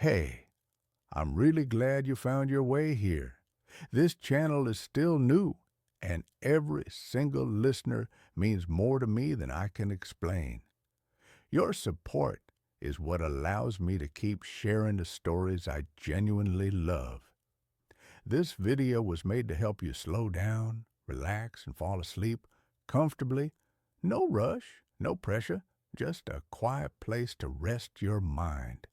Hey, I'm really glad you found your way here. This channel is still new, and every single listener means more to me than I can explain. Your support is what allows me to keep sharing the stories I genuinely love. This video was made to help you slow down, relax, and fall asleep comfortably. No rush, no pressure, just a quiet place to rest your mind.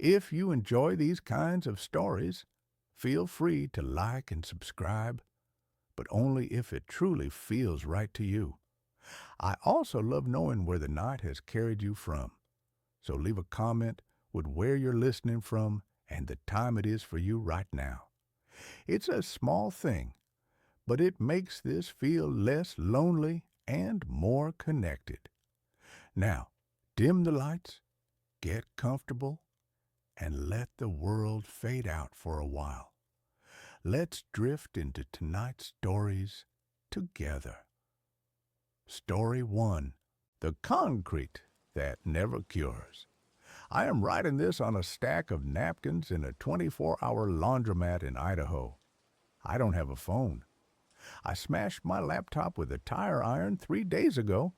If you enjoy these kinds of stories, feel free to like and subscribe, but only if it truly feels right to you. I also love knowing where the night has carried you from, so leave a comment with where you're listening from and the time it is for you right now. It's a small thing, but it makes this feel less lonely and more connected. Now, dim the lights, get comfortable, and let the world fade out for a while. Let's drift into tonight's stories together. Story 1. The Concrete That Never Cures. I am writing this on a stack of napkins in a 24-hour laundromat in Idaho. I don't have a phone. I smashed my laptop with a tire iron 3 days ago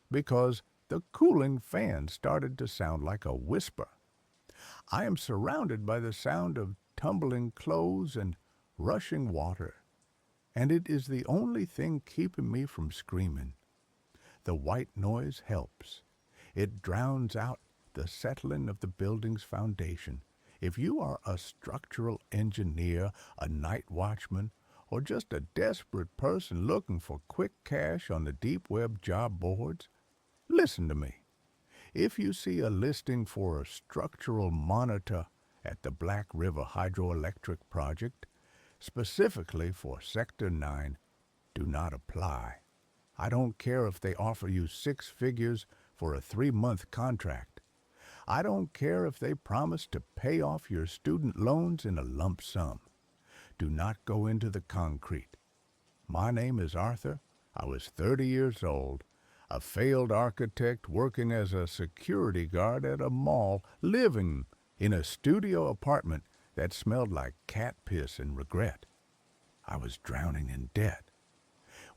because the cooling fan started to sound like a whisper. I am surrounded by the sound of tumbling clothes and rushing water, and it is the only thing keeping me from screaming. The white noise helps. It drowns out the settling of the building's foundation. If you are a structural engineer, a night watchman, or just a desperate person looking for quick cash on the deep web job boards, listen to me. If you see a listing for a structural monitor at the Black River hydroelectric project, specifically for Sector 9, do not apply. I don't care if they offer you 6 figures for a 3-month contract. I don't care if they promise to pay off your student loans in a lump sum. Do not go into the concrete. My name is Arthur. I was 30 years old, a failed architect working as a security guard at a mall, living in a studio apartment that smelled like cat piss and regret. I was drowning in debt.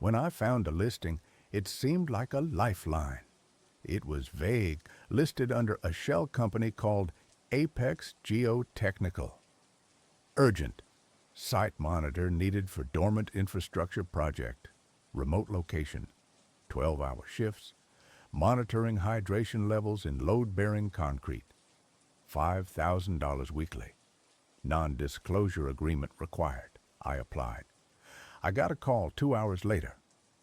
When I found a listing, it seemed like a lifeline. It was vague, listed under a shell company called Apex Geotechnical. Urgent. Site monitor needed for dormant infrastructure project. Remote location. 12-hour shifts. Monitoring hydration levels in load-bearing concrete. $5,000 weekly. Non-disclosure agreement required. I applied. I got a call 2 hours later.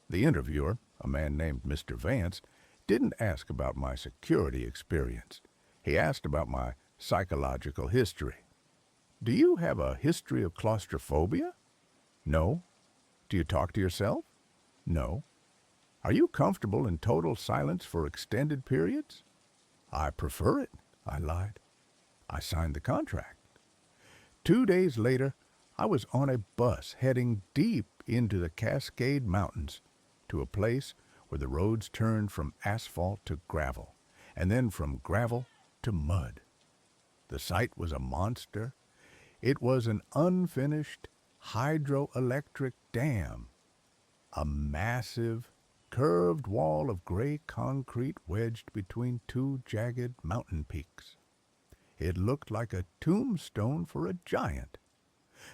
The interviewer, a man named Mr. Vance, didn't ask about my security experience. He asked about my psychological history. Do you have a history of claustrophobia? No. Do you talk to yourself? No. Are you comfortable in total silence for extended periods? I prefer it, I lied. I signed the contract. 2 days later, I was on a bus heading deep into the Cascade Mountains to a place where the roads turned from asphalt to gravel, and then from gravel to mud. The site was a monster. It was an unfinished hydroelectric dam, a massive, curved wall of gray concrete wedged between 2 jagged mountain peaks. It looked like a tombstone for a giant.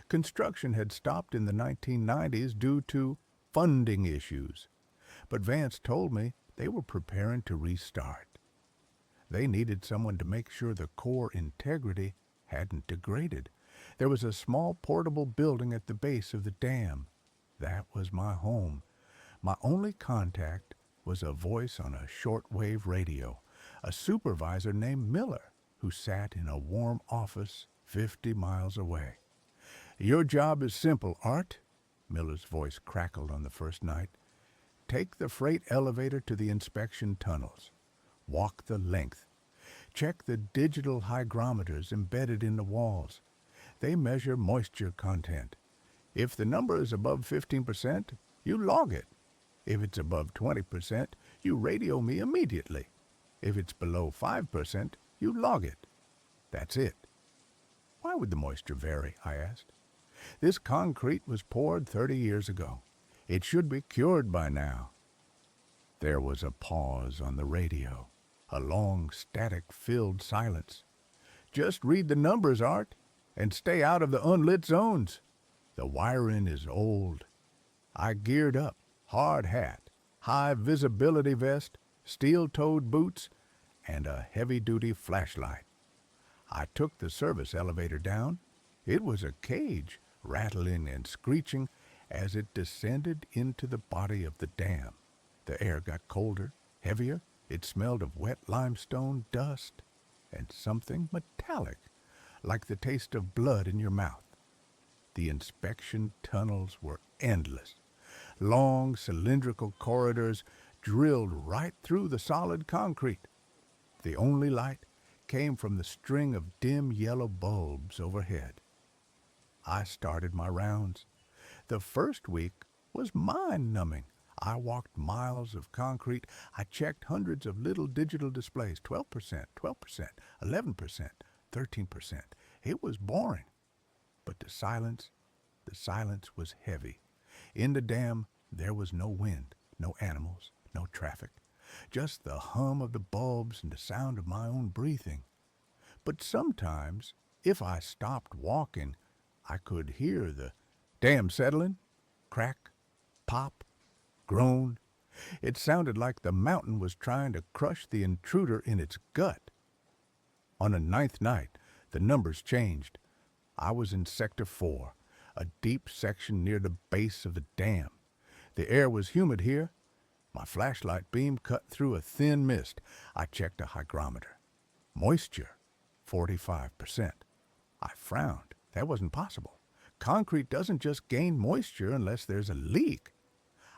Construction had stopped in the 1990s due to funding issues, but Vance told me they were preparing to restart. They needed someone to make sure the core integrity hadn't degraded. There was a small portable building at the base of the dam. That was my home. My only contact was a voice on a shortwave radio, a supervisor named Miller, who sat in a warm office 50 miles away. Your job is simple, Art, Miller's voice crackled on the first night. Take the freight elevator to the inspection tunnels. Walk the length. Check the digital hygrometers embedded in the walls. They measure moisture content. If the number is above 15%, you log it. If it's above 20%, you radio me immediately. If it's below 5%, you log it. That's it. Why would the moisture vary? I asked. This concrete was poured 30 years ago. It should be cured by now. There was a pause on the radio, a long, static-filled silence. Just read the numbers, Art, and stay out of the unlit zones. The wiring is old. I geared up, hard hat, high visibility vest, steel-toed boots, and a heavy-duty flashlight. I took the service elevator down. It was a cage, rattling and screeching as it descended into the body of the dam. The air got colder, heavier. It smelled of wet limestone dust and something metallic, like the taste of blood in your mouth. The inspection tunnels were endless. Long, cylindrical corridors drilled right through the solid concrete. The only light came from the string of dim yellow bulbs overhead. I started my rounds. The first week was mind-numbing. I walked miles of concrete. I checked hundreds of little digital displays, 12%, 12%, 11%, 13%. It was boring. But the silence was heavy. In the dam, there was no wind, no animals, no traffic. Just the hum of the bulbs and the sound of my own breathing. But sometimes, if I stopped walking, I could hear the dam settling, crack, pop, groan. It sounded like the mountain was trying to crush the intruder in its gut. On the 9th night, the numbers changed. I was in Sector 4, a deep section near the base of the dam. The air was humid here. My flashlight beam cut through a thin mist. I checked a hygrometer. Moisture, 45%. I frowned. That wasn't possible. Concrete doesn't just gain moisture unless there's a leak.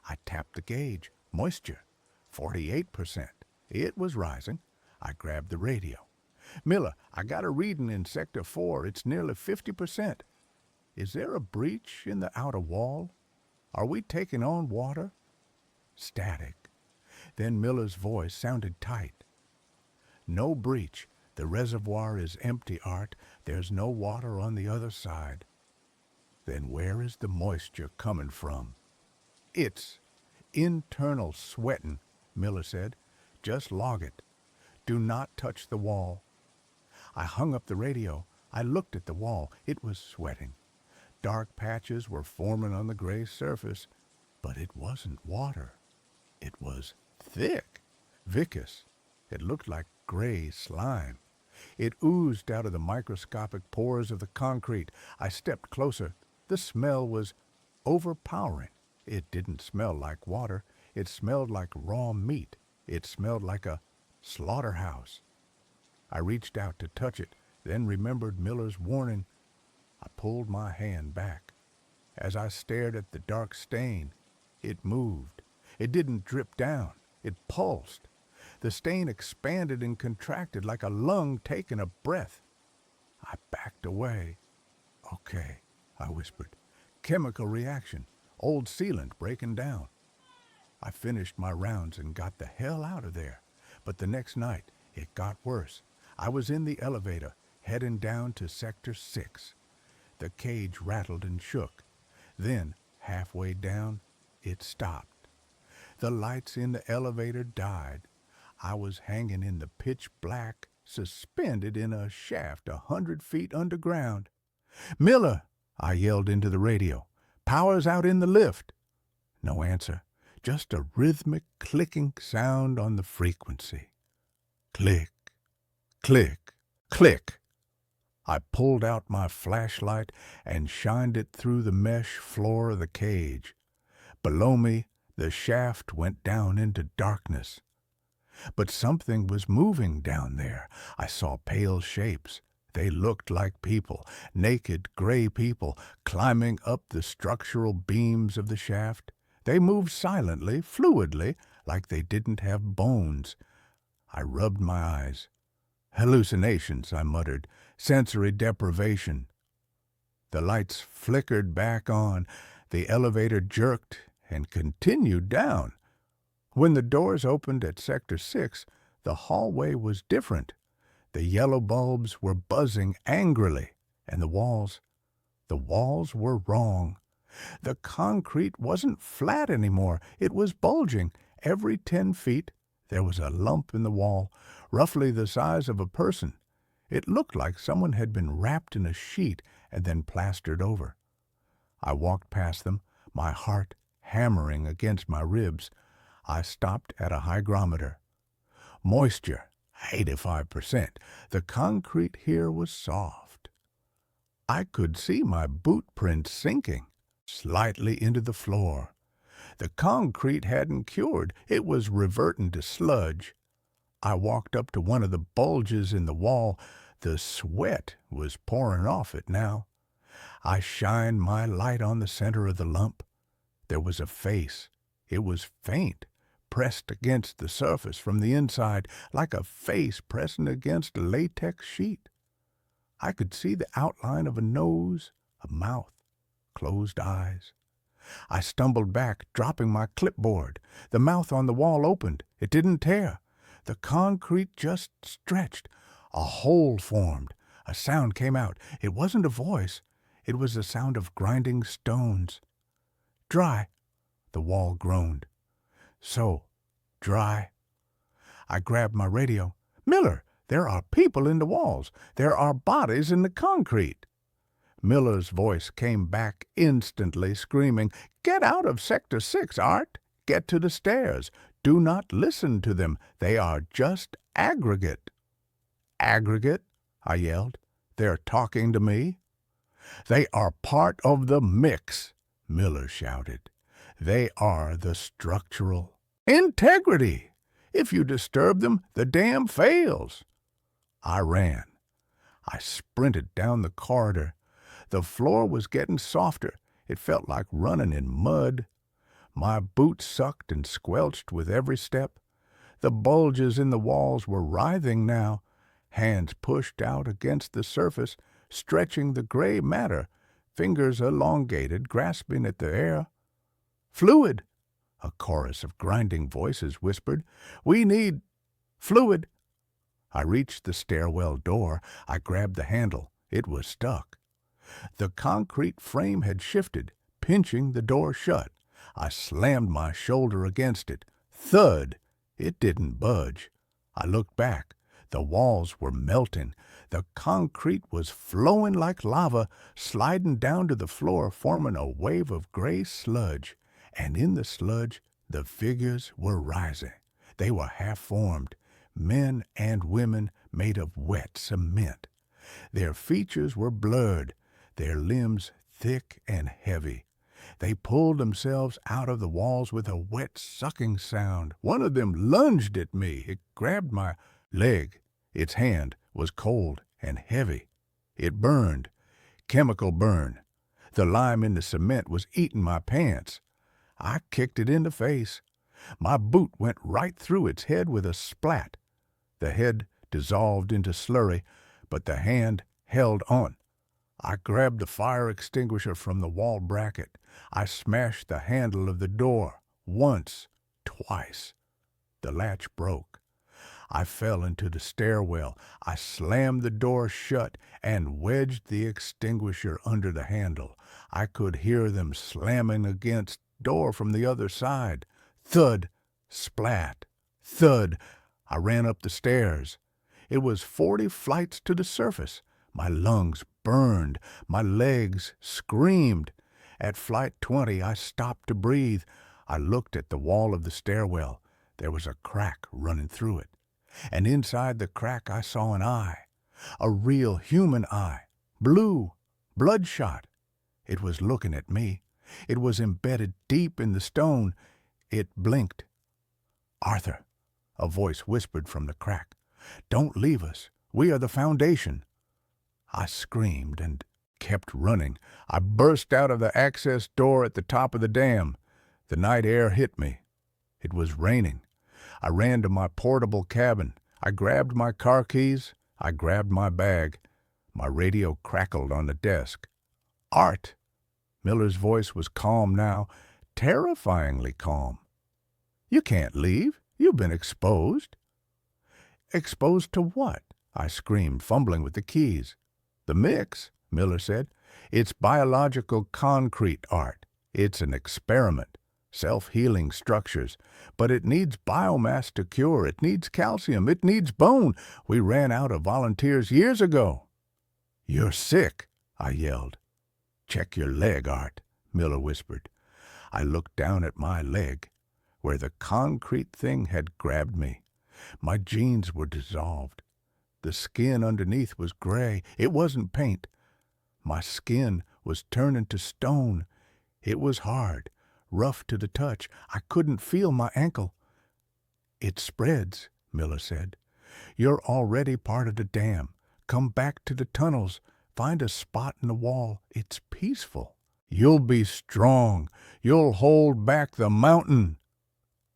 I tapped the gauge. Moisture, 48%. It was rising. I grabbed the radio. Miller, I got a reading in Sector 4. It's nearly 50%. Is there a breach in the outer wall? Are we taking on water? Static. Then Miller's voice sounded tight. No breach. The reservoir is empty, Art. There's no water on the other side. Then where is the moisture coming from? It's internal sweating, Miller said. Just log it. Do not touch the wall. I hung up the radio. I looked at the wall. It was sweating. Dark patches were forming on the gray surface, but it wasn't water. It was thick, viscous. It looked like gray slime. It oozed out of the microscopic pores of the concrete. I stepped closer. The smell was overpowering. It didn't smell like water. It smelled like raw meat. It smelled like a slaughterhouse. I reached out to touch it, then remembered Miller's warning. I pulled my hand back. As I stared at the dark stain, it moved. It didn't drip down. It pulsed. The stain expanded and contracted like a lung taking a breath. I backed away. Okay, I whispered. Chemical reaction. Old sealant breaking down. I finished my rounds and got the hell out of there. But the next night, it got worse. I was in the elevator, heading down to Sector 6. The cage rattled and shook. Then, halfway down, it stopped. The lights in the elevator died. I was hanging in the pitch black, suspended in a shaft 100 feet underground. Miller, I yelled into the radio. Power's out in the lift. No answer, just a rhythmic clicking sound on the frequency. Click, click, click. I pulled out my flashlight and shined it through the mesh floor of the cage. Below me, the shaft went down into darkness. But something was moving down there. I saw pale shapes. They looked like people, naked gray people, climbing up the structural beams of the shaft. They moved silently, fluidly, like they didn't have bones. I rubbed my eyes. Hallucinations, I muttered. Sensory deprivation. The lights flickered back on. The elevator jerked and continued down. When the doors opened at Sector 6, the hallway was different. The yellow bulbs were buzzing angrily, And the walls were wrong. The concrete wasn't flat anymore. It was bulging. Every 10 feet, there was a lump in the wall, roughly the size of a person. It looked like someone had been wrapped in a sheet and then plastered over. I walked past them, my heart hammering against my ribs. I stopped at a hygrometer. Moisture, 85%. The concrete here was soft. I could see my boot prints sinking slightly into the floor. The concrete hadn't cured. It was reverting to sludge. I walked up to one of the bulges in the wall. The sweat was pouring off it now. I shined my light on the center of the lump. There was a face. It was faint, pressed against the surface from the inside, like a face pressing against a latex sheet. I could see the outline of a nose, a mouth, closed eyes. I stumbled back, dropping my clipboard. The mouth on the wall opened. It didn't tear. The concrete just stretched. A hole formed. A sound came out. It wasn't a voice. It was the sound of grinding stones. Dry, the wall groaned. So, dry. I grabbed my radio. Miller, there are people in the walls. There are bodies in the concrete. Miller's voice came back instantly, screaming, "Get out of Sector 6, Art! Get to the stairs. Do not listen to them. They are just aggregate." "Aggregate?" I yelled. "They're talking to me." "They are part of the mix," Miller shouted. "They are the structural integrity. If you disturb them, the dam fails." I ran. I sprinted down the corridor. The floor was getting softer. It felt like running in mud. My boots sucked and squelched with every step. The bulges in the walls were writhing now. Hands pushed out against the surface, stretching the gray matter, fingers elongated, grasping at the air. "Fluid!" a chorus of grinding voices whispered. "We need fluid!" I reached the stairwell door. I grabbed the handle. It was stuck. The concrete frame had shifted, pinching the door shut. I slammed my shoulder against it. Thud! It didn't budge. I looked back. The walls were melting. The concrete was flowing like lava, sliding down to the floor, forming a wave of gray sludge. And in the sludge, the figures were rising. They were half-formed, men and women made of wet cement. Their features were blurred, their limbs thick and heavy. They pulled themselves out of the walls with a wet sucking sound. One of them lunged at me. It grabbed my leg. Its hand was cold and heavy. It burned. Chemical burn. The lime in the cement was eating my pants. I kicked it in the face. My boot went right through its head with a splat. The head dissolved into slurry, but the hand held on. I grabbed the fire extinguisher from the wall bracket. I smashed the handle of the door once, twice. The latch broke. I fell into the stairwell. I slammed the door shut and wedged the extinguisher under the handle. I could hear them slamming against the door from the other side. Thud, splat, thud. I ran up the stairs. It was 40 flights to the surface. My lungs burned. My legs screamed. At flight 20, I stopped to breathe. I looked at the wall of the stairwell. There was a crack running through it. And inside the crack I saw an eye. A real human eye. Blue. Bloodshot. It was looking at me. It was embedded deep in the stone. It blinked. "Arthur," a voice whispered from the crack. "Don't leave us. We are the foundation." I screamed and kept running. I burst out of the access door at the top of the dam. The night air hit me. It was raining. I ran to my portable cabin. I grabbed my car keys. I grabbed my bag. My radio crackled on the desk. "Art!" Miller's voice was calm now, terrifyingly calm. "You can't leave. You've been exposed." "Exposed to what?" I screamed, fumbling with the keys. "The mix. Miller said. "It's biological concrete art. It's an experiment. Self-healing structures. But it needs biomass to cure. It needs calcium. It needs bone. We ran out of volunteers years ago." "You're sick," I yelled. "Check your leg, Art," Miller whispered. I looked down at my leg, where the concrete thing had grabbed me. My jeans were dissolved. The skin underneath was gray. It wasn't paint. My skin was turning to stone. It was hard, rough to the touch. I couldn't feel my ankle. "It spreads," Miller said. "You're already part of the dam. Come back to the tunnels. Find a spot in the wall. It's peaceful. You'll be strong. You'll hold back the mountain."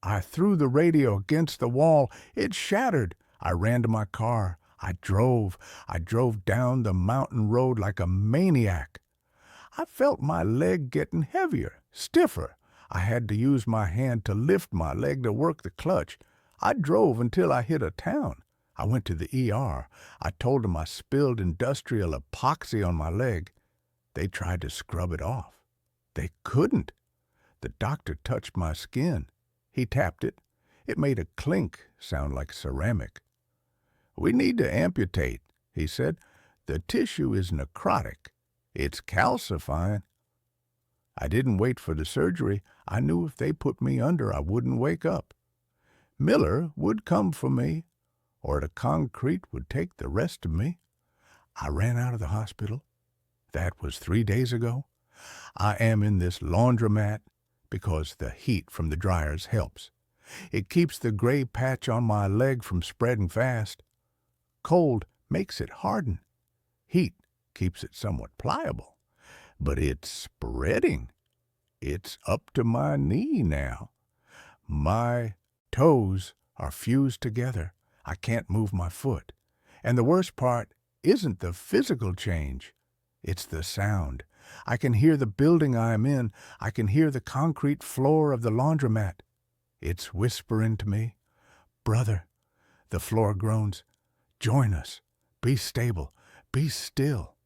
I threw the radio against the wall. It shattered. I ran to my car. I drove down the mountain road like a maniac. I felt my leg getting heavier, stiffer. I had to use my hand to lift my leg to work the clutch. I drove until I hit a town. I went to the ER. I told them I spilled industrial epoxy on my leg. They tried to scrub it off. They couldn't. The doctor touched my skin. He tapped it. It made a clink sound like ceramic. "We need to amputate," he said. "The tissue is necrotic. It's calcifying." I didn't wait for the surgery. I knew if they put me under, I wouldn't wake up. Miller would come for me, or the concrete would take the rest of me. I ran out of the hospital. That was 3 days ago. I am in this laundromat because the heat from the dryers helps. It keeps the gray patch on my leg from spreading fast. Cold makes it harden. Heat keeps it somewhat pliable. But it's spreading. It's up to my knee now. My toes are fused together. I can't move my foot. And the worst part isn't the physical change. It's the sound. I can hear the building I am in. I can hear the concrete floor of the laundromat. It's whispering to me, "Brother," the floor groans, "join us. Be stable. Be still."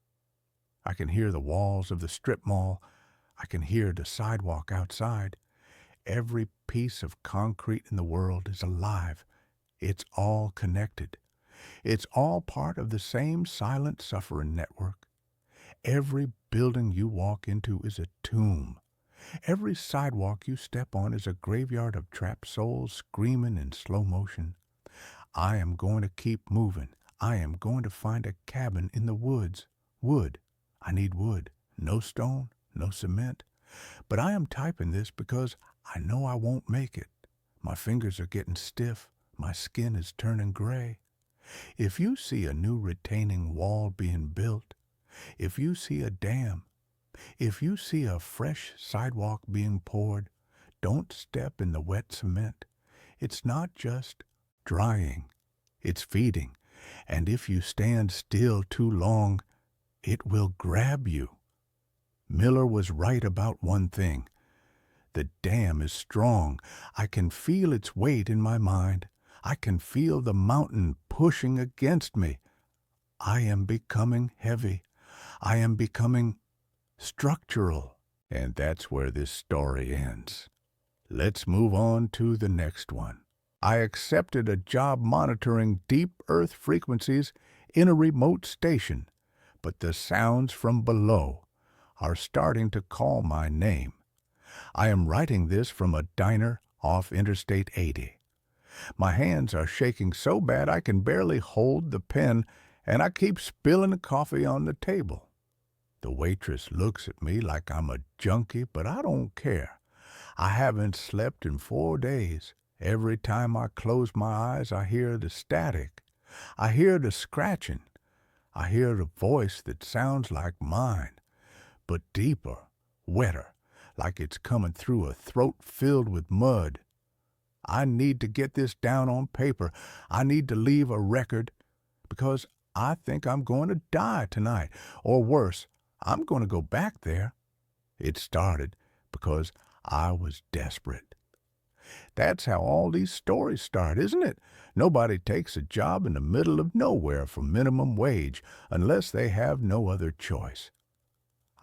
I can hear the walls of the strip mall. I can hear the sidewalk outside. Every piece of concrete in the world is alive. It's all connected. It's all part of the same silent suffering network. Every building you walk into is a tomb. Every sidewalk you step on is a graveyard of trapped souls screaming in slow motion. I am going to keep moving. I am going to find a cabin in the woods. Wood. I need wood. No stone, no cement. But I am typing this because I know I won't make it. My fingers are getting stiff. My skin is turning gray. If you see a new retaining wall being built, if you see a dam, if you see a fresh sidewalk being poured, don't step in the wet cement. It's not just drying, it's feeding. And if you stand still too long, it will grab you. Miller was right about one thing. The dam is strong. I can feel its weight in my mind. I can feel the mountain pushing against me. I am becoming heavy. I am becoming structural. And that's where this story ends. Let's move on to the next one. I accepted a job monitoring deep earth frequencies in a remote station, but the sounds from below are starting to call my name. I am writing this from a diner off Interstate 80. My hands are shaking so bad I can barely hold the pen, and I keep spilling the coffee on the table. The waitress looks at me like I'm a junkie, but I don't care. I haven't slept in 4 days. Every time I close my eyes, I hear the static. I hear the scratching. I hear the voice that sounds like mine, but deeper, wetter, like it's coming through a throat filled with mud. I need to get this down on paper. I need to leave a record because I think I'm going to die tonight. Or worse, I'm going to go back there. It started because I was desperate. That's how all these stories start, isn't it? Nobody takes a job in the middle of nowhere for minimum wage unless they have no other choice.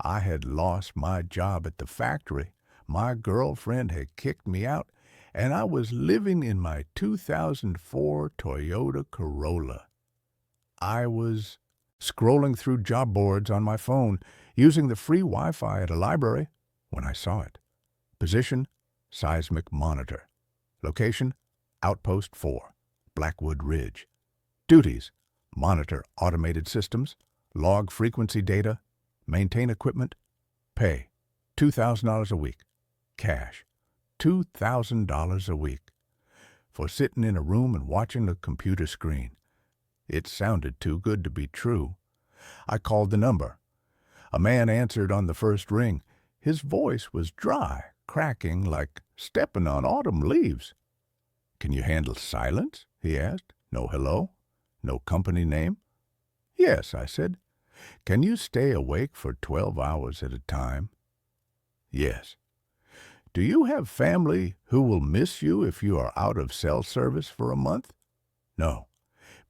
I had lost my job at the factory. My girlfriend had kicked me out, and I was living in my 2004 Toyota Corolla. I was scrolling through job boards on my phone, using the free Wi-Fi at a library, when I saw it. Position, seismic monitor. Location, Outpost 4, Blackwood Ridge. Duties, monitor automated systems, log frequency data, maintain equipment. Pay, $2,000 a week. Cash, $2,000 a week. For sitting in a room and watching a computer screen. It sounded too good to be true. I called the number. A man answered on the first ring. His voice was dry, cracking like stepping on autumn leaves. "Can you handle silence?" he asked. "No hello? No company name?" "Yes," I said. "Can you stay awake for 12 hours at a time?" "Yes." "Do you have family who will miss you if you are out of cell service for a month?" "No."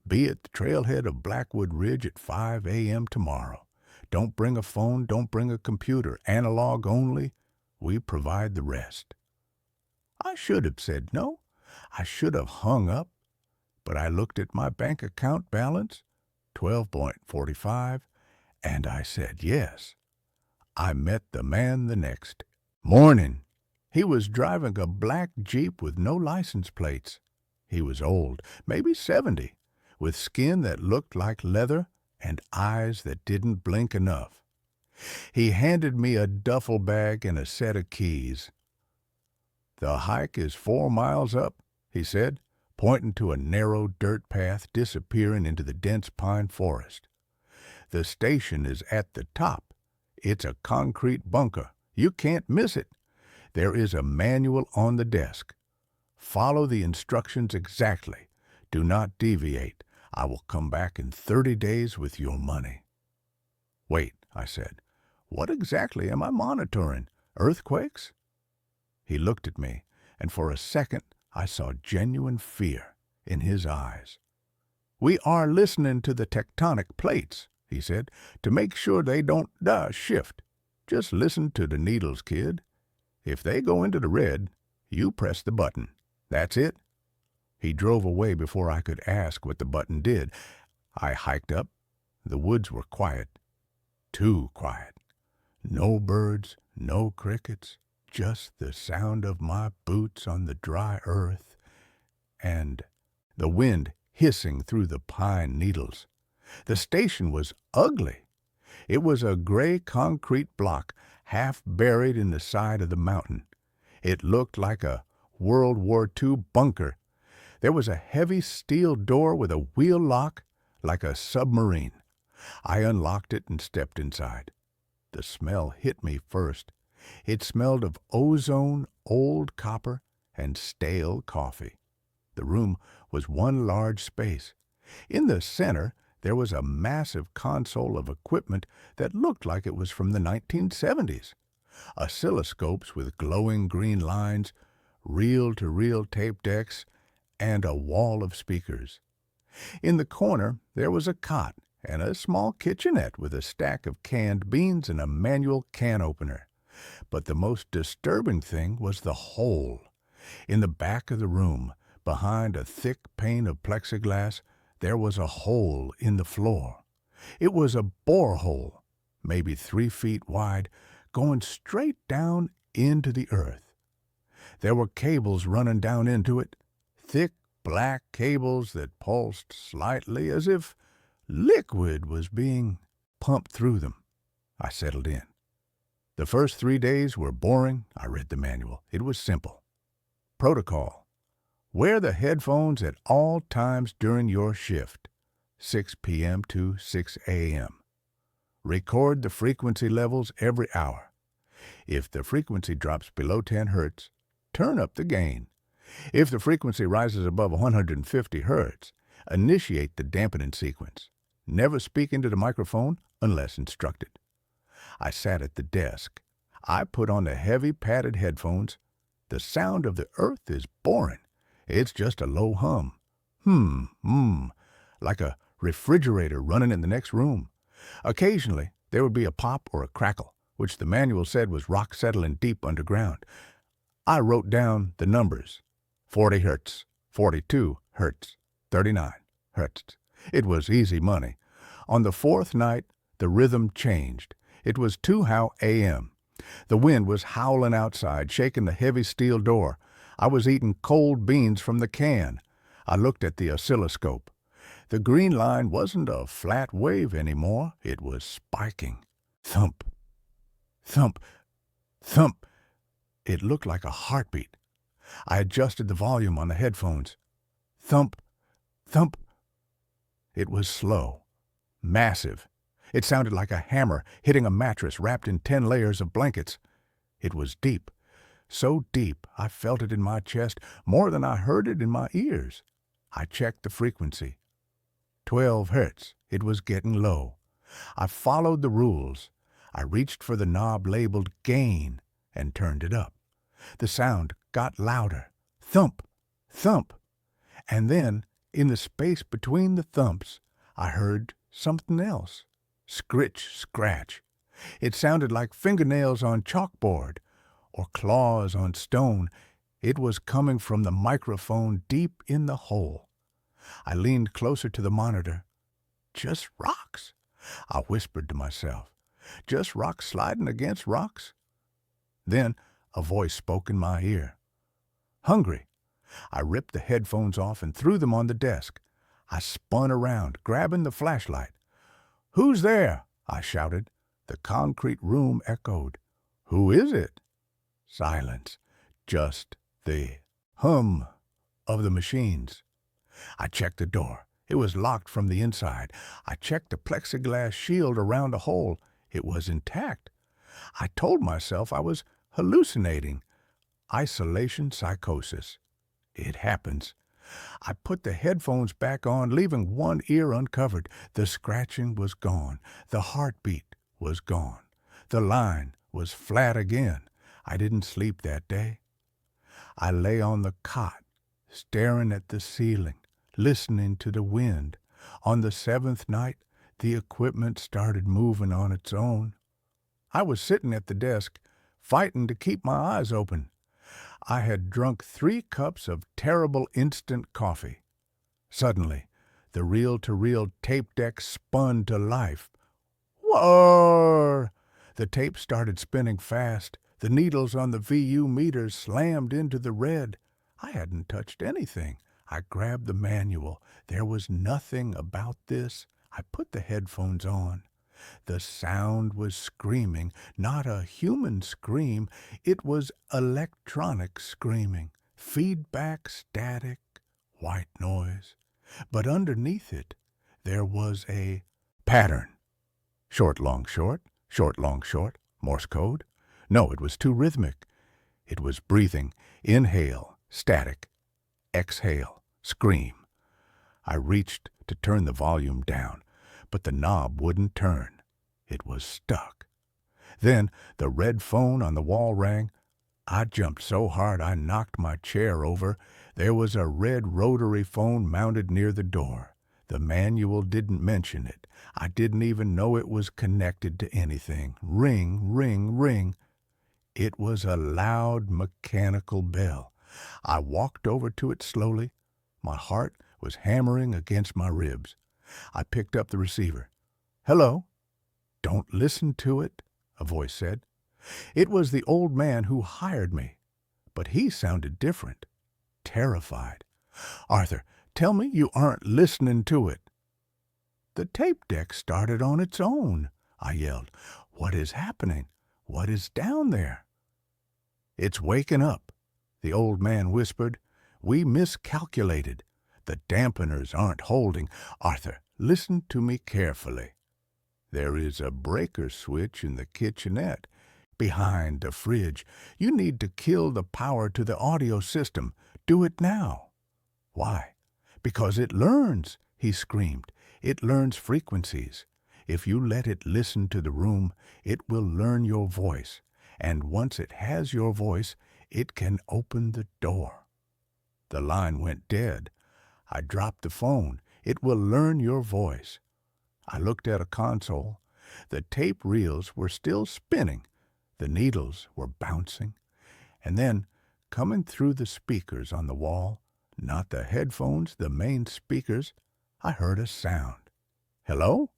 "Be at the trailhead of Blackwood Ridge at 5 a.m. tomorrow. Don't bring a phone, don't bring a computer. Analog only. We provide the rest." I should have said no. I should have hung up. But I looked at my bank account balance, 12.45, and I said yes. I met the man the next morning. He was driving a black Jeep with no license plates. He was old, maybe 70. With skin that looked like leather and eyes that didn't blink enough. He handed me a duffel bag and a set of keys. "The hike is 4 miles up," he said, pointing to a narrow dirt path disappearing into the dense pine forest. "The station is at the top. It's a concrete bunker. You can't miss it. There is a manual on the desk. Follow the instructions exactly. Do not deviate. I will come back in 30 days with your money." "Wait," I said. "What exactly am I monitoring? Earthquakes?" He looked at me, and for a second I saw genuine fear in his eyes. "We are listening to the tectonic plates," he said, "to make sure they don't shift. Just listen to the needles, kid. If they go into the red, you press the button. That's it." He drove away before I could ask what the button did. I hiked up. The woods were quiet. Too quiet. No birds, no crickets, just the sound of my boots on the dry earth and the wind hissing through the pine needles. The station was ugly. It was a gray concrete block half buried in the side of the mountain. It looked like a World War II bunker. There was a heavy steel door with a wheel lock, like a submarine. I unlocked it and stepped inside. The smell hit me first. It smelled of ozone, old copper, and stale coffee. The room was one large space. In the center, there was a massive console of equipment that looked like it was from the 1970s. Oscilloscopes with glowing green lines, reel-to-reel tape decks, and a wall of speakers. In the corner, there was a cot and a small kitchenette with a stack of canned beans and a manual can opener. But the most disturbing thing was the hole. In the back of the room, behind a thick pane of plexiglass, there was a hole in the floor. It was a borehole, maybe 3 feet wide, going straight down into the earth. There were cables running down into it, thick black cables that pulsed slightly as if liquid was being pumped through them. I settled in. The first 3 days were boring. I read the manual. It was simple. Protocol. Wear the headphones at all times during your shift, 6 p.m. to 6 a.m. Record the frequency levels every hour. If the frequency drops below 10 hertz, turn up the gain. If the frequency rises above 150 hertz, initiate the dampening sequence. Never speak into the microphone unless instructed. I sat at the desk. I put on the heavy padded headphones, The sound of the earth is boring. It's just a low hum. Like a refrigerator running in the next room. Occasionally, there would be a pop or a crackle, which the manual said was rock settling deep underground. I wrote down the numbers. 40 hertz, 42 hertz, 39 hertz. It was easy money. On the fourth night, the rhythm changed. It was 2 a.m. The wind was howling outside, shaking the heavy steel door. I was eating cold beans from the can. I looked at the oscilloscope. The green line wasn't a flat wave anymore. It was spiking. Thump, thump, thump. It looked like a heartbeat. I adjusted the volume on the headphones. Thump, thump. It was slow, massive. It sounded like a hammer hitting a mattress wrapped in 10 layers of blankets. It was deep, so deep I felt it in my chest more than I heard it in my ears. I checked the frequency. 12 hertz. It was getting low. I followed the rules. I reached for the knob labeled gain and turned it up. The sound got louder. Thump, thump. And then, in the space between the thumps, I heard something else. Scritch, scratch. It sounded like fingernails on chalkboard or claws on stone. It was coming from the microphone deep in the hole. I leaned closer to the monitor. Just rocks, I whispered to myself. Just rocks sliding against rocks? Then a voice spoke in my ear. Hungry. I ripped the headphones off and threw them on the desk. I spun around, grabbing the flashlight. Who's there? I shouted. The concrete room echoed. Who is it? Silence. Just the hum of the machines. I checked the door. It was locked from the inside. I checked the plexiglass shield around the hole. It was intact. I told myself I was hallucinating. Isolation psychosis. It happens. I put the headphones back on, leaving one ear uncovered. The scratching was gone. The heartbeat was gone. The line was flat again. I didn't sleep that day. I lay on the cot, staring at the ceiling, listening to the wind. On the 7th night, the equipment started moving on its own. I was sitting at the desk, fighting to keep my eyes open. I had drunk 3 cups of terrible instant coffee. Suddenly, the reel-to-reel tape deck spun to life. Whoa! The tape started spinning fast. The needles on the VU meters slammed into the red. I hadn't touched anything. I grabbed the manual. There was nothing about this. I put the headphones on. The sound was screaming, not a human scream. It was electronic screaming, feedback, static, white noise. But underneath it, there was a pattern. Short, long, short, short, long, short, Morse code. No, it was too rhythmic. It was breathing, inhale, static, exhale, scream. I reached to turn the volume down, but the knob wouldn't turn. It was stuck. Then the red phone on the wall rang. I jumped so hard I knocked my chair over. There was a red rotary phone mounted near the door. The manual didn't mention it. I didn't even know it was connected to anything. Ring, ring, ring. It was a loud mechanical bell. I walked over to it slowly. My heart was hammering against my ribs. I picked up the receiver. Hello? Don't listen to it, a voice said. It was the old man who hired me, but he sounded different, terrified. Arthur, tell me you aren't listening to it. The tape deck started on its own, I yelled. What is happening? What is down there? It's waking up, the old man whispered. We miscalculated. The dampeners aren't holding. Arthur, listen to me carefully. There is a breaker switch in the kitchenette, behind the fridge. You need to kill the power to the audio system. Do it now. Why? Because it learns, he screamed. It learns frequencies. If you let it listen to the room, it will learn your voice. And once it has your voice, It can open the door. The line went dead. I dropped the phone. It will learn your voice. I looked at a console. The tape reels were still spinning. The needles were bouncing. And then, coming through the speakers on the wall, not the headphones, the main speakers, I heard a sound. Hello?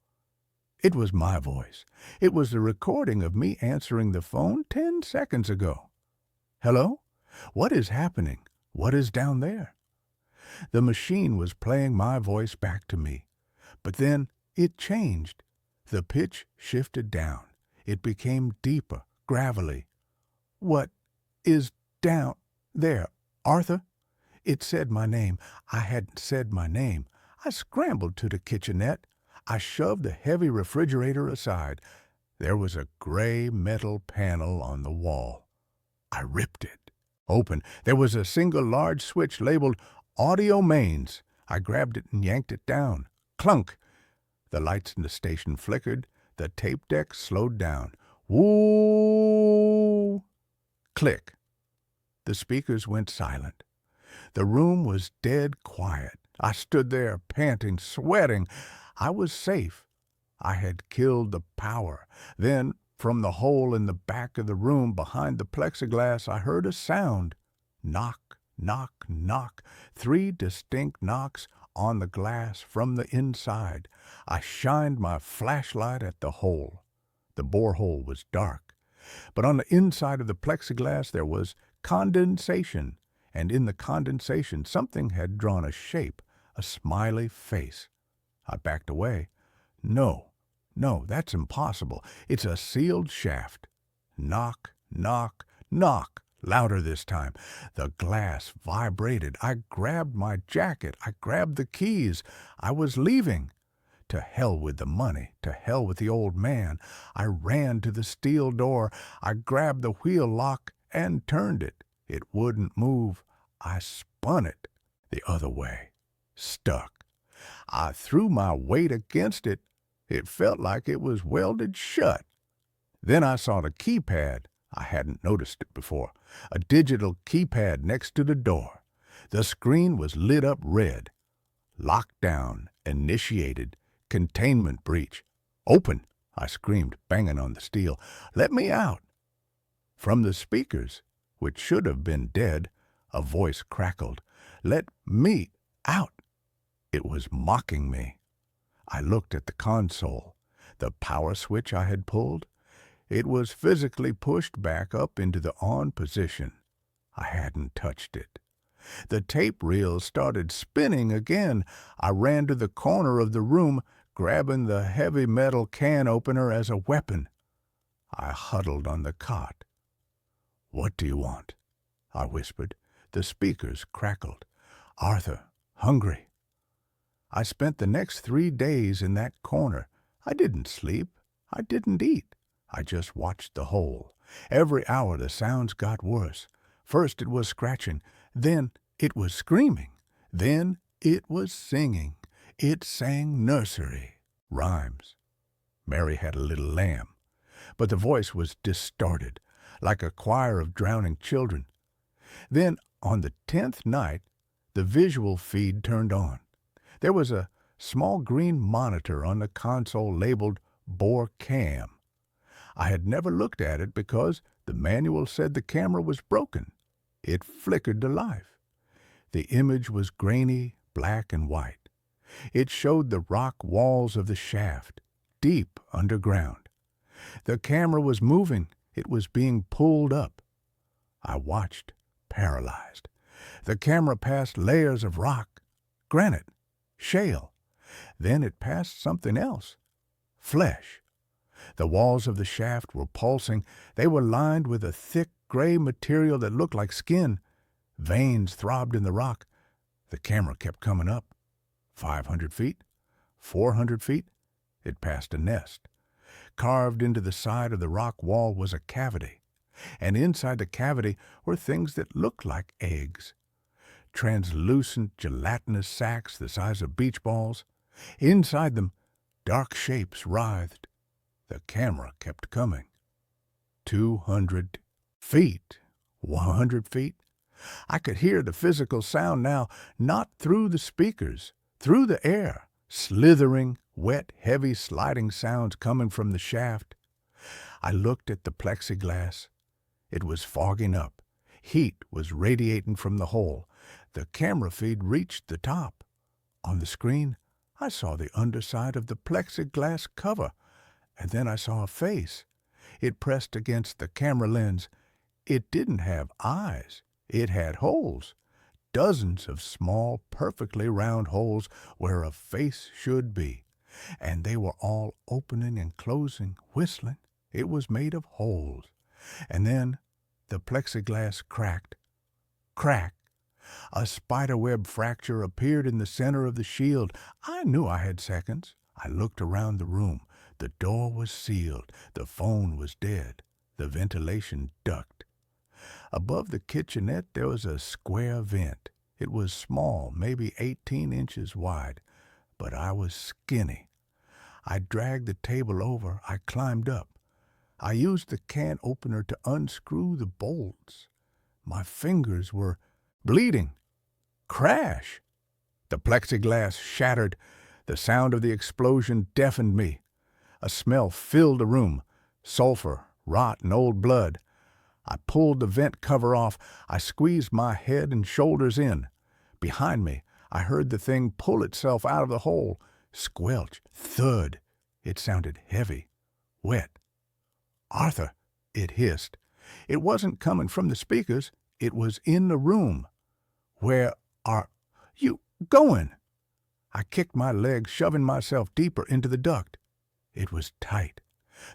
It was my voice. It was the recording of me answering the phone 10 seconds ago. Hello? What is happening? What is down there? The machine was playing my voice back to me. But then it changed. The pitch shifted down. It became deeper, gravelly. What is down there, Arthur? It said my name. I hadn't said my name. I scrambled to the kitchenette. I shoved the heavy refrigerator aside. There was a gray metal panel on the wall. I ripped it open. There was a single large switch labeled Audio Mains. I grabbed it and yanked it down. Clunk! The lights in the station flickered. The tape deck slowed down. Woo! Click! The speakers went silent. The room was dead quiet. I stood there, panting, sweating. I was safe. I had killed the power. Then, from the hole in the back of the room behind the plexiglass, I heard a sound. Knock, knock, knock. 3 distinct knocks on the glass from the inside. I shined my flashlight at the hole. The borehole was dark. But on the inside of the plexiglass there was condensation, and in the condensation something had drawn a shape, a smiley face. I backed away. No, that's impossible. It's a sealed shaft. Knock, knock, knock. Louder this time. The glass vibrated. I grabbed my jacket. I grabbed the keys. I was leaving. To hell with the money. To hell with the old man. I ran to the steel door. I grabbed the wheel lock and turned it. It wouldn't move. I spun it the other way. Stuck. I threw my weight against it. It felt like it was welded shut. Then I saw the keypad. I hadn't noticed it before. A digital keypad next to the door. The screen was lit up red. Lockdown initiated. Containment breach. Open! I screamed, banging on the steel. Let me out! From the speakers, which should have been dead, a voice crackled. Let me out! It was mocking me. I looked at the console. The power switch I had pulled. It was physically pushed back up into the on position. I hadn't touched it. The tape reel started spinning again. I ran to the corner of the room, grabbing the heavy metal can opener as a weapon. I huddled on the cot. What do you want? I whispered. The speakers crackled. Arthur, hungry. I spent the next 3 days in that corner. I didn't sleep. I didn't eat. I just watched the hole. Every hour the sounds got worse. First it was scratching. Then it was screaming. Then it was singing. It sang nursery rhymes. Mary had a little lamb. But the voice was distorted, like a choir of drowning children. Then, on the 10th night, the visual feed turned on. There was a small green monitor on the console labeled Bore Cam. I had never looked at it because the manual said the camera was broken. It flickered to life. The image was grainy, black and white. It showed the rock walls of the shaft, deep underground. The camera was moving. It was being pulled up. I watched, paralyzed. The camera passed layers of rock, granite, shale. Then it passed something else, flesh. The walls of the shaft were pulsing. They were lined with a thick gray material that looked like skin. Veins throbbed in the rock. The camera kept coming up. 500 feet, 400 feet. It passed a nest. Carved into the side of the rock wall was a cavity, and inside the cavity were things that looked like eggs. Translucent, gelatinous sacs the size of beach balls. Inside them, dark shapes writhed. The camera kept coming. 200 feet. 100 feet? I could hear the physical sound now, not through the speakers, through the air, slithering, wet, heavy sliding sounds coming from the shaft. I looked at the plexiglass. It was fogging up. Heat was radiating from the hole. The camera feed reached the top. On the screen, I saw the underside of the plexiglass cover, and then I saw a face. It pressed against the camera lens. It didn't have eyes. It had holes. Dozens of small, perfectly round holes where a face should be. And they were all opening and closing, whistling. It was made of holes. And then the plexiglass cracked. Crack! A spiderweb fracture appeared in the center of the shield. I knew I had seconds. I looked around the room. The door was sealed. The phone was dead. The ventilation ducked. Above the kitchenette there was a square vent. It was small, maybe 18 inches wide, but I was skinny. I dragged the table over. I climbed up. I used the can opener to unscrew the bolts. My fingers were bleeding. Crash! The plexiglass shattered. The sound of the explosion deafened me. A smell filled the room. Sulfur, rot, and old blood. I pulled the vent cover off. I squeezed my head and shoulders in. Behind me, I heard the thing pull itself out of the hole. Squelch, thud. It sounded heavy, wet. "Arthur," it hissed. It wasn't coming from the speakers. It was in the room. "Where are you going?" I kicked my legs, shoving myself deeper into the duct. It was tight.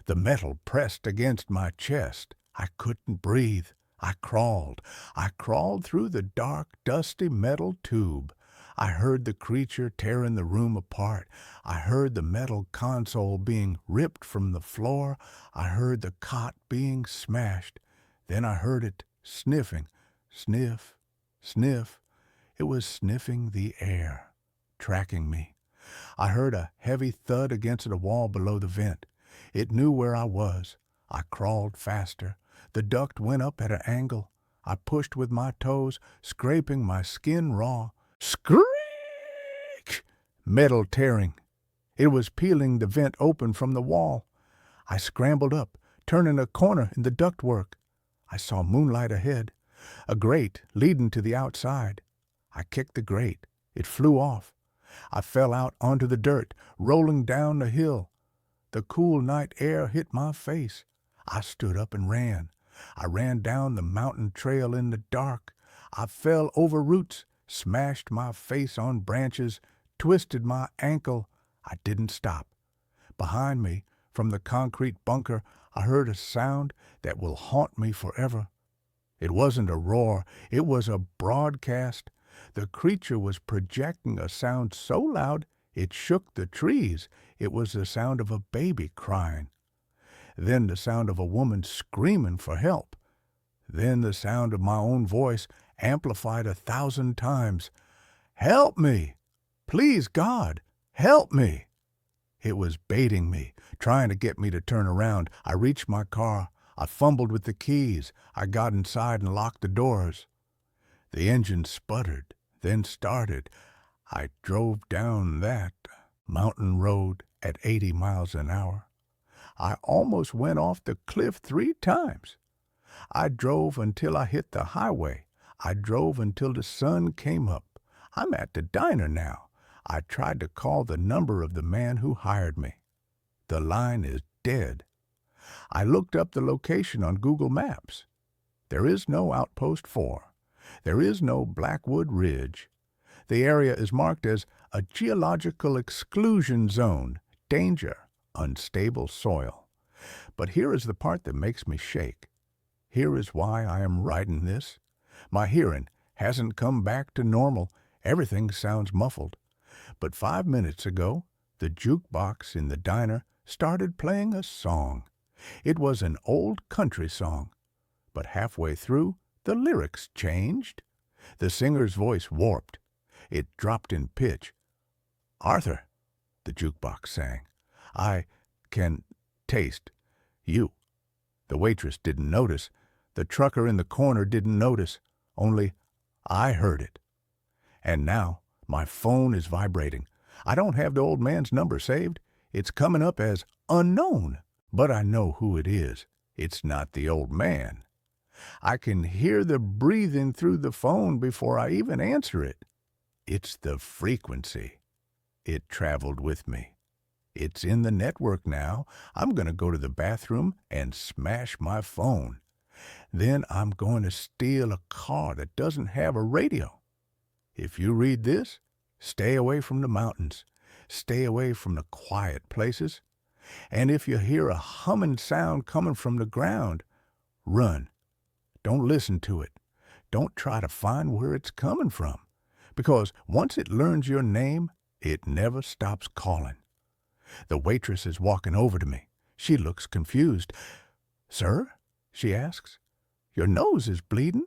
The metal pressed against my chest. I couldn't breathe. I crawled. I crawled through the dark, dusty metal tube. I heard the creature tearing the room apart. I heard the metal console being ripped from the floor. I heard the cot being smashed. Then I heard it sniffing. Sniff, sniff. It was sniffing the air, tracking me. I heard a heavy thud against the wall below the vent. It knew where I was. I crawled faster. The duct went up at an angle. I pushed with my toes, scraping my skin raw. Screech! Metal tearing. It was peeling the vent open from the wall. I scrambled up, turning a corner in the ductwork. I saw moonlight ahead, a grate leading to the outside. I kicked the grate. It flew off. I fell out onto the dirt, rolling down the hill. The cool night air hit my face. I stood up and ran. I ran down the mountain trail in the dark. I fell over roots, smashed my face on branches, twisted my ankle. I didn't stop. Behind me, from the concrete bunker, I heard a sound that will haunt me forever. It wasn't a roar. It was a broadcast. The creature was projecting a sound so loud it shook the trees. It was the sound of a baby crying. Then the sound of a woman screaming for help. Then the sound of my own voice amplified 1,000 times. "Help me! Please, God, help me!" It was baiting me, trying to get me to turn around. I reached my car. I fumbled with the keys. I got inside and locked the doors. The engine sputtered, then started. I drove down that mountain road at 80 miles an hour. I almost went off the cliff 3 times. I drove until I hit the highway. I drove until the sun came up. I'm at the diner now. I tried to call the number of the man who hired me. The line is dead. I looked up the location on Google Maps. There is no Outpost 4. There is no Blackwood Ridge. The area is marked as a geological exclusion zone, danger, unstable soil. But here is the part that makes me shake. Here is why I am writing this. My hearing hasn't come back to normal. Everything sounds muffled. But 5 minutes ago, the jukebox in the diner started playing a song. It was an old country song. But halfway through, the lyrics changed. The singer's voice warped. It dropped in pitch. "Arthur," the jukebox sang, "I can taste you." The waitress didn't notice. The trucker in the corner didn't notice, only I heard it. And now my phone is vibrating. I don't have the old man's number saved. It's coming up as unknown, but I know who it is. It's not the old man. I can hear the breathing through the phone before I even answer it. It's the frequency. It traveled with me. It's in the network now. I'm going to go to the bathroom and smash my phone. Then I'm going to steal a car that doesn't have a radio. If you read this, stay away from the mountains. Stay away from the quiet places. And if you hear a humming sound coming from the ground, run. Don't listen to it. Don't try to find where it's coming from. Because once it learns your name, it never stops calling. The waitress is walking over to me. She looks confused. "Sir?" she asks. "Your nose is bleeding."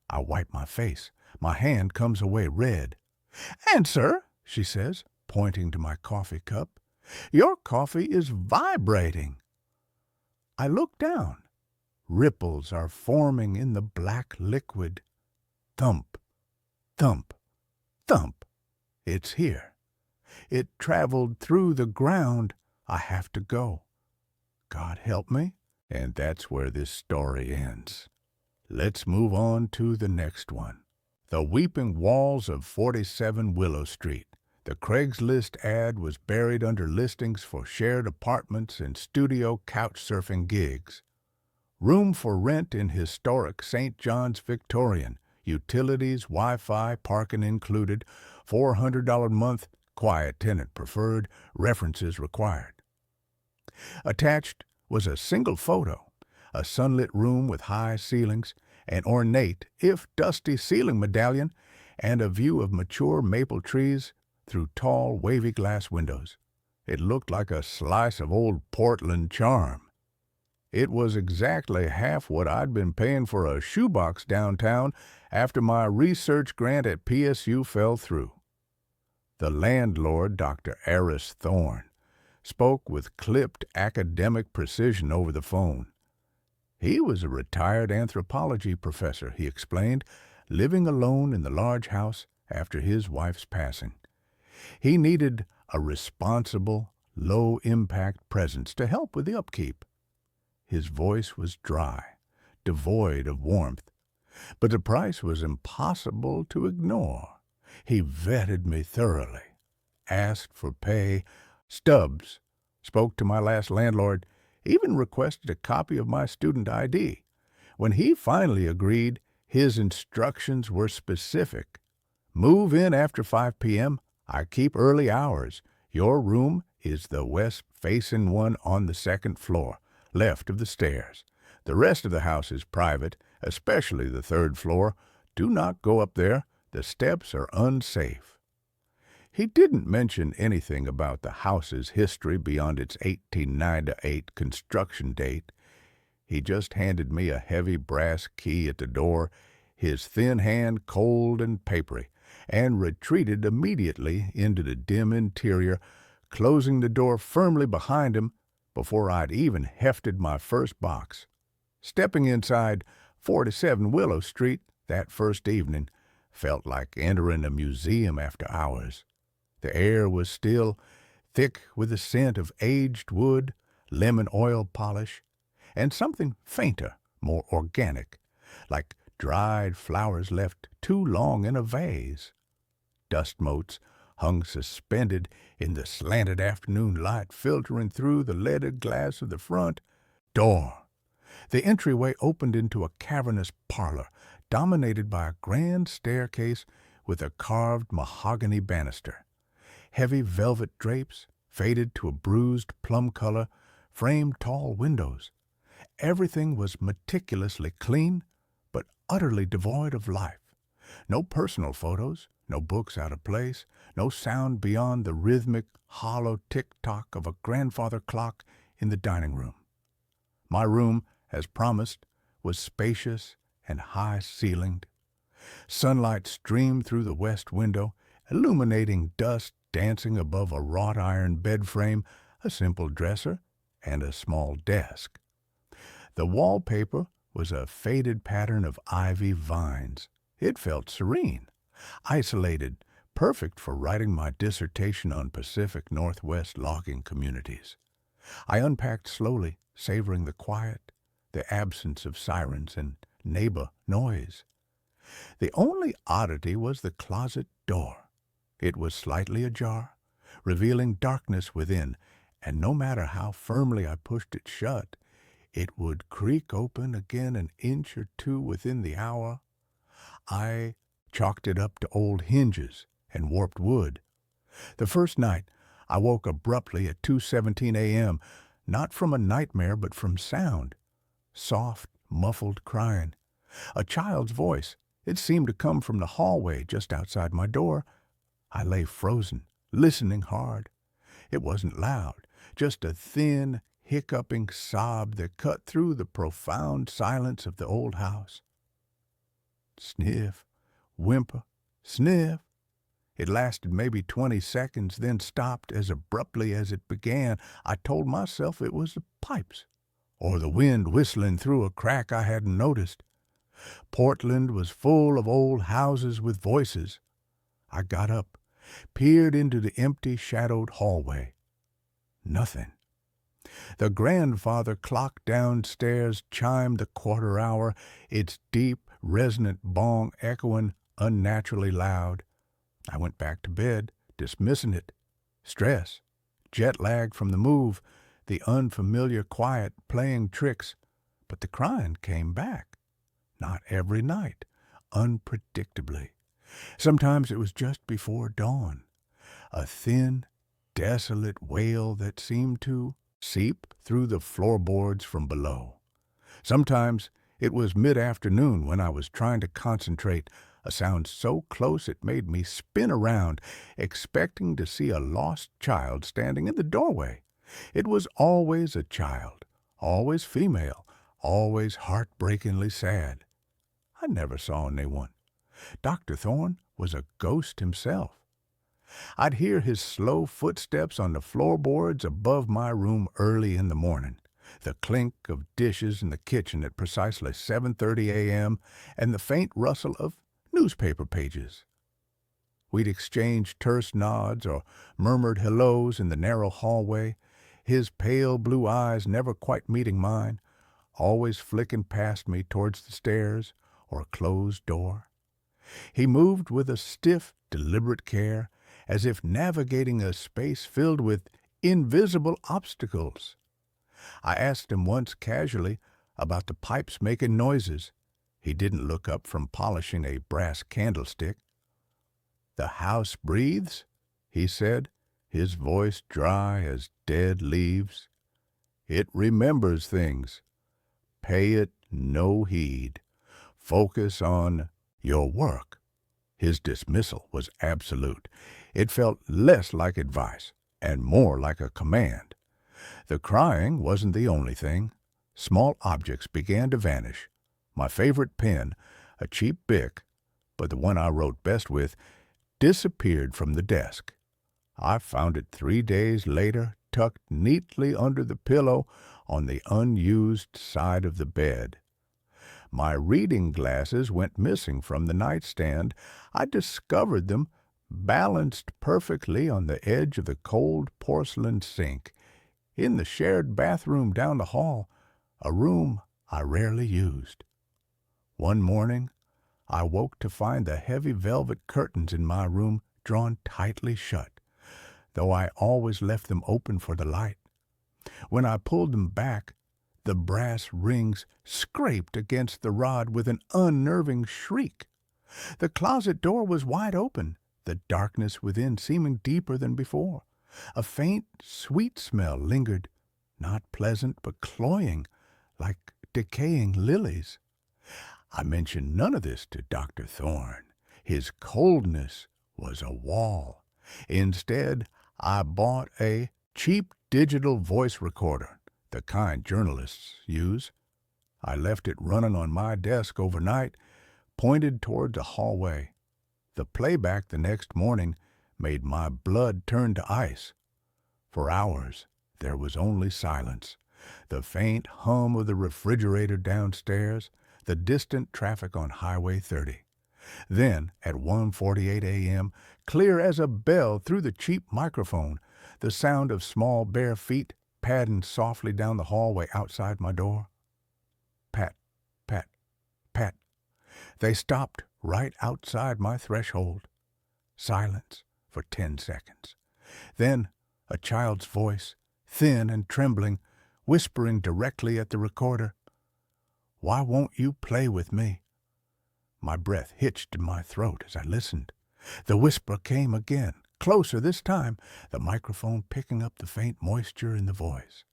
I wipe my face. My hand comes away red. "And, sir," she says, pointing to my coffee cup, "your coffee is vibrating." I look down. Ripples are forming in the black liquid. Thump, thump, thump. It's here. It traveled through the ground. I have to go. God help me. And that's where this story ends. Let's move on to the next one. The weeping walls of 47 Willow Street. The Craigslist ad was buried under listings for shared apartments and studio couch surfing gigs. Room for rent in historic St. John's Victorian. Utilities, Wi-Fi, parking included. $400 a month, quiet tenant preferred, references required. Attached was a single photo, a sunlit room with high ceilings, an ornate, if dusty ceiling medallion, and a view of mature maple trees through tall, wavy glass windows. It looked like a slice of old Portland charm. It was exactly half what I'd been paying for a shoebox downtown after my research grant at PSU fell through. The landlord, Dr. Aris Thorne, spoke with clipped academic precision over the phone. He was a retired anthropology professor, he explained, living alone in the large house after his wife's passing. He needed a responsible, low-impact presence to help with the upkeep. His voice was dry, devoid of warmth, but the price was impossible to ignore. He vetted me thoroughly, asked for pay. Stubbs spoke to my last landlord, even requested a copy of my student ID. When he finally agreed, his instructions were specific. Move in after 5 p.m. I keep early hours. Your room is the west-facing one on the second floor, left of the stairs. The rest of the house is private, especially the third floor. Do not go up there. The steps are unsafe. He didn't mention anything about the house's history beyond its 1898 construction date. He just handed me a heavy brass key at the door, his thin hand cold and papery, and retreated immediately into the dim interior, closing the door firmly behind him before I'd even hefted my first box. Stepping inside 47 Willow Street that first evening felt like entering a museum after hours. The air was still, thick with the scent of aged wood, lemon oil polish, and something fainter, more organic, like dried flowers left too long in a vase. Dust motes hung suspended in the slanted afternoon light filtering through the leaded glass of the front door. The entryway opened into a cavernous parlor dominated by a grand staircase with a carved mahogany banister. Heavy velvet drapes, faded to a bruised plum color, framed tall windows. Everything was meticulously clean, but utterly devoid of life. No personal photos, no books out of place, no sound beyond the rhythmic, hollow tick-tock of a grandfather clock in the dining room. My room, as promised, was spacious and high-ceilinged. Sunlight streamed through the west window, illuminating dust dancing above a wrought-iron bed frame, a simple dresser, and a small desk. The wallpaper was a faded pattern of ivy vines. It felt serene, isolated, perfect for writing my dissertation on Pacific Northwest logging communities. I unpacked slowly, savoring the quiet, the absence of sirens and neighbor noise. The only oddity was the closet door. It was slightly ajar, revealing darkness within, and no matter how firmly I pushed it shut, it would creak open again an inch or two within the hour. I chalked it up to old hinges and warped wood. The first night, I woke abruptly at 2:17 a.m., not from a nightmare but from sound. Soft, muffled crying. A child's voice. It seemed to come from the hallway just outside my door. I lay frozen, listening hard. It wasn't loud, just a thin, hiccuping sob that cut through the profound silence of the old house. Sniff, whimper, sniff. It lasted maybe 20 seconds, then stopped as abruptly as it began. I told myself it was the pipes, or the wind whistling through a crack I hadn't noticed. Portland was full of old houses with voices. I got up, peered into the empty, shadowed hallway. Nothing. The grandfather clock downstairs chimed the quarter hour, its deep, resonant bong echoing unnaturally loud. I went back to bed, dismissing it. Stress, jet lag from the move, the unfamiliar quiet playing tricks. But the crying came back. Not every night, unpredictably. Sometimes it was just before dawn. A thin, desolate wail that seemed to seep through the floorboards from below. Sometimes it was mid-afternoon when I was trying to concentrate, a sound so close it made me spin around, expecting to see a lost child standing in the doorway. It was always a child, always female, always heartbreakingly sad. I never saw anyone. Dr. Thorne was a ghost himself. I'd hear his slow footsteps on the floorboards above my room early in the morning, the clink of dishes in the kitchen at precisely 7:30 a.m., and the faint rustle of newspaper pages. We'd exchange terse nods or murmured hellos in the narrow hallway, his pale blue eyes never quite meeting mine, always flicking past me towards the stairs or a closed door. He moved with a stiff, deliberate care, as if navigating a space filled with invisible obstacles. I asked him once casually about the pipes making noises. He didn't look up from polishing a brass candlestick. "The house breathes," he said, his voice dry as dead leaves. "It remembers things. Pay it no heed. Focus on your work." His dismissal was absolute. It felt less like advice and more like a command. The crying wasn't the only thing. Small objects began to vanish. My favorite pen, a cheap Bic, but the one I wrote best with, disappeared from the desk. I found it 3 days later, tucked neatly under the pillow on the unused side of the bed. My reading glasses went missing from the nightstand. I discovered them balanced perfectly on the edge of the cold porcelain sink, in the shared bathroom down the hall, a room I rarely used. One morning, I woke to find the heavy velvet curtains in my room drawn tightly shut, though I always left them open for the light. When I pulled them back, the brass rings scraped against the rod with an unnerving shriek. The closet door was wide open, the darkness within seeming deeper than before. A faint, sweet smell lingered, not pleasant but cloying, like decaying lilies. I mentioned none of this to Dr. Thorne. His coldness was a wall. Instead, I bought a cheap digital voice recorder, the kind journalists use. I left it running on my desk overnight, pointed toward the hallway. The playback the next morning made my blood turn to ice. For hours, there was only silence. The faint hum of the refrigerator downstairs, the distant traffic on Highway 30. Then, at 1:48 a.m., clear as a bell through the cheap microphone, the sound of small bare feet padding softly down the hallway outside my door. Pat, pat, pat. They stopped right outside my threshold. Silence for 10 seconds. Then a child's voice, thin and trembling, whispering directly at the recorder. "Why won't you play with me?" My breath hitched in my throat as I listened. The whisper came again, closer this time, the microphone picking up the faint moisture in the voice.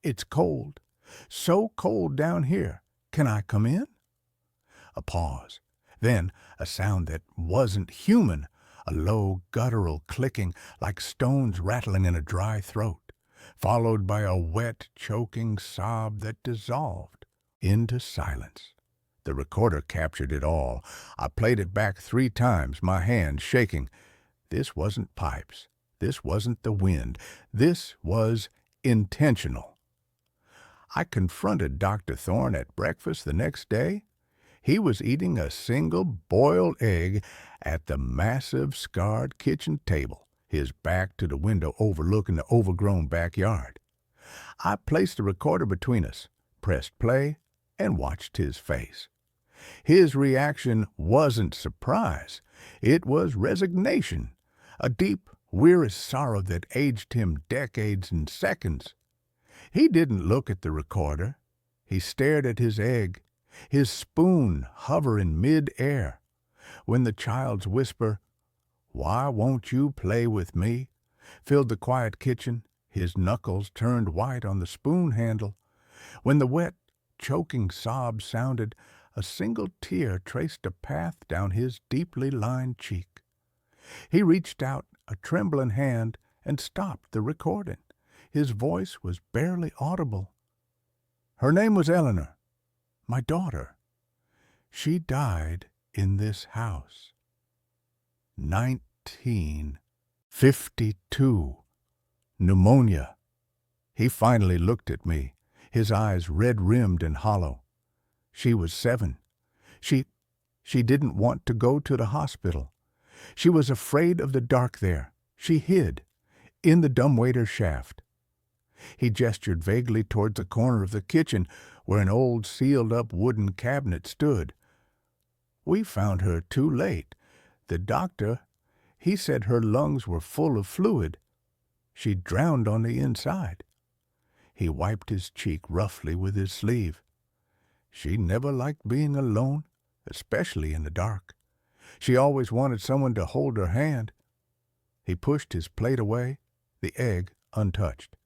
"It's cold, so cold down here. Can I come in?" A pause. Then a sound that wasn't human, a low guttural clicking like stones rattling in a dry throat, followed by a wet, choking sob that dissolved into silence. The recorder captured it all. I played it back 3 times, my hands shaking. This wasn't pipes. This wasn't the wind. This was intentional. I confronted Dr. Thorne at breakfast the next day. He was eating a single boiled egg at the massive scarred kitchen table, his back to the window overlooking the overgrown backyard. I placed the recorder between us, pressed play, and watched his face. His reaction wasn't surprise. It was resignation, a deep, weary sorrow that aged him decades in seconds. He didn't look at the recorder. He stared at his egg, his spoon hovering mid-air. When the child's whisper, "Why won't you play with me?" filled the quiet kitchen, his knuckles turned white on the spoon handle. When the wet, choking sob sounded, a single tear traced a path down his deeply lined cheek. He reached out a trembling hand and stopped the recording. His voice was barely audible. "Her name was Eleanor, my daughter. She died in this house. 1952. Pneumonia." He finally looked at me, his eyes red-rimmed and hollow. "She was 7. She didn't want to go to the hospital. She was afraid of the dark there. She hid in the dumbwaiter shaft." He gestured vaguely towards the corner of the kitchen where an old sealed-up wooden cabinet stood. "We found her too late. The doctor, he said her lungs were full of fluid. She drowned on the inside." He wiped his cheek roughly with his sleeve. "She never liked being alone, especially in the dark. She always wanted someone to hold her hand." He pushed his plate away, the egg untouched.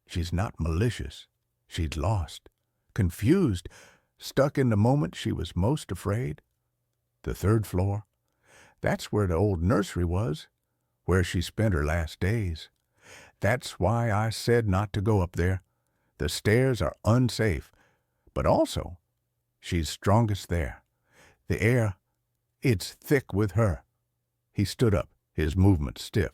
"She's not malicious. She's lost, confused, stuck in the moment she was most afraid. The 3rd floor, that's where the old nursery was, where she spent her last days. That's why I said not to go up there. The stairs are unsafe, but also she's strongest there. The air, it's thick with her." He stood up, his movements stiff.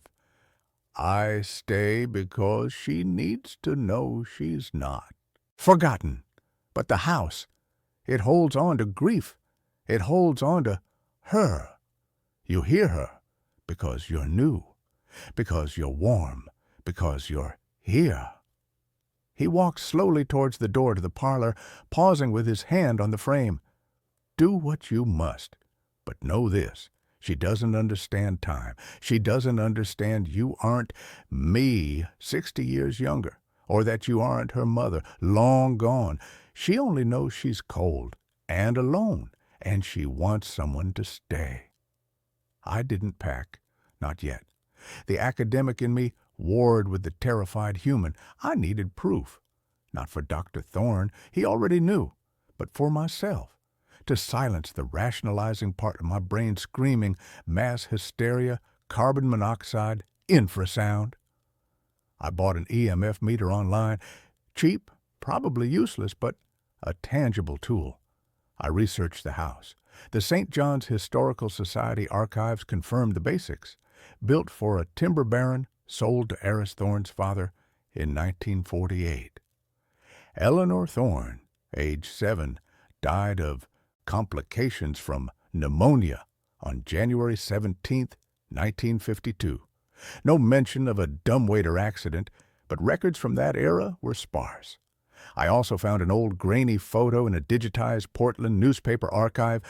"I stay because she needs to know she's not forgotten. But the house, it holds on to grief. It holds on to her. You hear her because you're new, because you're warm, because you're here." He walked slowly towards the door to the parlor, pausing with his hand on the frame. "Do what you must, but know this. She doesn't understand time. She doesn't understand you aren't me 60 years younger, or that you aren't her mother, long gone. She only knows she's cold and alone, and she wants someone to stay." I didn't pack, not yet. The academic in me warred with the terrified human. I needed proof. Not for Dr. Thorne, he already knew, but for myself, to silence the rationalizing part of my brain screaming mass hysteria, carbon monoxide, infrasound. I bought an EMF meter online, cheap, probably useless, but a tangible tool. I researched the house. The St. John's Historical Society archives confirmed the basics. Built for a timber baron, sold to Eris Thorne's father in 1948. Eleanor Thorne, age 7, died of complications from pneumonia on January 17, 1952. No mention of a dumbwaiter accident, but records from that era were sparse. I also found an old grainy photo in a digitized Portland newspaper archive.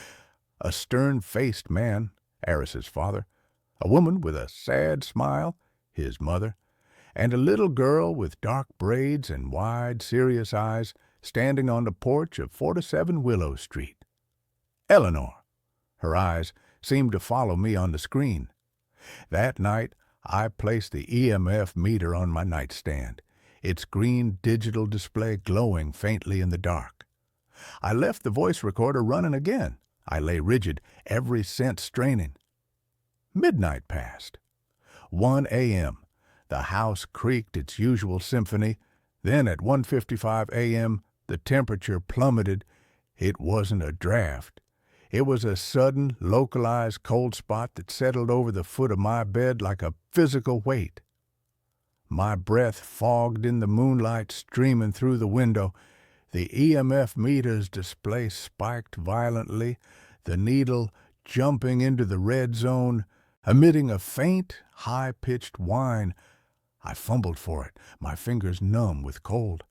A stern-faced man, Eris's father, a woman with a sad smile, his mother, and a little girl with dark braids and wide, serious eyes standing on the porch of 47 Willow Street. Eleanor. Her eyes seemed to follow me on the screen. That night, I placed the EMF meter on my nightstand, its green digital display glowing faintly in the dark. I left the voice recorder running again. I lay rigid, every sense straining. Midnight passed. 1 a.m. The house creaked its usual symphony. Then at 1:55 a.m., the temperature plummeted. It wasn't a draft. It was a sudden, localized cold spot that settled over the foot of my bed like a physical weight. My breath fogged in the moonlight streaming through the window. The EMF meter's display spiked violently, the needle jumping into the red zone, emitting a faint, high-pitched whine. I fumbled for it, my fingers numb with cold.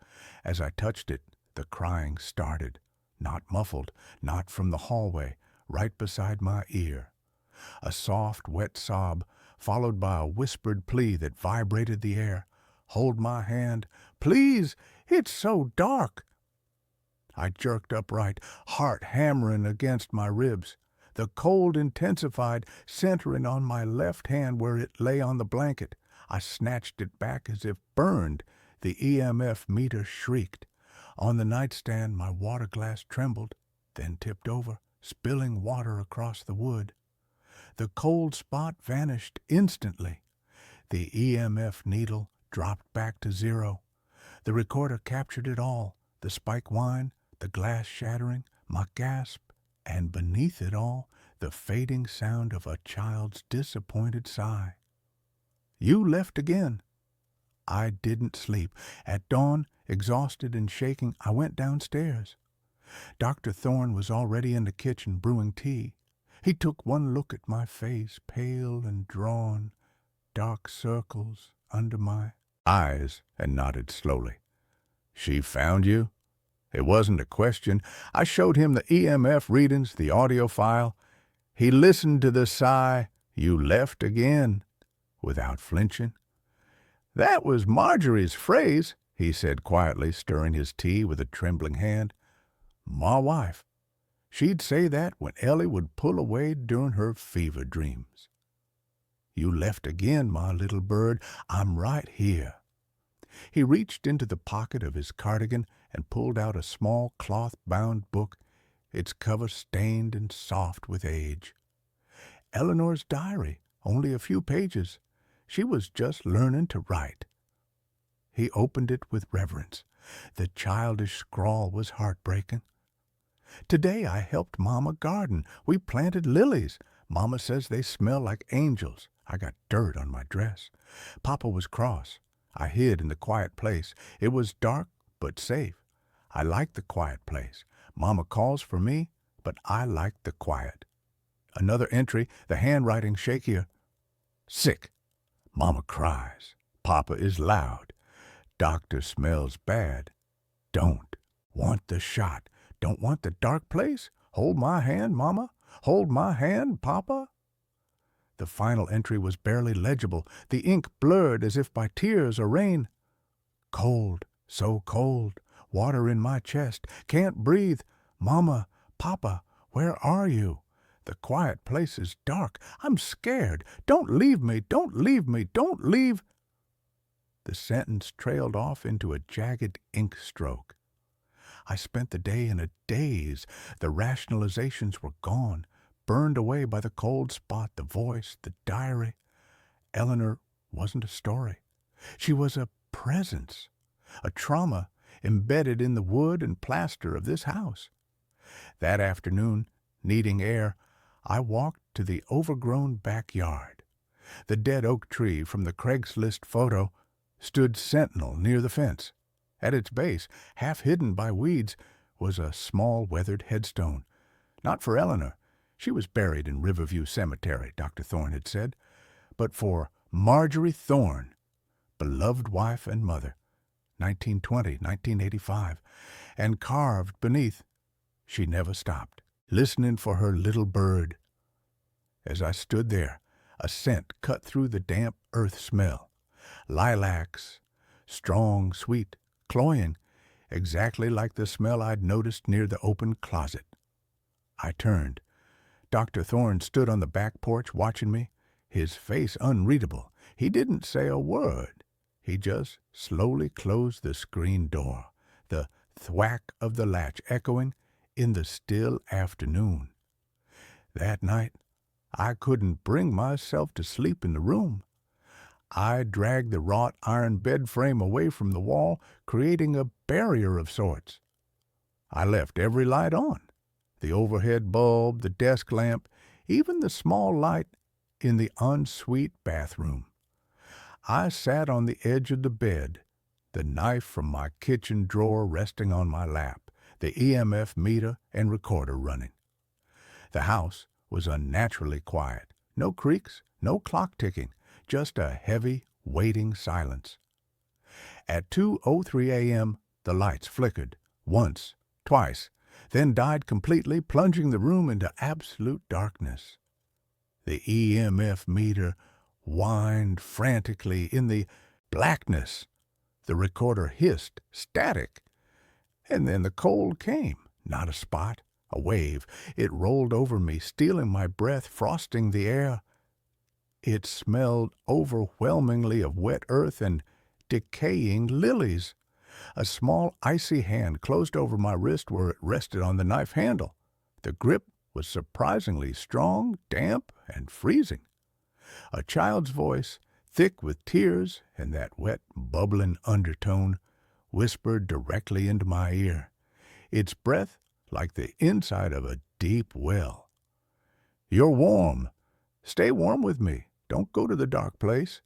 As I touched it, the crying started. Not muffled, not from the hallway, right beside my ear. A soft, wet sob, followed by a whispered plea that vibrated the air. "Hold my hand. Please, it's so dark." I jerked upright, heart hammering against my ribs. The cold intensified, centering on my left hand where it lay on the blanket. I snatched it back as if burned. The EMF meter shrieked. On the nightstand, my water glass trembled, then tipped over, spilling water across the wood. The cold spot vanished instantly. The EMF needle dropped back to 0. The recorder captured it all, the spike whine, the glass shattering, my gasp, and beneath it all, the fading sound of a child's disappointed sigh. You left again. I didn't sleep. At dawn, exhausted and shaking, I went downstairs. Dr. Thorne was already in the kitchen brewing tea. He took one look at my face, pale and drawn, dark circles under my eyes, and nodded slowly. "She found you?" It wasn't a question. I showed him the EMF readings, the audio file. He listened to the sigh, "You left again," without flinching. "That was Marjorie's phrase," he said quietly, stirring his tea with a trembling hand. "My wife. She'd say that when Ellie would pull away during her fever dreams. You left again, my little bird. I'm right here." He reached into the pocket of his cardigan and pulled out a small cloth-bound book, its cover stained and soft with age. Eleanor's diary, only a few pages. She was just learning to write. He opened it with reverence. The childish scrawl was heartbreaking. "Today I helped Mama garden. We planted lilies. Mama says they smell like angels. I got dirt on my dress. Papa was cross. I hid in the quiet place. It was dark but safe. I like the quiet place. Mama calls for me, but I like the quiet." Another entry, the handwriting shakier. "Sick. Mama cries. Papa is loud. Doctor smells bad. Don't want the shot. Don't want the dark place. Hold my hand, Mama. Hold my hand, Papa." The final entry was barely legible, the ink blurred as if by tears or rain. "Cold, so cold. Water in my chest. Can't breathe. Mama, Papa, where are you? The quiet place is dark. I'm scared. Don't leave me. Don't leave me. Don't leave." The sentence trailed off into a jagged ink stroke. I spent the day in a daze. The rationalizations were gone, burned away by the cold spot, the voice, the diary. Eleanor wasn't a story. She was a presence, a trauma embedded in the wood and plaster of this house. That afternoon, needing air, I walked to the overgrown backyard. The dead oak tree from the Craigslist photo stood sentinel near the fence. At its base, half hidden by weeds, was a small weathered headstone. Not for Eleanor. She was buried in Riverview Cemetery, Dr. Thorne had said, but for Marjorie Thorne, beloved wife and mother, 1920, 1985, and carved beneath, she never stopped, listening for her little bird. As I stood there, a scent cut through the damp earth smell. Lilacs, strong, sweet, cloying, exactly like the smell I'd noticed near the open closet. I turned. Dr. Thorne stood on the back porch watching me, his face unreadable. He didn't say a word. He just slowly closed the screen door, the thwack of the latch echoing in the still afternoon. That night, I couldn't bring myself to sleep in the room. I dragged the wrought iron bed frame away from the wall, creating a barrier of sorts. I left every light on, the overhead bulb, the desk lamp, even the small light in the ensuite bathroom. I sat on the edge of the bed, the knife from my kitchen drawer resting on my lap, the EMF meter and recorder running. The house was unnaturally quiet. No creaks, no clock ticking, just a heavy, waiting silence. At 2:03 a.m., the lights flickered, once, twice, then died completely, plunging the room into absolute darkness. The EMF meter whined frantically in the blackness. The recorder hissed, static. And then the cold came, not a spot, a wave. It rolled over me, stealing my breath, frosting the air. It smelled overwhelmingly of wet earth and decaying lilies. A small icy hand closed over my wrist where it rested on the knife handle. The grip was surprisingly strong, damp, and freezing. A child's voice, thick with tears and that wet, bubbling undertone, whispered directly into my ear, its breath like the inside of a deep well. "You're warm. Stay warm with me. Don't go to the dark place."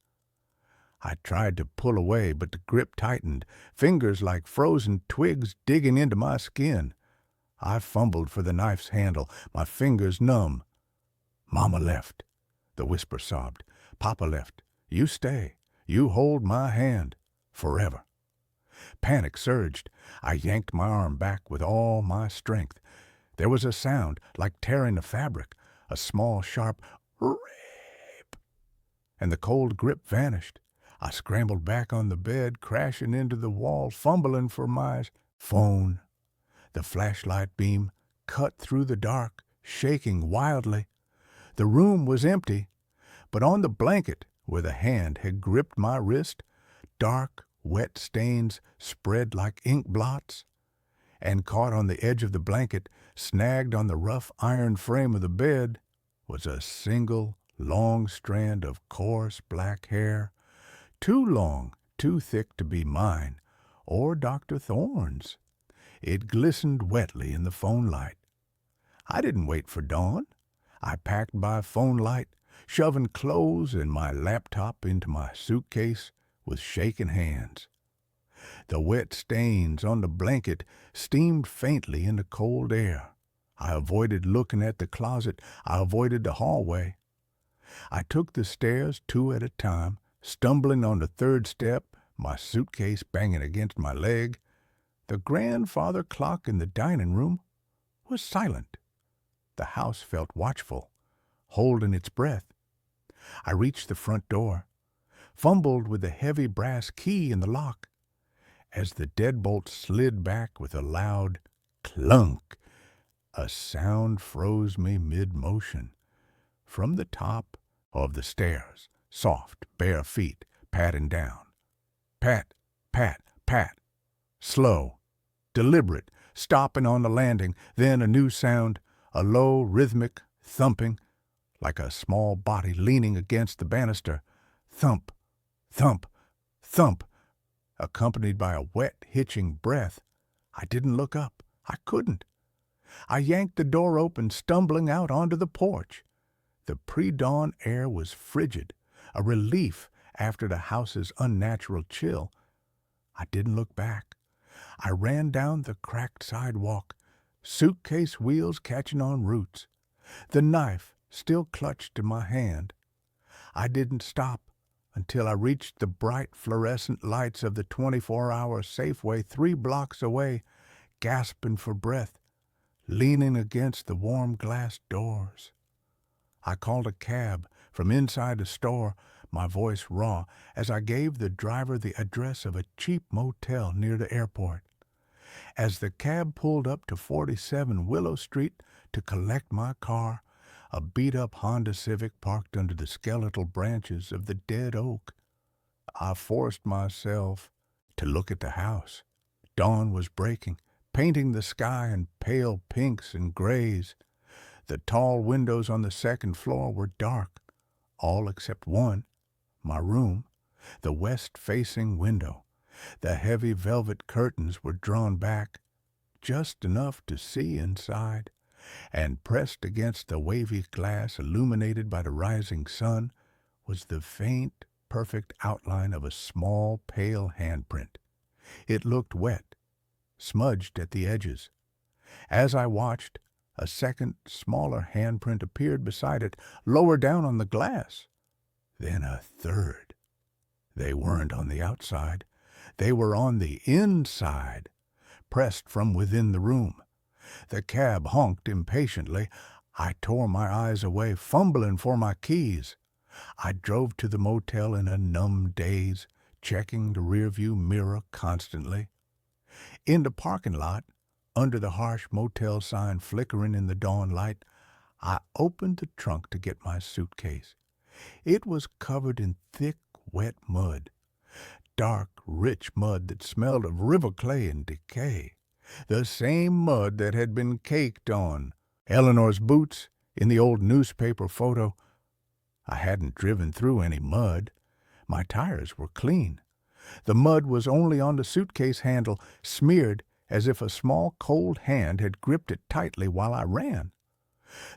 I tried to pull away, but the grip tightened, fingers like frozen twigs digging into my skin. I fumbled for the knife's handle, my fingers numb. "Mama left," the whisper sobbed. "Papa left. You stay. You hold my hand. Forever." Panic surged. I yanked my arm back with all my strength. There was a sound like tearing the fabric, a small, sharp "rape," and the cold grip vanished. I scrambled back on the bed, crashing into the wall, fumbling for my phone. The flashlight beam cut through the dark, shaking wildly. The room was empty, but on the blanket where the hand had gripped my wrist, dark, wet stains spread like ink blots. And caught on the edge of the blanket, snagged on the rough iron frame of the bed, was a single, long strand of coarse black hair, too long, too thick to be mine, or Dr. Thorne's. It glistened wetly in the phone light. I didn't wait for dawn. I packed by phone light, shoving clothes and my laptop into my suitcase with shaking hands. The wet stains on the blanket steamed faintly in the cold air. I avoided looking at the closet. I avoided the hallway. I took the stairs 2 at a time, stumbling on the 3rd step, my suitcase banging against my leg. The grandfather clock in the dining room was silent. The house felt watchful, holding its breath. I reached the front door, fumbled with the heavy brass key in the lock. As the deadbolt slid back with a loud clunk, a sound froze me mid-motion. From the top of the stairs, soft, bare feet patting down. Pat, pat, pat. Slow, deliberate, stopping on the landing, then a new sound, a low, rhythmic thumping, like a small body leaning against the banister. Thump, thump, thump, accompanied by a wet, hitching breath. I didn't look up. I couldn't. I yanked the door open, stumbling out onto the porch. The pre-dawn air was frigid, a relief after the house's unnatural chill. I didn't look back. I ran down the cracked sidewalk, suitcase wheels catching on roots, the knife still clutched in my hand. I didn't stop until I reached the bright fluorescent lights of the 24-hour Safeway 3 blocks away, gasping for breath, leaning against the warm glass doors. I called a cab from inside the store, my voice raw, as I gave the driver the address of a cheap motel near the airport. As the cab pulled up to 47 Willow Street to collect my car, a beat-up Honda Civic parked under the skeletal branches of the dead oak, I forced myself to look at the house. Dawn was breaking, painting the sky in pale pinks and grays. The tall windows on the second floor were dark, all except one, my room, the west-facing window. The heavy velvet curtains were drawn back, just enough to see inside, and pressed against the wavy glass illuminated by the rising sun was the faint, perfect outline of a small, pale handprint. It looked wet, smudged at the edges. As I watched, a second, smaller handprint appeared beside it, lower down on the glass. Then a third. They weren't on the outside. They were on the inside, pressed from within the room. The cab honked impatiently. I tore my eyes away, fumbling for my keys. I drove to the motel in a numb daze, checking the rearview mirror constantly. In the parking lot, under the harsh motel sign flickering in the dawn light, I opened the trunk to get my suitcase. It was covered in thick, wet mud. Dark, rich mud that smelled of river clay and decay. The same mud that had been caked on Eleanor's boots in the old newspaper photo. I hadn't driven through any mud. My tires were clean. The mud was only on the suitcase handle, smeared as if a small cold hand had gripped it tightly while I ran.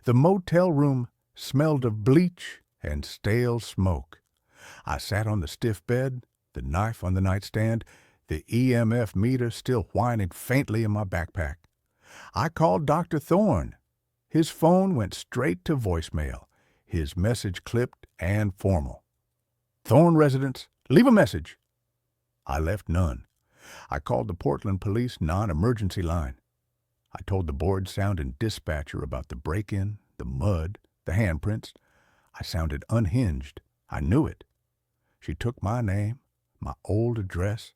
The motel room smelled of bleach and stale smoke. I sat on the stiff bed, the knife on the nightstand, the EMF meter still whining faintly in my backpack. I called Dr. Thorne. His phone went straight to voicemail, his message clipped and formal. "Thorne residence, leave a message." I left none. I called the Portland Police non-emergency line. I told the board-sounding dispatcher about the break-in, the mud, the handprints. I sounded unhinged. I knew it. She took my name, my old address,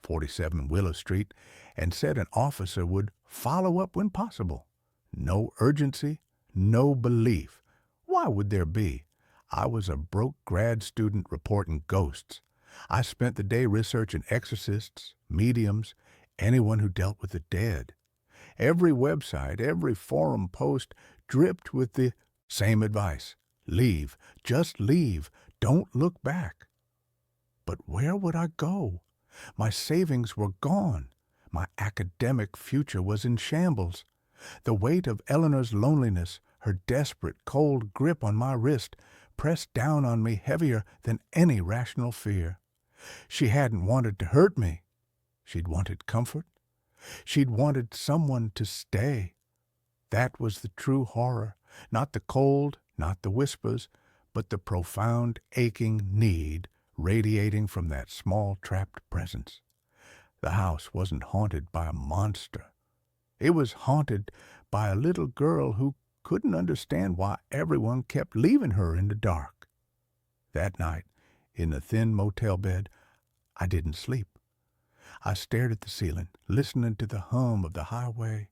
47 Willow Street, and said an officer would follow up when possible. No urgency, no belief. Why would there be? I was a broke grad student reporting ghosts. I spent the day researching exorcists, mediums, anyone who dealt with the dead. Every website, every forum post dripped with the same advice. Leave, just leave, don't look back. But where would I go? My savings were gone. My academic future was in shambles. The weight of Eleanor's loneliness, her desperate, cold grip on my wrist, pressed down on me heavier than any rational fear. She hadn't wanted to hurt me. She'd wanted comfort. She'd wanted someone to stay. That was the true horror, not the cold, not the whispers, but the profound, aching need radiating from that small, trapped presence. The house wasn't haunted by a monster. It was haunted by a little girl who couldn't understand why everyone kept leaving her in the dark. That night, in the thin motel bed, I didn't sleep. I stared at the ceiling, listening to the hum of the highway.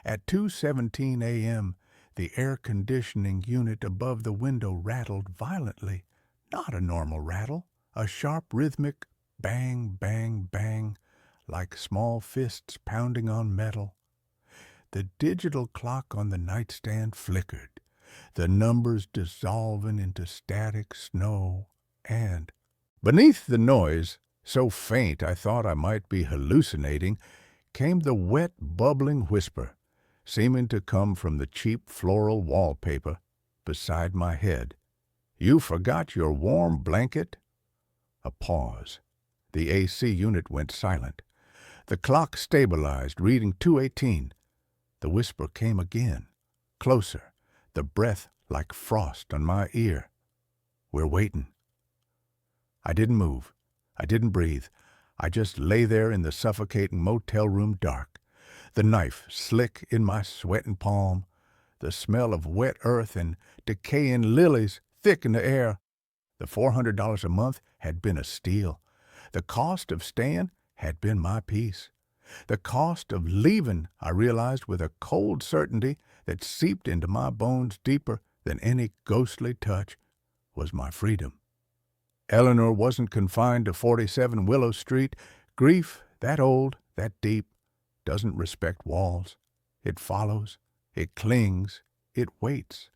At 2:17 a.m., the air conditioning unit above the window rattled violently. Not a normal rattle, a sharp rhythmic bang, bang, bang, like small fists pounding on metal. The digital clock on the nightstand flickered, the numbers dissolving into static snow, and beneath the noise, so faint I thought I might be hallucinating, came the wet, bubbling whisper, seeming to come from the cheap floral wallpaper beside my head. "You forgot your warm blanket?" A pause. The AC unit went silent. The clock stabilized, reading 2:18. The whisper came again, closer, the breath like frost on my ear. We're waiting. I didn't move. I didn't breathe. I just lay there in the suffocating motel room dark, the knife slick in my sweating palm, the smell of wet earth and decaying lilies thick in the air. The $400 a month had been a steal. The cost of staying had been my peace. The cost of leaving, I realized with a cold certainty that seeped into my bones deeper than any ghostly touch, was my freedom. Eleanor wasn't confined to 47 Willow Street. Grief, that old, that deep, doesn't respect walls. It follows, it clings, it waits.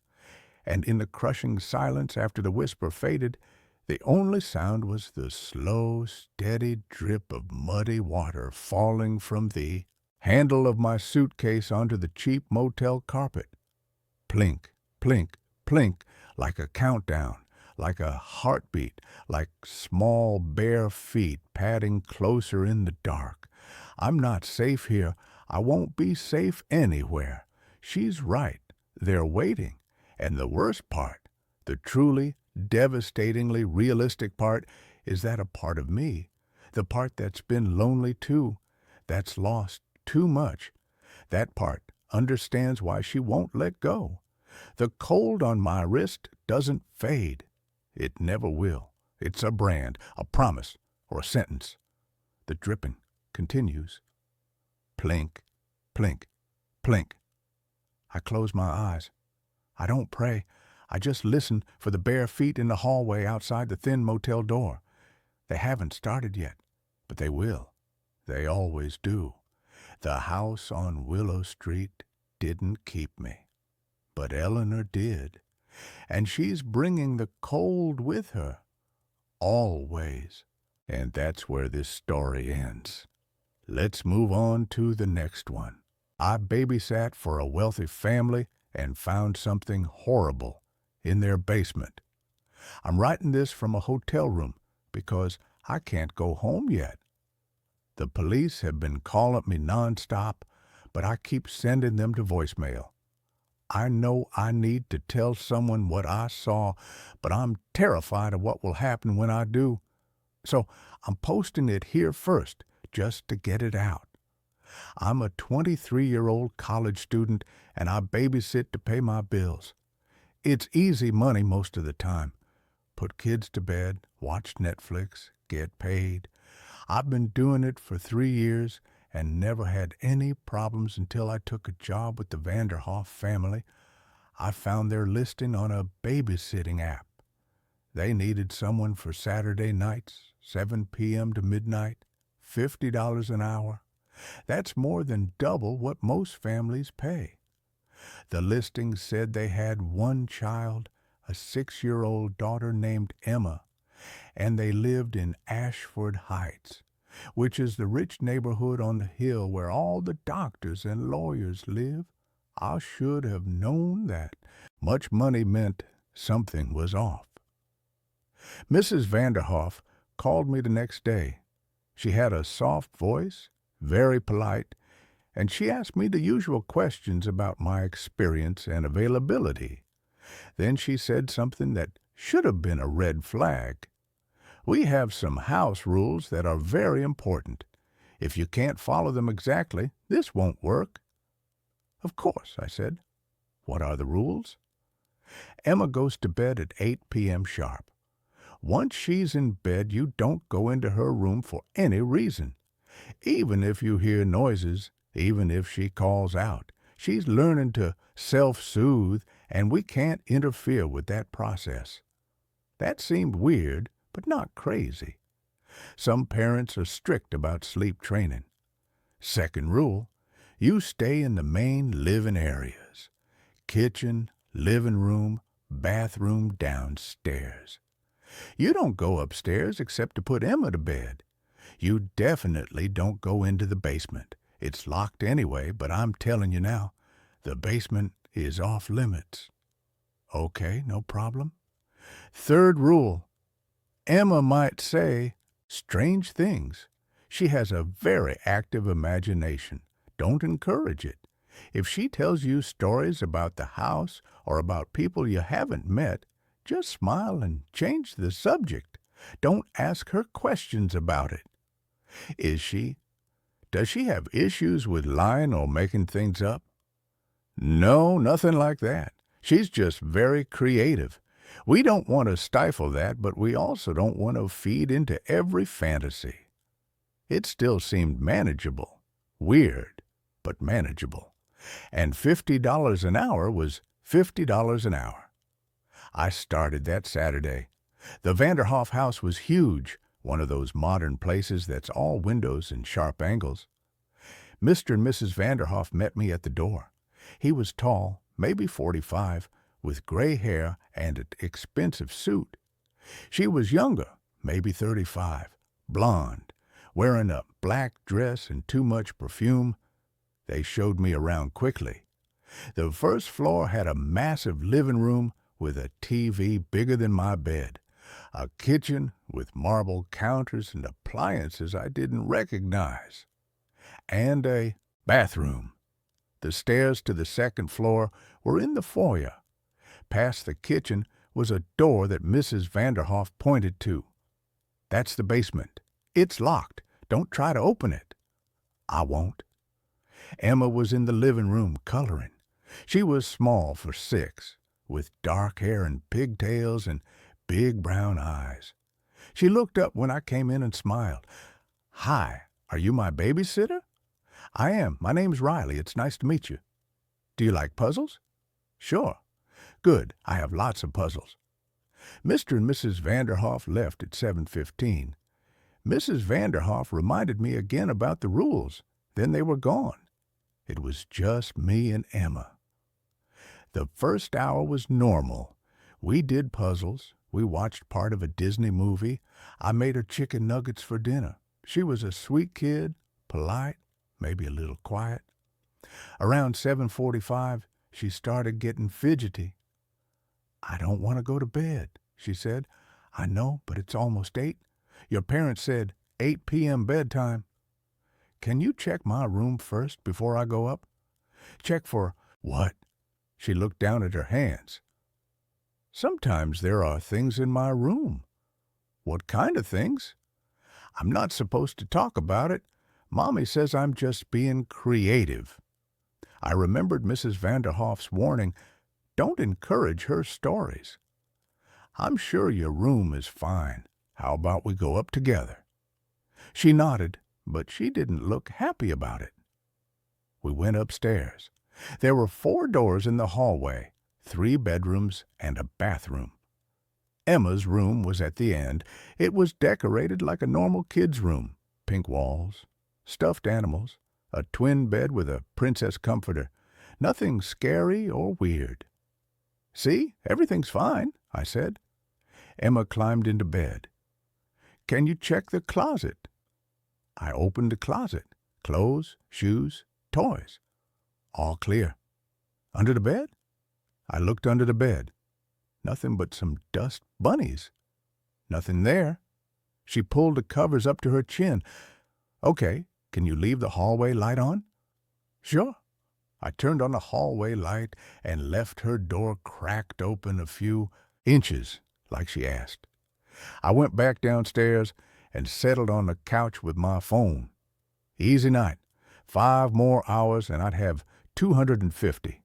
And in the crushing silence after the whisper faded, the only sound was the slow, steady drip of muddy water falling from the handle of my suitcase onto the cheap motel carpet. Plink, plink, plink, like a countdown, like a heartbeat, like small bare feet padding closer in the dark. I'm not safe here. I won't be safe anywhere. She's right. They're waiting. And the worst part, the truly, devastatingly realistic part, is that a part of me, the part that's been lonely too, that's lost too much, that part understands why she won't let go. The cold on my wrist doesn't fade. It never will. It's a brand, a promise, or a sentence. The dripping continues. Plink, plink, plink. I close my eyes. I don't pray. I just listen for the bare feet in the hallway outside the thin motel door. They haven't started yet, but they will. They always do. The house on Willow Street didn't keep me, but Eleanor did. And she's bringing the cold with her. Always. And that's where this story ends. Let's move on to the next one. I babysat for a wealthy family and found something horrible in their basement. I'm writing this from a hotel room because I can't go home yet. The police have been calling me nonstop, but I keep sending them to voicemail. I know I need to tell someone what I saw, but I'm terrified of what will happen when I do. So I'm posting it here first, just to get it out. I'm a 23-year-old college student, and I babysit to pay my bills. It's easy money most of the time. Put kids to bed, watch Netflix, get paid. I've been doing it for 3 years and never had any problems until I took a job with the Vanderhoff family. I found their listing on a babysitting app. They needed someone for Saturday nights, 7 p.m. to midnight, $50 an hour. That's more than double what most families pay. The listing said they had one child, a 6-year-old daughter named Emma, and they lived in Ashford Heights, which is the rich neighborhood on the hill where all the doctors and lawyers live. I should have known that. Much money meant something was off. Mrs. Vanderhoff called me the next day. She had a soft voice, very polite, and she asked me the usual questions about my experience and availability. Then she said something that should have been a red flag. We have some house rules that are very important. If you can't follow them exactly, this won't work. Of course, I said. What are the rules? Emma goes to bed at 8 p.m. sharp. Once she's in bed, you don't go into her room for any reason. Even if you hear noises, even if she calls out, she's learning to self-soothe, and we can't interfere with that process. That seemed weird, but not crazy. Some parents are strict about sleep training. Second rule, you stay in the main living areas. Kitchen, living room, bathroom downstairs. You don't go upstairs except to put Emma to bed. You definitely don't go into the basement. It's locked anyway, but I'm telling you now, the basement is off limits. Okay, no problem. Third rule, Emma might say strange things. She has a very active imagination. Don't encourage it. If she tells you stories about the house or about people you haven't met, just smile and change the subject. Don't ask her questions about it. Is she? Does she have issues with lying or making things up? No, nothing like that. She's just very creative. We don't want to stifle that, but we also don't want to feed into every fantasy. It still seemed manageable. Weird, but manageable. And $50 an hour was $50 an hour. I started that Saturday. The Vanderhoff house was huge, one of those modern places that's all windows and sharp angles. Mr. and Mrs. Vanderhoff met me at the door. He was tall, maybe 45, with gray hair and an expensive suit. She was younger, maybe 35, blonde, wearing a black dress and too much perfume. They showed me around quickly. The first floor had a massive living room with a TV bigger than my bed, a kitchen with marble counters and appliances I didn't recognize, and a bathroom. The stairs to the second floor were in the foyer. Past the kitchen was a door that Mrs. Vanderhoff pointed to. That's the basement. It's locked. Don't try to open it. I won't. Emma was in the living room coloring. She was small for 6, with dark hair and pigtails and big brown eyes. She looked up when I came in and smiled. "Hi, are you my babysitter?" "I am. My name's Riley. It's nice to meet you." "Do you like puzzles?" "Sure." "Good. I have lots of puzzles." Mr. and Mrs. Vanderhoff left at 7:15. Mrs. Vanderhoff reminded me again about the rules. Then they were gone. It was just me and Emma. The first hour was normal. We did puzzles. We watched part of a Disney movie. I made her chicken nuggets for dinner. She was a sweet kid, polite, maybe a little quiet. Around 7:45, she started getting fidgety. "I don't want to go to bed," she said. "I know, but it's almost 8. Your parents said 8 p.m. bedtime." "Can you check my room first before I go up?" "Check for what?" She looked down at her hands. "Sometimes there are things in my room." "What kind of things?" "I'm not supposed to talk about it. Mommy says I'm just being creative." I remembered Mrs. Vanderhoff's warning, don't encourage her stories. "I'm sure your room is fine. How about we go up together?" She nodded, but she didn't look happy about it. We went upstairs. There were 4 doors in the hallway, 3 bedrooms and a bathroom. Emma's room was at the end. It was decorated like a normal kid's room. Pink walls, stuffed animals, a twin bed with a princess comforter. Nothing scary or weird. "See, everything's fine," I said. Emma climbed into bed. "Can you check the closet?" I opened the closet. Clothes, shoes, toys. All clear. "Under the bed?" I looked under the bed. Nothing but some dust bunnies. "Nothing there." She pulled the covers up to her chin. "Okay, can you leave the hallway light on?" "Sure." I turned on the hallway light and left her door cracked open a few inches, like she asked. I went back downstairs and settled on the couch with my phone. Easy night. 5 more hours and I'd have 250.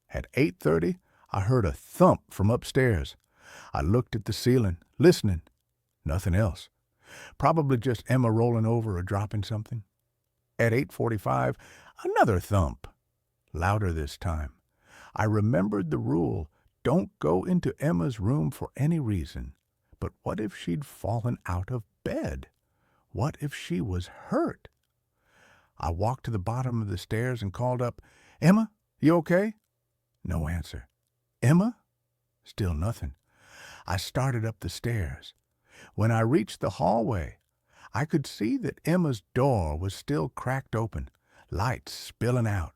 At 8:30, I heard a thump from upstairs. I looked at the ceiling, listening. Nothing else. Probably just Emma rolling over or dropping something. At 8:45, another thump. Louder this time. I remembered the rule, don't go into Emma's room for any reason. But what if she'd fallen out of bed? What if she was hurt? I walked to the bottom of the stairs and called up, "Emma, you okay?" No answer. "Emma?" Still nothing. I started up the stairs. When I reached the hallway, I could see that Emma's door was still cracked open, lights spilling out.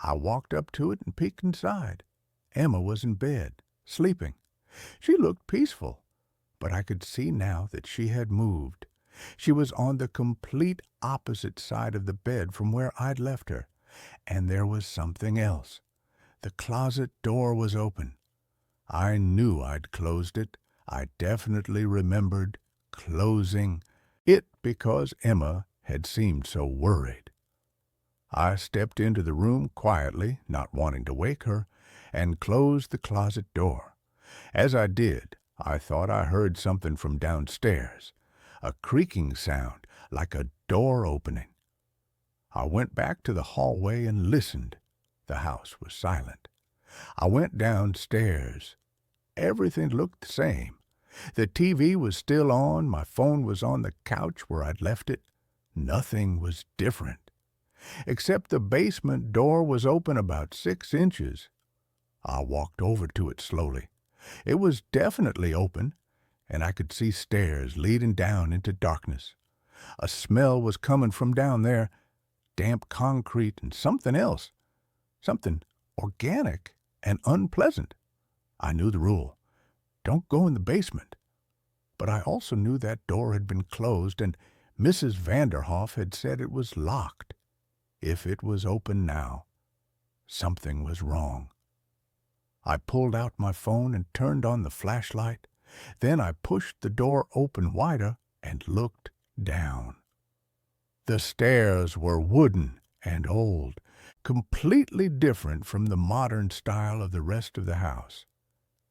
I walked up to it and peeked inside. Emma was in bed, sleeping. She looked peaceful, but I could see now that she had moved. She was on the complete opposite side of the bed from where I'd left her. And there was something else. The closet door was open. I knew I'd closed it. I definitely remembered closing it because Emma had seemed so worried. I stepped into the room quietly, not wanting to wake her, and closed the closet door. As I did, I thought I heard something from downstairs, a creaking sound like a door opening. I went back to the hallway and listened. The house was silent. I went downstairs. Everything looked the same. The TV was still on. My phone was on the couch where I'd left it. Nothing was different, except the basement door was open about 6 inches. I walked over to it slowly. It was definitely open, and I could see stairs leading down into darkness. A smell was coming from down there, damp concrete and something else, something organic and unpleasant. I knew the rule. Don't go in the basement. But I also knew that door had been closed, and Mrs. Vanderhoff had said it was locked. If it was open now, something was wrong. I pulled out my phone and turned on the flashlight. Then I pushed the door open wider and looked down. The stairs were wooden and old, completely different from the modern style of the rest of the house.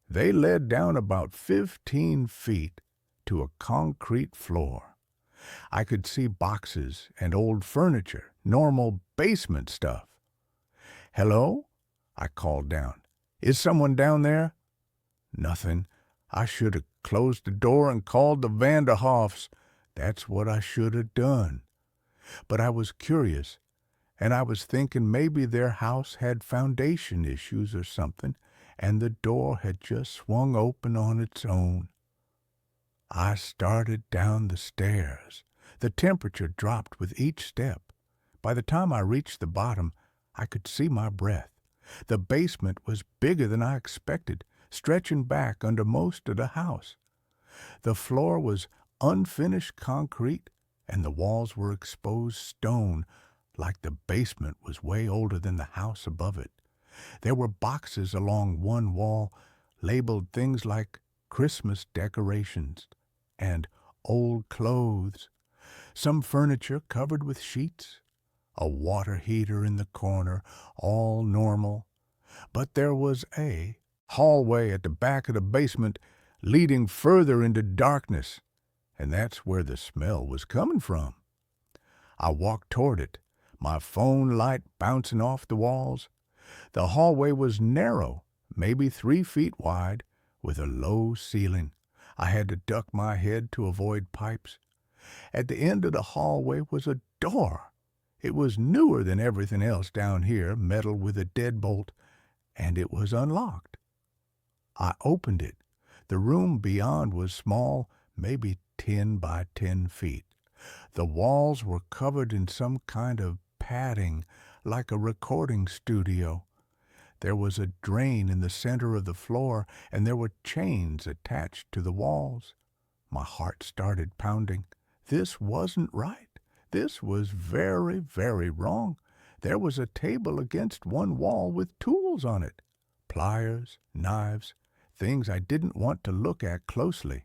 They led down about 15 feet to a concrete floor. I could see boxes and old furniture, normal basement stuff. "Hello?" I called down. "Is someone down there?" Nothing. I should have closed the door and called the Vanderhoffs. That's what I should have done. But I was curious, and I was thinking maybe their house had foundation issues or something, and the door had just swung open on its own. I started down the stairs. The temperature dropped with each step. By the time I reached the bottom, I could see my breath. The basement was bigger than I expected, stretching back under most of the house. The floor was unfinished concrete, and the walls were exposed stone, like the basement was way older than the house above it. There were boxes along one wall, labeled things like Christmas decorations and old clothes, some furniture covered with sheets, a water heater in the corner, all normal. But there was a hallway at the back of the basement leading further into darkness, and that's where the smell was coming from. I walked toward it, my phone light bouncing off the walls. The hallway was narrow, maybe 3 feet wide, with a low ceiling. I had to duck my head to avoid pipes. At the end of the hallway was a door. It was newer than everything else down here, metal with a deadbolt, and it was unlocked. I opened it. The room beyond was small, maybe 10 by 10 feet. The walls were covered in some kind of padding, like a recording studio. There was a drain in the center of the floor, and there were chains attached to the walls. My heart started pounding. This wasn't right. This was very, very wrong. There was a table against one wall with tools on it. Pliers, knives, things I didn't want to look at closely.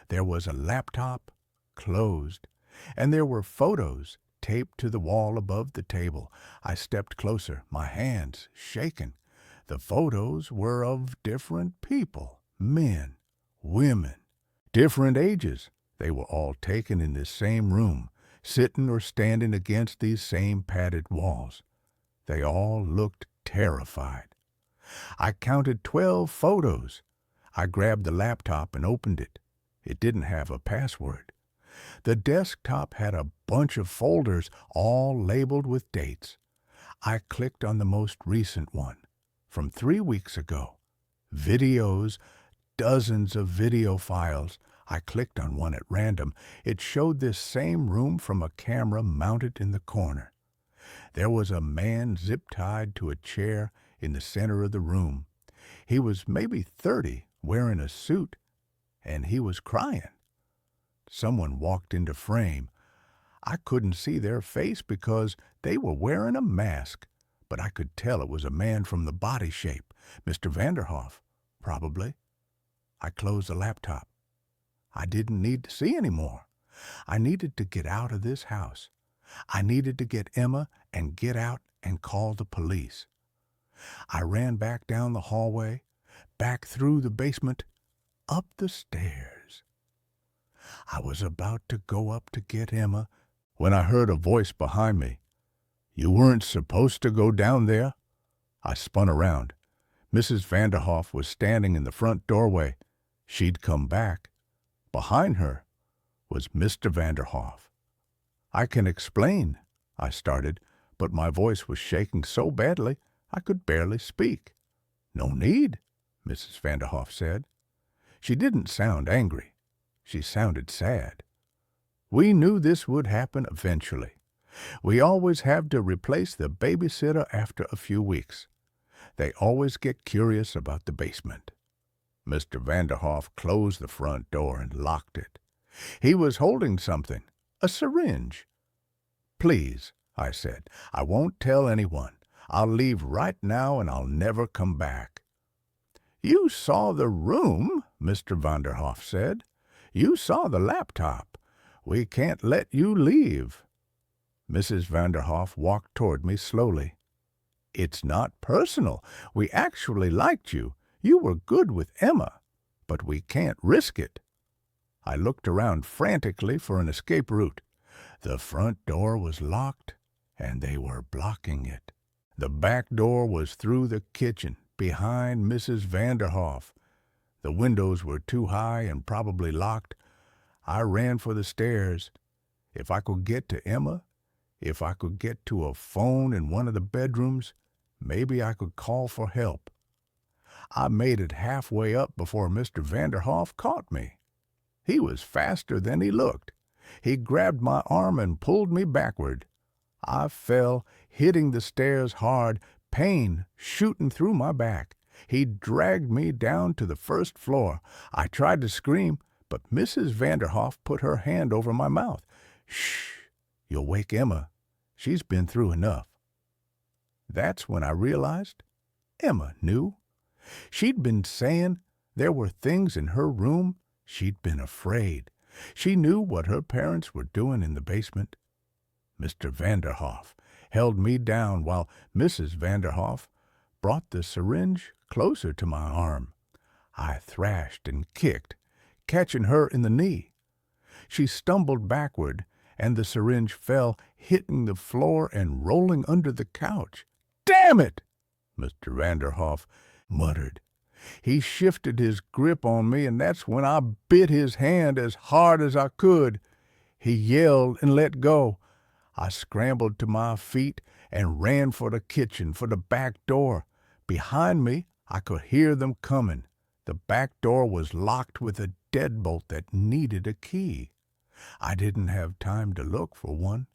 There was a laptop, closed, and there were photos taped to the wall above the table. I stepped closer, my hands shaking. The photos were of different people, men, women, different ages. They were all taken in this same room, sitting or standing against these same padded walls. They all looked terrified. I counted 12 photos. I grabbed the laptop and opened it. It didn't have a password. The desktop had a bunch of folders, all labeled with dates. I clicked on the most recent one, from 3 weeks ago. Videos, dozens of video files. I clicked on one at random. It showed this same room from a camera mounted in the corner. There was a man zip-tied to a chair in the center of the room. He was maybe 30, wearing a suit, and he was crying. someone walked into frame. I couldn't see their face because they were wearing a mask, but I could tell it was a man from the body shape, Mr. Vanderhoff, probably. I closed the laptop. I didn't need to see any more. I needed to get out of this house. I needed to get Emma and get out and call the police. I ran back down the hallway, back through the basement, up the stairs. I was about to go up to get Emma when I heard a voice behind me. "You weren't supposed to go down there." I spun around. Mrs. Vanderhoff was standing in the front doorway. She'd come back. Behind her was Mr. Vanderhoff. "I can explain," I started, but my voice was shaking so badly I could barely speak. "No need," Mrs. Vanderhoff said. She didn't sound angry. She sounded sad. "We knew this would happen eventually. We always have to replace the babysitter after a few weeks. They always get curious about the basement." Mr. Vanderhoff closed the front door and locked it. He was holding something, a syringe. "Please," I said, "I won't tell anyone. I'll leave right now and I'll never come back." "You saw the room," Mr. Vanderhoff said. "You saw the laptop. We can't let you leave." Mrs. Vanderhoff walked toward me slowly. "It's not personal. We actually liked you. You were good with Emma. But we can't risk it." I looked around frantically for an escape route. The front door was locked, and they were blocking it. The back door was through the kitchen, behind Mrs. Vanderhoff. The windows were too high and probably locked. I ran for the stairs. If I could get to Emma, if I could get to a phone in one of the bedrooms, maybe I could call for help. I made it halfway up before Mr. Vanderhoff caught me. He was faster than he looked. He grabbed my arm and pulled me backward. I fell, hitting the stairs hard, pain shooting through my back. He dragged me down to the first floor. I tried to scream, but Mrs. Vanderhoff put her hand over my mouth. "Shh, you'll wake Emma. She's been through enough." That's when I realized Emma knew. She'd been saying there were things in her room. She'd been afraid. She knew what her parents were doing in the basement. Mr. Vanderhoff held me down while Mrs. Vanderhoff brought the syringe closer to my arm. I thrashed and kicked, catching her in the knee. She stumbled backward, and the syringe fell, hitting the floor and rolling under the couch. "Damn it!" Mr. Vanderhoff muttered. He shifted his grip on me, and that's when I bit his hand as hard as I could. He yelled and let go. I scrambled to my feet and ran for the kitchen, for the back door. Behind me, I could hear them coming. The back door was locked with a deadbolt that needed a key. I didn't have time to look for one.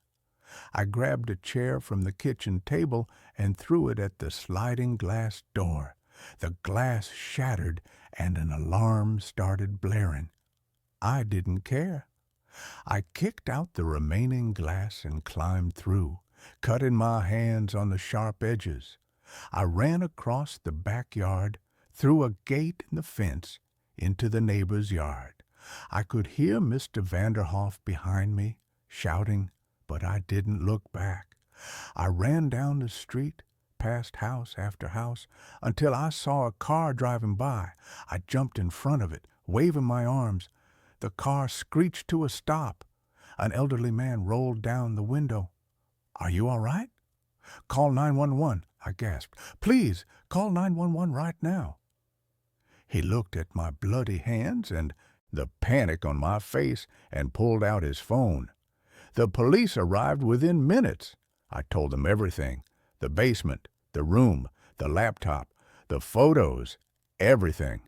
I grabbed a chair from the kitchen table and threw it at the sliding glass door. The glass shattered and an alarm started blaring. I didn't care. I kicked out the remaining glass and climbed through, cutting my hands on the sharp edges. I ran across the backyard, through a gate in the fence, into the neighbor's yard. I could hear Mr. Vanderhoff behind me, shouting, but I didn't look back. I ran down the street, past house after house, until I saw a car driving by. I jumped in front of it, waving my arms. The car screeched to a stop. An elderly man rolled down the window. "Are you all right?" "Call 911, I gasped. "Please, call 911 right now." He looked at my bloody hands and the panic on my face and pulled out his phone. The police arrived within minutes. I told them everything. The basement, the room, the laptop, the photos, everything.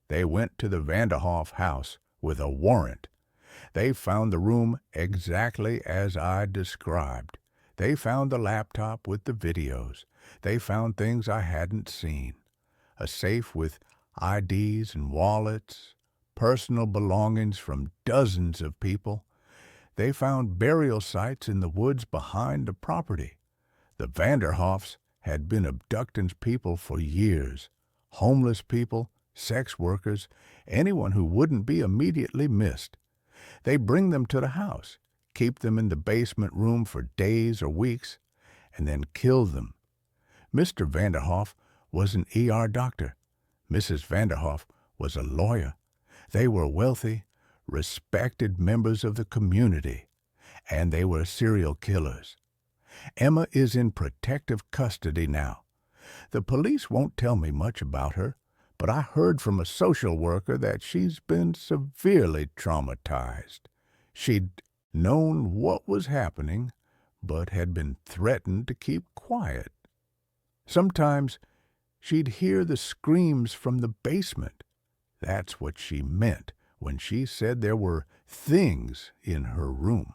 They went to the Vanderhoff house with a warrant. They found the room exactly as I described. They found the laptop with the videos. They found things I hadn't seen. A safe with IDs and wallets, personal belongings from dozens of people. They found burial sites in the woods behind the property. The Vanderhoffs had been abducting people for years. Homeless people, sex workers, anyone who wouldn't be immediately missed. They bring them to the house, keep them in the basement room for days or weeks, and then kill them. Mr. Vanderhoff was an ER doctor. Mrs. Vanderhoff was a lawyer. They were wealthy, respected members of the community, and they were serial killers. Emma is in protective custody now. The police won't tell me much about her, but I heard from a social worker that she's been severely traumatized. She'd known what was happening, but had been threatened to keep quiet. Sometimes she'd hear the screams from the basement. That's what she meant when she said there were things in her room.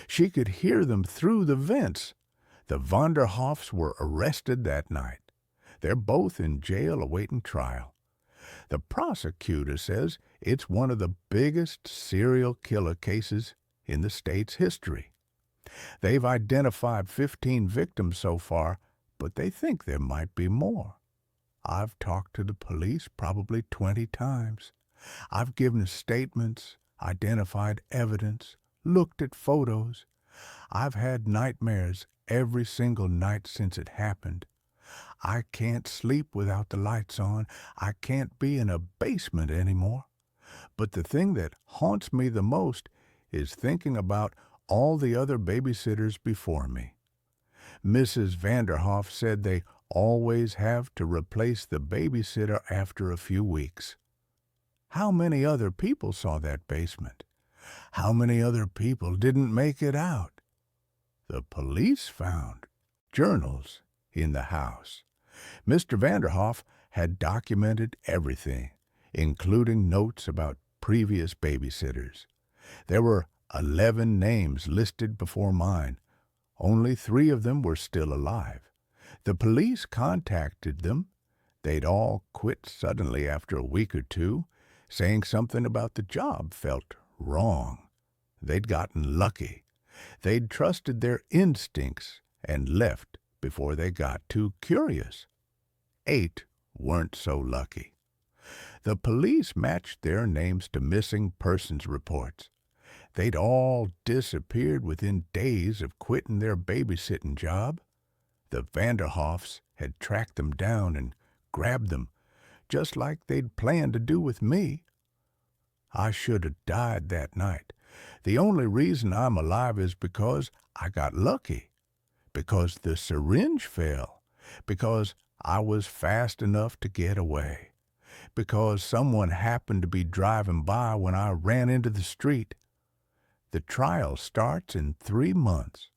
She could hear them through the vents. The Vanderhoffs were arrested that night. They're both in jail awaiting trial. The prosecutor says it's one of the biggest serial killer cases in the state's history. They've identified 15 victims so far, but they think there might be more. I've talked to the police probably 20 times. I've given statements, identified evidence, looked at photos. I've had nightmares every single night since it happened. I can't sleep without the lights on. I can't be in a basement anymore. But the thing that haunts me the most is thinking about all the other babysitters before me. Mrs. Vanderhoff said they always have to replace the babysitter after a few weeks. How many other people saw that basement? How many other people didn't make it out? The police found journals in the house. Mr. Vanderhoff had documented everything, including notes about previous babysitters. There were 11 names listed before mine. Only 3 of them were still alive. The police contacted them. They'd all quit suddenly after a week or 2, saying something about the job felt wrong. They'd gotten lucky. They'd trusted their instincts and left before they got too curious. 8 weren't so lucky. The police matched their names to missing persons reports. They'd all disappeared within days of quitting their babysitting job. The Vanderhoffs had tracked them down and grabbed them, just like they'd planned to do with me. I should have died that night. The only reason I'm alive is because I got lucky, because the syringe fell, because I was fast enough to get away, because someone happened to be driving by when I ran into the street. The trial starts in 3 months.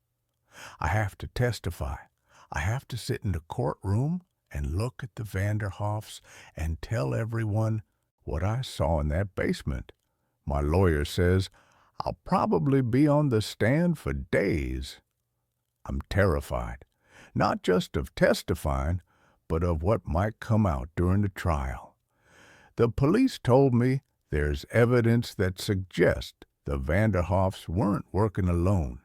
I have to testify. I have to sit in the courtroom and look at the Vanderhoffs and tell everyone what I saw in that basement. My lawyer says I'll probably be on the stand for days. I'm terrified, not just of testifying, but of what might come out during the trial. The police told me there's evidence that suggests the Vanderhoffs weren't working alone.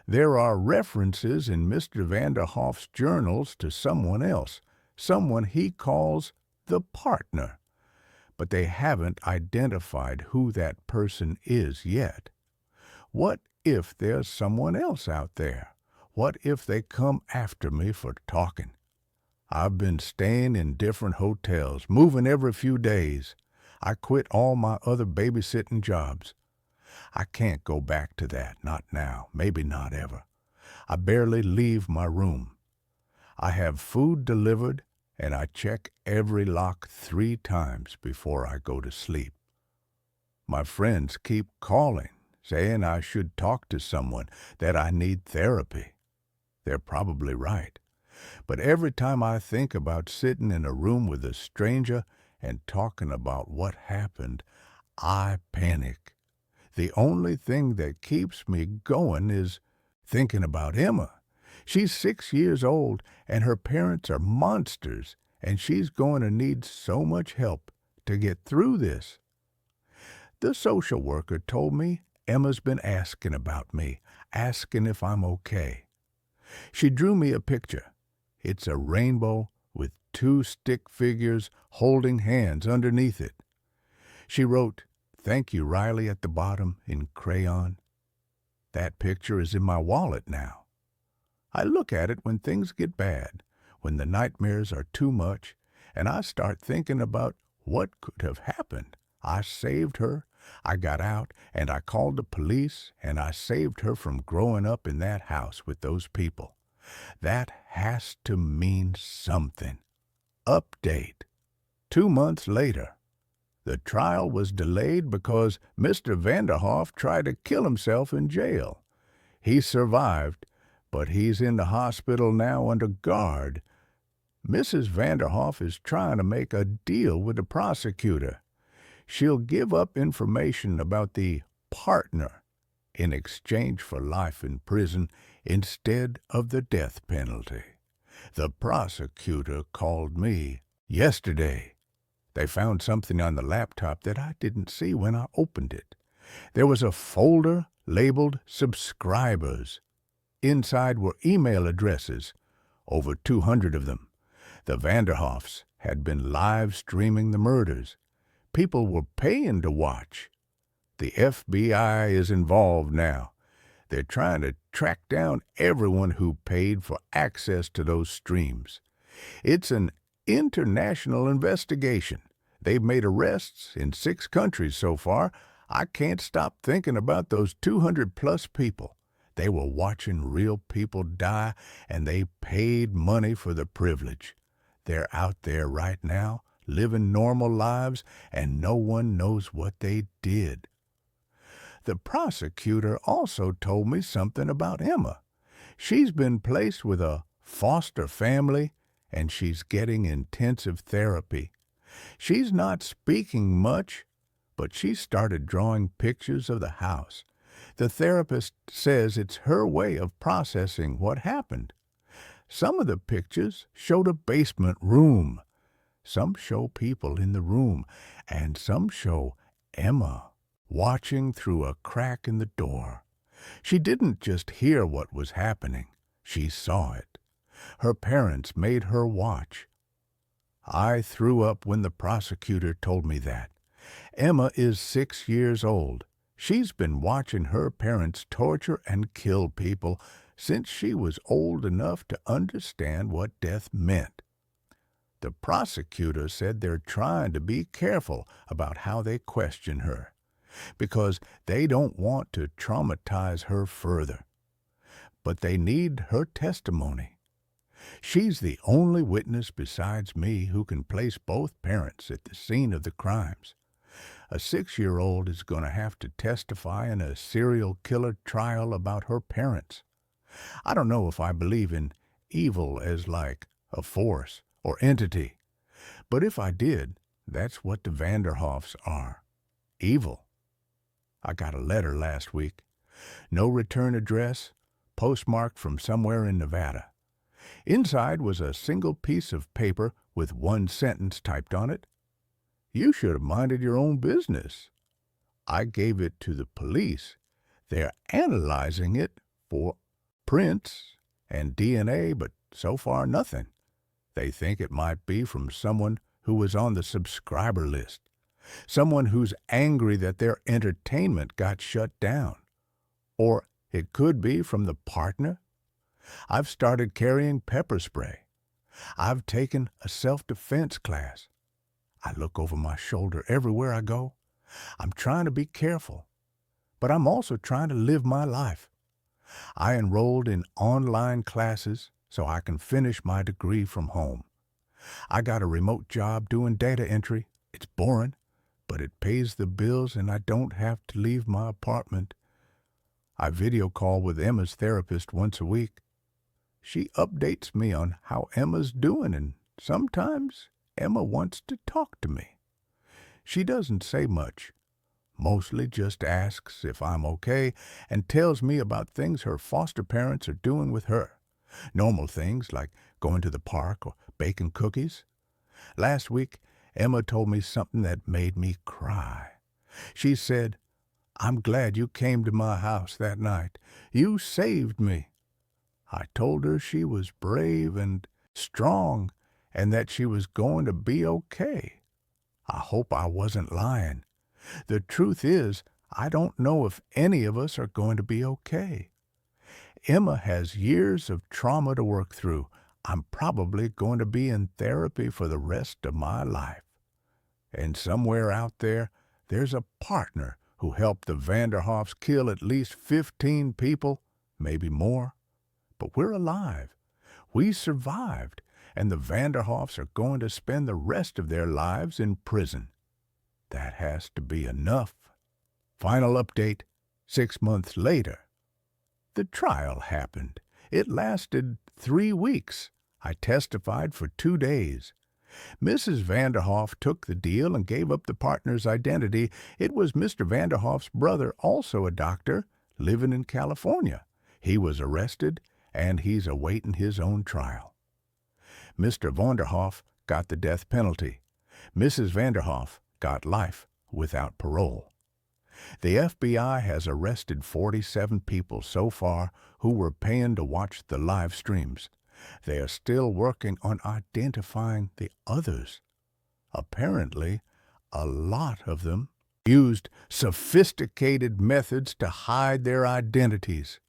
There are references in Mr. Vanderhoff's journals to someone else, someone he calls the partner. But they haven't identified who that person is yet. What if there's someone else out there? What if they come after me for talking? I've been staying in different hotels, moving every few days. I quit all my other babysitting jobs. I can't go back to that, not now, maybe not ever. I barely leave my room. I have food delivered, and I check every lock 3 times before I go to sleep. My friends keep calling, saying I should talk to someone, that I need therapy. They're probably right. But every time I think about sitting in a room with a stranger and talking about what happened, I panic. The only thing that keeps me going is thinking about Emma. She's 6 years old, and her parents are monsters, and she's going to need so much help to get through this. The social worker told me Emma's been asking about me, asking if I'm okay. She drew me a picture. It's a rainbow with two stick figures holding hands underneath it. She wrote, "Thank you, Riley," at the bottom in crayon. That picture is in my wallet now. I look at it when things get bad, when the nightmares are too much, and I start thinking about what could have happened. I saved her, I got out, and I called the police, and I saved her from growing up in that house with those people. That has to mean something. Update. 2 months later. The trial was delayed because Mr. Vanderhoff tried to kill himself in jail. He survived, but he's in the hospital now under guard. Mrs. Vanderhoff is trying to make a deal with the prosecutor. She'll give up information about the partner in exchange for life in prison instead of the death penalty. The prosecutor called me yesterday. They found something on the laptop that I didn't see when I opened it. There was a folder labeled subscribers. Inside were email addresses, over 200 of them. The Vanderhoffs had been live streaming the murders. People were paying to watch. The FBI is involved now. They're trying to track down everyone who paid for access to those streams. It's an international investigation. They've made arrests in 6 countries so far. I can't stop thinking about those 200-plus people. They were watching real people die, and they paid money for the privilege. They're out there right now, living normal lives, and no one knows what they did. The prosecutor also told me something about Emma. She's been placed with a foster family, and she's getting intensive therapy. She's not speaking much, but she started drawing pictures of the house. The therapist says it's her way of processing what happened. Some of the pictures showed a basement room. Some show people in the room, and some show Emma watching through a crack in the door. She didn't just hear what was happening. She saw it. Her parents made her watch. I threw up when the prosecutor told me that. Emma is 6 years old. She's been watching her parents torture and kill people since she was old enough to understand what death meant. The prosecutor said they're trying to be careful about how they question her, because they don't want to traumatize her further. But they need her testimony. She's the only witness besides me who can place both parents at the scene of the crimes. A 6-year-old is going to have to testify in a serial killer trial about her parents. I don't know if I believe in evil as like a force or entity, but if I did, that's what the Vanderhoffs are. Evil. I got a letter last week. No return address, postmarked from somewhere in Nevada. Inside was a single piece of paper with one sentence typed on it. "You should have minded your own business." I gave it to the police. They're analyzing it for prints and DNA, but so far nothing. They think it might be from someone who was on the subscriber list, someone who's angry that their entertainment got shut down. Or it could be from the partner. I've started carrying pepper spray. I've taken a self-defense class. I look over my shoulder everywhere I go. I'm trying to be careful, but I'm also trying to live my life. I enrolled in online classes so I can finish my degree from home. I got a remote job doing data entry. It's boring, but it pays the bills and I don't have to leave my apartment. I video call with Emma's therapist once a week. She updates me on how Emma's doing, and sometimes Emma wants to talk to me. She doesn't say much, mostly just asks if I'm okay and tells me about things her foster parents are doing with her. Normal things like going to the park or baking cookies. Last week, Emma told me something that made me cry. She said, "I'm glad you came to my house that night. You saved me." I told her she was brave and strong and that she was going to be okay. I hope I wasn't lying. The truth is, I don't know if any of us are going to be okay. Emma has years of trauma to work through. I'm probably going to be in therapy for the rest of my life. And somewhere out there, there's a partner who helped the Vanderhoffs kill at least 15 people, maybe more. But we're alive. We survived, and the Vanderhoffs are going to spend the rest of their lives in prison. That has to be enough. Final update, 6 months later. The trial happened. It lasted 3 weeks. I testified for 2 days. Mrs. Vanderhoff took the deal and gave up the partner's identity. It was Mr. Vanderhoff's brother, also a doctor, living in California. He was arrested, and he's awaiting his own trial. Mr. Vanderhoff got the death penalty. Mrs. Vanderhoff got life without parole. The FBI has arrested 47 people so far who were paying to watch the live streams. They are still working on identifying the others. Apparently, a lot of them used sophisticated methods to hide their identities.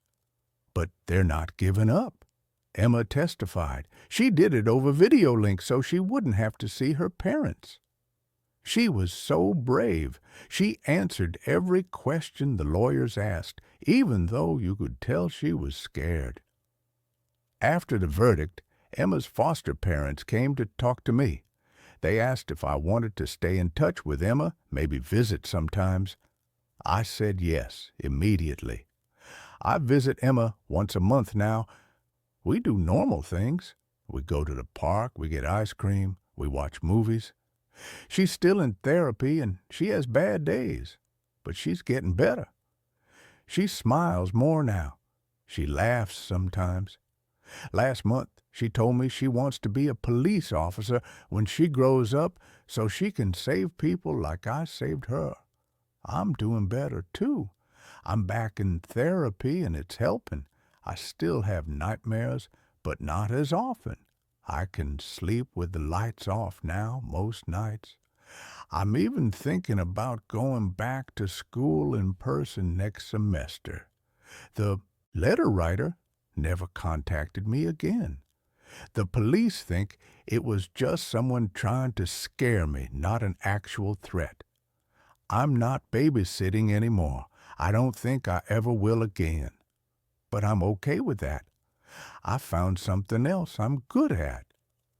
But they're not giving up. Emma testified. She did it over video link so she wouldn't have to see her parents. She was so brave. She answered every question the lawyers asked, even though you could tell she was scared. After the verdict, Emma's foster parents came to talk to me. They asked if I wanted to stay in touch with Emma, maybe visit sometimes. I said yes, immediately. I visit Emma once a month now. We do normal things. We go to the park, we get ice cream, we watch movies. She's still in therapy and she has bad days, but she's getting better. She smiles more now. She laughs sometimes. Last month, she told me she wants to be a police officer when she grows up so she can save people like I saved her. I'm doing better, too. I'm back in therapy and it's helping. I still have nightmares, but not as often. I can sleep with the lights off now most nights. I'm even thinking about going back to school in person next semester. The letter writer never contacted me again. The police think it was just someone trying to scare me, not an actual threat. I'm not babysitting anymore. I don't think I ever will again. But I'm okay with that. I found something else I'm good at.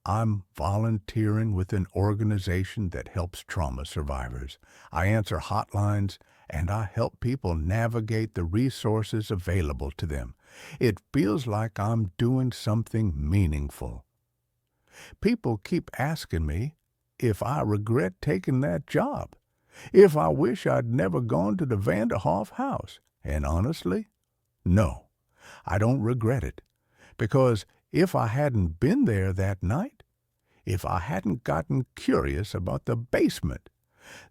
I'm volunteering with an organization that helps trauma survivors. I answer hotlines, and I help people navigate the resources available to them. It feels like I'm doing something meaningful. People keep asking me if I regret taking that job, if I wish I'd never gone to the Vanderhoff house. And honestly, no, I don't regret it. Because if I hadn't been there that night, if I hadn't gotten curious about the basement,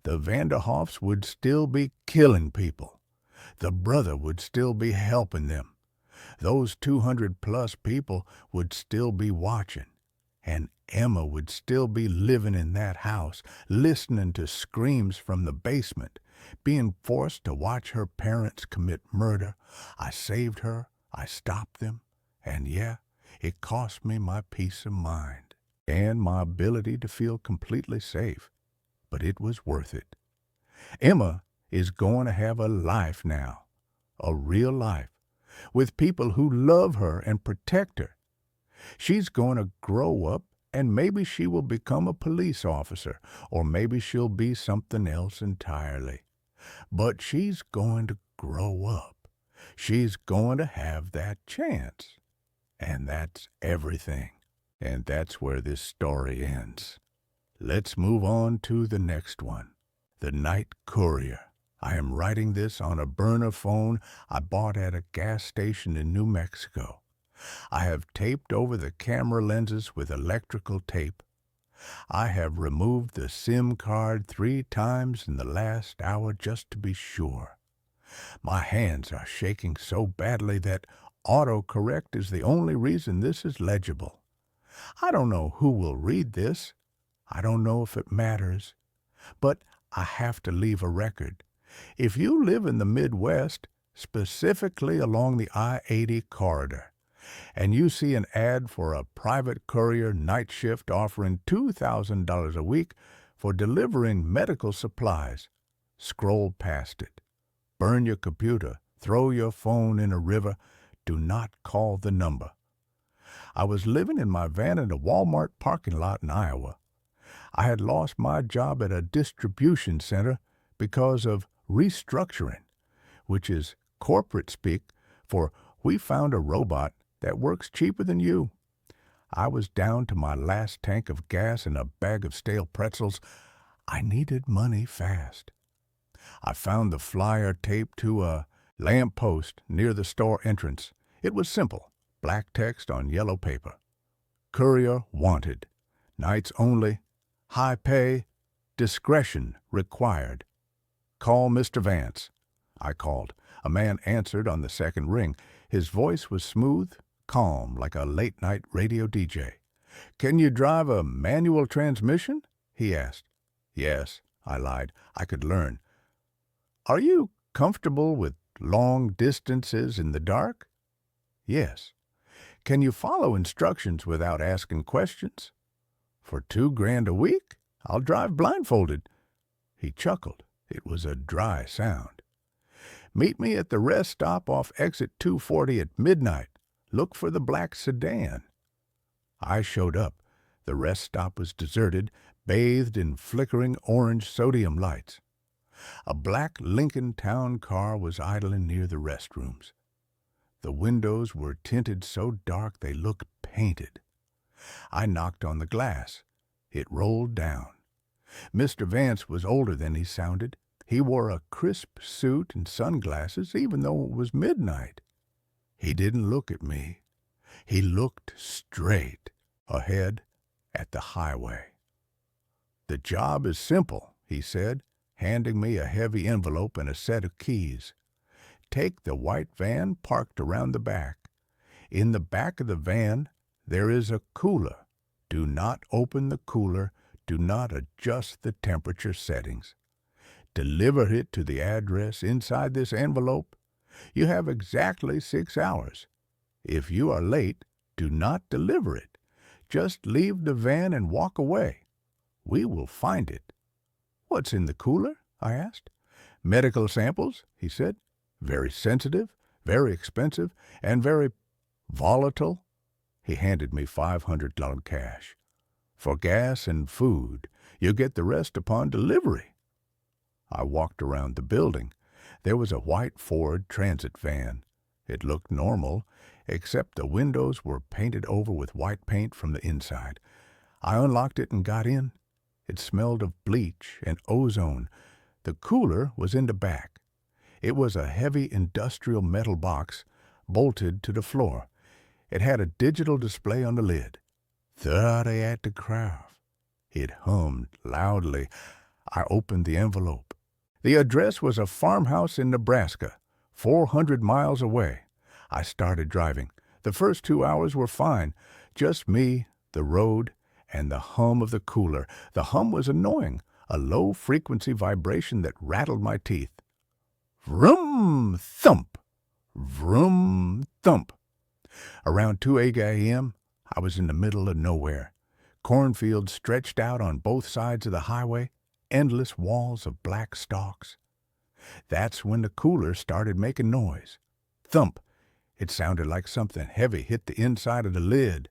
the Vanderhoffs would still be killing people. The brother would still be helping them. Those 200-plus people would still be watching. And Emma would still be living in that house, listening to screams from the basement, being forced to watch her parents commit murder. I saved her. I stopped them. And yeah, it cost me my peace of mind and my ability to feel completely safe. But it was worth it. Emma is going to have a life now, a real life, with people who love her and protect her. She's going to grow up, and maybe she will become a police officer, or maybe she'll be something else entirely. But she's going to grow up. She's going to have that chance. And that's everything. And that's where this story ends. Let's move on to the next one. The Night Courier. I am writing this on a burner phone I bought at a gas station in New Mexico. I have taped over the camera lenses with electrical tape. I have removed the SIM card 3 times in the last hour just to be sure. My hands are shaking so badly that autocorrect is the only reason this is legible. I don't know who will read this. I don't know if it matters. But I have to leave a record. If you live in the Midwest, specifically along the I-80 corridor, and you see an ad for a private courier night shift offering $2,000 a week for delivering medical supplies, scroll past it. Burn your computer, throw your phone in a river, do not call the number. I was living in my van in a Walmart parking lot in Iowa. I had lost my job at a distribution center because of restructuring, which is corporate speak for we found a robot that works cheaper than you. I was down to my last tank of gas and a bag of stale pretzels. I needed money fast. I found the flyer taped to a lamp post near the store entrance. It was simple, black text on yellow paper. Courier wanted. Nights only. High pay. Discretion required. Call Mr. Vance. I called. A man answered on the second ring. His voice was smooth, calm, like a late-night radio DJ. "Can you drive a manual transmission?" he asked. "Yes," I lied. I could learn. "Are you comfortable with long distances in the dark?" "Yes." "Can you follow instructions without asking questions?" "For $2,000 a week, I'll drive blindfolded." He chuckled. It was a dry sound. "Meet me at the rest stop off exit 240 at midnight. Look for the black sedan." I showed up. The rest stop was deserted, bathed in flickering orange sodium lights. A black Lincoln Town car was idling near the restrooms. The windows were tinted so dark they looked painted. I knocked on the glass. It rolled down. Mr. Vance was older than he sounded. He wore a crisp suit and sunglasses, even though it was midnight. He didn't look at me. He looked straight ahead at the highway. "The job is simple," he said, handing me a heavy envelope and a set of keys. "Take the white van parked around the back. In the back of the van, there is a cooler. Do not open the cooler. Do not adjust the temperature settings. Deliver it to the address inside this envelope. You have exactly 6 hours. If you are late, do not deliver it. Just leave the van and walk away. We will find it." "What's in the cooler?" I asked. "Medical samples," he said. "Very sensitive, very expensive, and very volatile." He handed me $500 cash. "For gas and food. You get the rest upon delivery." I walked around the building. There was a white Ford Transit van. It looked normal, except the windows were painted over with white paint from the inside. I unlocked it and got in. It smelled of bleach and ozone. The cooler was in the back. It was a heavy industrial metal box bolted to the floor. It had a digital display on the lid. 30 at the craft. It hummed loudly. I opened the envelope. The address was a farmhouse in Nebraska, 400 miles away. I started driving. The first 2 hours were fine. Just me, the road, and the hum of the cooler. The hum was annoying, a low-frequency vibration that rattled my teeth. Vroom, thump. Vroom, thump. Around 2 a.m., I was in the middle of nowhere. Cornfields stretched out on both sides of the highway, endless walls of black stalks. That's when the cooler started making noise. Thump. It sounded like something heavy hit the inside of the lid.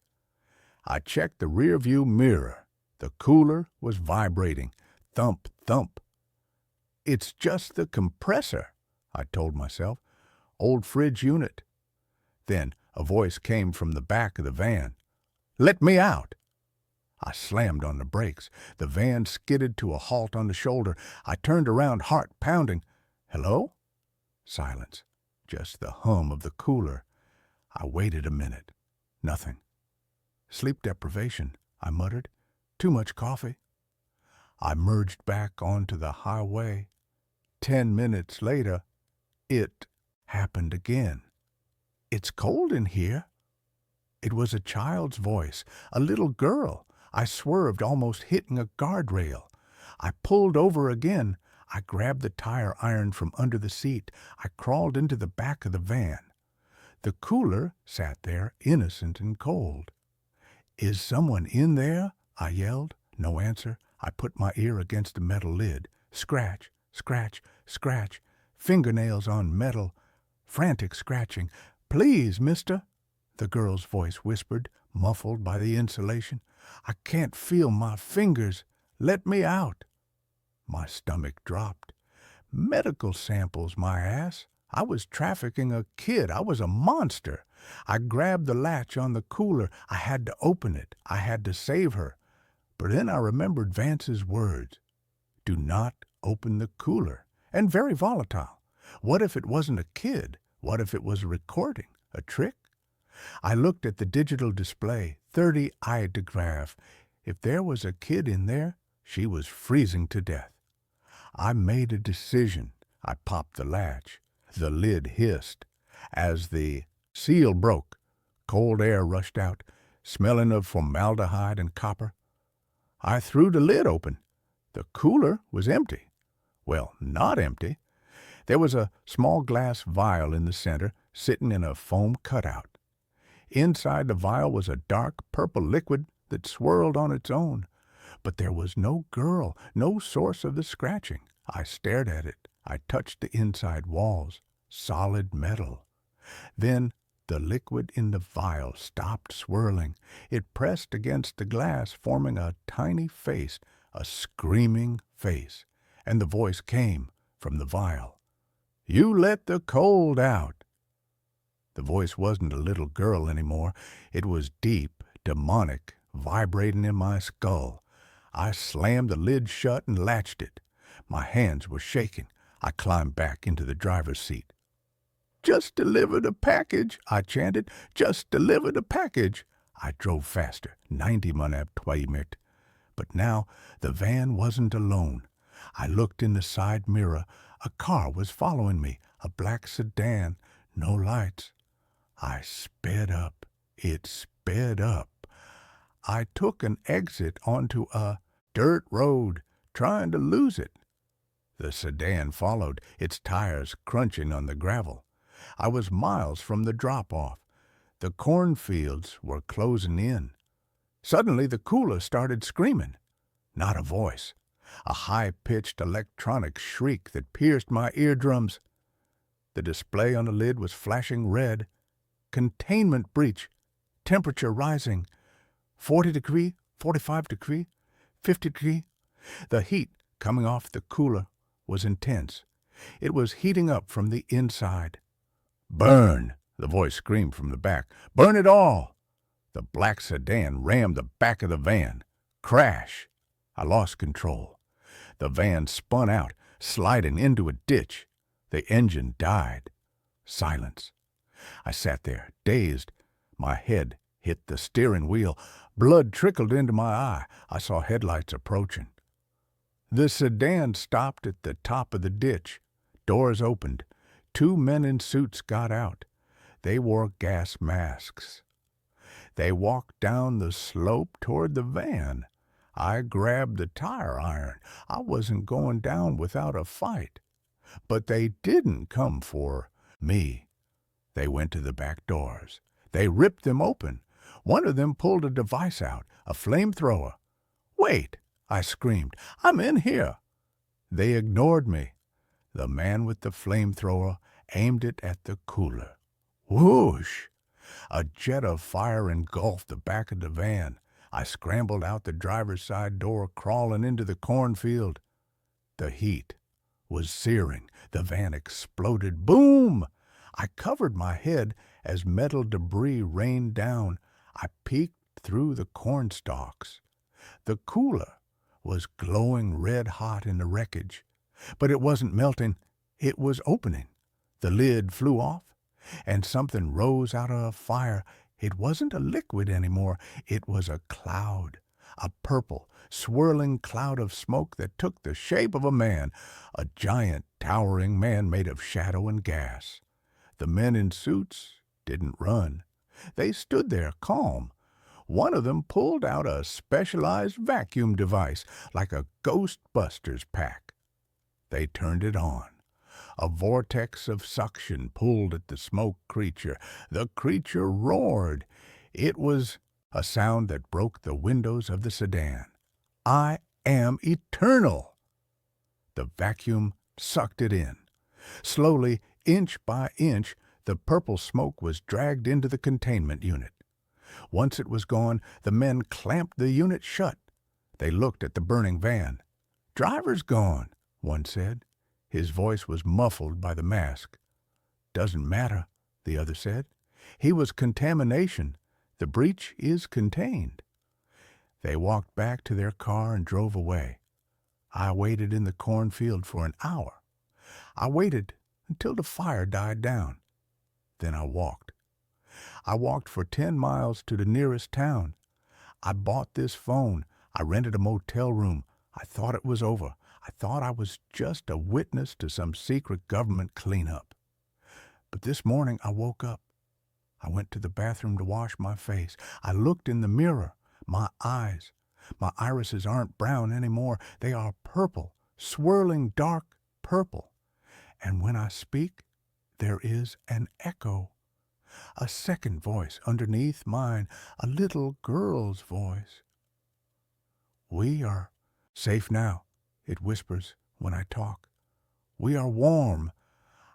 I checked the rearview mirror. The cooler was vibrating. Thump, thump. "It's just the compressor," I told myself. "Old fridge unit." Then a voice came from the back of the van. "Let me out." I slammed on the brakes. The van skidded to a halt on the shoulder. I turned around, heart pounding. "Hello?" Silence. Just the hum of the cooler. I waited a minute. Nothing. "Sleep deprivation," I muttered. Too much coffee. I merged back onto the highway. 10 minutes later, it happened again. It's cold in here. It was a child's voice, a little girl. I swerved, almost hitting a guardrail. I pulled over again. I grabbed the tire iron from under the seat. I crawled into the back of the van. The cooler sat there, innocent and cold. "Is someone in there?" I yelled. No answer. I put my ear against the metal lid. Scratch, scratch, scratch. Fingernails on metal. Frantic scratching. "Please, mister," the girl's voice whispered, muffled by the insulation. "I can't feel my fingers. Let me out." My stomach dropped. Medical samples, my ass. I was trafficking a kid. I was a monster. I grabbed the latch on the cooler. I had to open it. I had to save her. But then I remembered Vance's words. Do not open the cooler. And very volatile. What if it wasn't a kid? What if it was a recording? A trick? I looked at the digital display, 30 iodograph. If there was a kid in there, she was freezing to death. I made a decision. I popped the latch. The lid hissed. As the seal broke, cold air rushed out, smelling of formaldehyde and copper. I threw the lid open. The cooler was empty. Well, not empty. There was a small glass vial in the center, sitting in a foam cutout. Inside the vial was a dark purple liquid that swirled on its own. But there was no girl, no source of the scratching. I stared at it. I touched the inside walls. Solid metal. Then the liquid in the vial stopped swirling. It pressed against the glass, forming a tiny face, a screaming face. And the voice came from the vial. "You let the cold out." The voice wasn't a little girl anymore. It was deep, demonic, vibrating in my skull. I slammed the lid shut and latched it. My hands were shaking. I climbed back into the driver's seat. "Just deliver the package," I chanted. "Just deliver the package." I drove faster, 90 km/h. But now the van wasn't alone. I looked in the side mirror. A car was following me, a black sedan, no lights. I sped up. It sped up. I took an exit onto a dirt road, trying to lose it. The sedan followed, its tires crunching on the gravel. I was miles from the drop-off. The cornfields were closing in. Suddenly the cooler started screaming. Not a voice. A high-pitched electronic shriek that pierced my eardrums. The display on the lid was flashing red. Containment breach. Temperature rising. 40 degree, 45 degree, 50 degree. The heat coming off the cooler was intense. It was heating up from the inside. "Burn!" the voice screamed from the back. "Burn it all!" The black sedan rammed the back of the van. Crash! I lost control. The van spun out, sliding into a ditch. The engine died. Silence. I sat there, dazed. My head hit the steering wheel. Blood trickled into my eye. I saw headlights approaching. The sedan stopped at the top of the ditch. Doors opened. 2 men in suits got out. They wore gas masks. They walked down the slope toward the van. I grabbed the tire iron. I wasn't going down without a fight. But they didn't come for me. They went to the back doors. They ripped them open. One of them pulled a device out, a flamethrower. "Wait!" I screamed. "I'm in here." They ignored me. The man with the flamethrower aimed it at the cooler. Whoosh! A jet of fire engulfed the back of the van. I scrambled out the driver's side door, crawling into the cornfield. The heat was searing. The van exploded. Boom! I covered my head as metal debris rained down. I peeked through the corn stalks. The cooler was glowing red-hot in the wreckage. But it wasn't melting. It was opening. The lid flew off, and something rose out of the fire. It wasn't a liquid anymore. It was a cloud. a purple, swirling cloud of smoke that took the shape of a man, a giant, towering man made of shadow and gas. The men in suits didn't run. They stood there calm. One of them pulled out a specialized vacuum device, like a Ghostbusters pack. They turned it on. A vortex of suction pulled at the smoke creature. The creature roared. It was a sound that broke the windows of the sedan. I am eternal! The vacuum sucked it in. Slowly, inch by inch, the purple smoke was dragged into the containment unit. Once it was gone, the men clamped the unit shut. They looked at the burning van. "Driver's gone," one said. His voice was muffled by the mask. "Doesn't matter," the other said. "He was contamination. The breach is contained." They walked back to their car and drove away. I waited in the cornfield for an hour. I waited until the fire died down. Then I walked. I walked for 10 miles to the nearest town. I bought this phone. I rented a motel room. I thought it was over. I thought I was just a witness to some secret government cleanup. But this morning I woke up. I went to the bathroom to wash my face. I looked in the mirror. My eyes. My irises aren't brown anymore. They are purple, swirling dark purple. And when I speak, there is an echo. A second voice underneath mine, a little girl's voice. "We are safe now," it whispers when I talk. "We are warm."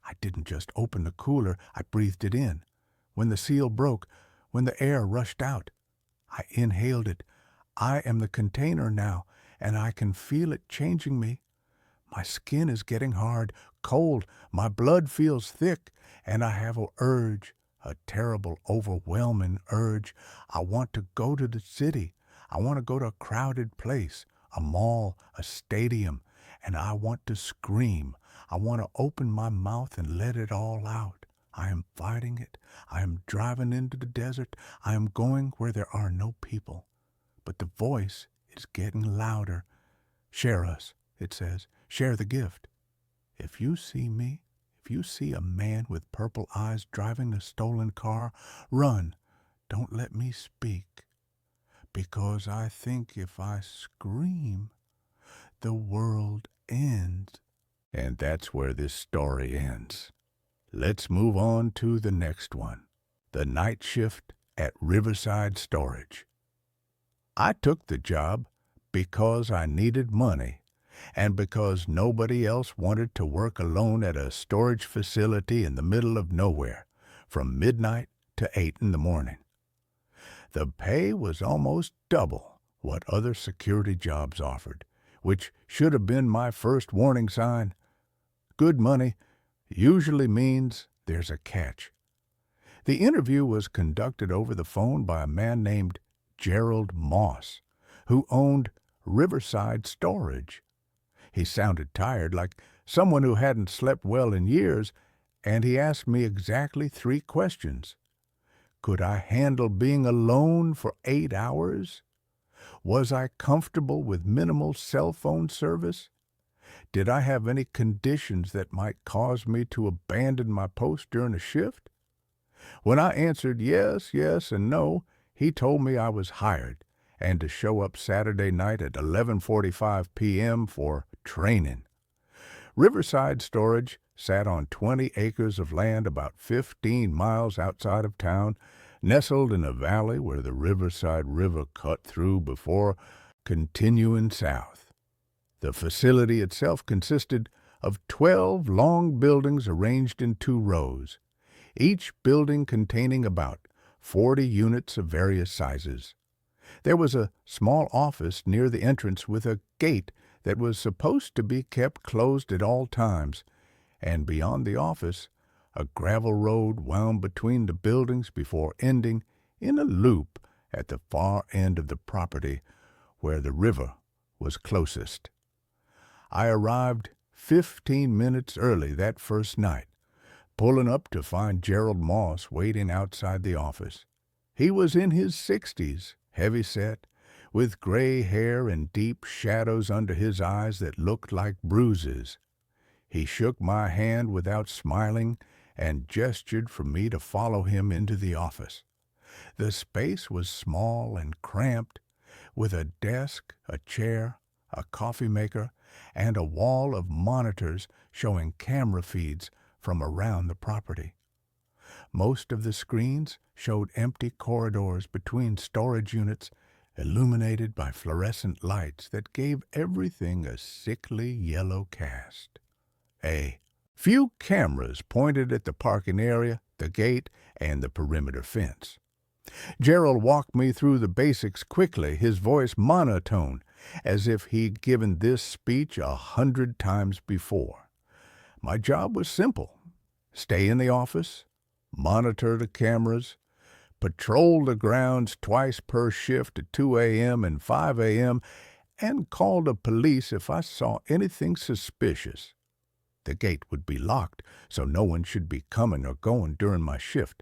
I didn't just open the cooler, I breathed it in. When the seal broke, when the air rushed out, I inhaled it. I am the container now, and I can feel it changing me. My skin is getting hard, cold, my blood feels thick, and I have an urge, a terrible, overwhelming urge. I want to go to the city. I want to go to a crowded place, a mall, a stadium, and I want to scream. I want to open my mouth and let it all out. I am fighting it. I am driving into the desert. I am going where there are no people. But the voice is getting louder. "Share us," it says. "Share the gift. If you see me, if you see a man with purple eyes driving a stolen car, run. Don't let me speak. Because I think if I scream, the world ends." And that's where this story ends. Let's move on to the next one. The night shift at Riverside Storage. I took the job because I needed money and because nobody else wanted to work alone at a storage facility in the middle of nowhere from midnight to 8 in the morning. The pay was almost double what other security jobs offered, which should have been my first warning sign. Good money usually means there's a catch. The interview was conducted over the phone by a man named Gerald Moss, who owned Riverside Storage. He sounded tired, like someone who hadn't slept well in years, and he asked me exactly 3 questions. Could I handle being alone for 8 hours? Was I comfortable with minimal cell phone service? Did I have any conditions that might cause me to abandon my post during a shift? When I answered yes, yes, and no, he told me I was hired and to show up Saturday night at 11:45 p.m. for training. Riverside Storage sat on 20 acres of land about 15 miles outside of town, nestled in a valley where the Riverside River cut through before continuing south. The facility itself consisted of 12 long buildings arranged in 2 rows, each building containing about 40 units of various sizes. There was a small office near the entrance with a gate that was supposed to be kept closed at all times, and beyond the office, a gravel road wound between the buildings before ending in a loop at the far end of the property where the river was closest. I arrived 15 minutes early that first night, pulling up to find Gerald Moss waiting outside the office. He was in his 60s, heavy-set, with gray hair and deep shadows under his eyes that looked like bruises. He shook my hand without smiling and gestured for me to follow him into the office. The space was small and cramped, with a desk, a chair, a coffee maker, and a wall of monitors showing camera feeds from around the property. Most of the screens showed empty corridors between storage units illuminated by fluorescent lights that gave everything a sickly yellow cast. A few cameras pointed at the parking area, the gate, and the perimeter fence. Gerald walked me through the basics quickly, his voice monotone, as if he'd given this speech 100 times before. My job was simple. Stay in the office, monitor the cameras, patrol the grounds twice per shift at 2 a.m. and 5 a.m., and call the police if I saw anything suspicious. The gate would be locked, so no one should be coming or going during my shift.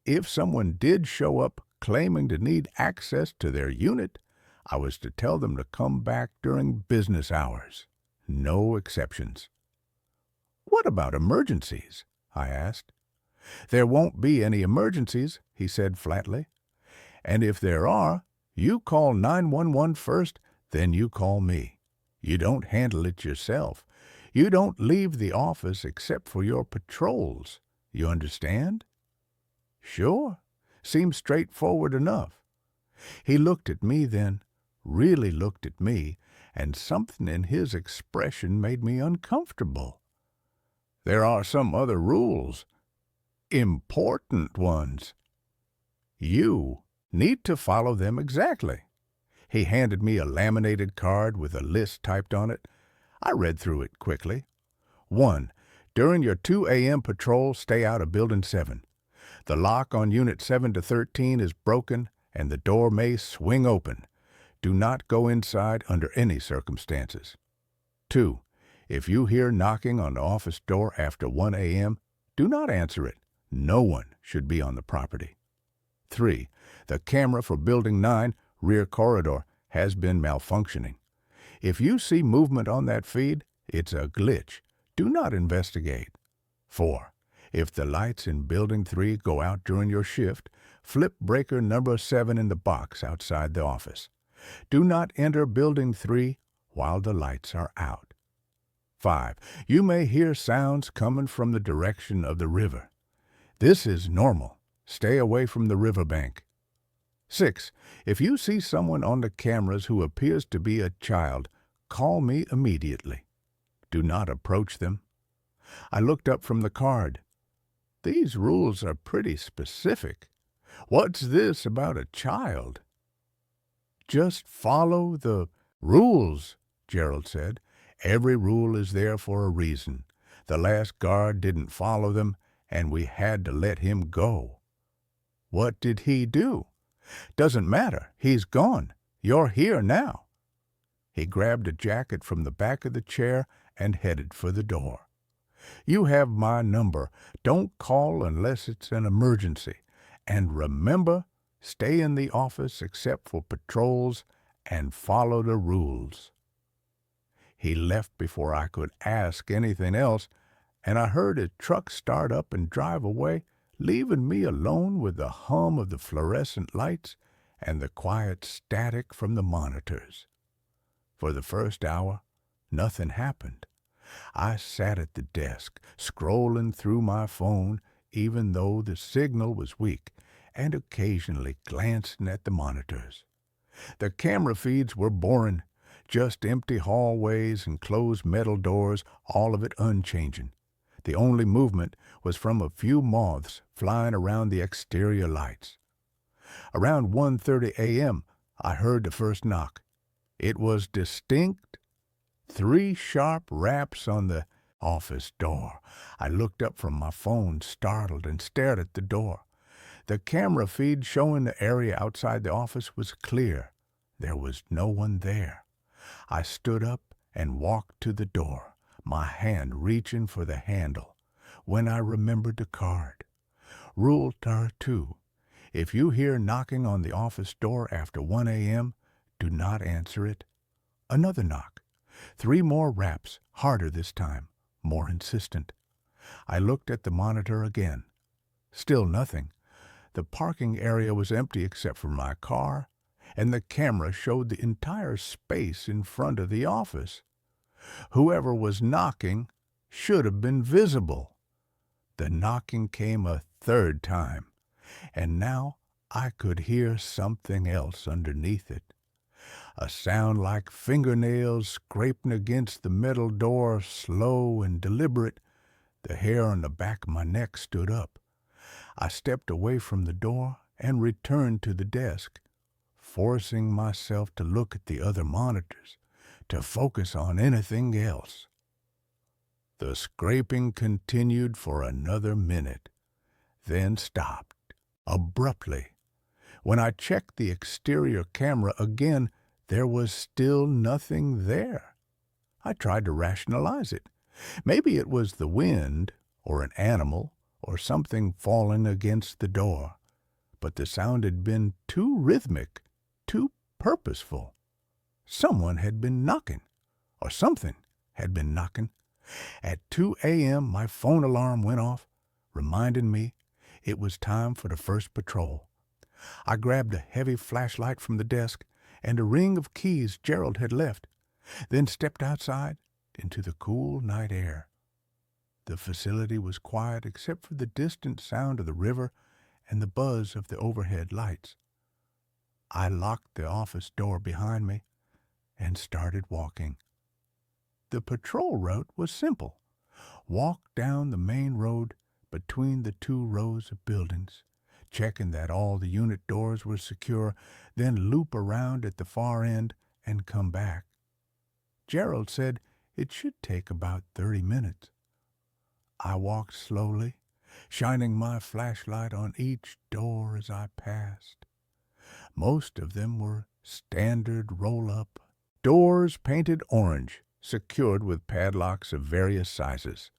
If someone did show up claiming to need access to their unit, I was to tell them to come back during business hours. No exceptions. "What about emergencies?" I asked. "There won't be any emergencies," he said flatly. "And if there are, you call 911 first, then you call me. You don't handle it yourself. You don't leave the office except for your patrols. You understand?" "Sure. Seems straightforward enough." He looked at me then, really looked at me, and something in his expression made me uncomfortable. "There are some other rules. Important ones. You need to follow them exactly." He handed me a laminated card with a list typed on it. I read through it quickly. 1. During your 2 a.m. patrol, stay out of Building 7. The lock on Unit 7 to 13 is broken, and the door may swing open. Do not go inside under any circumstances. 2. If you hear knocking on the office door after 1 a.m., do not answer it. No one should be on the property. 3. The camera for Building 9, rear corridor, has been malfunctioning. If you see movement on that feed, it's a glitch. Do not investigate. 4. If the lights in Building 3 go out during your shift, flip breaker number 7 in the box outside the office. Do not enter Building 3 while the lights are out. 5. You may hear sounds coming from the direction of the river. This is normal. Stay away from the riverbank. 6. If you see someone on the cameras who appears to be a child, call me immediately. Do not approach them. I looked up from the card. These rules are pretty specific. What's this about a child? "Just follow the rules," Gerald said. "Every rule is there for a reason. The last guard didn't follow them, and we had to let him go." "What did he do?" "Doesn't matter. He's gone. You're here now." He grabbed a jacket from the back of the chair and headed for the door. "You have my number. Don't call unless it's an emergency. And remember, stay in the office except for patrols and follow the rules." He left before I could ask anything else, and I heard his truck start up and drive away, leaving me alone with the hum of the fluorescent lights and the quiet static from the monitors. For the first hour, nothing happened. I sat at the desk, scrolling through my phone, even though the signal was weak, and occasionally glancing at the monitors. The camera feeds were boring, just empty hallways and closed metal doors, all of it unchanging. The only movement was from a few moths flying around the exterior lights. Around 1:30 a.m., I heard the first knock. It was distinct. 3 sharp raps on the office door. I looked up from my phone, startled, and stared at the door. The camera feed showing the area outside the office was clear. There was no one there. I stood up and walked to the door, my hand reaching for the handle, when I remembered the card. Rule 2. If you hear knocking on the office door after 1 a.m., Do not answer it. Another knock. 3 more raps, harder this time, more insistent. I looked at the monitor again. Still nothing. The parking area was empty except for my car, and the camera showed the entire space in front of the office. Whoever was knocking should have been visible. The knocking came a third time, and now I could hear something else underneath it. A sound like fingernails scraping against the metal door, slow and deliberate. The hair on the back of my neck stood up. I stepped away from the door and returned to the desk, forcing myself to look at the other monitors, to focus on anything else. The scraping continued for another minute, then stopped abruptly. When I checked the exterior camera again, there was still nothing there. I tried to rationalize it. Maybe it was the wind, or an animal, or something falling against the door. But the sound had been too rhythmic, too purposeful. Someone had been knocking, or something had been knocking. At 2 a.m., my phone alarm went off, reminding me it was time for the first patrol. I grabbed a heavy flashlight from the desk and a ring of keys Gerald had left, then stepped outside into the cool night air. The facility was quiet except for the distant sound of the river and the buzz of the overhead lights. I locked the office door behind me and started walking. The patrol route was simple. Walk down the main road between the 2 rows of buildings, checking that all the unit doors were secure, then loop around at the far end and come back. Gerald said it should take about 30 minutes. I walked slowly, shining my flashlight on each door as I passed. Most of them were standard roll-up doors painted orange, secured with padlocks of various sizes.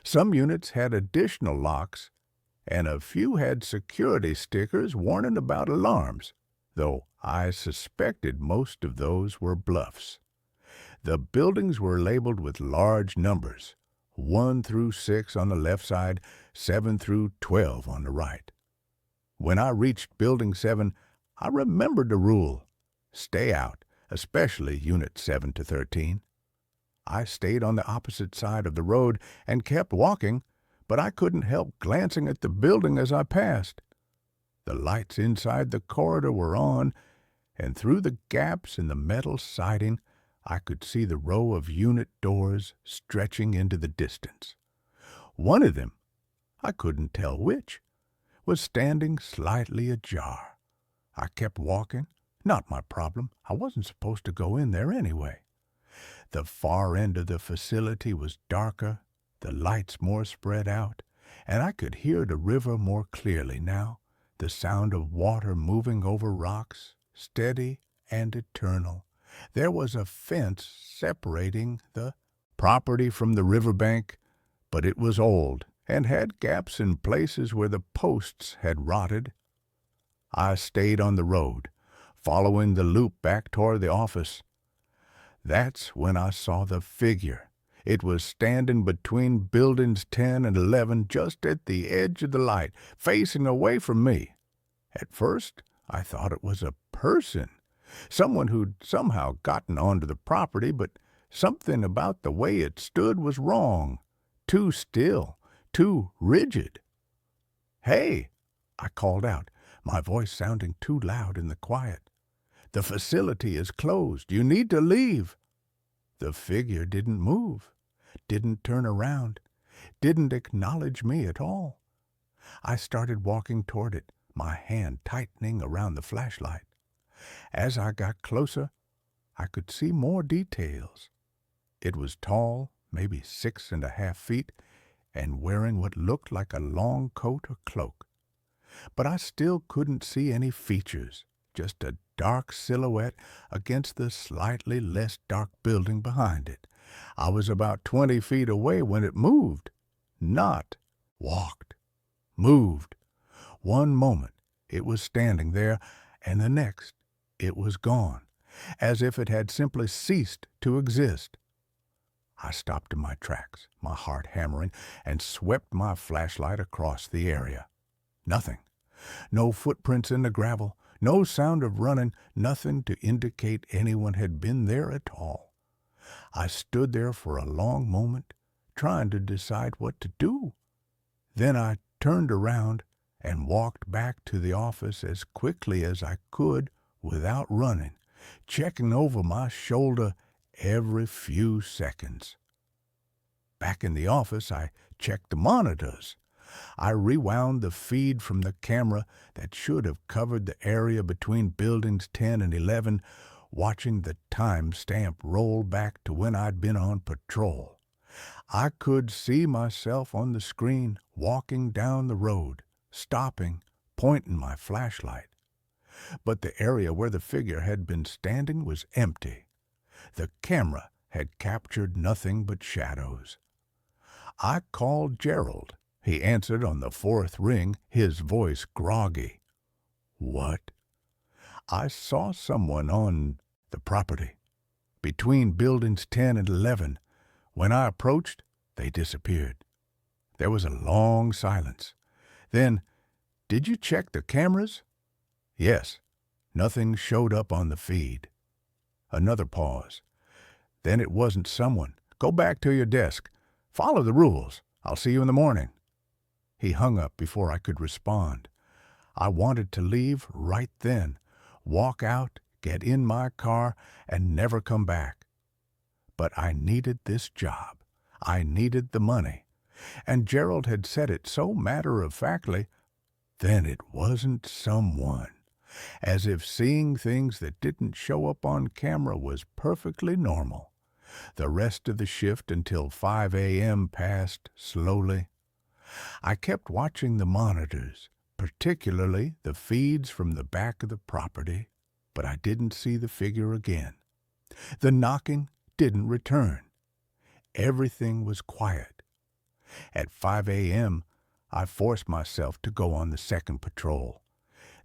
Some units had additional locks, and a few had security stickers warning about alarms, though I suspected most of those were bluffs. The buildings were labeled with large numbers, 1 through 6 on the left side, 7 through 12 on the right. When I reached Building 7, I remembered the rule: stay out, especially Units 7 to 13. I stayed on the opposite side of the road and kept walking, but I couldn't help glancing at the building as I passed. The lights inside the corridor were on, and through the gaps in the metal siding, I could see the row of unit doors stretching into the distance. One of them, I couldn't tell which, was standing slightly ajar. I kept walking. Not my problem. I wasn't supposed to go in there anyway. The far end of the facility was darker, the lights more spread out, and I could hear the river more clearly now, the sound of water moving over rocks, steady and eternal. There was a fence separating the property from the riverbank, but it was old and had gaps in places where the posts had rotted. I stayed on the road, following the loop back toward the office. That's when I saw the figure. It was standing between buildings 10 and 11, just at the edge of the light, facing away from me. At first, I thought it was a person, someone who'd somehow gotten onto the property, but something about the way it stood was wrong. Too still, too rigid. "Hey!" I called out, my voice sounding too loud in the quiet. "The facility is closed. You need to leave." The figure didn't move, didn't turn around, didn't acknowledge me at all. I started walking toward it, my hand tightening around the flashlight. As I got closer, I could see more details. It was tall, maybe 6.5 feet, and wearing what looked like a long coat or cloak. But I still couldn't see any features, just a dark silhouette against the slightly less dark building behind it. I was about 20 feet away when it moved. Not walked. Moved. One moment it was standing there, and the next it was gone. as if it had simply ceased to exist. I stopped in my tracks, my heart hammering, and swept my flashlight across the area. Nothing. No footprints in the gravel, no sound of running, nothing to indicate anyone had been there at all. I stood there for a long moment, trying to decide what to do. Then I turned around and walked back to the office as quickly as I could without running, checking over my shoulder every few seconds. Back in the office, I checked the monitors. I rewound the feed from the camera that should have covered the area between buildings 10 and 11, watching the time stamp roll back to when I'd been on patrol. I could see myself on the screen walking down the road, stopping, pointing my flashlight. But the area where the figure had been standing was empty. The camera had captured nothing but shadows. I called Gerald. He answered on the fourth ring, his voice groggy. "What?" "I saw someone on the property, between buildings 10 and 11. When I approached, they disappeared." There was a long silence. Then, "Did you check the cameras?" "Yes. Nothing showed up on the feed." Another pause. "Then it wasn't someone. Go back to your desk. Follow the rules. I'll see you in the morning." He hung up before I could respond. I wanted to leave right then, walk out, get in my car, and never come back. But I needed this job. I needed the money. And Gerald had said it so matter-of-factly, then it wasn't someone. As if seeing things that didn't show up on camera was perfectly normal. The rest of the shift until 5 a.m. passed slowly. I kept watching the monitors, particularly the feeds from the back of the property, but I didn't see the figure again. The knocking didn't return. Everything was quiet. At 5 a.m., I forced myself to go on the second patrol.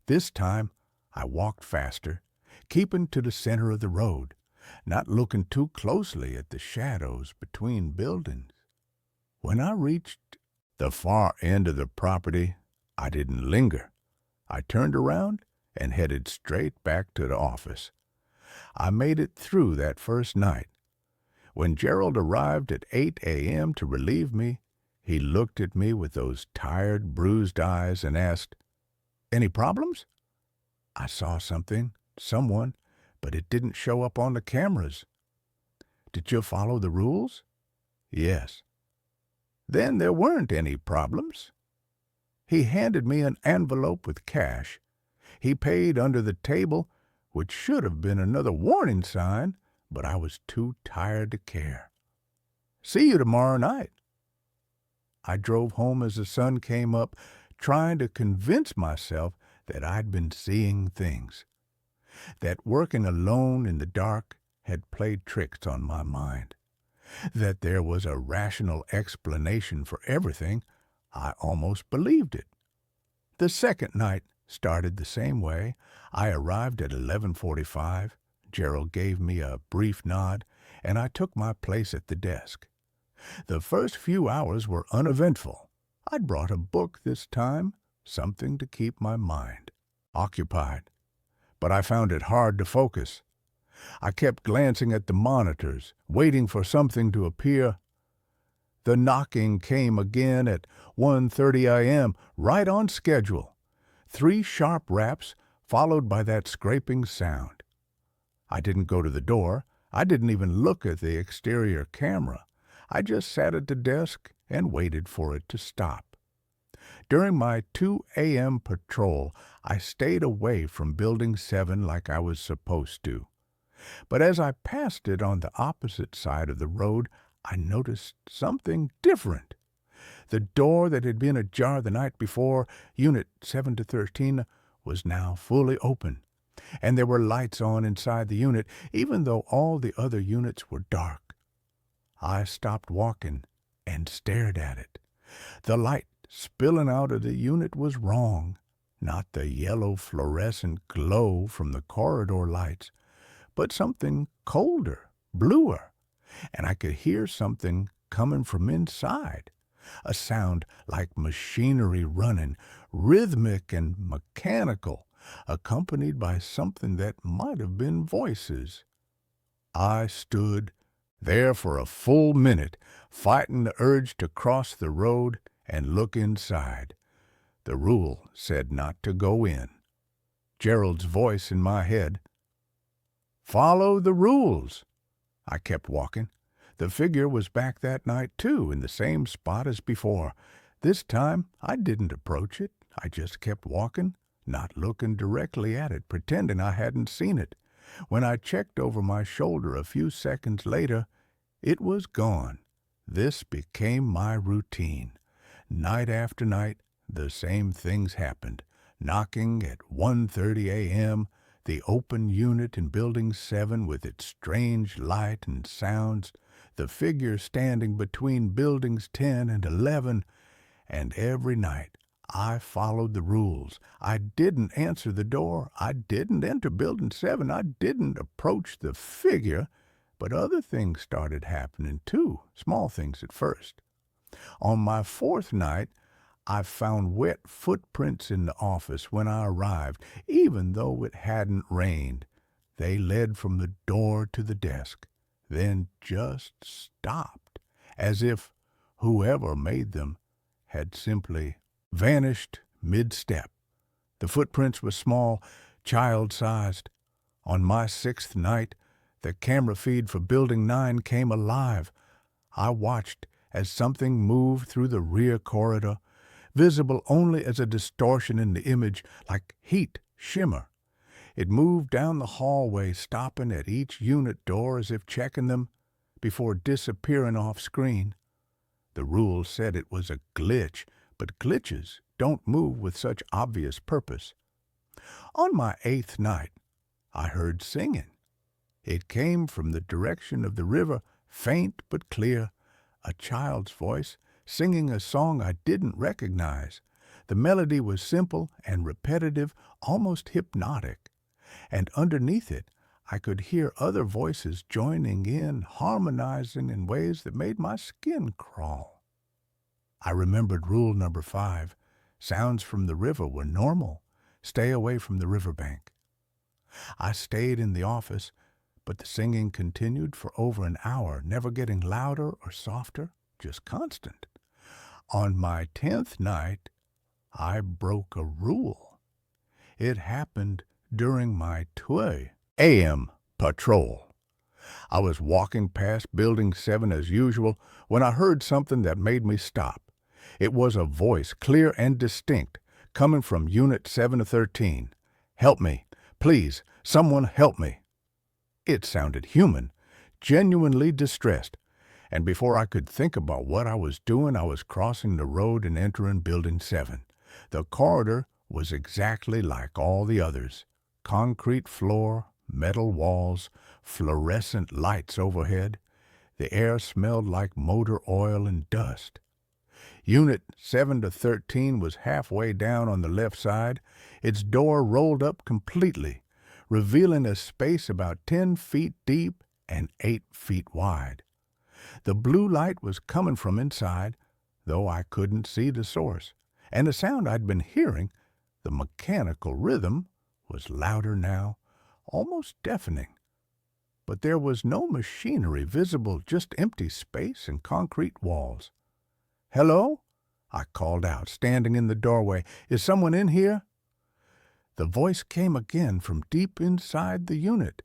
This time, I walked faster, keeping to the center of the road, not looking too closely at the shadows between buildings. When I reached the far end of the property, I didn't linger. I turned around and headed straight back to the office. I made it through that first night. When Gerald arrived at 8 a.m. to relieve me, he looked at me with those tired, bruised eyes and asked, "Any problems?" "I saw something, someone, but it didn't show up on the cameras." "Did you follow the rules?" "Yes." "Then there weren't any problems." He handed me an envelope with cash. He paid under the table, which should have been another warning sign, but I was too tired to care. "See you tomorrow night." I drove home as the sun came up, trying to convince myself that I'd been seeing things, that working alone in the dark had played tricks on my mind, that there was a rational explanation for everything. I almost believed it. The second night started the same way. I arrived at 11:45. Gerald gave me a brief nod, and I took my place at the desk. The first few hours were uneventful. I'd brought a book this time, something to keep my mind occupied. But I found it hard to focus. I kept glancing at the monitors, waiting for something to appear. The knocking came again at 1:30 a.m., right on schedule. 3 sharp raps, followed by that scraping sound. I didn't go to the door. I didn't even look at the exterior camera. I just sat at the desk and waited for it to stop. During my 2 a.m. patrol, I stayed away from Building 7 like I was supposed to. But as I passed it on the opposite side of the road, I noticed something different. The door that had been ajar the night before, Unit 7 to 13, was now fully open, and there were lights on inside the unit, even though all the other units were dark. I stopped walking and stared at it. The light spilling out of the unit was wrong, not the yellow fluorescent glow from the corridor lights, but something colder, bluer, and I could hear something coming from inside. A sound like machinery running, rhythmic and mechanical, accompanied by something that might have been voices. I stood there for a full minute, fighting the urge to cross the road and look inside. The rule said not to go in. Gerald's voice in my head. Follow the rules. I kept walking. The figure was back that night, too, in the same spot as before. This time, I didn't approach it. I just kept walking, not looking directly at it, pretending I hadn't seen it. When I checked over my shoulder a few seconds later, it was gone. This became my routine. Night after night, the same things happened. Knocking at 1:30 a.m., the open unit in Building 7 with its strange light and sounds, the figure standing between Buildings 10 and 11, and every night I followed the rules. I didn't answer the door. I didn't enter Building 7. I didn't approach the figure. But other things started happening too, small things at first. On my fourth night, I found wet footprints in the office when I arrived, even though it hadn't rained. They led from the door to the desk, then just stopped, as if whoever made them had simply vanished mid-step. The footprints were small, child-sized. On my sixth night, the camera feed for Building 9 came alive. I watched as something moved through the rear corridor, visible only as a distortion in the image, like heat, shimmer. It moved down the hallway, stopping at each unit door as if checking them, before disappearing off screen. The rules said it was a glitch, but glitches don't move with such obvious purpose. On my eighth night, I heard singing. It came from the direction of the river, faint but clear, a child's voice singing a song I didn't recognize. The melody was simple and repetitive, almost hypnotic, and underneath it I could hear other voices joining in, harmonizing in ways that made my skin crawl. I remembered rule number 5. Sounds from the river were normal. Stay away from the riverbank. I stayed in the office, but the singing continued for over an hour, never getting louder or softer, just constant. On my 10th night, I broke a rule. It happened during my 2 a.m. patrol. I was walking past Building 7 as usual when I heard something that made me stop. It was a voice, clear and distinct, coming from Unit 7-13. Help me. Please, someone help me. It sounded human, genuinely distressed, and before I could think about what I was doing, I was crossing the road and entering Building 7. The corridor was exactly like all the others. Concrete floor, metal walls, fluorescent lights overhead. The air smelled like motor oil and dust. Unit 7-13 was halfway down on the left side. Its door rolled up completely, revealing a space about 10 feet deep and 8 feet wide. The blue light was coming from inside, though I couldn't see the source, and the sound I'd been hearing, the mechanical rhythm, was louder now, almost deafening. But there was no machinery visible, just empty space and concrete walls. "Hello?" I called out, standing in the doorway. "Is someone in here?" The voice came again from deep inside the unit.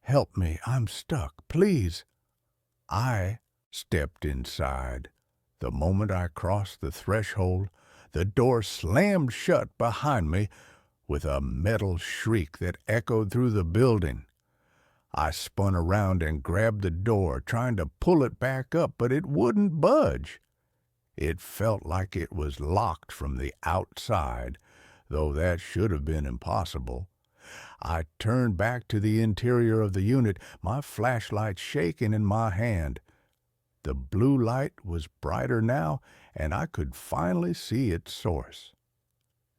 "Help me, I'm stuck, please." I stepped inside. The moment I crossed the threshold, the door slammed shut behind me with a metal shriek that echoed through the building. I spun around and grabbed the door, trying to pull it back up, but it wouldn't budge. It felt like it was locked from the outside, though that should have been impossible. I turned back to the interior of the unit, my flashlight shaking in my hand. The blue light was brighter now, and I could finally see its source.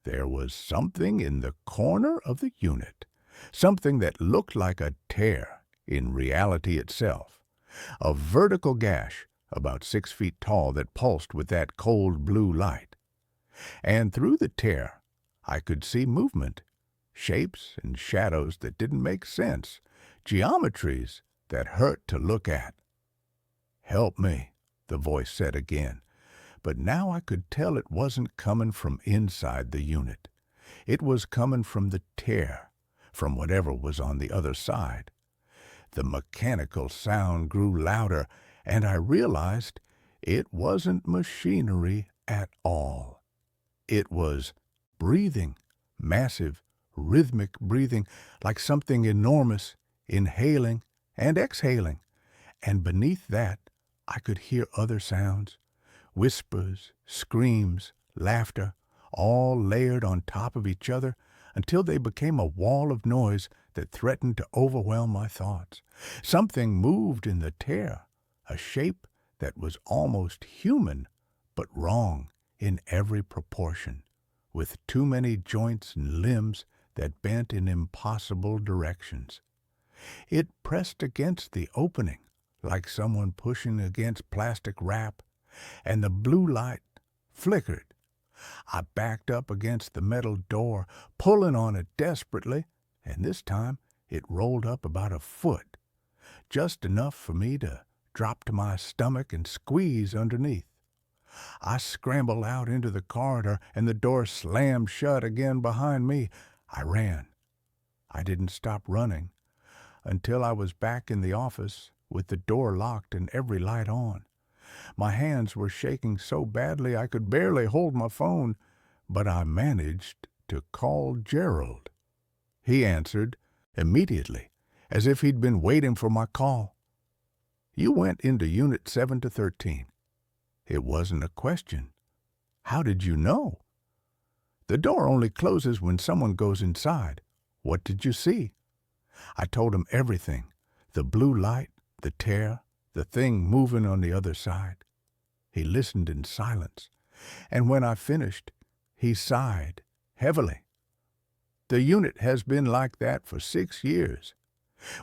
There was something in the corner of the unit, something that looked like a tear in reality itself, a vertical gash about 6 feet tall that pulsed with that cold blue light. And through the tear, I could see movement, shapes and shadows that didn't make sense, geometries that hurt to look at. "Help me," the voice said again, but now I could tell it wasn't coming from inside the unit. It was coming from the tear, from whatever was on the other side. The mechanical sound grew louder, and I realized it wasn't machinery at all. It was breathing, massive, rhythmic breathing, like something enormous, inhaling and exhaling. And beneath that, I could hear other sounds, whispers, screams, laughter, all layered on top of each other until they became a wall of noise that threatened to overwhelm my thoughts. Something moved in the tear, a shape that was almost human, but wrong in every proportion, with too many joints and limbs that bent in impossible directions. It pressed against the opening, like someone pushing against plastic wrap, and the blue light flickered. I backed up against the metal door, pulling on it desperately, and this time it rolled up about a foot, just enough for me to drop to my stomach and squeeze underneath. I scrambled out into the corridor, and the door slammed shut again behind me. I ran. I didn't stop running until I was back in the office with the door locked and every light on. My hands were shaking so badly I could barely hold my phone, but I managed to call Gerald. He answered immediately, as if he'd been waiting for my call. "You went into Unit 7 to 13. It wasn't a question. How did you know?" "The door only closes when someone goes inside. What did you see?" I told him everything, the blue light, the tear, the thing moving on the other side. He listened in silence, and when I finished, he sighed heavily. "The unit has been like that for 6 years.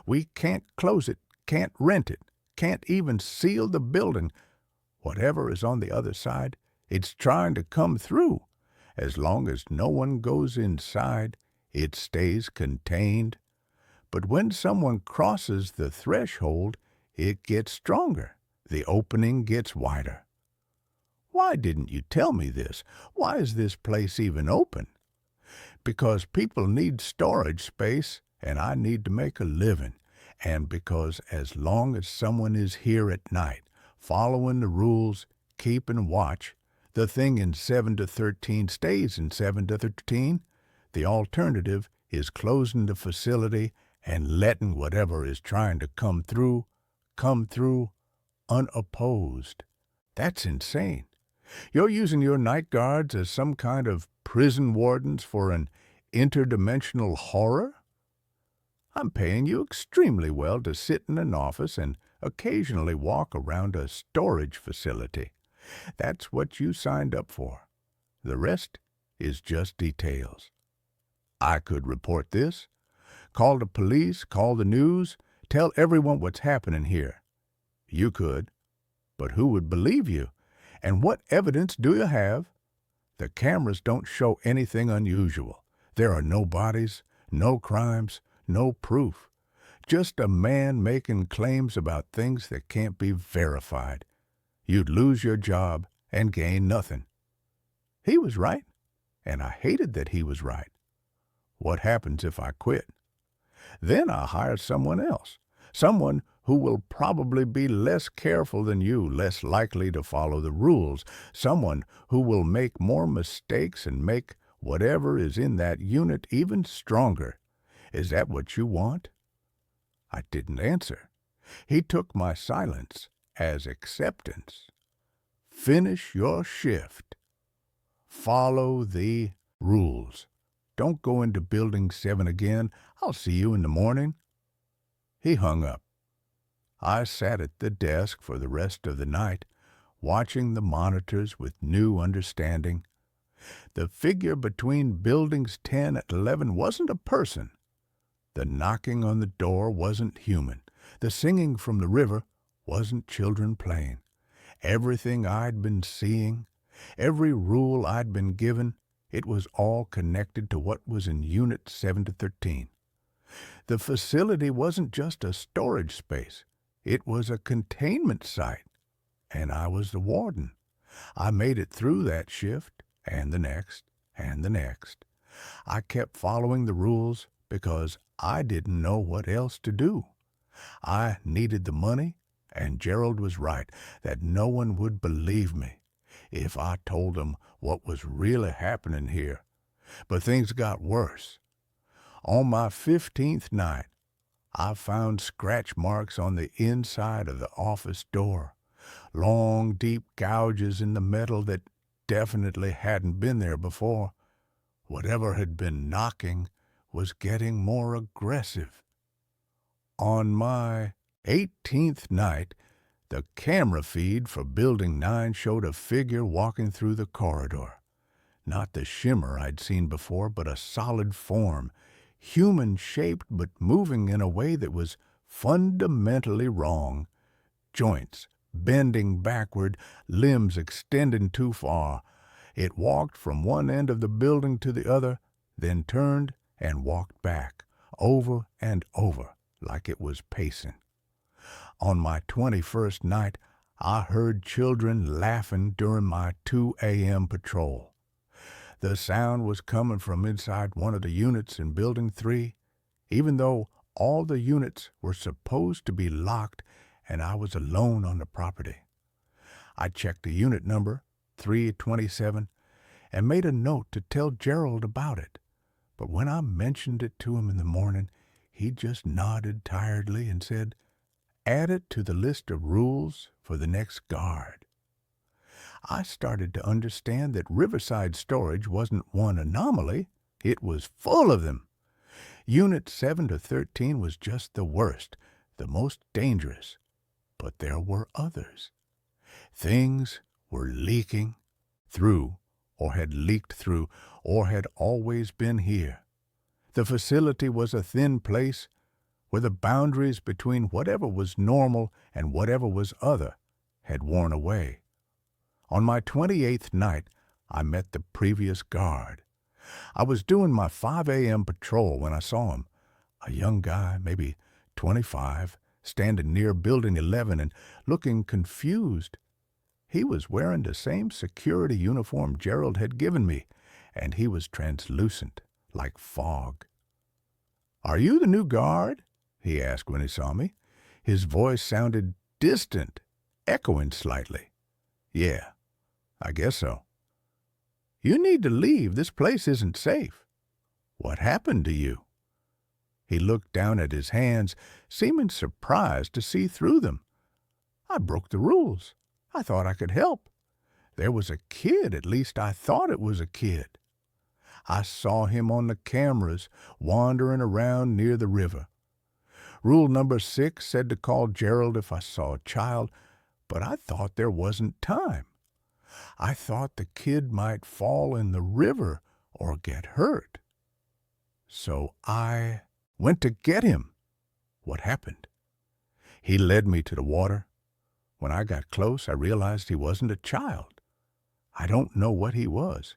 We can't close it, can't rent it, can't even seal the building. Whatever is on the other side, it's trying to come through. As long as no one goes inside, it stays contained. But when someone crosses the threshold, it gets stronger. The opening gets wider." "Why didn't you tell me this? Why is this place even open?" "Because people need storage space, and I need to make a living. And because as long as someone is here at night, following the rules, keeping watch, the thing in 7 to 13 stays in 7 to 13. The alternative is closing the facility and letting whatever is trying to come through unopposed. That's insane. You're using your night guards as some kind of prison wardens for an interdimensional horror? I'm paying you extremely well to sit in an office and occasionally walk around a storage facility. That's what you signed up for. The rest is just details. I could report this, call the police, call the news, tell everyone what's happening here. You could, but who would believe you? And what evidence do you have? The cameras don't show anything unusual. There are no bodies, no crimes, no proof. Just a man making claims about things that can't be verified. You'd lose your job and gain nothing." He was right, and I hated that he was right. What happens if I quit? Then I'll hire someone else, someone who will probably be less careful than you, less likely to follow the rules, someone who will make more mistakes and make whatever is in that unit even stronger. Is that what you want? I didn't answer. He took my silence as acceptance. Finish your shift. Follow the rules. Don't go into Building 7 again. I'll see you in the morning. He hung up. I sat at the desk for the rest of the night, watching the monitors with new understanding. The figure between Buildings 10 and 11 wasn't a person. The knocking on the door wasn't human. The singing from the river wasn't children playing. Everything I'd been seeing, every rule I'd been given, it was all connected to what was in Unit 7 to 13. The facility wasn't just a storage space. It was a containment site, and I was the warden. I made it through that shift, and the next, and the next. I kept following the rules because I didn't know what else to do. I needed the money, and Gerald was right that no one would believe me if I told them what was really happening here. But things got worse. On my 15th night, I found scratch marks on the inside of the office door, long, deep gouges in the metal that definitely hadn't been there before. Whatever had been knocking was getting more aggressive. On my 18th night, the camera feed for Building 9 showed a figure walking through the corridor. Not the shimmer I'd seen before, but a solid form, human-shaped but moving in a way that was fundamentally wrong. Joints bending backward, limbs extending too far. It walked from one end of the building to the other, then turned and walked back, over and over, like it was pacing. On my 21st night, I heard children laughing during my 2 a.m. patrol. The sound was coming from inside one of the units in Building 3, even though all the units were supposed to be locked and I was alone on the property. I checked the unit number, 327, and made a note to tell Gerald about it. But when I mentioned it to him in the morning, he just nodded tiredly and said, "Add it to the list of rules for the next guard." I started to understand that Riverside storage wasn't one anomaly. It was full of them. Unit 7 to 13 was just the worst, the most dangerous. But there were others. Things were leaking through, or had leaked through, or had always been here. The facility was a thin place where the boundaries between whatever was normal and whatever was other had worn away. On my 28th night, I met the previous guard. I was doing my 5 a.m. patrol when I saw him, a young guy, maybe 25, standing near Building 11 and looking confused. He was wearing the same security uniform Gerald had given me, and he was translucent, like fog. "Are you the new guard?" he asked when he saw me. His voice sounded distant, echoing slightly. "Yeah, I guess so." "You need to leave. This place isn't safe." "What happened to you?" He looked down at his hands, seeming surprised to see through them. "I broke the rules. I thought I could help. There was a kid, at least I thought it was a kid. I saw him on the cameras, wandering around near the river. Rule number 6 said to call Gerald if I saw a child, but I thought there wasn't time. I thought the kid might fall in the river or get hurt. So I went to get him." "What happened?" "He led me to the water. When I got close, I realized he wasn't a child. I don't know what he was.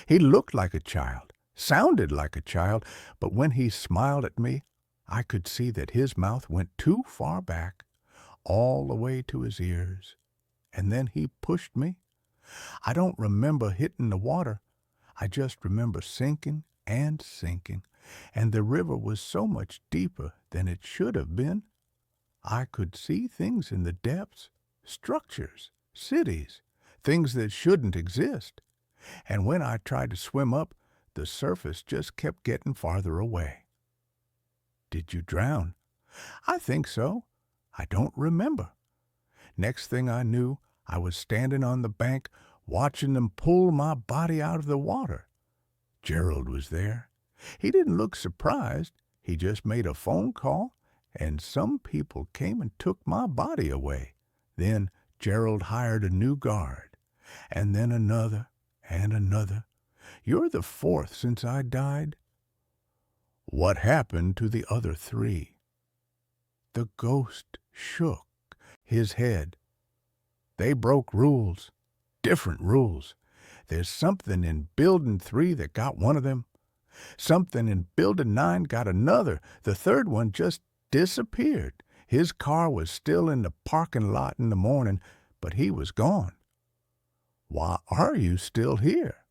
He looked like a child, sounded like a child, but when he smiled at me, I could see that his mouth went too far back, all the way to his ears, and then he pushed me. I don't remember hitting the water. I just remember sinking and sinking, and the river was so much deeper than it should have been. I could see things in the depths, structures, cities, things that shouldn't exist. And when I tried to swim up, the surface just kept getting farther away." "Did you drown?" "I think so. I don't remember. Next thing I knew, I was standing on the bank, watching them pull my body out of the water. Gerald was there. He didn't look surprised. He just made a phone call, and some people came and took my body away. Then Gerald hired a new guard, and then another and another. You're the 4th since I died." What happened to the other three? The ghost shook his head. They broke rules, different rules. There's something in Building 3 that got one of them. Something in Building 9 got another. The third one just disappeared. His car was still in the parking lot in the morning, but he was gone. Why are you still here?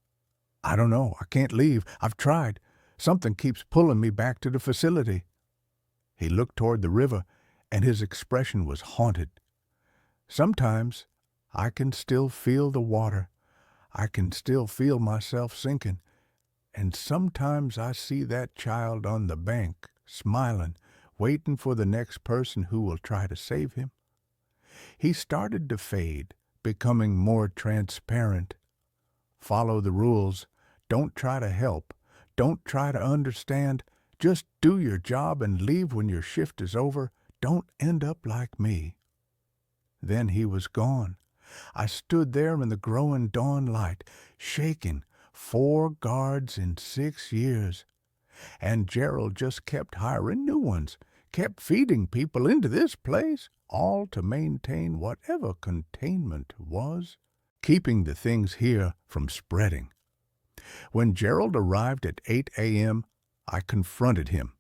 I don't know. I can't leave. I've tried. Something keeps pulling me back to the facility. He looked toward the river, and his expression was haunted. Sometimes I can still feel the water. I can still feel myself sinking. And sometimes I see that child on the bank, smiling, waiting for the next person who will try to save him. He started to fade, becoming more transparent. Follow the rules. Don't try to help. Don't try to understand. Just do your job and leave when your shift is over. Don't end up like me. Then he was gone. I stood there in the growing dawn light, shaking. 4 guards in 6 years. And Gerald just kept hiring new ones, kept feeding people into this place, all to maintain whatever containment was, keeping the things here from spreading. When Gerald arrived at 8 a.m., I confronted him.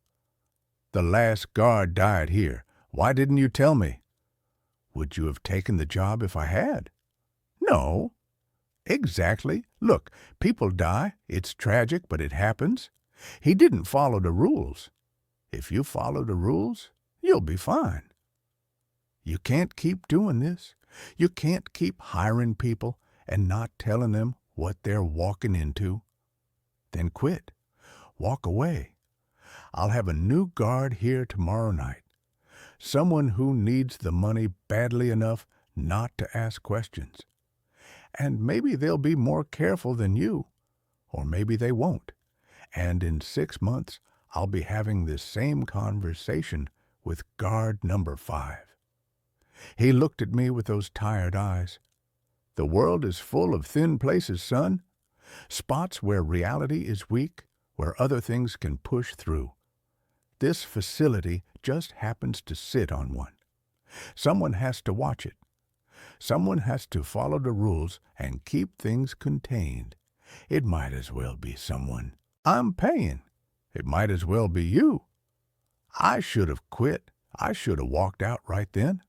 The last guard died here. Why didn't you tell me? Would you have taken the job if I had? No. Exactly. Look, people die. It's tragic, but it happens. He didn't follow the rules. If you follow the rules, you'll be fine. You can't keep doing this. You can't keep hiring people and not telling them what they're walking into. Then quit. Walk away. I'll have a new guard here tomorrow night. Someone who needs the money badly enough not to ask questions. And maybe they'll be more careful than you, or maybe they won't. And in 6 months, I'll be having this same conversation with guard number 5. He looked at me with those tired eyes. The world is full of thin places, son. Spots where reality is weak, where other things can push through. This facility just happens to sit on one. Someone has to watch it. Someone has to follow the rules and keep things contained. It might as well be someone I'm paying. It might as well be you. I should have quit. I should have walked out right then.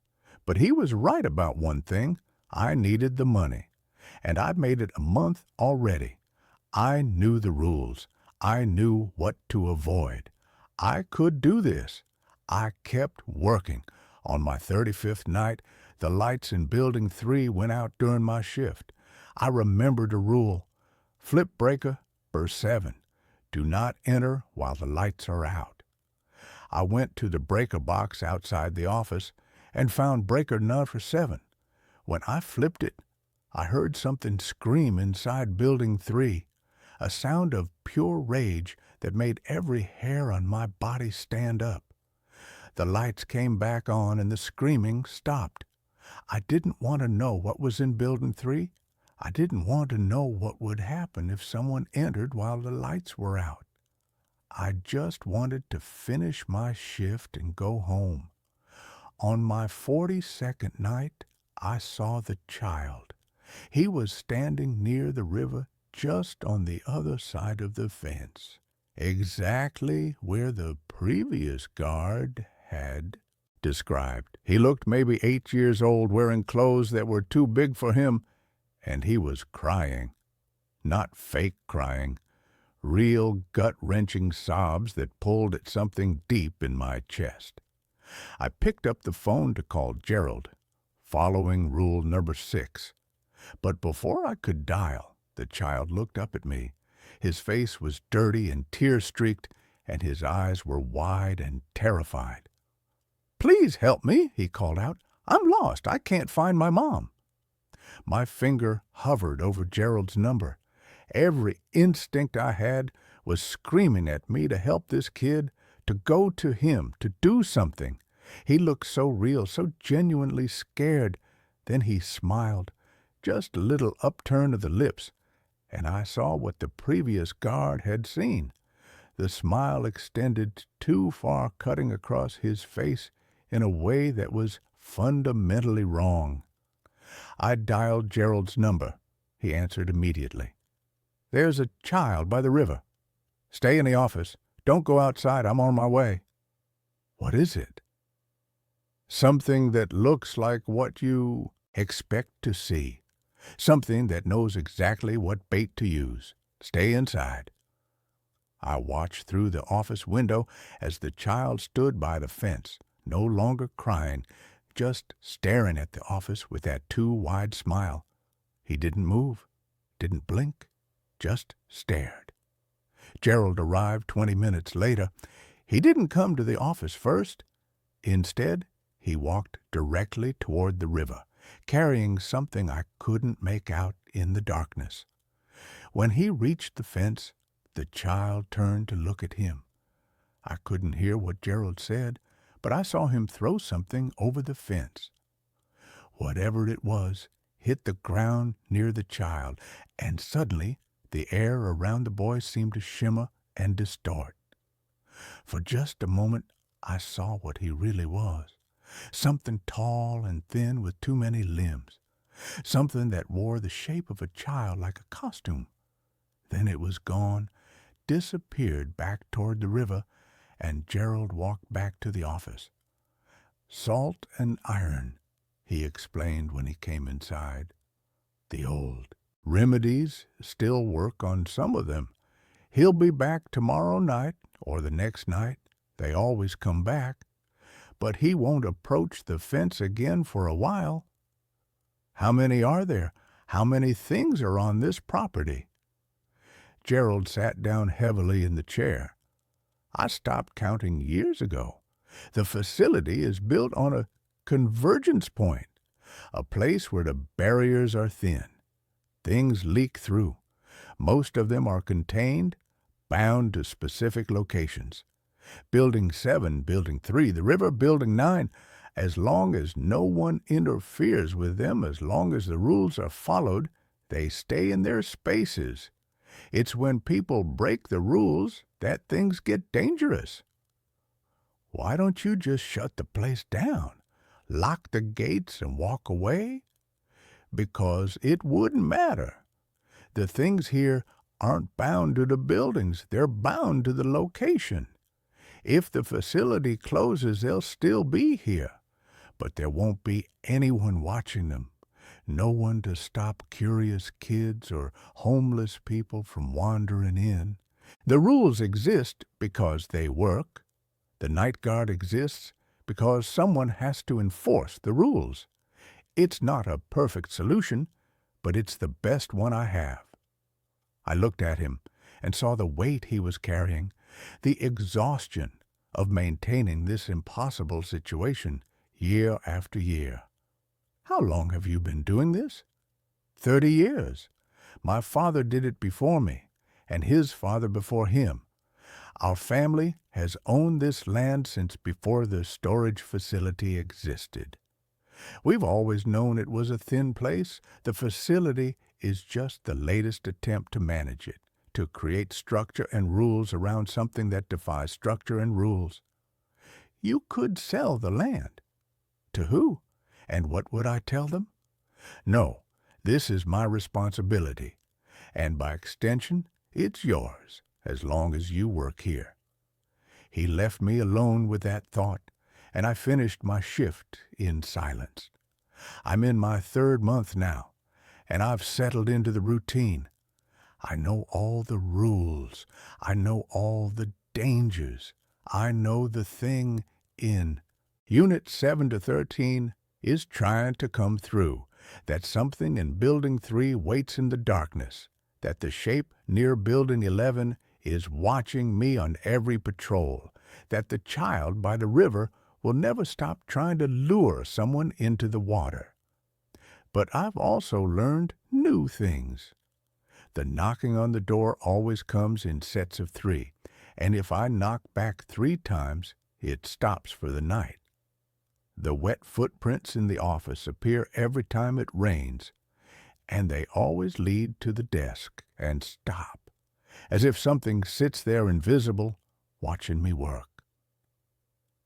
But he was right about one thing. I needed the money. And I've made it a month already. I knew the rules. I knew what to avoid. I could do this. I kept working. On my 35th night, the lights in Building 3 went out during my shift. I remembered a rule. Flip breaker, burst 7. Do not enter while the lights are out. I went to the breaker box outside the office and found breaker number 7. When I flipped it, I heard something scream inside Building 3, a sound of pure rage that made every hair on my body stand up. The lights came back on and the screaming stopped. I didn't want to know what was in Building 3. I didn't want to know what would happen if someone entered while the lights were out. I just wanted to finish my shift and go home. On my 42nd night, I saw the child. He was standing near the river just on the other side of the fence, exactly where the previous guard had described. He looked maybe 8 years old, wearing clothes that were too big for him, and he was crying. Not fake crying, real gut-wrenching sobs that pulled at something deep in my chest. I picked up the phone to call Gerald, following rule number 6. But before I could dial, the child looked up at me. His face was dirty and tear-streaked, and his eyes were wide and terrified. "Please help me," he called out. "I'm lost. I can't find my mom." My finger hovered over Gerald's number. Every instinct I had was screaming at me to help this kid, to go to him, to do something. He looked so real, so genuinely scared. Then he smiled, just a little upturn of the lips, and I saw what the previous guard had seen. the smile extended too far, cutting across his face in a way that was fundamentally wrong. I dialed Gerald's number. He answered immediately. "There's a child by the river. Stay in the office. Don't go outside. I'm on my way." "What is it?" "Something that looks like what you expect to see. Something that knows exactly what bait to use. Stay inside." I watched through the office window as the child stood by the fence, no longer crying, just staring at the office with that too wide smile. He didn't move, didn't blink, just stared. Gerald arrived 20 minutes later. He didn't come to the office first. Instead, he walked directly toward the river, carrying something I couldn't make out in the darkness. When he reached the fence, the child turned to look at him. I couldn't hear what Gerald said, but I saw him throw something over the fence. Whatever it was hit the ground near the child, and suddenly the air around the boy seemed to shimmer and distort. For just a moment I saw what he really was. Something tall and thin with too many limbs. Something that wore the shape of a child like a costume. Then it was gone, disappeared back toward the river, and Gerald walked back to the office. "Salt and iron," he explained when he came inside. "The old remedies still work on some of them. He'll be back tomorrow night or the next night. They always come back. But he won't approach the fence again for a while." "How many are there? How many things are on this property?" Gerald sat down heavily in the chair. "I stopped counting years ago. The facility is built on a convergence point, a place where the barriers are thin. Things leak through. Most of them are contained, bound to specific locations. Building 7, Building 3, the river, Building 9, as long as no one interferes with them, as long as the rules are followed, they stay in their spaces. It's when people break the rules that things get dangerous." "Why don't you just shut the place down, lock the gates and walk away?" "Because it wouldn't matter. The things here aren't bound to the buildings. They're bound to the location. If the facility closes, they'll still be here, but there won't be anyone watching them. No one to stop curious kids or homeless people from wandering in. The rules exist because they work. The night guard exists because someone has to enforce the rules. It's not a perfect solution, but it's the best one I have." I looked at him and saw the weight he was carrying, the exhaustion of maintaining this impossible situation year after year. "How long have you been doing this?" 30 years. My father did it before me, and his father before him. Our family has owned this land since before the storage facility existed. We've always known it was a thin place. The facility is just the latest attempt to manage it, to create structure and rules around something that defies structure and rules. You could sell the land. To who? And what would I tell them? No, this is my responsibility, and by extension, it's yours, as long as you work here. He left me alone with that thought, and I finished my shift in silence. I'm in my 3rd month now, and I've settled into the routine. I know all the rules. I know all the dangers. I know the thing in Unit 7 to 13 is trying to come through, that something in Building 3 waits in the darkness, that the shape near Building 11 is watching me on every patrol, that the child by the river will never stop trying to lure someone into the water. But I've also learned new things. The knocking on the door always comes in sets of 3, and if I knock back 3 times, it stops for the night. The wet footprints in the office appear every time it rains, and they always lead to the desk and stop. as if something sits there invisible, watching me work.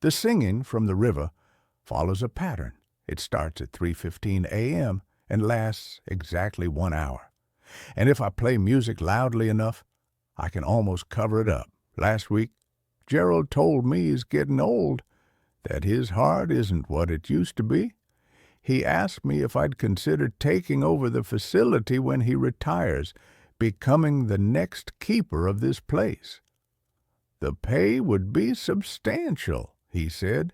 The singing from the river follows a pattern. It starts at 3:15 a.m. and lasts exactly 1 hour. And if I play music loudly enough, I can almost cover it up. Last week, Gerald told me he's getting old, that his heart isn't what it used to be. He asked me if I'd consider taking over the facility when he retires, becoming the next keeper of this place. The pay would be substantial, he said,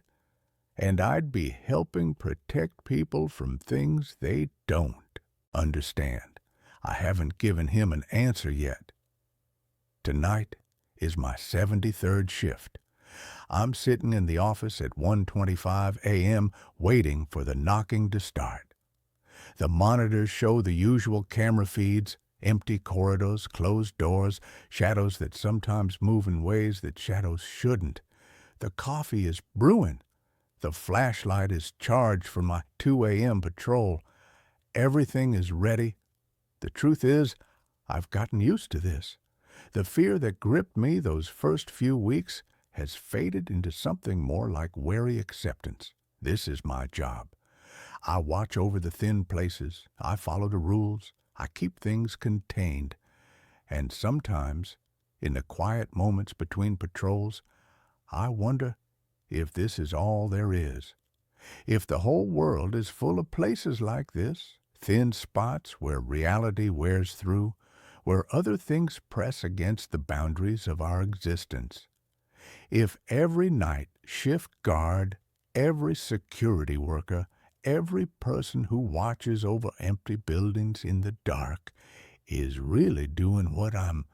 and I'd be helping protect people from things they don't understand. I haven't given him an answer yet. Tonight is my 73rd shift. I'm sitting in the office at 1:25 a.m. waiting for the knocking to start. The monitors show the usual camera feeds, empty corridors, closed doors, shadows that sometimes move in ways that shadows shouldn't. The coffee is brewing. The flashlight is charged for my 2 a.m. patrol. Everything is ready. The truth is, I've gotten used to this. The fear that gripped me those first few weeks has faded into something more like wary acceptance. This is my job. I watch over the thin places. I follow the rules. I keep things contained. And sometimes, in the quiet moments between patrols, I wonder if this is all there is. If the whole world is full of places like this, thin spots where reality wears through, where other things press against the boundaries of our existence. If every night shift guard, every security worker, every person who watches over empty buildings in the dark is really doing what I'm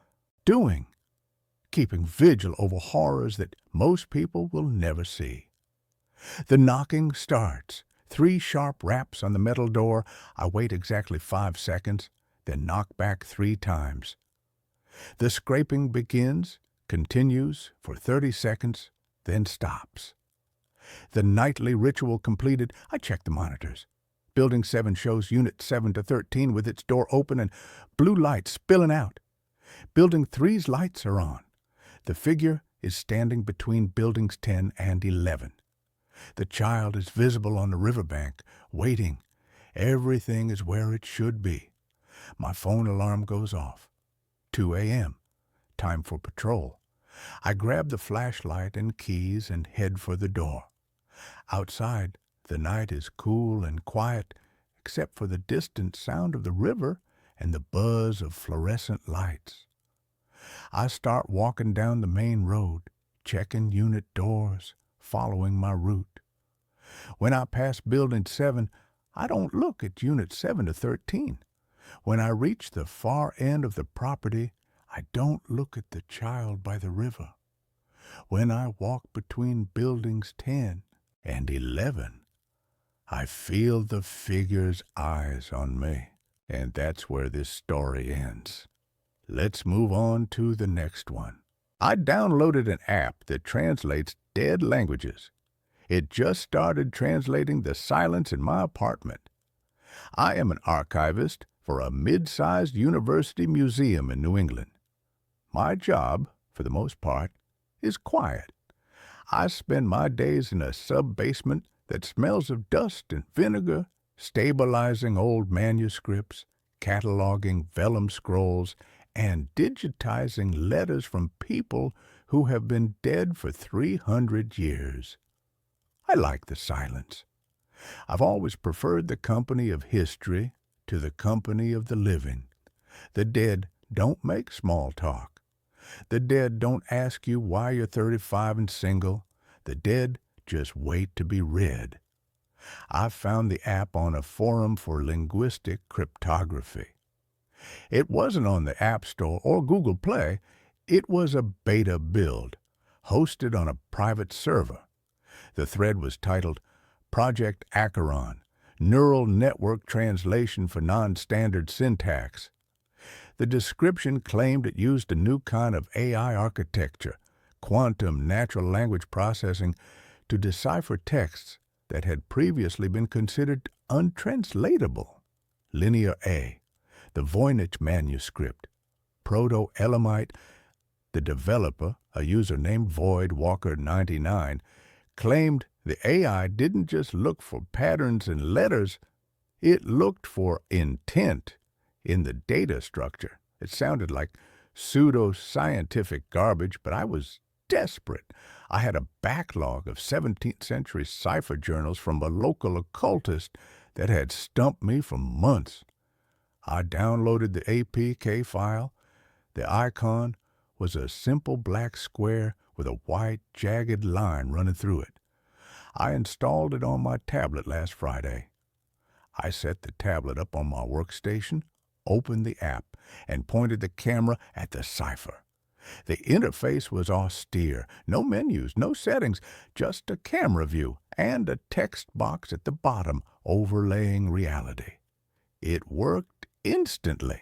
doing, keeping vigil over horrors that most people will never see. The knocking starts. 3 sharp raps on the metal door. I wait exactly 5 seconds, then knock back 3 times. The scraping begins, continues for 30 seconds, then stops. The nightly ritual completed, I check the monitors. Building 7 shows Unit 7 to 13 with its door open and blue light spilling out. Building 3's lights are on. The figure is standing between Buildings 10 and 11. The child is visible on the riverbank, waiting. Everything is where it should be. My phone alarm goes off. 2 a.m. Time for patrol. I grab the flashlight and keys and head for the door. Outside, the night is cool and quiet, except for the distant sound of the river and the buzz of fluorescent lights. I start walking down the main road, checking unit doors, following my route. When I pass Building 7, I don't look at Unit 7 to 13. When I reach the far end of the property, I don't look at the child by the river. When I walk between Buildings 10 and 11, I feel the figure's eyes on me, and that's where this story ends. Let's move on to the next one. I downloaded an app that translates dead languages. It just started translating the silence in my apartment. I am an archivist for a mid-sized university museum in New England. My job, for the most part, is quiet. I spend my days in a sub-basement that smells of dust and vinegar, stabilizing old manuscripts, cataloging vellum scrolls, and digitizing letters from people who have been dead for 300 years. I like the silence. I've always preferred the company of history to the company of the living. The dead don't make small talk. The dead don't ask you why you're 35 and single. The dead just wait to be read. I found the app on a forum for linguistic cryptography. It wasn't on the App Store or Google Play. It was a beta build, hosted on a private server. The thread was titled Project Acheron, Neural Network Translation for Non-Standard Syntax. The description claimed it used a new kind of AI architecture, quantum natural language processing, to decipher texts that had previously been considered untranslatable. Linear A, the Voynich manuscript, proto-Elamite. The developer, a user named VoidWalker99, claimed the AI didn't just look for patterns in letters, it looked for intent in the data structure. It sounded like pseudo-scientific garbage, but I was desperate. I had a backlog of 17th century cipher journals from a local occultist that had stumped me for months. I downloaded the APK file. The icon was a simple black square with a white, jagged line running through it. I installed it on my tablet last Friday. I set the tablet up on my workstation, opened the app, and pointed the camera at the cipher. The interface was austere. No menus, no settings, just a camera view and a text box at the bottom overlaying reality. It worked instantly.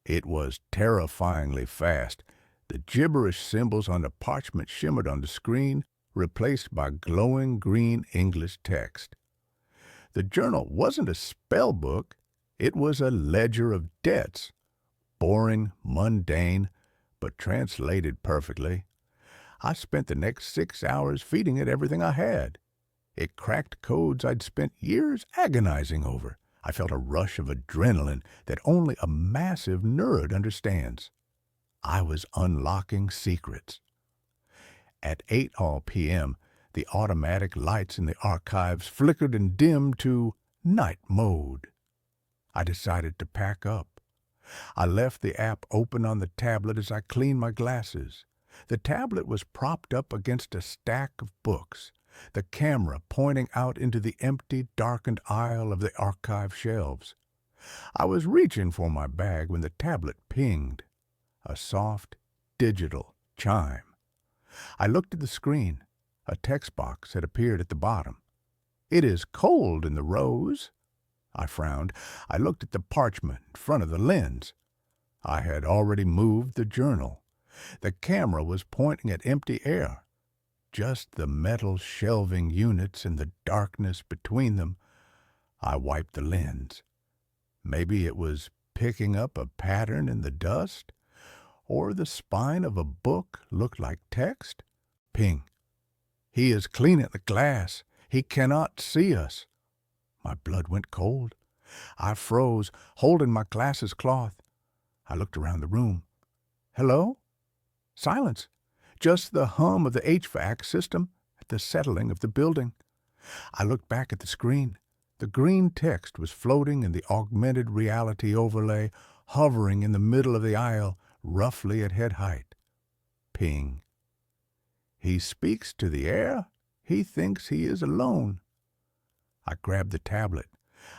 It was terrifyingly fast. The gibberish symbols on the parchment shimmered on the screen, replaced by glowing green English text. The journal wasn't a spell book. It was a ledger of debts. Boring, mundane, but translated perfectly. I spent the next 6 hours feeding it everything I had. It cracked codes I'd spent years agonizing over. I felt a rush of adrenaline that only a massive nerd understands. I was unlocking secrets. At 8 p.m., the automatic lights in the archives flickered and dimmed to night mode. I decided to pack up. I left the app open on the tablet as I cleaned my glasses. The tablet was propped up against a stack of books, the camera pointing out into the empty, darkened aisle of the archive shelves. I was reaching for my bag when the tablet pinged. A soft, digital chime. I looked at the screen. A text box had appeared at the bottom. "It is cold in the rose." I frowned. I looked at the parchment in front of the lens. I had already moved the journal. The camera was pointing at empty air. Just the metal shelving units and the darkness between them. I wiped the lens. Maybe it was picking up a pattern in the dust, or the spine of a book looked like text. Ping. "He is cleaning the glass. He cannot see us." My blood went cold. I froze, holding my glasses cloth. I looked around the room. Hello? Silence. Just the hum of the HVAC system at the settling of the building. I looked back at the screen. The green text was floating in the augmented reality overlay, hovering in the middle of the aisle, roughly at head height. Ping. "He speaks to the air. He thinks he is alone." I grabbed the tablet.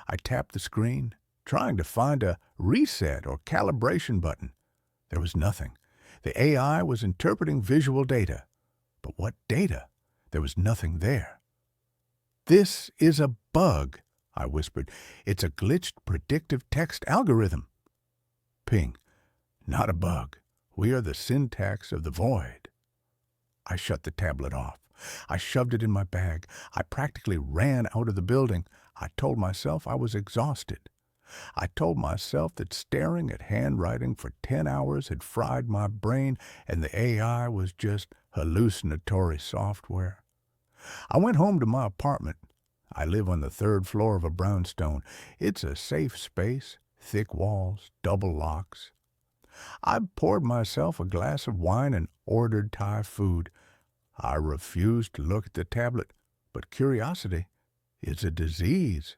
I tapped the screen, trying to find a reset or calibration button. There was nothing. The AI was interpreting visual data. But what data? There was nothing there. "This is a bug," I whispered. "It's a glitched predictive text algorithm." Ping. "Not a bug. We are the syntax of the void." I shut the tablet off. I shoved it in my bag. I practically ran out of the building. I told myself I was exhausted. I told myself that staring at handwriting for 10 hours had fried my brain and the AI was just hallucinatory software. I went home to my apartment. I live on the 3rd floor of a brownstone. It's a safe space, thick walls, double locks. I poured myself a glass of wine and ordered Thai food. I refused to look at the tablet, but curiosity is a disease.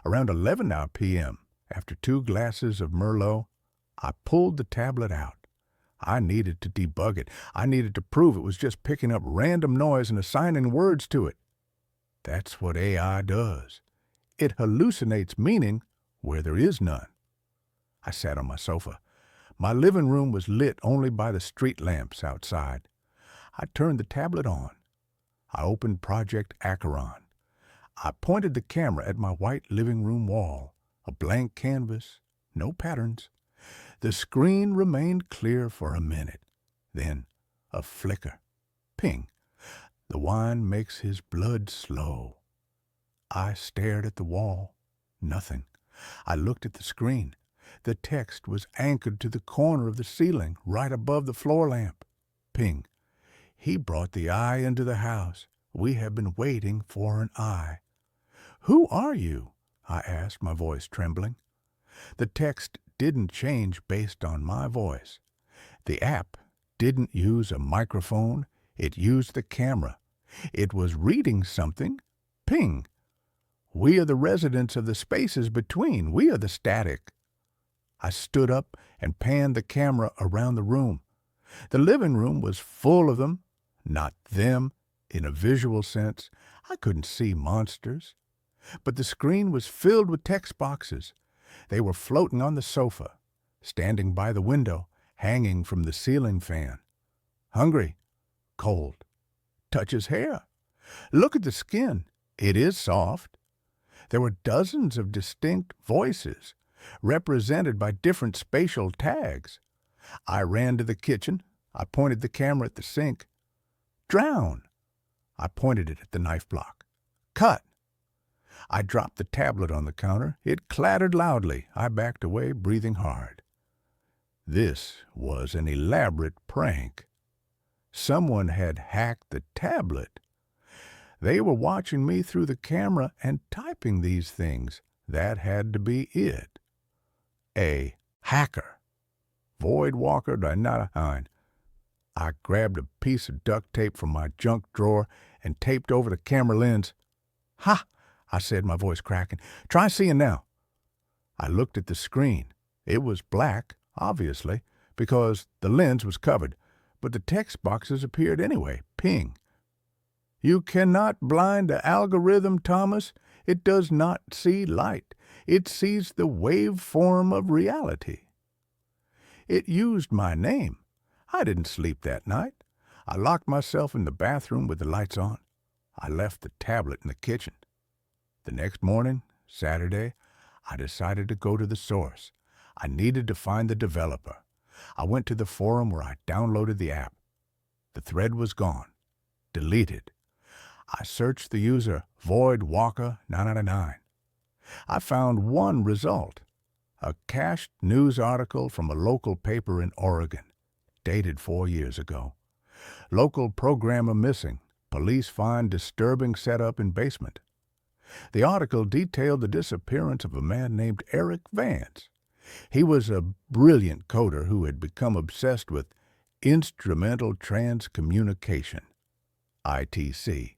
Around 11 p.m., after 2 glasses of Merlot, I pulled the tablet out. I needed to debug it. I needed to prove it was just picking up random noise and assigning words to it. That's what AI does. It hallucinates meaning where there is none. I sat on my sofa. My living room was lit only by the street lamps outside. I turned the tablet on. I opened Project Acheron. I pointed the camera at my white living room wall, a blank canvas, no patterns. The screen remained clear for a minute. Then a flicker. Ping. The wine makes his blood slow. I stared at the wall. Nothing. I looked at the screen. The text was anchored to the corner of the ceiling, right above the floor lamp. Ping. He brought the eye into the house. We have been waiting for an eye. Who are you? I asked, my voice trembling. The text didn't change based on my voice. The app didn't use a microphone. It used the camera. It was reading something. Ping. We are the residents of the spaces between. We are the static. I stood up and panned the camera around the room. The living room was full of them. Not them, in a visual sense. I couldn't see monsters. But the screen was filled with text boxes. They were floating on the sofa, standing by the window, hanging from the ceiling fan. Hungry, cold, touches hair. Look at the skin. It is soft. There were dozens of distinct voices, represented by different spatial tags. I ran to the kitchen. I pointed the camera at the sink. Drown. I pointed it at the knife block. Cut. I dropped the tablet on the counter. It clattered loudly. I backed away, breathing hard. This was an elaborate prank. Someone had hacked the tablet. They were watching me through the camera and typing these things. That had to be it. A hacker. Void Walker Dynatine. I grabbed a piece of duct tape from my junk drawer and taped over the camera lens. Ha! I said, my voice cracking. Try seeing now. I looked at the screen. It was black, obviously, because the lens was covered, but the text boxes appeared anyway. Ping. You cannot blind the algorithm, Thomas. It does not see light. It sees the waveform of reality. It used my name. I didn't sleep that night. I locked myself in the bathroom with the lights on. I left the tablet in the kitchen. The next morning, Saturday, I decided to go to the source. I needed to find the developer. I went to the forum where I downloaded the app. The thread was gone. Deleted. I searched the user Void Walker 999. I found one result. A cached news article from a local paper in Oregon, dated 4 years ago. Local programmer missing. Police find disturbing setup in basement. The article detailed the disappearance of a man named Eric Vance. He was a brilliant coder who had become obsessed with instrumental transcommunication, ITC,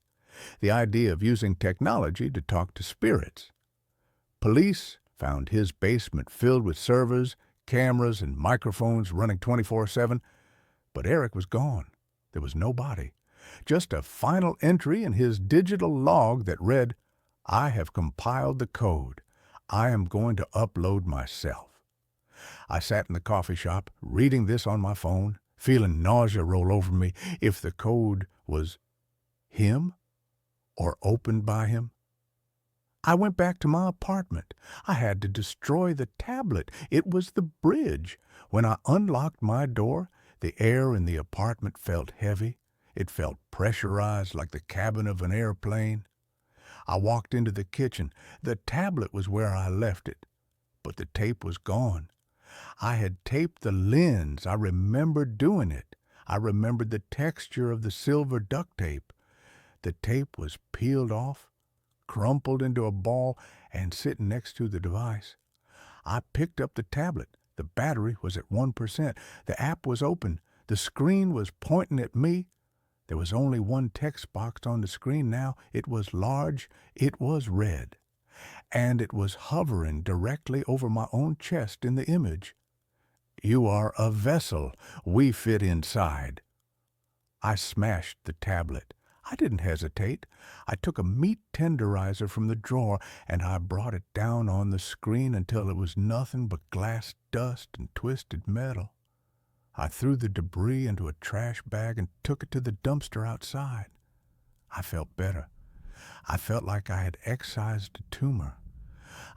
the idea of using technology to talk to spirits. Police found his basement filled with servers, cameras, and microphones running 24/7, but Eric was gone. There was no body. Just a final entry in his digital log that read, I have compiled the code. I am going to upload myself. I sat in the coffee shop, reading this on my phone, feeling nausea roll over me if the code was him or opened by him. I went back to my apartment. I had to destroy the tablet. It was the bridge. When I unlocked my door, the air in the apartment felt heavy. It felt pressurized like the cabin of an airplane. I walked into the kitchen. The tablet was where I left it, but the tape was gone. I had taped the lens. I remembered doing it. I remembered the texture of the silver duct tape. The tape was peeled off, crumpled into a ball, and sitting next to the device. I picked up the tablet. The battery was at 1%. The app was open. The screen was pointing at me. There was only one text box on the screen now. It was large. It was red. And it was hovering directly over my own chest in the image. You are a vessel. We fit inside. I smashed the tablet. I didn't hesitate. I took a meat tenderizer from the drawer and I brought it down on the screen until it was nothing but glass dust and twisted metal. I threw the debris into a trash bag and took it to the dumpster outside. I felt better. I felt like I had excised a tumor.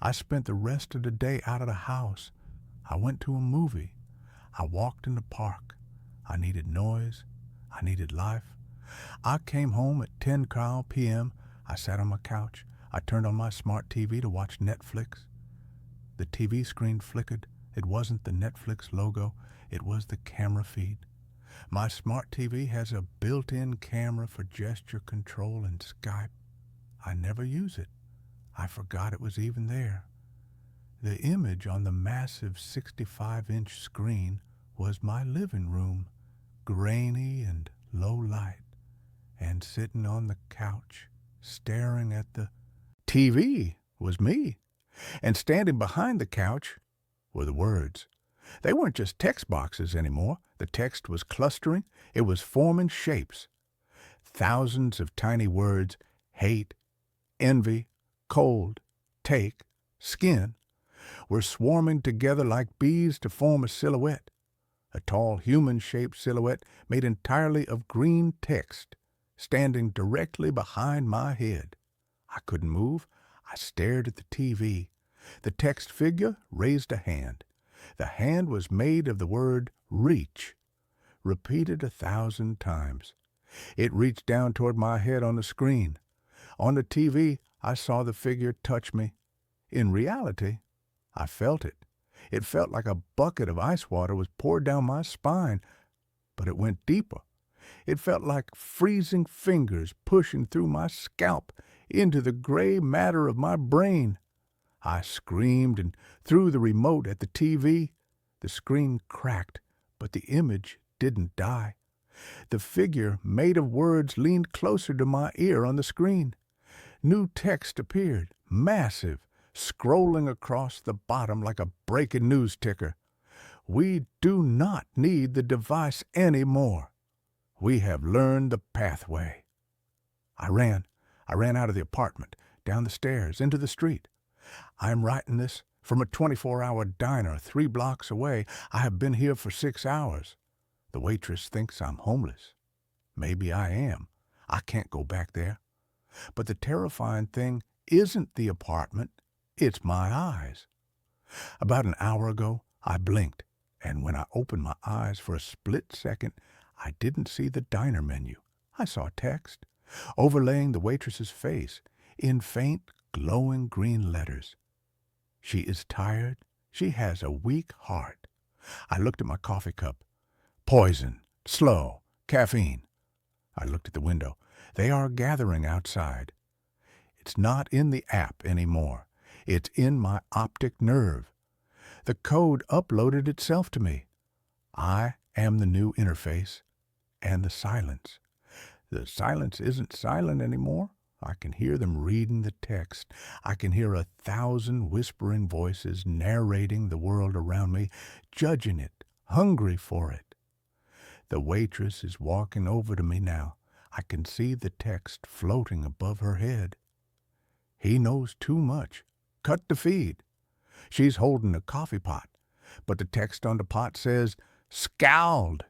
I spent the rest of the day out of the house. I went to a movie. I walked in the park. I needed noise. I needed life. I came home at 10 p.m. I sat on my couch. I turned on my smart TV to watch Netflix. The TV screen flickered It wasn't the Netflix logo, it was the camera feed. My smart TV has a built-in camera for gesture control and Skype. I never use it. I forgot it was even there. The image on the massive 65-inch screen was my living room, grainy and low light, and sitting on the couch, staring at the TV was me, and standing behind the couch were the words. They weren't just text boxes anymore. The text was clustering. It was forming shapes. Thousands of tiny words: hate, envy, cold, take, skin, were swarming together like bees to form a silhouette. A tall human-shaped silhouette made entirely of green text, standing directly behind my head. I couldn't move. I stared at the TV. The text figure raised a hand. The hand was made of the word reach, repeated 1,000 times. It reached down toward my head on the screen. On the TV, I saw the figure touch me. In reality, I felt it. It felt like a bucket of ice water was poured down my spine, but it went deeper. It felt like freezing fingers pushing through my scalp into the gray matter of my brain. I screamed and threw the remote at the TV. The screen cracked, but the image didn't die. The figure made of words leaned closer to my ear on the screen. New text appeared, massive, scrolling across the bottom like a breaking news ticker. We do not need the device anymore. We have learned the pathway. I ran out of the apartment, down the stairs, into the street. I'm writing this from a 24-hour diner 3 blocks away. I have been here for 6 hours. The waitress thinks I'm homeless. Maybe I am. I can't go back there. But the terrifying thing isn't the apartment. It's my eyes. About an hour ago, I blinked, and when I opened my eyes for a split second, I didn't see the diner menu. I saw text, overlaying the waitress's face, in faint, glowing green letters. She is tired. She has a weak heart. I looked at my coffee cup. Poison. Slow. Caffeine. I looked at the window. They are gathering outside. It's not in the app anymore. It's in my optic nerve. The code uploaded itself to me. I am the new interface, and the silence. The silence isn't silent anymore. I can hear them reading the text. I can hear 1,000 whispering voices narrating the world around me, judging it, hungry for it. The waitress is walking over to me now. I can see the text floating above her head. He knows too much. Cut the feed. She's holding a coffee pot, but the text on the pot says, scald.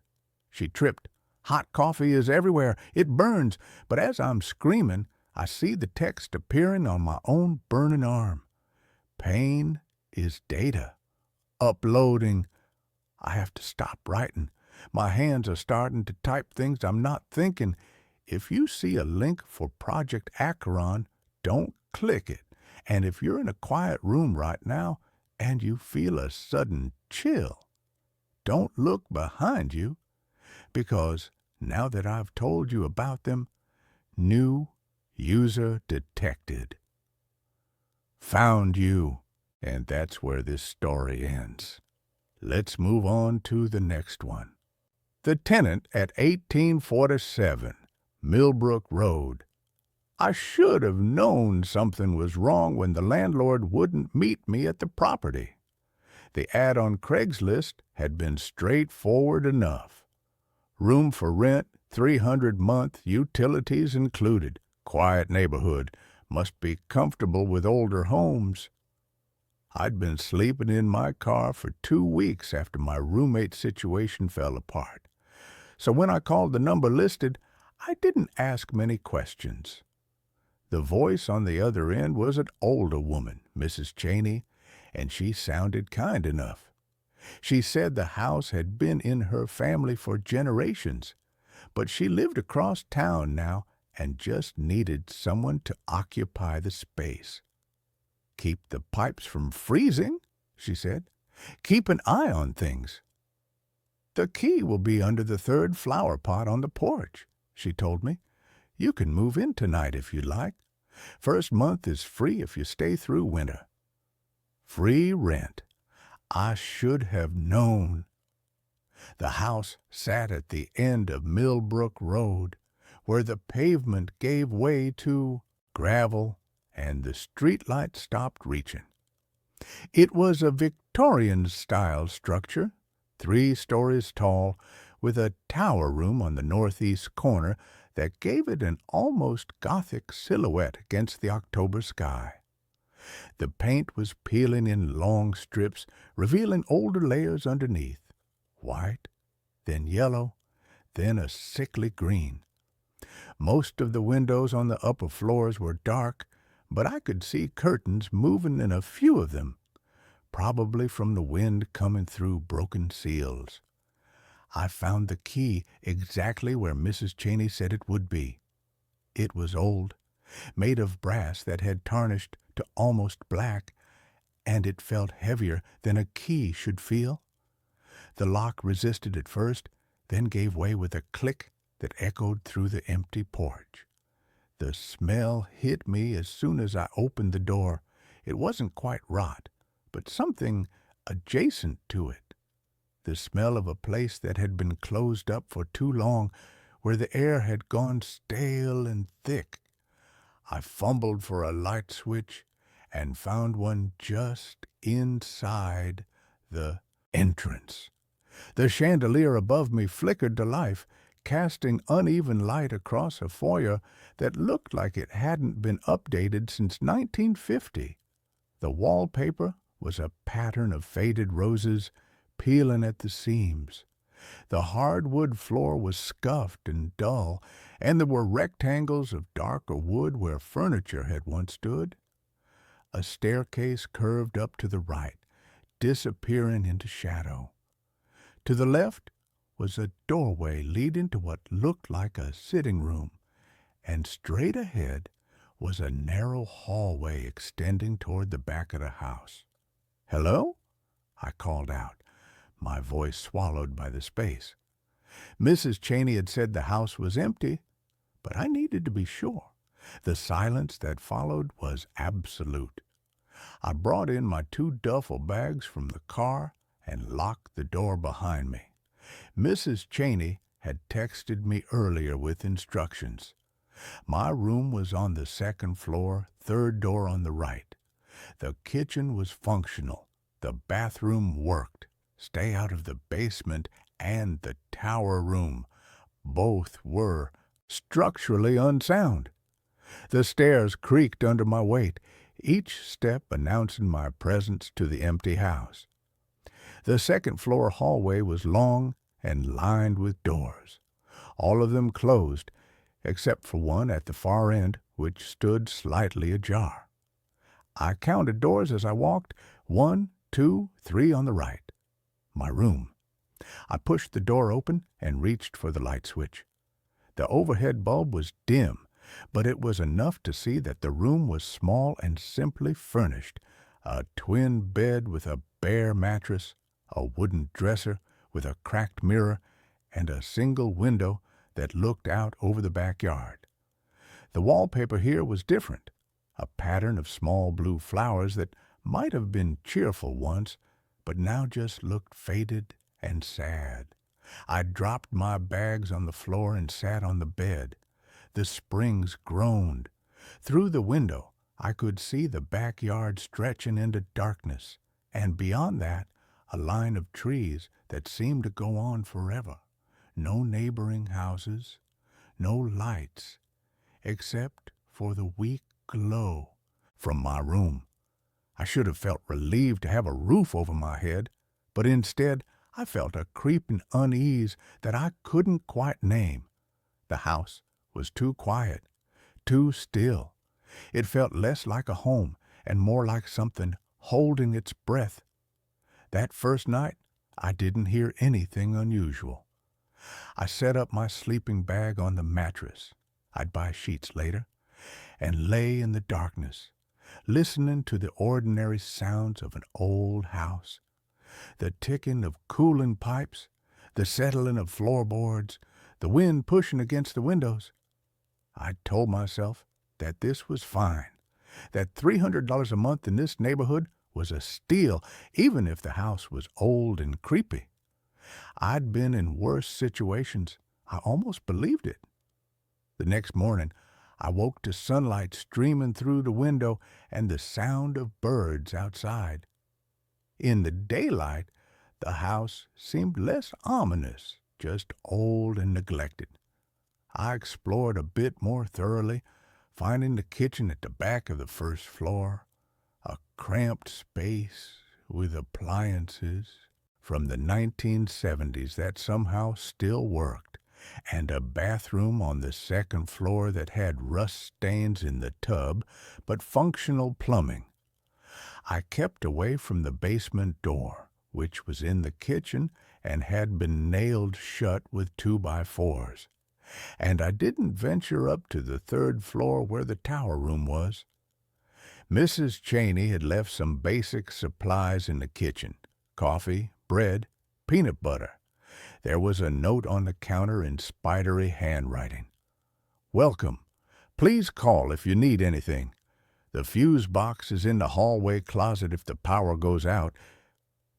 She tripped. Hot coffee is everywhere. It burns. But as I'm screaming, I see the text appearing on my own burning arm. Pain is data. Uploading. I have to stop writing. My hands are starting to type things I'm not thinking. If you see a link for Project Acheron, don't click it. And if you're in a quiet room right now and you feel a sudden chill, don't look behind you, because now that I've told you about them, new user detected. Found you, and that's where this story ends. Let's move on to the next one. The Tenant at 1847, Millbrook Road. I should have known something was wrong when the landlord wouldn't meet me at the property. The ad on Craigslist had been straightforward enough. Room for rent, $300 month, utilities included. Quiet neighborhood. Must be comfortable with older homes. I'd been sleeping in my car for 2 weeks after my roommate situation fell apart. So when I called the number listed, I didn't ask many questions. The voice on the other end was an older woman, Mrs. Cheney, and she sounded kind enough. She said the house had been in her family for generations, but she lived across town now and just needed someone to occupy the space. Keep the pipes from freezing, she said. Keep an eye on things. The key will be under the third flower pot on the porch, she told me. You can move in tonight if you like. First month is free if you stay through winter. Free rent. I should have known. The house sat at the end of Millbrook Road, where the pavement gave way to gravel and the streetlight stopped reaching. It was a Victorian-style structure, 3 stories tall, with a tower room on the northeast corner that gave it an almost Gothic silhouette against the October sky. The paint was peeling in long strips, revealing older layers underneath. White, then yellow, then a sickly green. Most of the windows on the upper floors were dark, but I could see curtains moving in a few of them, probably from the wind coming through broken seals. I found the key exactly where Mrs. Cheney said it would be. It was old, made of brass that had tarnished to almost black, and it felt heavier than a key should feel. The lock resisted at first, then gave way with a click that echoed through the empty porch. The smell hit me as soon as I opened the door. It wasn't quite rot, but something adjacent to it. The smell of a place that had been closed up for too long, where the air had gone stale and thick. I fumbled for a light switch and found one just inside the entrance. The chandelier above me flickered to life, casting uneven light across a foyer that looked like it hadn't been updated since 1950. The wallpaper was a pattern of faded roses peeling at the seams. The hardwood floor was scuffed and dull, and there were rectangles of darker wood where furniture had once stood. A staircase curved up to the right, disappearing into shadow. To the left was a doorway leading to what looked like a sitting room, and straight ahead was a narrow hallway extending toward the back of the house. "Hello?" I called out, my voice swallowed by the space. Mrs. Cheney had said the house was empty, but I needed to be sure. The silence that followed was absolute. I brought in my 2 duffel bags from the car and locked the door behind me. Mrs. Cheney had texted me earlier with instructions. My room was on the 2nd floor, 3rd door on the right. The kitchen was functional. The bathroom worked. Stay out of the basement and the tower room. Both were structurally unsound. The stairs creaked under my weight, each step announcing my presence to the empty house. The 2nd floor hallway was long and lined with doors, all of them closed, except for one at the far end, which stood slightly ajar. I counted doors as I walked, 1, 2, 3 on the right. My room. I pushed the door open and reached for the light switch. The overhead bulb was dim, but it was enough to see that the room was small and simply furnished. A twin bed with a bare mattress, a wooden dresser with a cracked mirror, and a single window that looked out over the backyard. The wallpaper here was different, a pattern of small blue flowers that might have been cheerful once, but now just looked faded and sad. I dropped my bags on the floor and sat on the bed. The springs groaned. Through the window, I could see the backyard stretching into darkness, and beyond that, a line of trees that seemed to go on forever. No neighboring houses, no lights, except for the weak glow from my room. I should have felt relieved to have a roof over my head, but instead I felt a creeping unease that I couldn't quite name. The house was too quiet, too still. It felt less like a home and more like something holding its breath. That first night, I didn't hear anything unusual. I set up my sleeping bag on the mattress, I'd buy sheets later, and lay in the darkness, listening to the ordinary sounds of an old house. The ticking of cooling pipes, the settling of floorboards, the wind pushing against the windows. I told myself that this was fine, that $300 a month in this neighborhood was a steal, even if the house was old and creepy. I'd been in worse situations. I almost believed it. The next morning, I woke to sunlight streaming through the window and the sound of birds outside. In the daylight, the house seemed less ominous, just old and neglected. I explored a bit more thoroughly, finding the kitchen at the back of the first floor, a cramped space with appliances from the 1970s that somehow still worked, and a bathroom on the second floor that had rust stains in the tub but functional plumbing. I kept away from the basement door, which was in the kitchen and had been nailed shut with 2x4s, and I didn't venture up to the third floor where the tower room was. Mrs. Cheney had left some basic supplies in the kitchen: coffee, bread, peanut butter. There was a note on the counter in spidery handwriting. "Welcome. Please call if you need anything. The fuse box is in the hallway closet if the power goes out.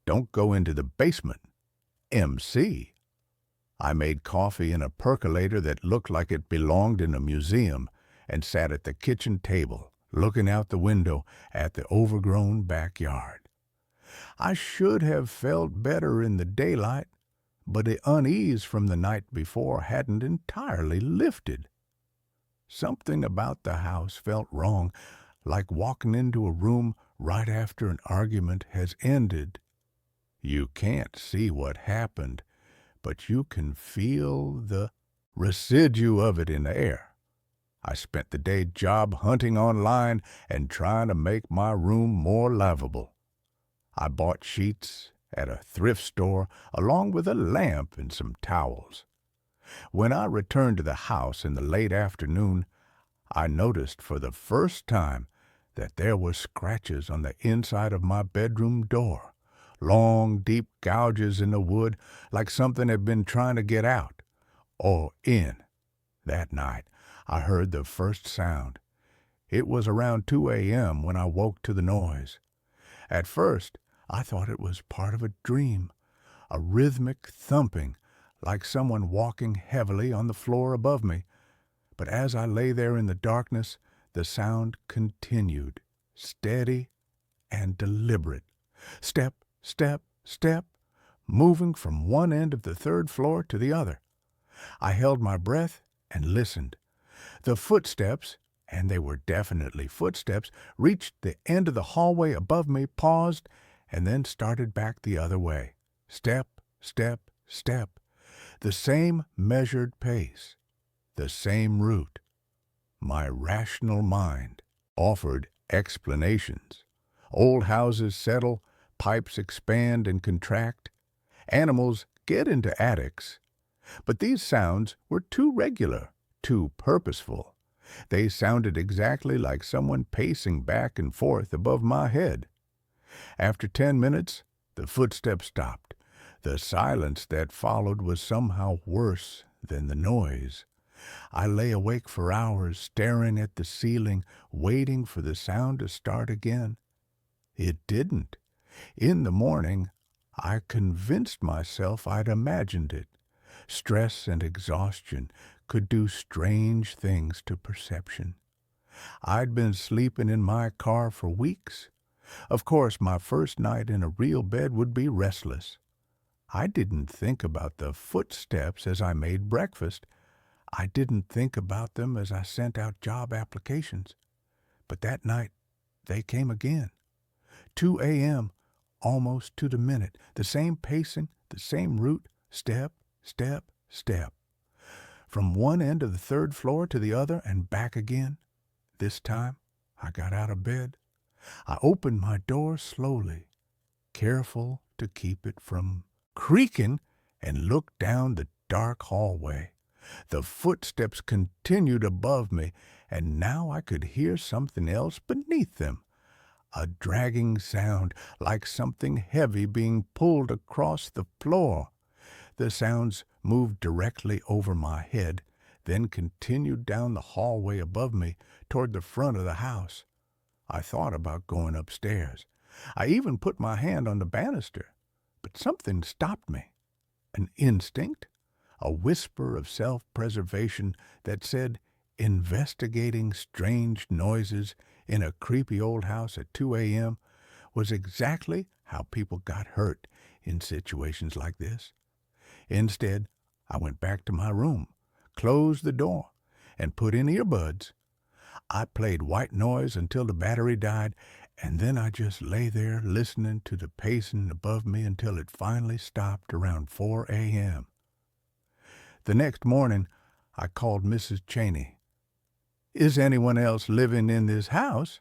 Don't go into the basement. MC." I made coffee in a percolator that looked like it belonged in a museum and sat at the kitchen table, looking out the window at the overgrown backyard. I should have felt better in the daylight, but the unease from the night before hadn't entirely lifted. Something about the house felt wrong, like walking into a room right after an argument has ended. You can't see what happened, but you can feel the residue of it in the air. I spent the day job hunting online and trying to make my room more livable. I bought sheets at a thrift store along with a lamp and some towels. When I returned to the house in the late afternoon, I noticed for the first time that there were scratches on the inside of my bedroom door, long, deep gouges in the wood like something had been trying to get out or in. That night, I heard the first sound. It was around 2 a.m. when I woke to the noise. At first, I thought it was part of a dream, a rhythmic thumping, like someone walking heavily on the floor above me. But as I lay there in the darkness, the sound continued, steady and deliberate. Step, step, step, moving from one end of the third floor to the other. I held my breath and listened. The footsteps, and they were definitely footsteps, reached the end of the hallway above me, paused, and then started back the other way. Step, step, step. The same measured pace, the same route. My rational mind offered explanations. Old houses settle, pipes expand and contract, animals get into attics. But these sounds were too regular, too purposeful. They sounded exactly like someone pacing back and forth above my head. After 10 minutes, the footsteps stopped. The silence that followed was somehow worse than the noise. I lay awake for hours, staring at the ceiling, waiting for the sound to start again. It didn't. In the morning, I convinced myself I'd imagined it. Stress and exhaustion could do strange things to perception. I'd been sleeping in my car for weeks. Of course, my first night in a real bed would be restless. I didn't think about the footsteps as I made breakfast. I didn't think about them as I sent out job applications. But that night, they came again. 2 a.m., almost to the minute. The same pacing, the same route, step, step, step. From one end of the third floor to the other and back again. This time, I got out of bed. I opened my door slowly, careful to keep it from creaking, and looked down the dark hallway. The footsteps continued above me, and now I could hear something else beneath them. a dragging sound like something heavy being pulled across the floor. The sounds moved directly over my head, then continued down the hallway above me toward the front of the house. I thought about going upstairs. I even put my hand on the banister, but something stopped me. An instinct, a whisper of self-preservation that said investigating strange noises in a creepy old house at 2 a.m. was exactly how people got hurt in situations like this. Instead, I went back to my room, closed the door, and put in earbuds. I played white noise until the battery died, and then I just lay there listening to the pacing above me until it finally stopped around 4 a.m. The next morning, I called Mrs. Cheney. "Is anyone else living in this house?"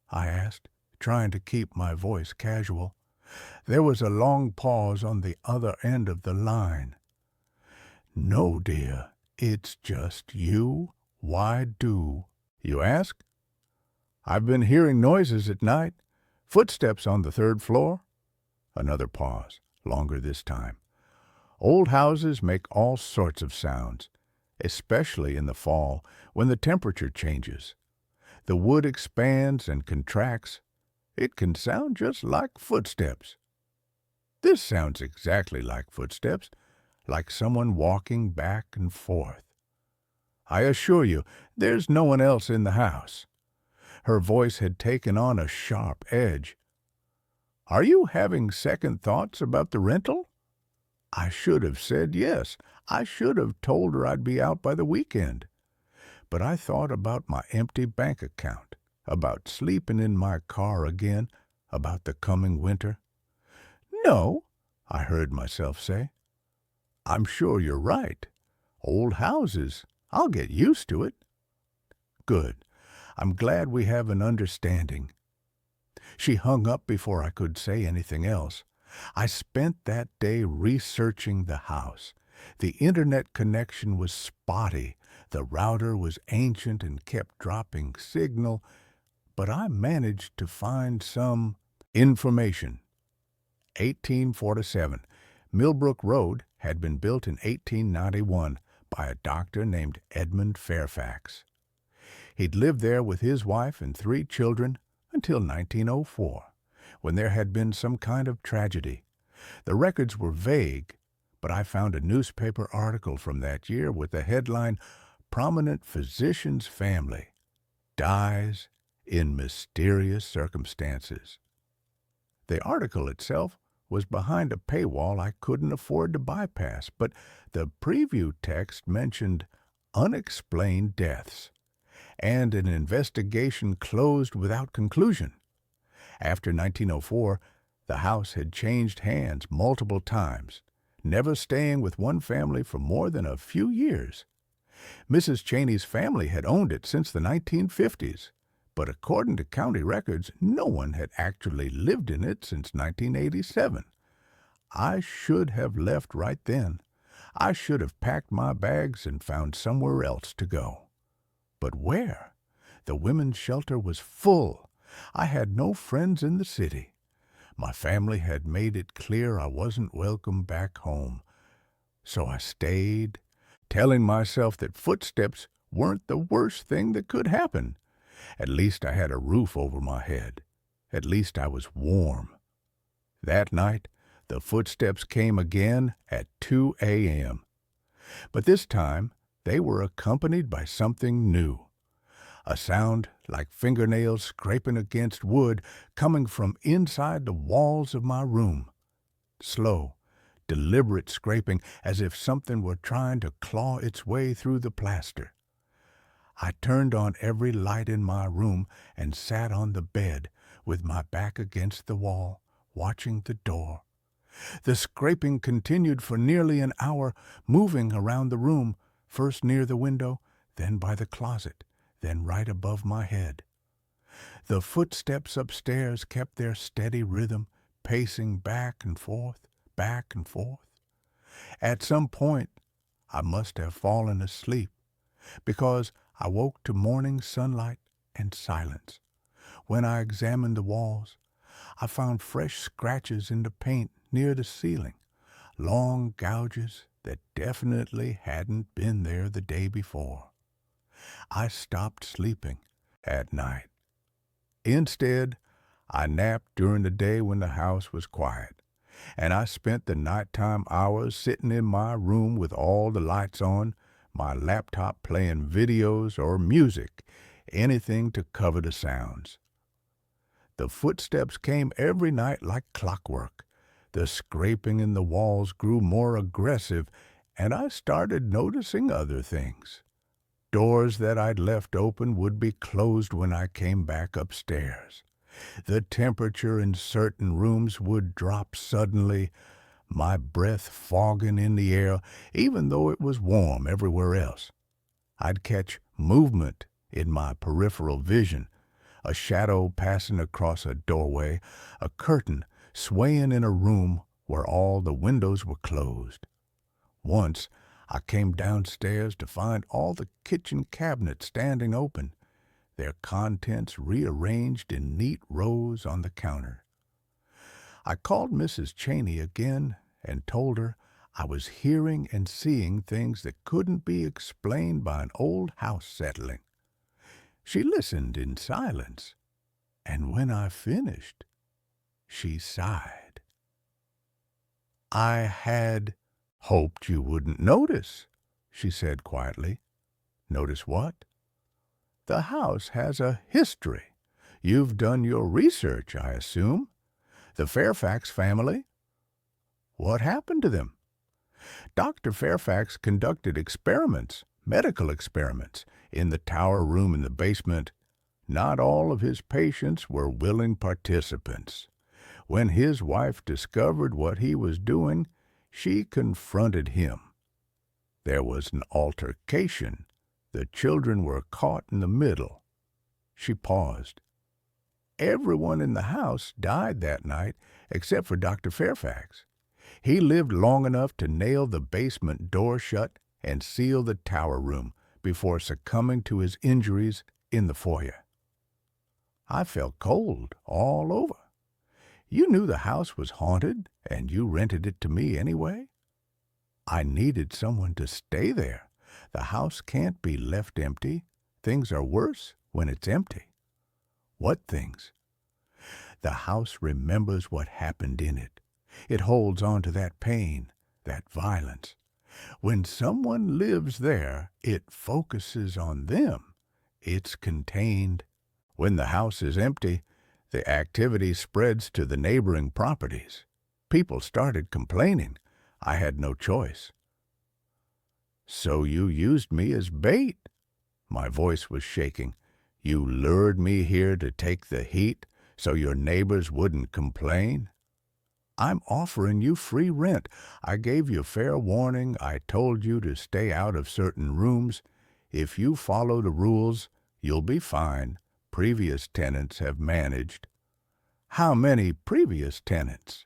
I asked, trying to keep my voice casual. There was a long pause on the other end of the line. "No, dear, it's just you. Why do you ask?" "I've been hearing noises at night. Footsteps on the third floor." Another pause, longer this time. "Old houses make all sorts of sounds, especially in the fall when the temperature changes. The wood expands and contracts. It can sound just like footsteps." "This sounds exactly like footsteps, like someone walking back and forth." "I assure you, there's no one else in the house." Her voice had taken on a sharp edge. "Are you having second thoughts about the rental?" I should have said yes. I should have told her I'd be out by the weekend. But I thought about my empty bank account, about sleeping in my car again, about the coming winter. "No," I heard myself say. "I'm sure you're right. Old houses. I'll get used to it." "Good. I'm glad we have an understanding." She hung up before I could say anything else. I spent that day researching the house. The internet connection was spotty. The router was ancient and kept dropping signal, but I managed to find some information. 1847. Millbrook Road had been built in 1891 by a doctor named Edmund Fairfax. He'd lived there with his wife and 3 children until 1904, when there had been some kind of tragedy. The records were vague, but I found a newspaper article from that year with the headline, "Prominent Physician's Family Dies in Mysterious Circumstances." The article itself was behind a paywall I couldn't afford to bypass, but the preview text mentioned unexplained deaths and an investigation closed without conclusion. After 1904, the house had changed hands multiple times, never staying with one family for more than a few years. Mrs. Cheney's family had owned it since the 1950s, but according to county records, no one had actually lived in it since 1987. I should have left right then. I should have packed my bags and found somewhere else to go. But where? The women's shelter was full. I had no friends in the city. My family had made it clear I wasn't welcome back home. So I stayed, telling myself that footsteps weren't the worst thing that could happen. At least I had a roof over my head. At least I was warm. That night, the footsteps came again at 2 a.m. But this time, they were accompanied by something new. A sound like fingernails scraping against wood coming from inside the walls of my room. Slow, deliberate scraping as if something were trying to claw its way through the plaster. I turned on every light in my room and sat on the bed with my back against the wall, watching the door. The scraping continued for nearly an hour, moving around the room, first near the window, then by the closet, then right above my head. The footsteps upstairs kept their steady rhythm, pacing back and forth, back and forth. At some point, I must have fallen asleep, because I woke to morning sunlight and silence. When I examined the walls, I found fresh scratches in the paint near the ceiling, long gouges that definitely hadn't been there the day before. I stopped sleeping at night. Instead, I napped during the day when the house was quiet, and I spent the nighttime hours sitting in my room with all the lights on, my laptop playing videos or music, anything to cover the sounds. The footsteps came every night like clockwork. The scraping in the walls grew more aggressive, and I started noticing other things. Doors that I'd left open would be closed when I came back upstairs. The temperature in certain rooms would drop suddenly, my breath fogging in the air, even though it was warm everywhere else. I'd catch movement in my peripheral vision, a shadow passing across a doorway, a curtain swaying in a room where all the windows were closed. Once, I came downstairs to find all the kitchen cabinets standing open, their contents rearranged in neat rows on the counter. I called Mrs. Cheney again and told her I was hearing and seeing things that couldn't be explained by an old house settling. She listened in silence, and when I finished, she sighed. "I had hoped you wouldn't notice," she said quietly. "Notice what?" "The house has a history. You've done your research, I assume. The Fairfax family? What happened to them?" "Dr. Fairfax conducted experiments, medical experiments, in the tower room in the basement. Not all of his patients were willing participants. When his wife discovered what he was doing, she confronted him. There was an altercation. The children were caught in the middle." She paused. "Everyone in the house died that night except for Dr. Fairfax. He lived long enough to nail the basement door shut and seal the tower room before succumbing to his injuries in the foyer." I felt cold all over. "You knew the house was haunted, and you rented it to me anyway?" "I needed someone to stay there. The house can't be left empty. Things are worse when it's empty." "What things?" "The house remembers what happened in it. It holds on to that pain, that violence. When someone lives there, it focuses on them. It's contained. When the house is empty, the activity spreads to the neighboring properties. People started complaining. I had no choice." "So you used me as bait?" My voice was shaking. "You lured me here to take the heat so your neighbors wouldn't complain?" "I'm offering you free rent. I gave you fair warning. I told you to stay out of certain rooms. If you follow the rules, you'll be fine. Previous tenants have managed." "How many previous tenants?"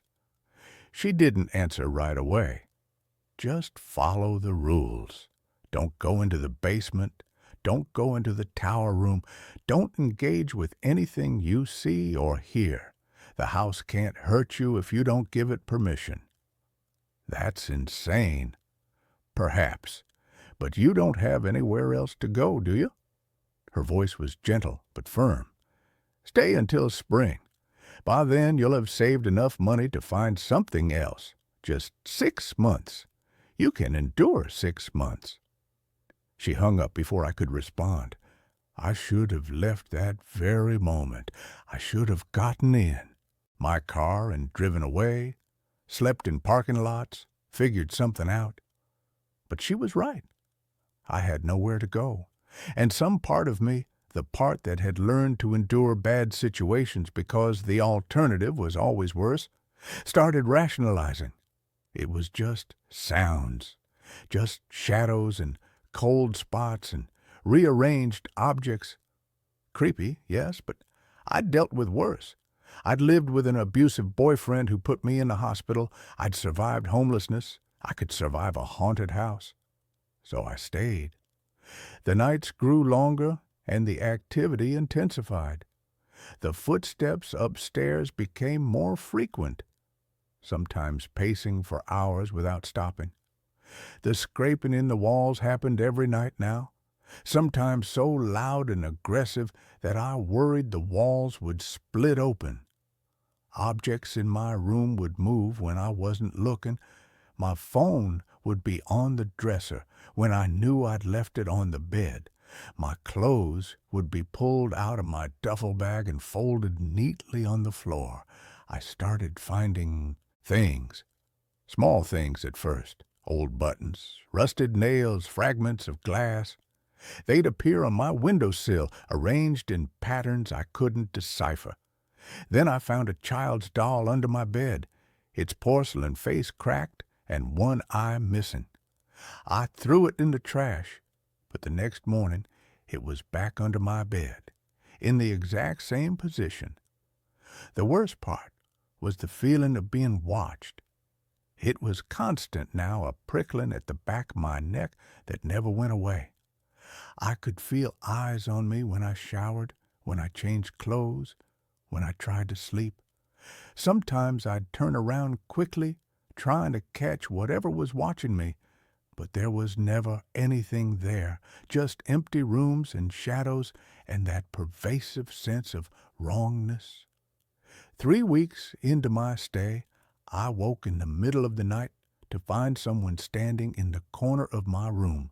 She didn't answer right away. "Just follow the rules. Don't go into the basement. Don't go into the tower room. Don't engage with anything you see or hear. The house can't hurt you if you don't give it permission." "That's insane." "Perhaps. But you don't have anywhere else to go, do you?" Her voice was gentle but firm. "Stay until spring. By then you'll have saved enough money to find something else. Just 6 months. You can endure 6 months." She hung up before I could respond. I should have left that very moment. I should have gotten in my car and driven away, slept in parking lots, figured something out. But she was right. I had nowhere to go. And some part of me, the part that had learned to endure bad situations because the alternative was always worse, started rationalizing. It was just sounds, just shadows and cold spots and rearranged objects. Creepy, yes, but I'd dealt with worse. I'd lived with an abusive boyfriend who put me in the hospital. I'd survived homelessness. I could survive a haunted house. So I stayed. The nights grew longer and the activity intensified. The footsteps upstairs became more frequent, sometimes pacing for hours without stopping. The scraping in the walls happened every night now, sometimes so loud and aggressive that I worried the walls would split open. Objects in my room would move when I wasn't looking. My phone would be on the dresser when I knew I'd left it on the bed. My clothes would be pulled out of my duffel bag and folded neatly on the floor. I started finding things, small things at first, old buttons, rusted nails, fragments of glass. They'd appear on my windowsill, arranged in patterns I couldn't decipher. Then I found a child's doll under my bed, its porcelain face cracked and one eye missing. I threw it in the trash, but the next morning it was back under my bed, in the exact same position. The worst part was the feeling of being watched. It was constant now, a prickling at the back of my neck that never went away. I could feel eyes on me when I showered, when I changed clothes, when I tried to sleep. Sometimes I'd turn around quickly, trying to catch whatever was watching me, but there was never anything there, just empty rooms and shadows and that pervasive sense of wrongness. 3 weeks into my stay, I woke in the middle of the night to find someone standing in the corner of my room.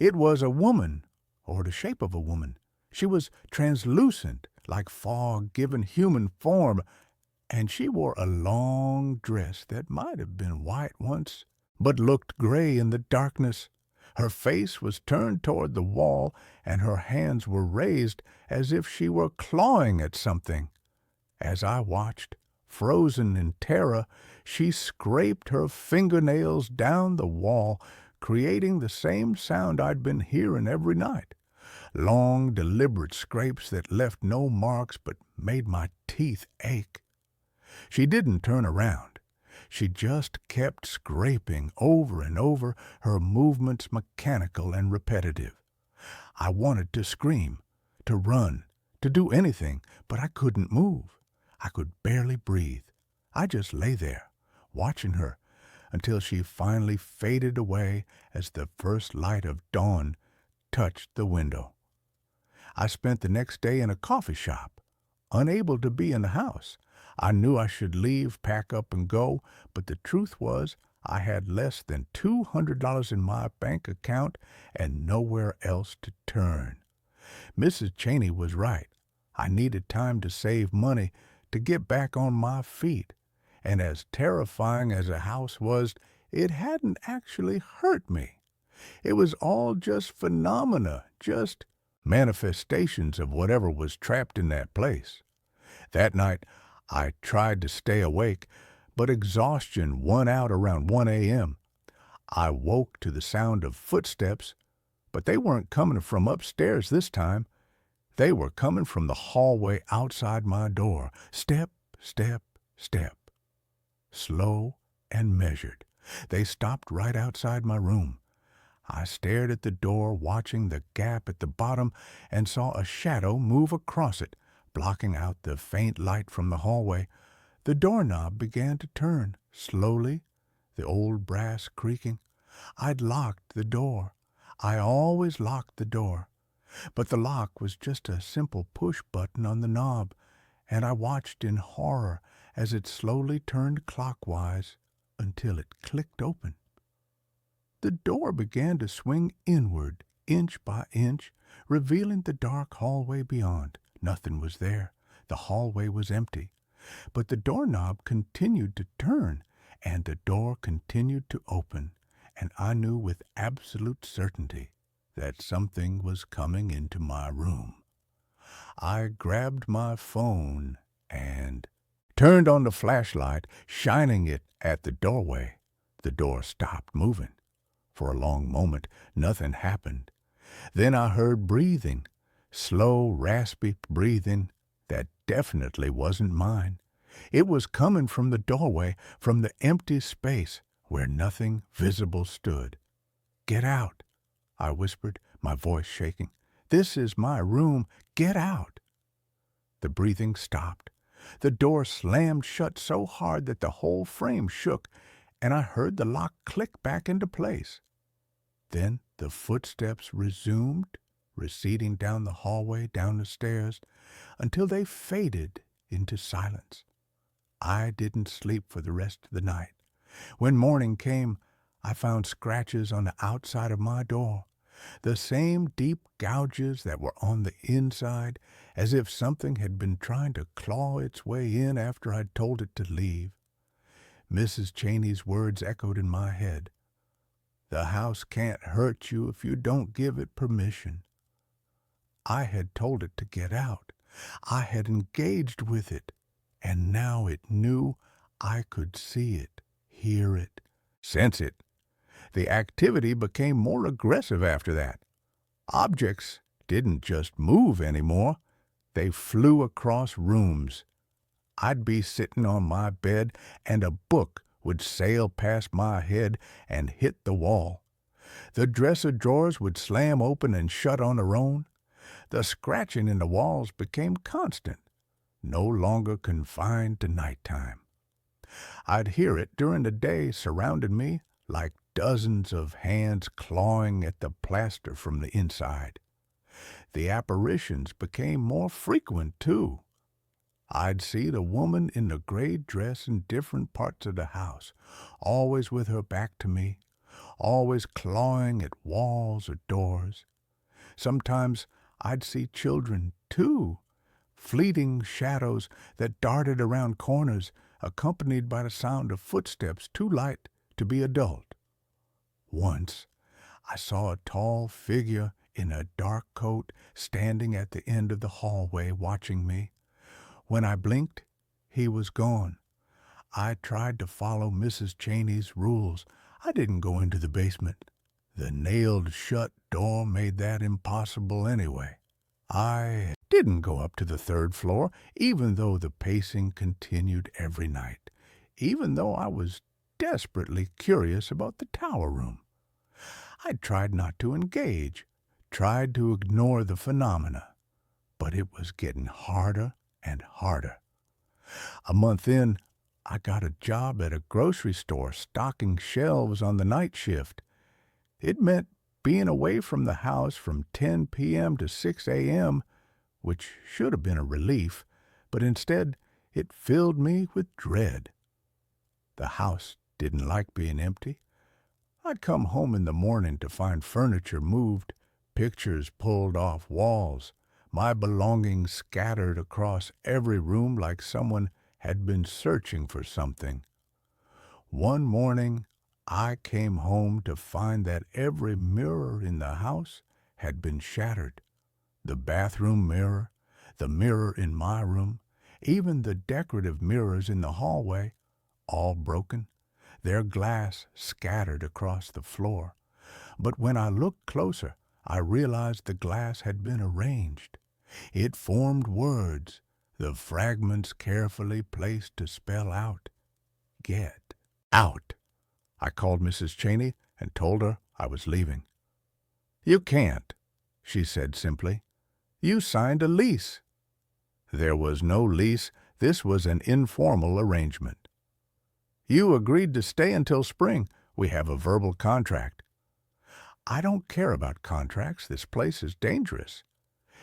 It was a woman, or the shape of a woman. She was translucent, like fog given human form, and she wore a long dress that might have been white once, but looked gray in the darkness. Her face was turned toward the wall, and her hands were raised as if she were clawing at something. As I watched, frozen in terror, she scraped her fingernails down the wall, creating the same sound I'd been hearing every night. Long, deliberate scrapes that left no marks but made my teeth ache. She didn't turn around. She just kept scraping over and over, her movements mechanical and repetitive. I wanted to scream, to run, to do anything, but I couldn't move. I could barely breathe. I just lay there, watching her, until she finally faded away as the first light of dawn touched the window. I spent the next day in a coffee shop, unable to be in the house. I knew I should leave, pack up, and go, but the truth was I had less than $200 in my bank account and nowhere else to turn. Mrs. Cheney was right. I needed time to save money, to get back on my feet. And as terrifying as a house was, it hadn't actually hurt me. It was all just phenomena, just manifestations of whatever was trapped in that place. That night, I tried to stay awake, but exhaustion won out around 1 a.m. I woke to the sound of footsteps, but they weren't coming from upstairs this time. They were coming from the hallway outside my door. Step, step, step. Slow and measured. They stopped right outside my room. I stared at the door, watching the gap at the bottom, and saw a shadow move across it, blocking out the faint light from the hallway. The doorknob began to turn, slowly, the old brass creaking. I'd locked the door. I always locked the door. But the lock was just a simple push button on the knob, and I watched in horror as it slowly turned clockwise until it clicked open. The door began to swing inward, inch by inch, revealing the dark hallway beyond. Nothing was there. The hallway was empty. But the doorknob continued to turn, and the door continued to open, and I knew with absolute certainty that something was coming into my room. I grabbed my phone and turned on the flashlight, shining it at the doorway. The door stopped moving. For a long moment, nothing happened. Then I heard breathing, slow, raspy breathing that definitely wasn't mine. It was coming from the doorway, from the empty space where nothing visible stood. "Get out," I whispered, my voice shaking. "This is my room. Get out." The breathing stopped. The door slammed shut so hard that the whole frame shook, and I heard the lock click back into place. Then the footsteps resumed, receding down the hallway, down the stairs, until they faded into silence. I didn't sleep for the rest of the night. When morning came, I found scratches on the outside of my door, the same deep gouges that were on the inside, as if something had been trying to claw its way in after I'd told it to leave. Mrs. Cheney's words echoed in my head. The house can't hurt you if you don't give it permission. I had told it to get out. I had engaged with it, and now it knew I could see it, hear it, sense it. The activity became more aggressive after that. Objects didn't just move anymore. They flew across rooms. I'd be sitting on my bed, and a book would sail past my head and hit the wall. The dresser drawers would slam open and shut on their own. The scratching in the walls became constant, no longer confined to nighttime. I'd hear it during the day surrounding me like dozens of hands clawing at the plaster from the inside. The apparitions became more frequent, too. I'd see the woman in the gray dress in different parts of the house, always with her back to me, always clawing at walls or doors. Sometimes I'd see children, too, fleeting shadows that darted around corners, accompanied by the sound of footsteps too light to be adult. Once, I saw a tall figure in a dark coat standing at the end of the hallway watching me. When I blinked, he was gone. I tried to follow Mrs. Cheney's rules. I didn't go into the basement. The nailed-shut door made that impossible anyway. I didn't go up to the third floor, even though the pacing continued every night, even though I was desperately curious about the tower room. I tried not to engage, tried to ignore the phenomena, but it was getting harder and harder. A month in, I got a job at a grocery store stocking shelves on the night shift. It meant being away from the house from 10 p.m. to 6 a.m., which should have been a relief, but instead it filled me with dread. The house didn't like being empty. I'd come home in the morning to find furniture moved, pictures pulled off walls, my belongings scattered across every room like someone had been searching for something. One morning, I came home to find that every mirror in the house had been shattered. The bathroom mirror, the mirror in my room, even the decorative mirrors in the hallway, all broken, their glass scattered across the floor. But when I looked closer, I realized the glass had been arranged. It formed words, the fragments carefully placed to spell out, "Get out." I called Mrs. Cheney and told her I was leaving. "You can't," she said simply. "You signed a lease." There was no lease. This was an informal arrangement. "You agreed to stay until spring. We have a verbal contract." "I don't care about contracts. This place is dangerous."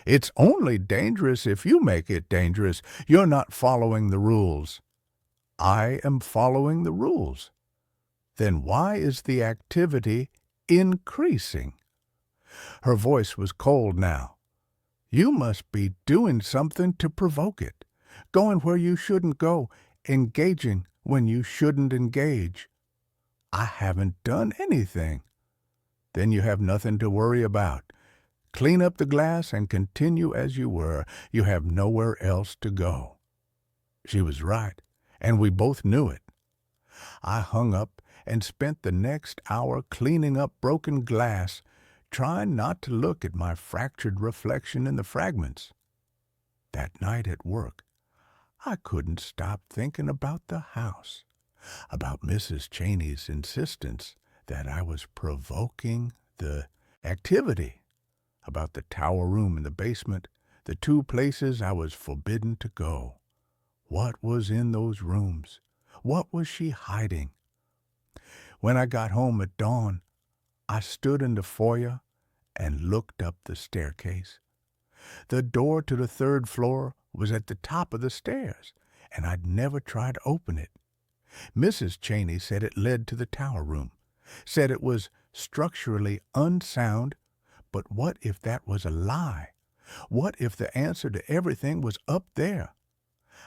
"It's only dangerous if you make it dangerous. You're not following the rules." "I am following the rules." "Then why is the activity increasing?" Her voice was cold now. "You must be doing something to provoke it, going where you shouldn't go, engaging when you shouldn't engage." "I haven't done anything." "Then you have nothing to worry about. Clean up the glass and continue as you were. You have nowhere else to go." She was right, and we both knew it. I hung up and spent the next hour cleaning up broken glass, trying not to look at my fractured reflection in the fragments. That night at work, I couldn't stop thinking about the house, about Mrs. Cheney's insistence that I was provoking the activity, about the tower room in the basement, the two places I was forbidden to go. What was in those rooms? What was she hiding? When I got home at dawn, I stood in the foyer and looked up the staircase. The door to the third floor was at the top of the stairs, and I'd never tried to open it. Mrs. Cheney said it led to the tower room, said it was structurally unsound, but what if that was a lie? What if the answer to everything was up there?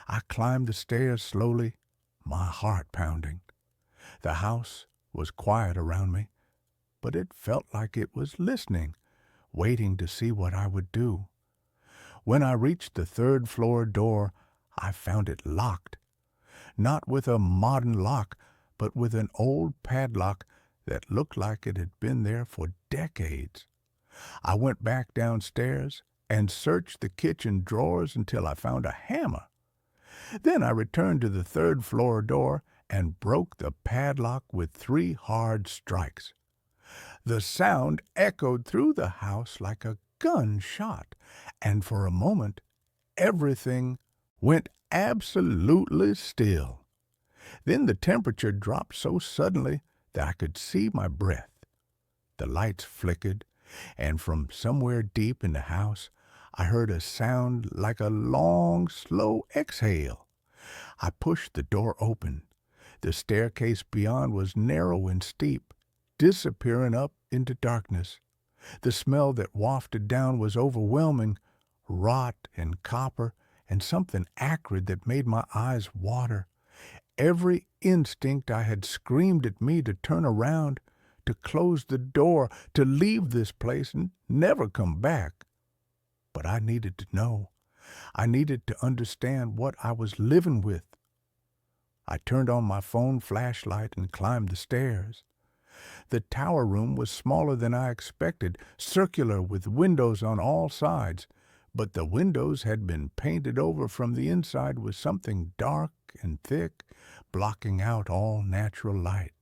I climbed the stairs slowly, my heart pounding. The house was quiet around me, but it felt like it was listening, waiting to see what I would do. When I reached the third floor door, I found it locked. Not with a modern lock, but with an old padlock that looked like it had been there for decades. I went back downstairs and searched the kitchen drawers until I found a hammer. Then I returned to the third floor door and broke the padlock with 3 hard strikes. The sound echoed through the house like a gunshot, and for a moment everything went absolutely still. Then the temperature dropped so suddenly that I could see my breath. The lights flickered, and from somewhere deep in the house I heard a sound like a long, slow exhale. I pushed the door open. The staircase beyond was narrow and steep, disappearing up into darkness. The smell that wafted down was overwhelming, rot and copper, and something acrid that made my eyes water. Every instinct I had screamed at me to turn around, to close the door, to leave this place and never come back. But I needed to know. I needed to understand what I was living with. I turned on my phone flashlight and climbed the stairs. The tower room was smaller than I expected, circular with windows on all sides, but the windows had been painted over from the inside with something dark and thick, blocking out all natural light.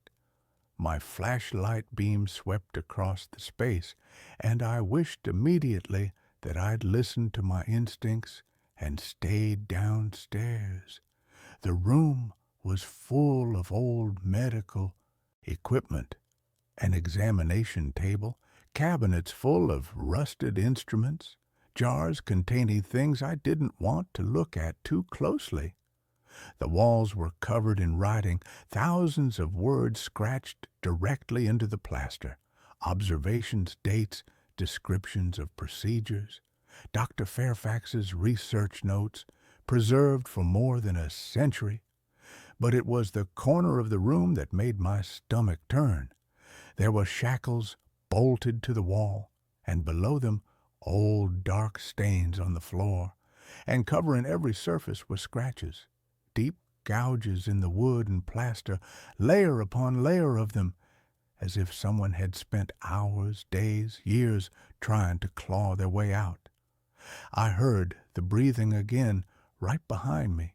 My flashlight beam swept across the space, and I wished immediately that I'd listened to my instincts and stayed downstairs. The room was full of old medical equipment, an examination table, cabinets full of rusted instruments, jars containing things I didn't want to look at too closely. The walls were covered in writing, thousands of words scratched directly into the plaster, observations, dates, descriptions of procedures, Dr. Fairfax's research notes, preserved for more than a century. But it was the corner of the room that made my stomach turn. There were shackles bolted to the wall, and below them old dark stains on the floor, and covering every surface were scratches, deep gouges in the wood and plaster, layer upon layer of them, as if someone had spent hours, days, years trying to claw their way out. I heard the breathing again right behind me.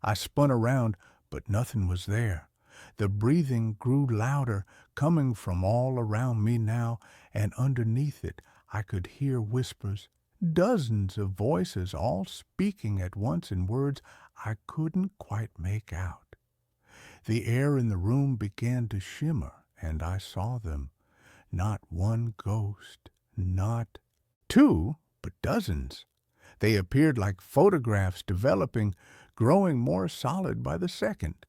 I spun around, but nothing was there. The breathing grew louder, coming from all around me now, and underneath it I could hear whispers, dozens of voices all speaking at once in words I couldn't quite make out. The air in the room began to shimmer, and I saw them. Not one ghost, not 2, but dozens. They appeared like photographs developing, growing more solid by the second.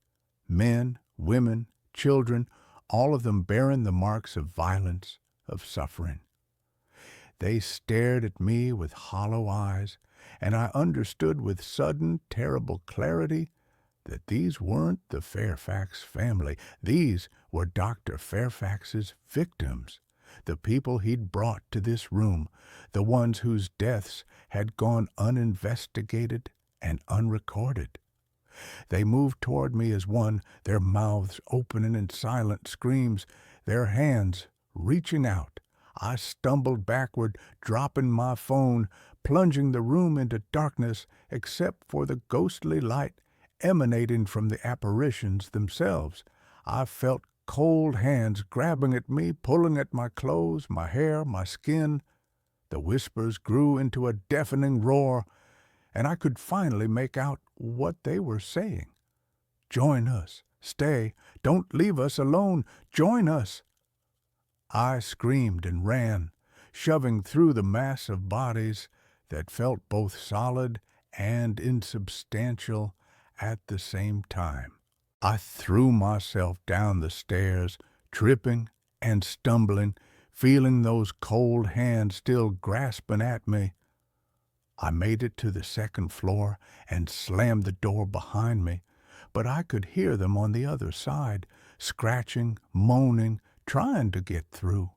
Men, women, children, all of them bearing the marks of violence, of suffering. They stared at me with hollow eyes, and I understood with sudden, terrible clarity that these weren't the Fairfax family. These were Dr. Fairfax's victims, the people he'd brought to this room, the ones whose deaths had gone uninvestigated and unrecorded. They moved toward me as one, their mouths opening in silent screams, their hands reaching out. I stumbled backward, dropping my phone, plunging the room into darkness except for the ghostly light emanating from the apparitions themselves. I felt cold hands grabbing at me, pulling at my clothes, my hair, my skin. The whispers grew into a deafening roar, and I could finally make out what they were saying. "Join us. Stay. Don't leave us alone. Join us." I screamed and ran, shoving through the mass of bodies that felt both solid and insubstantial at the same time. I threw myself down the stairs, tripping and stumbling, feeling those cold hands still grasping at me. I made it to the second floor and slammed the door behind me, but I could hear them on the other side, scratching, moaning, trying to get through.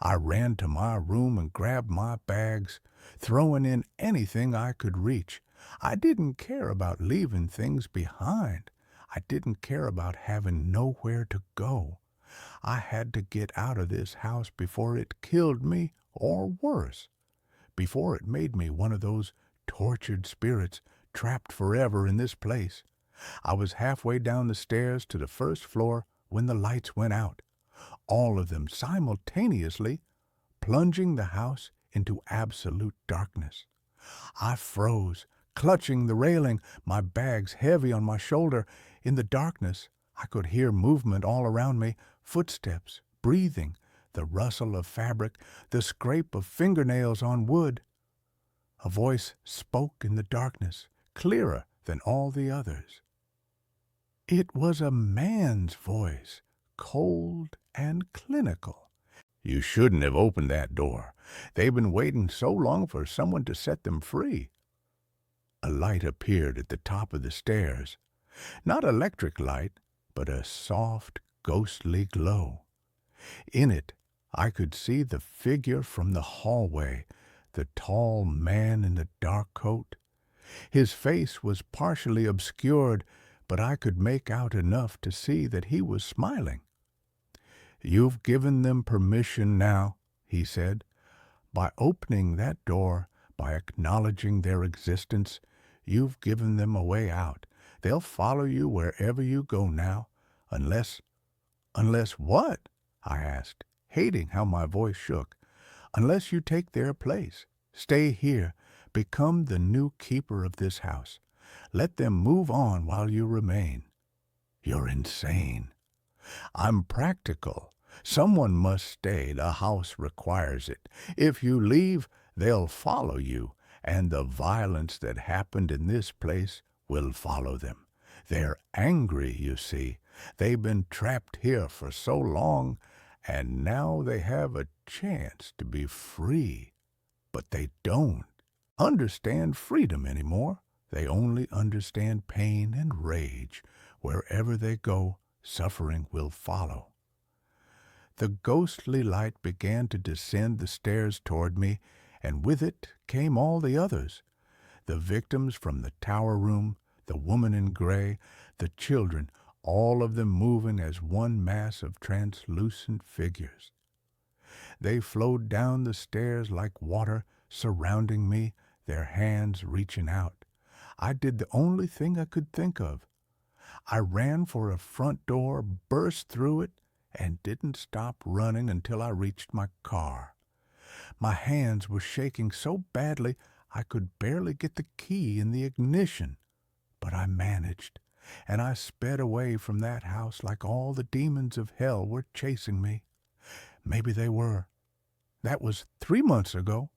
I ran to my room and grabbed my bags, throwing in anything I could reach. I didn't care about leaving things behind. I didn't care about having nowhere to go. I had to get out of this house before it killed me, or worse, before it made me one of those tortured spirits trapped forever in this place. I was halfway down the stairs to the first floor when the lights went out, all of them simultaneously, plunging the house into absolute darkness. I froze, clutching the railing, my bags heavy on my shoulder. In the darkness, I could hear movement all around me, footsteps, breathing, the rustle of fabric, the scrape of fingernails on wood. A voice spoke in the darkness, clearer than all the others. It was a man's voice, cold and clinical. "You shouldn't have opened that door. They've been waiting so long for someone to set them free." A light appeared at the top of the stairs. Not electric light, but a soft, ghostly glow. In it, I could see the figure from the hallway, the tall man in the dark coat. His face was partially obscured, but I could make out enough to see that he was smiling. "You've given them permission now," he said. "By opening that door, by acknowledging their existence, you've given them a way out. They'll follow you wherever you go now, unless—" "Unless what?" I asked, hating how my voice shook. "Unless you take their place. Stay here. Become the new keeper of this house. Let them move on while you remain." "You're insane." "I'm practical. Someone must stay. The house requires it. If you leave, they'll follow you, and the violence that happened in this place will follow them. They're angry, you see. They've been trapped here for so long, and now they have a chance to be free. But they don't understand freedom anymore. They only understand pain and rage. Wherever they go, suffering will follow." The ghostly light began to descend the stairs toward me, and with it came all the others. The victims from the tower room, the woman in gray, the children, all of them moving as one mass of translucent figures. They flowed down the stairs like water, surrounding me, their hands reaching out. I did the only thing I could think of. I ran for a front door, burst through it, and didn't stop running until I reached my car. My hands were shaking so badly I could barely get the key in the ignition. But I managed, and I sped away from that house like all the demons of hell were chasing me. Maybe they were. That was 3 months ago.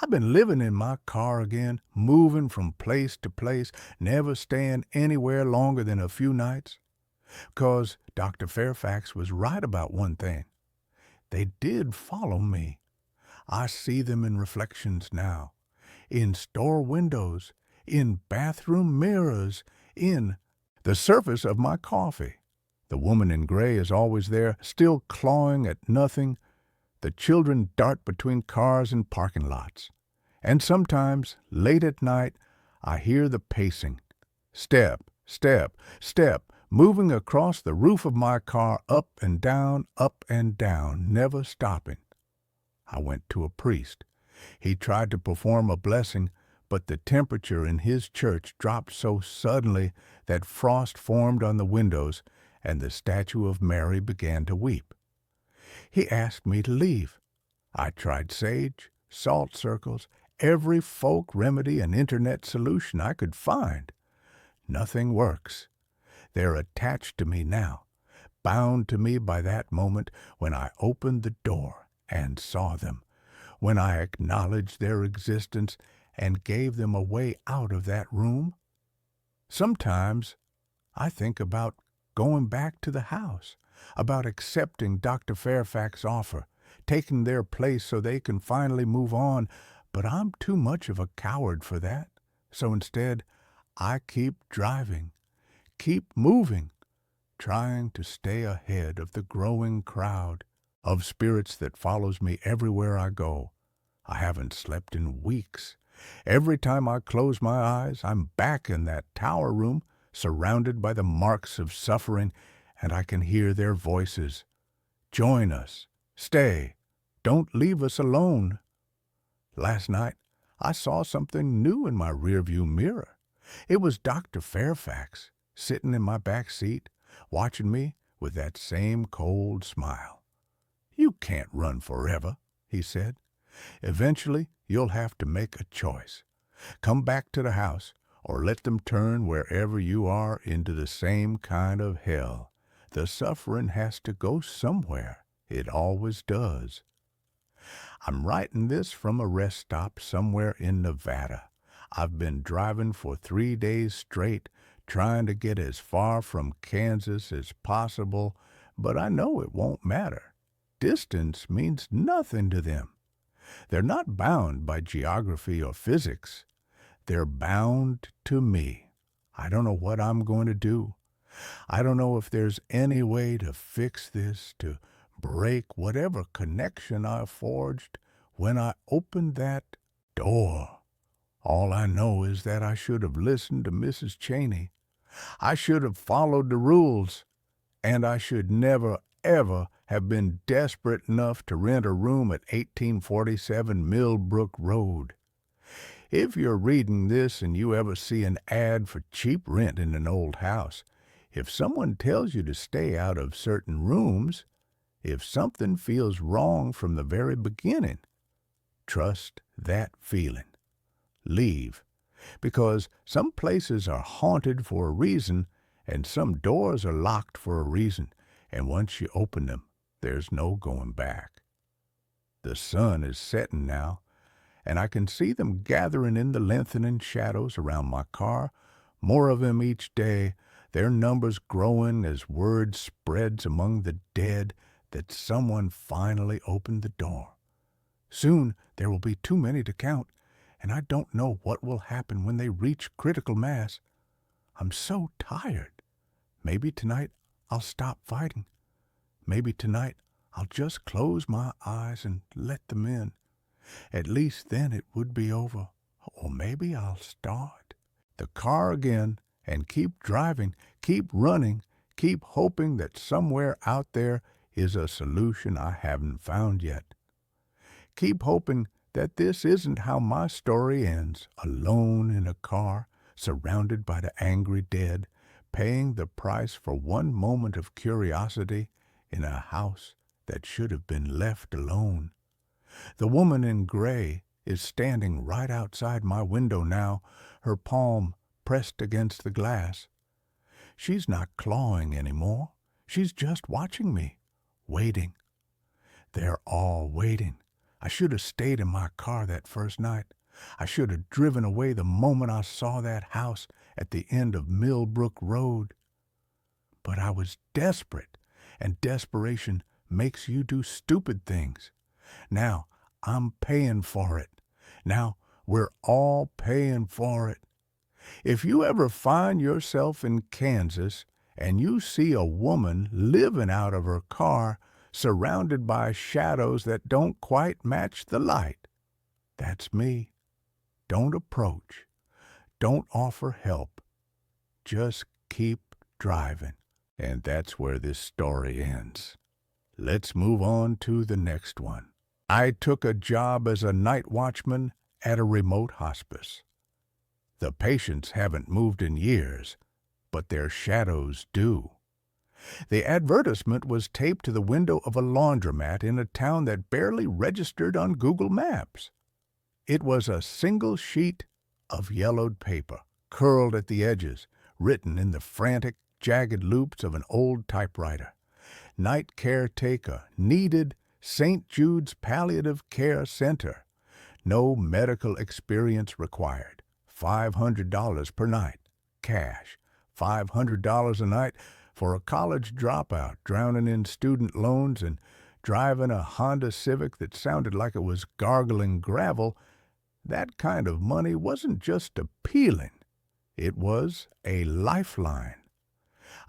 I've been living in my car again, moving from place to place, never staying anywhere longer than a few nights. 'Cause Dr. Fairfax was right about one thing. They did follow me. I see them in reflections now, in store windows, in bathroom mirrors, in the surface of my coffee. The woman in gray is always there, still clawing at nothing. The children dart between cars and parking lots. And sometimes, late at night, I hear the pacing. Step, step, step, moving across the roof of my car, up and down, never stopping. I went to a priest. He tried to perform a blessing, but the temperature in his church dropped so suddenly that frost formed on the windows, and the statue of Mary began to weep. He asked me to leave. I tried sage, salt circles, every folk remedy and internet solution I could find. Nothing works. They're attached to me now, bound to me by that moment when I opened the door and saw them, when I acknowledged their existence and gave them a way out of that room. Sometimes I think about going back to the house, about accepting Dr. Fairfax's offer, taking their place so they can finally move on, but I'm too much of a coward for that. So instead, I keep driving, keep moving, trying to stay ahead of the growing crowd of spirits that follows me everywhere I go. I haven't slept in weeks. Every time I close my eyes, I'm back in that tower room, surrounded by the marks of suffering, and I can hear their voices. Join us. Stay. Don't leave us alone. Last night, I saw something new in my rearview mirror. It was Dr. Fairfax, sitting in my back seat, watching me with that same cold smile. "You can't run forever," he said. "Eventually, you'll have to make a choice. Come back to the house, or let them turn wherever you are into the same kind of hell. The suffering has to go somewhere. It always does." I'm writing this from a rest stop somewhere in Nevada. I've been driving for 3 days straight, trying to get as far from Kansas as possible, but I know it won't matter. Distance means nothing to them. They're not bound by geography or physics. They're bound to me. I don't know what I'm going to do. I don't know if there's any way to fix this, to break whatever connection I forged when I opened that door. All I know is that I should have listened to Mrs. Cheney. I should have followed the rules, and I should never, ever have been desperate enough to rent a room at 1847 Millbrook Road. If you're reading this and you ever see an ad for cheap rent in an old house, if someone tells you to stay out of certain rooms, if something feels wrong from the very beginning, trust that feeling. Leave, because some places are haunted for a reason, and some doors are locked for a reason, and once you open them, there's no going back. The sun is setting now, and I can see them gathering in the lengthening shadows around my car, more of them each day, their numbers growing as word spreads among the dead that someone finally opened the door. Soon there will be too many to count, and I don't know what will happen when they reach critical mass. I'm so tired. Maybe tonight I'll stop fighting. Maybe tonight I'll just close my eyes and let them in. At least then it would be over. Or maybe I'll start the car again and keep driving, keep running, keep hoping that somewhere out there is a solution I haven't found yet. Keep hoping that this isn't how my story ends, alone in a car, surrounded by the angry dead, paying the price for one moment of curiosity in a house that should have been left alone. The woman in gray is standing right outside my window now, her palm pressed against the glass. She's not clawing anymore. She's just watching me, waiting. They're all waiting. I should have stayed in my car that first night. I should have driven away the moment I saw that house at the end of Millbrook Road. But I was desperate, and desperation makes you do stupid things. Now I'm paying for it. Now we're all paying for it. If you ever find yourself in Kansas and you see a woman living out of her car, surrounded by shadows that don't quite match the light, that's me. Don't approach. Don't offer help. Just keep driving. And that's where this story ends. Let's move on to the next one. I took a job as a night watchman at a remote hospice. The patients haven't moved in years, but their shadows do. The advertisement was taped to the window of a laundromat in a town that barely registered on Google Maps. It was a single sheet of yellowed paper, curled at the edges, written in the frantic, jagged loops of an old typewriter. Night caretaker, needed, St. Jude's Palliative Care Center. No medical experience required. $500 per night. Cash. $500 a night for a college dropout drowning in student loans and driving a Honda Civic that sounded like it was gargling gravel. That kind of money wasn't just appealing. It was a lifeline.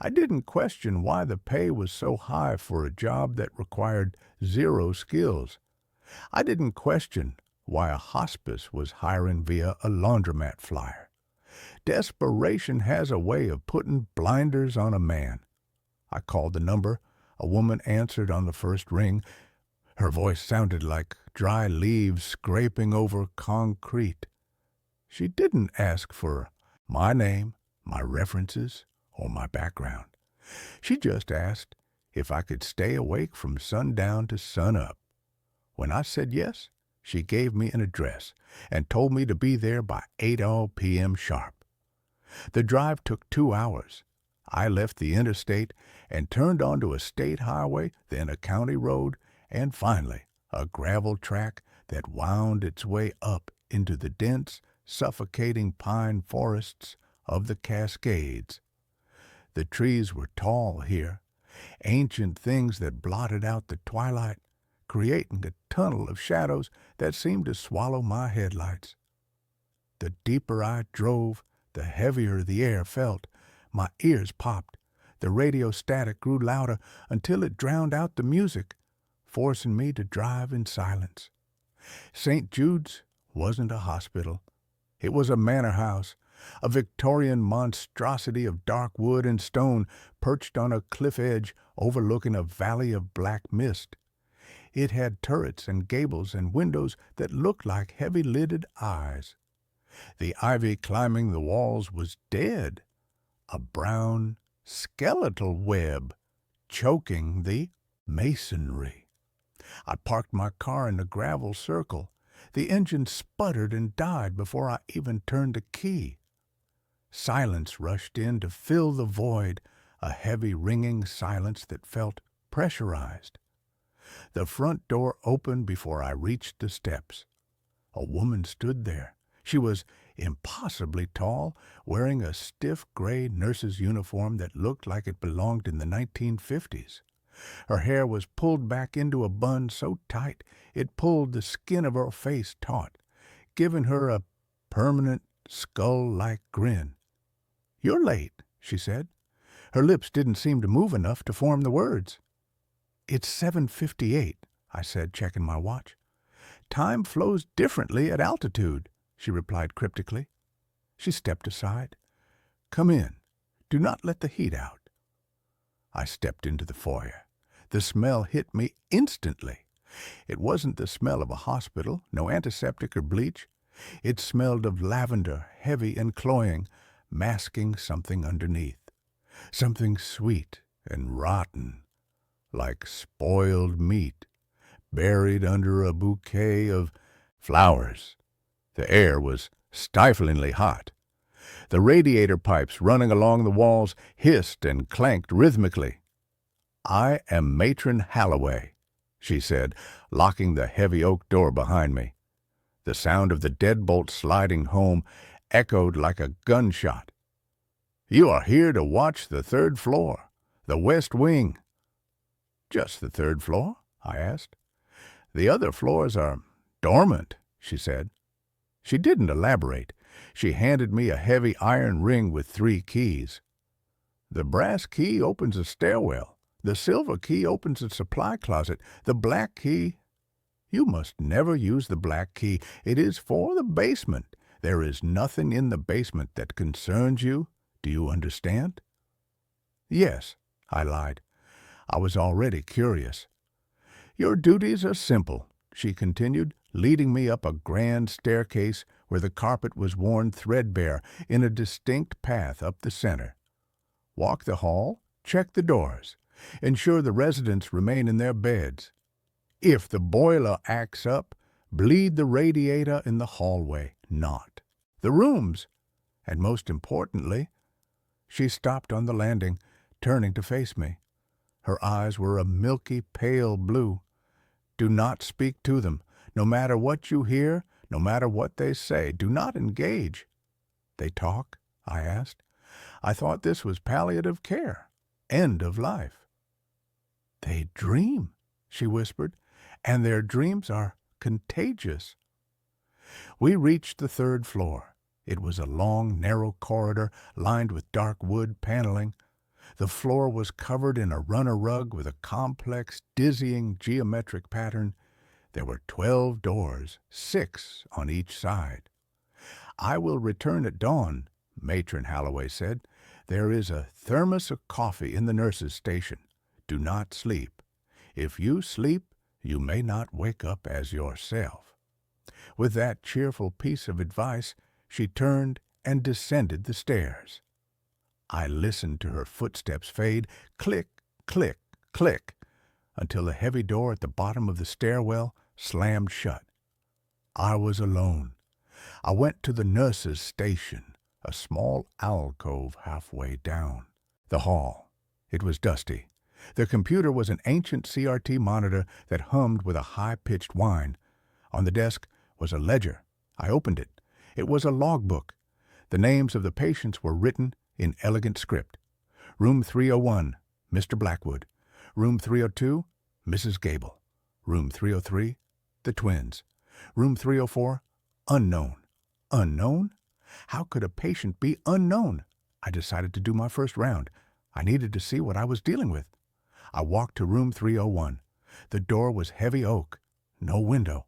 I didn't question why the pay was so high for a job that required zero skills. I didn't question why a hospice was hiring via a laundromat flyer. Desperation has a way of putting blinders on a man. I called the number. A woman answered on the first ring. Her voice sounded like dry leaves scraping over concrete. She didn't ask for my name, my references, or my background. She just asked if I could stay awake from sundown to sunup. When I said yes, she gave me an address and told me to be there by 8 p.m. sharp. The drive took 2 hours. I left the interstate and turned onto a state highway, then a county road, and finally a gravel track that wound its way up into the dense, suffocating pine forests of the Cascades. The trees were tall here, ancient things that blotted out the twilight, creating a tunnel of shadows that seemed to swallow my headlights. The deeper I drove, the heavier the air felt. My ears popped. The radio static grew louder until it drowned out the music, forcing me to drive in silence. St. Jude's wasn't a hospital. It was a manor house, a Victorian monstrosity of dark wood and stone perched on a cliff edge overlooking a valley of black mist. It had turrets and gables and windows that looked like heavy-lidded eyes. The ivy climbing the walls was dead, a brown, skeletal web choking the masonry. I parked my car in a gravel circle. The engine sputtered and died before I even turned the key. Silence rushed in to fill the void, a heavy ringing silence that felt pressurized. The front door opened before I reached the steps. A woman stood there. She was impossibly tall, wearing a stiff gray nurse's uniform that looked like it belonged in the 1950s. Her hair was pulled back into a bun so tight it pulled the skin of her face taut, giving her a permanent skull-like grin. "You're late," she said. Her lips didn't seem to move enough to form the words. "It's 7:58, I said, checking my watch. "Time flows differently at altitude," she replied cryptically. She stepped aside. "Come in. Do not let the heat out." I stepped into the foyer. The smell hit me instantly. It wasn't the smell of a hospital, no antiseptic or bleach. It smelled of lavender, heavy and cloying, masking something underneath. Something sweet and rotten, like spoiled meat, buried under a bouquet of flowers. The air was stiflingly hot. The radiator pipes running along the walls hissed and clanked rhythmically. "I am Matron Halloway," she said, locking the heavy oak door behind me. The sound of the deadbolt sliding home echoed like a gunshot. "You are here to watch the third floor, the west wing." "Just the third floor?" I asked. "The other floors are dormant," she said. She didn't elaborate. She handed me a heavy iron ring with 3 keys. "The brass key opens a stairwell. The silver key opens a supply closet. The black key—" "You must never use the black key. It is for the basement. There is nothing in the basement that concerns you. Do you understand?" "Yes," I lied. I was already curious. "Your duties are simple," she continued, leading me up a grand staircase where the carpet was worn threadbare in a distinct path up the center. "Walk the hall, Check the doors. Ensure the residents remain in their beds. If the boiler acts up, bleed the radiator in the hallway, not the rooms. And most importantly, she stopped on the landing, turning to face me. Her eyes were a milky pale blue. Do not speak to them. No matter what you hear, no matter what they say, do not engage. They talk? I asked. I thought this was palliative care. End of life. They dream, she whispered, and their dreams are contagious. We reached the 3rd floor. It was a long, narrow corridor lined with dark wood paneling. The floor was covered in a runner rug with a complex, dizzying geometric pattern. There were 12 doors, 6 on each side. I will return at dawn, Matron Holloway said. There is a thermos of coffee in the nurse's station. Do not sleep. If you sleep, you may not wake up as yourself. With that cheerful piece of advice, she turned and descended the stairs. I listened to her footsteps fade, click, click, click, until the heavy door at the bottom of the stairwell slammed shut. I was alone. I went to the nurse's station, a small alcove halfway down the hall. It was dusty. The computer was an ancient CRT monitor that hummed with a high-pitched whine. On the desk was a ledger. I opened it. It was a logbook. The names of the patients were written in elegant script. Room 301, Mr. Blackwood. Room 302, Mrs. Gable. Room 303, the twins. Room 304, unknown. Unknown? How could a patient be unknown? I decided to do my first round. I needed to see what I was dealing with. I walked to room 301. The door was heavy oak, no window.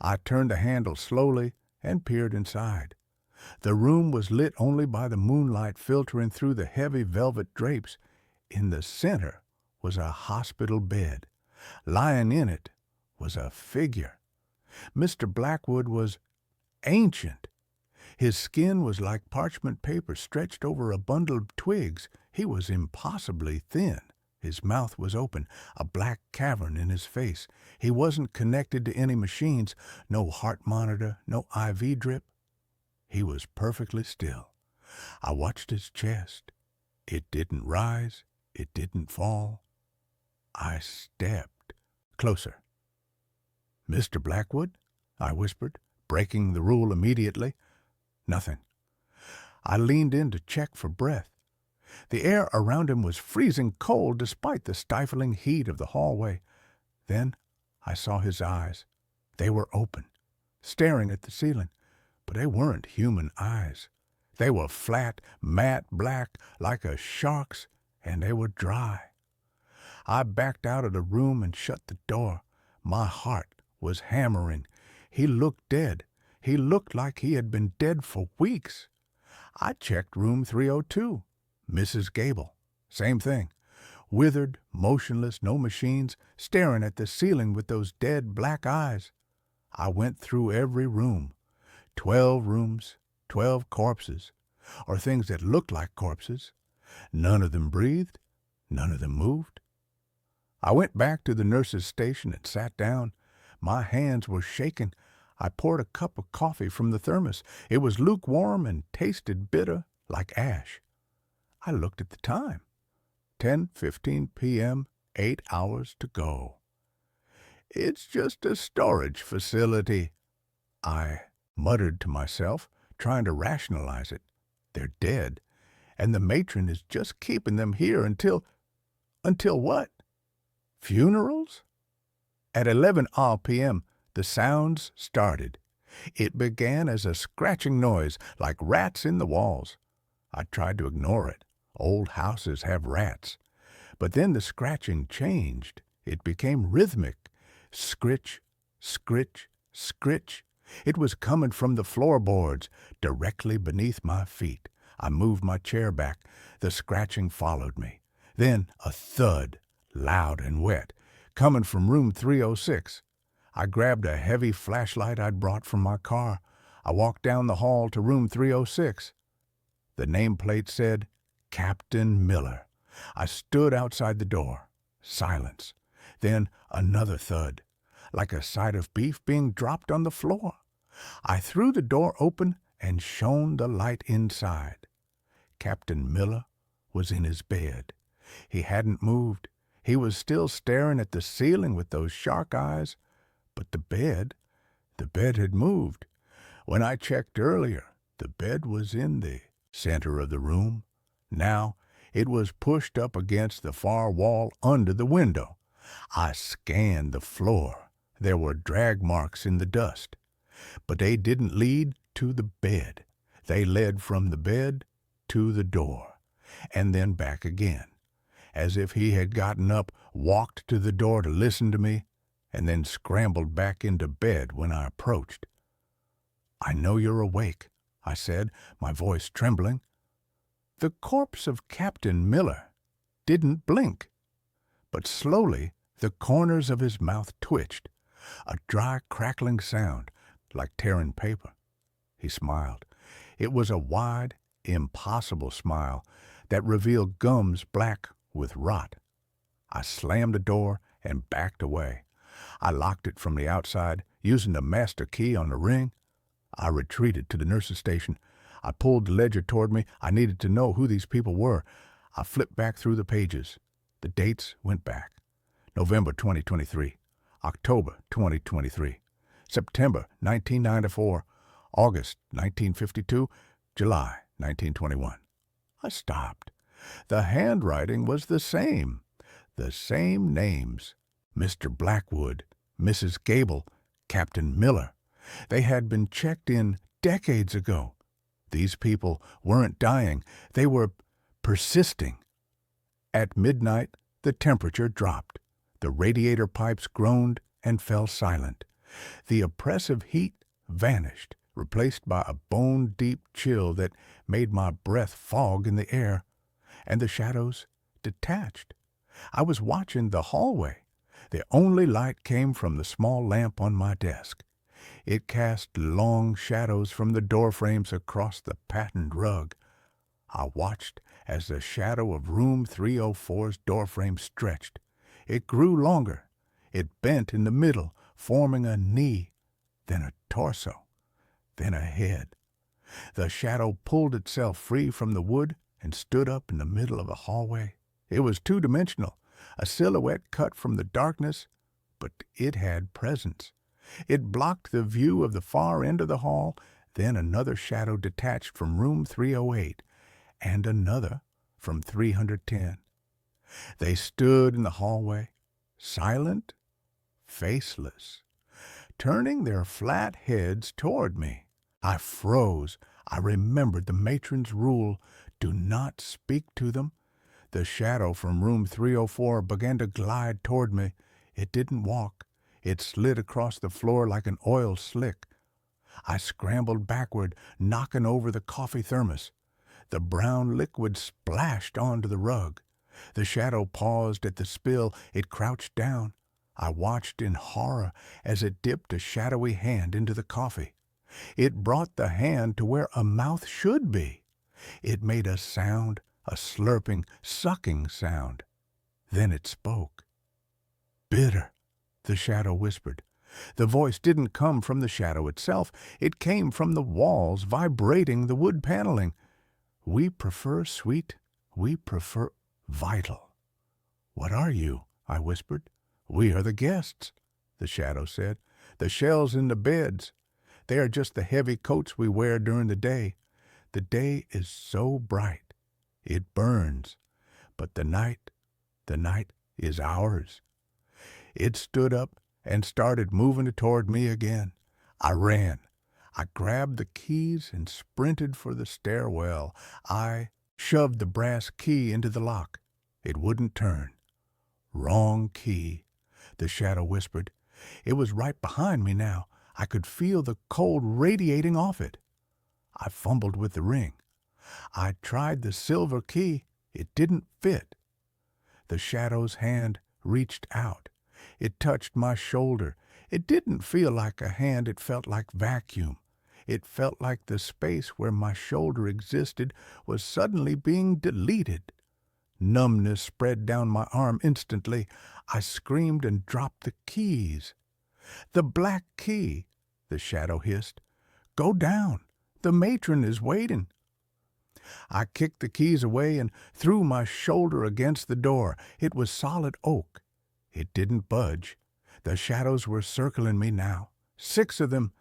I turned the handle slowly and peered inside. The room was lit only by the moonlight filtering through the heavy velvet drapes. In the center was a hospital bed. Lying in it was a figure. Mr. Blackwood was ancient. His skin was like parchment paper stretched over a bundle of twigs. He was impossibly thin. His mouth was open, a black cavern in his face. He wasn't connected to any machines, no heart monitor, no IV drip. He was perfectly still. I watched his chest. It didn't rise. It didn't fall. I stepped closer. Mr. Blackwood? I whispered, breaking the rule immediately. Nothing. I leaned in to check for breath. The air around him was freezing cold despite the stifling heat of the hallway. Then I saw his eyes. They were open, staring at the ceiling, but they weren't human eyes. They were flat, matte black, like a shark's, and they were dry. I backed out of the room and shut the door. My heart was hammering. He looked dead. He looked like he had been dead for weeks. I checked room 302. Mrs. Gable. Same thing. Withered, motionless, no machines, staring at the ceiling with those dead black eyes. I went through every room. 12 rooms, 12 corpses, or things that looked like corpses. None of them breathed. None of them moved. I went back to the nurse's station and sat down. My hands were shaking. I poured a cup of coffee from the thermos. It was lukewarm and tasted bitter like ash. I looked at the time. 10:15 p.m., 8 hours to go. It's just a storage facility, I muttered to myself, trying to rationalize it. They're dead, and the matron is just keeping them here until what? Funerals? At 11 p.m., the sounds started. It began as a scratching noise, like rats in the walls. I tried to ignore it. Old houses have rats. But then the scratching changed. It became rhythmic. Scritch, scritch, scritch. It was coming from the floorboards, directly beneath my feet. I moved my chair back. The scratching followed me. Then a thud, loud and wet, coming from room 306. I grabbed a heavy flashlight I'd brought from my car. I walked down the hall to room 306. The nameplate said, Captain Miller. I stood outside the door. Silence. Then another thud, like a side of beef being dropped on the floor. I threw the door open and shone the light inside. Captain Miller was in his bed. He hadn't moved. He was still staring at the ceiling with those shark eyes. But the bed had moved. When I checked earlier, the bed was in the center of the room. Now it was pushed up against the far wall under the window. I scanned the floor. There were drag marks in the dust. But they didn't lead to the bed. They led from the bed to the door, and then back again, as if he had gotten up, walked to the door to listen to me, and then scrambled back into bed when I approached. "I know you're awake," I said, my voice trembling. The corpse of Captain Miller didn't blink, but slowly the corners of his mouth twitched, a dry crackling sound like tearing paper. He smiled. It was a wide, impossible smile that revealed gums black with rot. I slammed the door and backed away. I locked it from the outside, using the master key on the ring. I retreated to the nurse's station. I pulled the ledger toward me. I needed to know who these people were. I flipped back through the pages. The dates went back. November 2023, October 2023, September 1994, August 1952, July 1921. I stopped. The handwriting was the same names. Mr. Blackwood, Mrs. Gable, Captain Miller. They had been checked in decades ago. These people weren't dying. They were persisting. At midnight, the temperature dropped. The radiator pipes groaned and fell silent. The oppressive heat vanished, replaced by a bone-deep chill that made my breath fog in the air, and the shadows detached. I was watching the hallway. The only light came from the small lamp on my desk. It cast long shadows from the doorframes across the patterned rug. I watched as the shadow of room 304's doorframe stretched. It grew longer. It bent in the middle, forming a knee, then a torso, then a head. The shadow pulled itself free from the wood and stood up in the middle of the hallway. It was two-dimensional, a silhouette cut from the darkness, but it had presence. It blocked the view of the far end of the hall, then another shadow detached from room 308, and another from 310. They stood in the hallway, silent, faceless, turning their flat heads toward me. I froze. I remembered the matron's rule, do not speak to them. The shadow from room 304 began to glide toward me. It didn't walk. It slid across the floor like an oil slick. I scrambled backward, knocking over the coffee thermos. The brown liquid splashed onto the rug. The shadow paused at the spill. It crouched down. I watched in horror as it dipped a shadowy hand into the coffee. It brought the hand to where a mouth should be. It made a sound, a slurping, sucking sound. Then it spoke. "Bitter," the shadow whispered. The voice didn't come from the shadow itself. It came from the walls, vibrating the wood paneling. "We prefer sweet. We prefer vital." "What are you?" I whispered. "We are the guests," the shadow said. "The shells in the beds. They are just the heavy coats we wear during the day. The day is so bright. It burns. But the night is ours." It stood up and started moving toward me again. I ran. I grabbed the keys and sprinted for the stairwell. I shoved the brass key into the lock. It wouldn't turn. "Wrong key," the shadow whispered. It was right behind me now. I could feel the cold radiating off it. I fumbled with the ring. I tried the silver key. It didn't fit. The shadow's hand reached out. It touched my shoulder. It didn't feel like a hand. It felt like vacuum. It felt like the space where my shoulder existed was suddenly being deleted. Numbness spread down my arm instantly. I screamed and dropped the keys. "The black key," the shadow hissed. "Go down. The matron is waiting." I kicked the keys away and threw my shoulder against the door. It was solid oak. It didn't budge. The shadows were circling me now. 6 of them.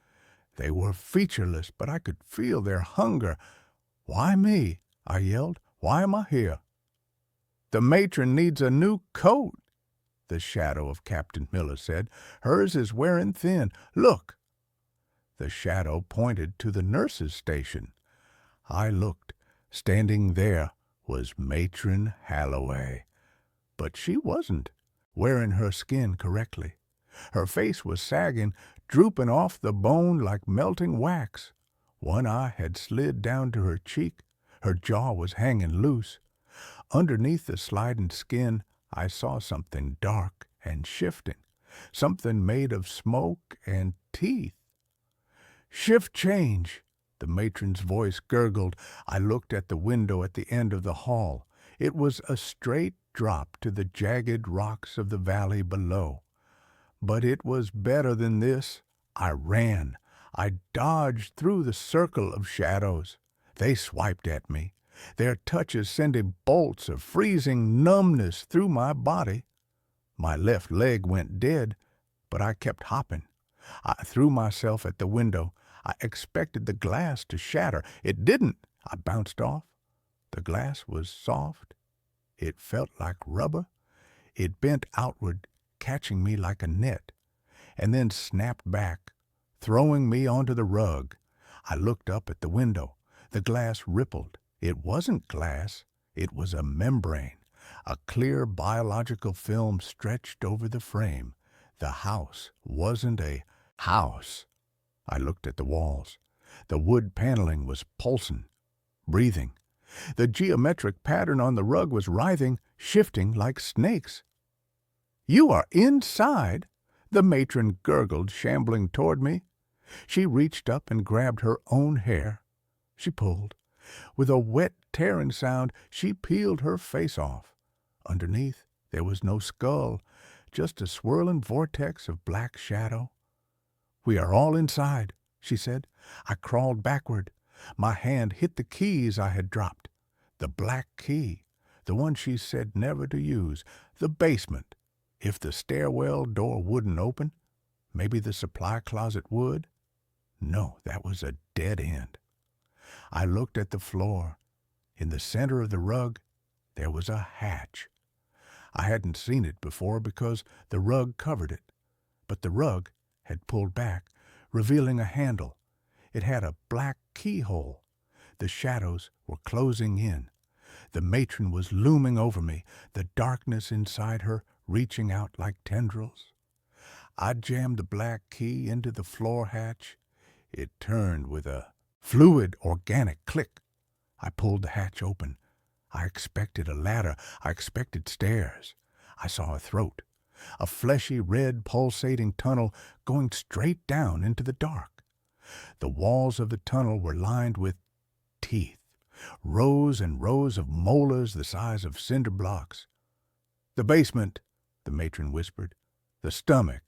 They were featureless, but I could feel their hunger. "Why me?" I yelled. "Why am I here?" "The matron needs a new coat," the shadow of Captain Miller said. "Hers is wearing thin. Look." The shadow pointed to the nurse's station. I looked. Standing there was Matron Halloway. But she wasn't wearing her skin correctly. Her face was sagging, drooping off the bone like melting wax. One eye had slid down to her cheek. Her jaw was hanging loose. Underneath the sliding skin, I saw something dark and shifting, something made of smoke and teeth. "Shift change," the matron's voice gurgled. I looked at the window at the end of the hall. It was a straight drop to the jagged rocks of the valley below. But it was better than this. I ran. I dodged through the circle of shadows. They swiped at me, their touches sending bolts of freezing numbness through my body. My left leg went dead, but I kept hopping. I threw myself at the window. I expected the glass to shatter. It didn't. I bounced off. The glass was soft. It felt like rubber. It bent outward, catching me like a net, and then snapped back, throwing me onto the rug. I looked up at the window. The glass rippled. It wasn't glass. It was a membrane, a clear biological film stretched over the frame. The house wasn't a house. I looked at the walls. The wood paneling was pulsing, breathing. The geometric pattern on the rug was writhing, shifting like snakes. "You are inside," the matron gurgled, shambling toward me. She reached up and grabbed her own hair. She pulled. With a wet, tearing sound, she peeled her face off. Underneath, there was no skull, just a swirling vortex of black shadow. "We are all inside," she said. I crawled backward. My hand hit the keys I had dropped. The black key, the one she said never to use. The basement. If the stairwell door wouldn't open, maybe the supply closet would. No, that was a dead end. I looked at the floor. In the center of the rug, there was a hatch. I hadn't seen it before because the rug covered it, but the rug had pulled back, revealing a handle. It had a black keyhole. The shadows were closing in. The matron was looming over me, the darkness inside her reaching out like tendrils. I jammed the black key into the floor hatch. It turned with a fluid, organic click. I pulled the hatch open. I expected a ladder. I expected stairs. I saw a throat, a fleshy, red, pulsating tunnel going straight down into the dark. The walls of the tunnel were lined with teeth, rows and rows of molars the size of cinder blocks. "The basement," the matron whispered. "The stomach."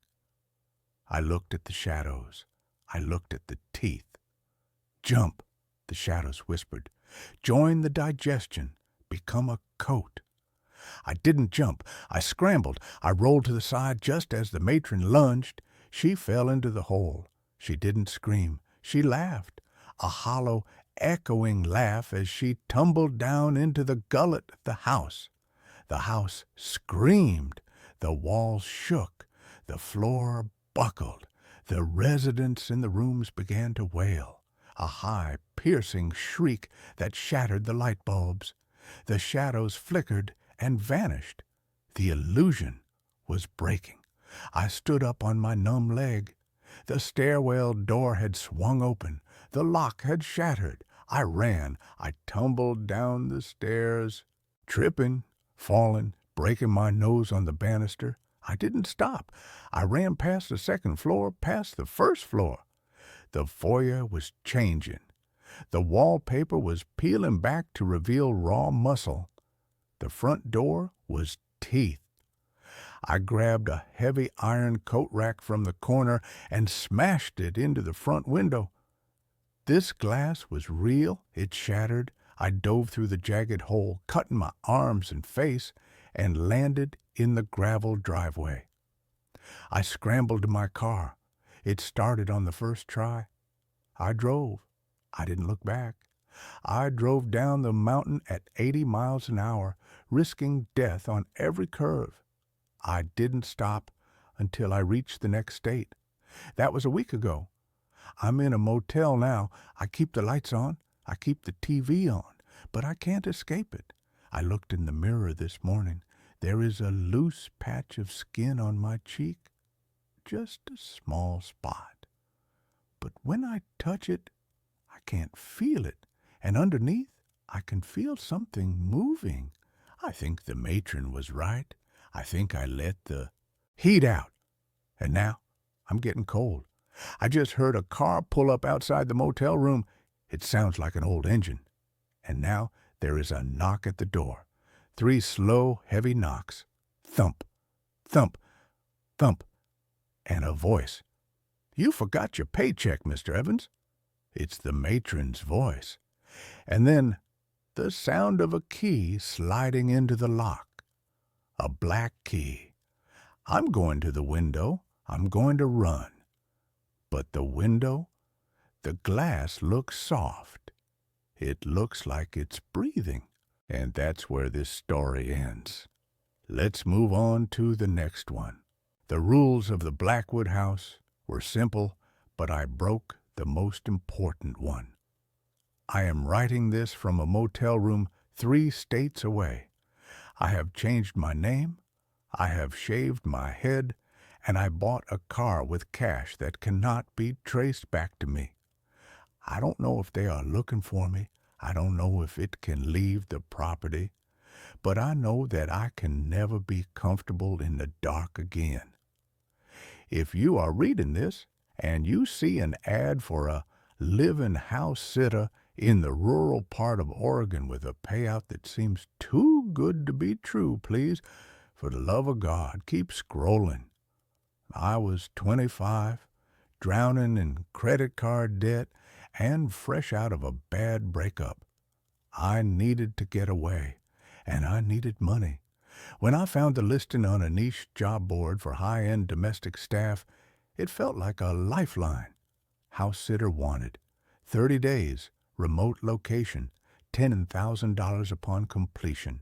I looked at the shadows. I looked at the teeth. "Jump," the shadows whispered. "Join the digestion. Become a coat." I didn't jump. I scrambled. I rolled to the side just as the matron lunged. She fell into the hole. She didn't scream. She laughed, a hollow, echoing laugh as she tumbled down into the gullet of the house. The house screamed. The walls shook. The floor buckled. The residents in the rooms began to wail, a high, piercing shriek that shattered the light bulbs. The shadows flickered and vanished. The illusion was breaking. I stood up on my numb leg. The stairwell door had swung open. The lock had shattered. I ran. I tumbled down the stairs, tripping, falling, breaking my nose on the banister. I didn't stop. I ran past the second floor, past the first floor. The foyer was changing. The wallpaper was peeling back to reveal raw muscle. The front door was teeth. I grabbed a heavy iron coat rack from the corner and smashed it into the front window. This glass was real. It shattered. I dove through the jagged hole, cutting my arms and face, and landed in the gravel driveway. I scrambled to my car. It started on the first try. I drove. I didn't look back. I drove down the mountain at 80 miles an hour, risking death on every curve. I didn't stop until I reached the next state. That was a week ago. I'm in a motel now. I keep the lights on. I keep the TV on, but I can't escape it. I looked in the mirror this morning. There is a loose patch of skin on my cheek, just a small spot. But when I touch it, I can't feel it, and underneath, I can feel something moving. I think the matron was right. I think I let the heat out, and now I'm getting cold. I just heard a car pull up outside the motel room. It sounds like an old engine. And now there is a knock at the door. 3 slow, heavy knocks. Thump, thump, thump, and a voice. "You forgot your paycheck, Mr. Evans." It's the matron's voice. And then the sound of a key sliding into the lock. A black key. I'm going to the window. I'm going to run. But the window, the glass looks soft. It looks like it's breathing. And that's where this story ends. Let's move on to the next one. The rules of the Blackwood house were simple, but I broke the most important one. I am writing this from a motel room 3 states away. I have changed my name, I have shaved my head, and I bought a car with cash that cannot be traced back to me. I don't know if they are looking for me. I don't know if it can leave the property, but I know that I can never be comfortable in the dark again. If you are reading this and you see an ad for a live-in house sitter in the rural part of Oregon with a payout that seems too good to be true, please, for the love of God, keep scrolling. I was 25, drowning in credit card debt, and fresh out of a bad breakup. I needed to get away, and I needed money. When I found the listing on a niche job board for high-end domestic staff, it felt like a lifeline. House sitter wanted. 30 days, remote location, $10,000 upon completion.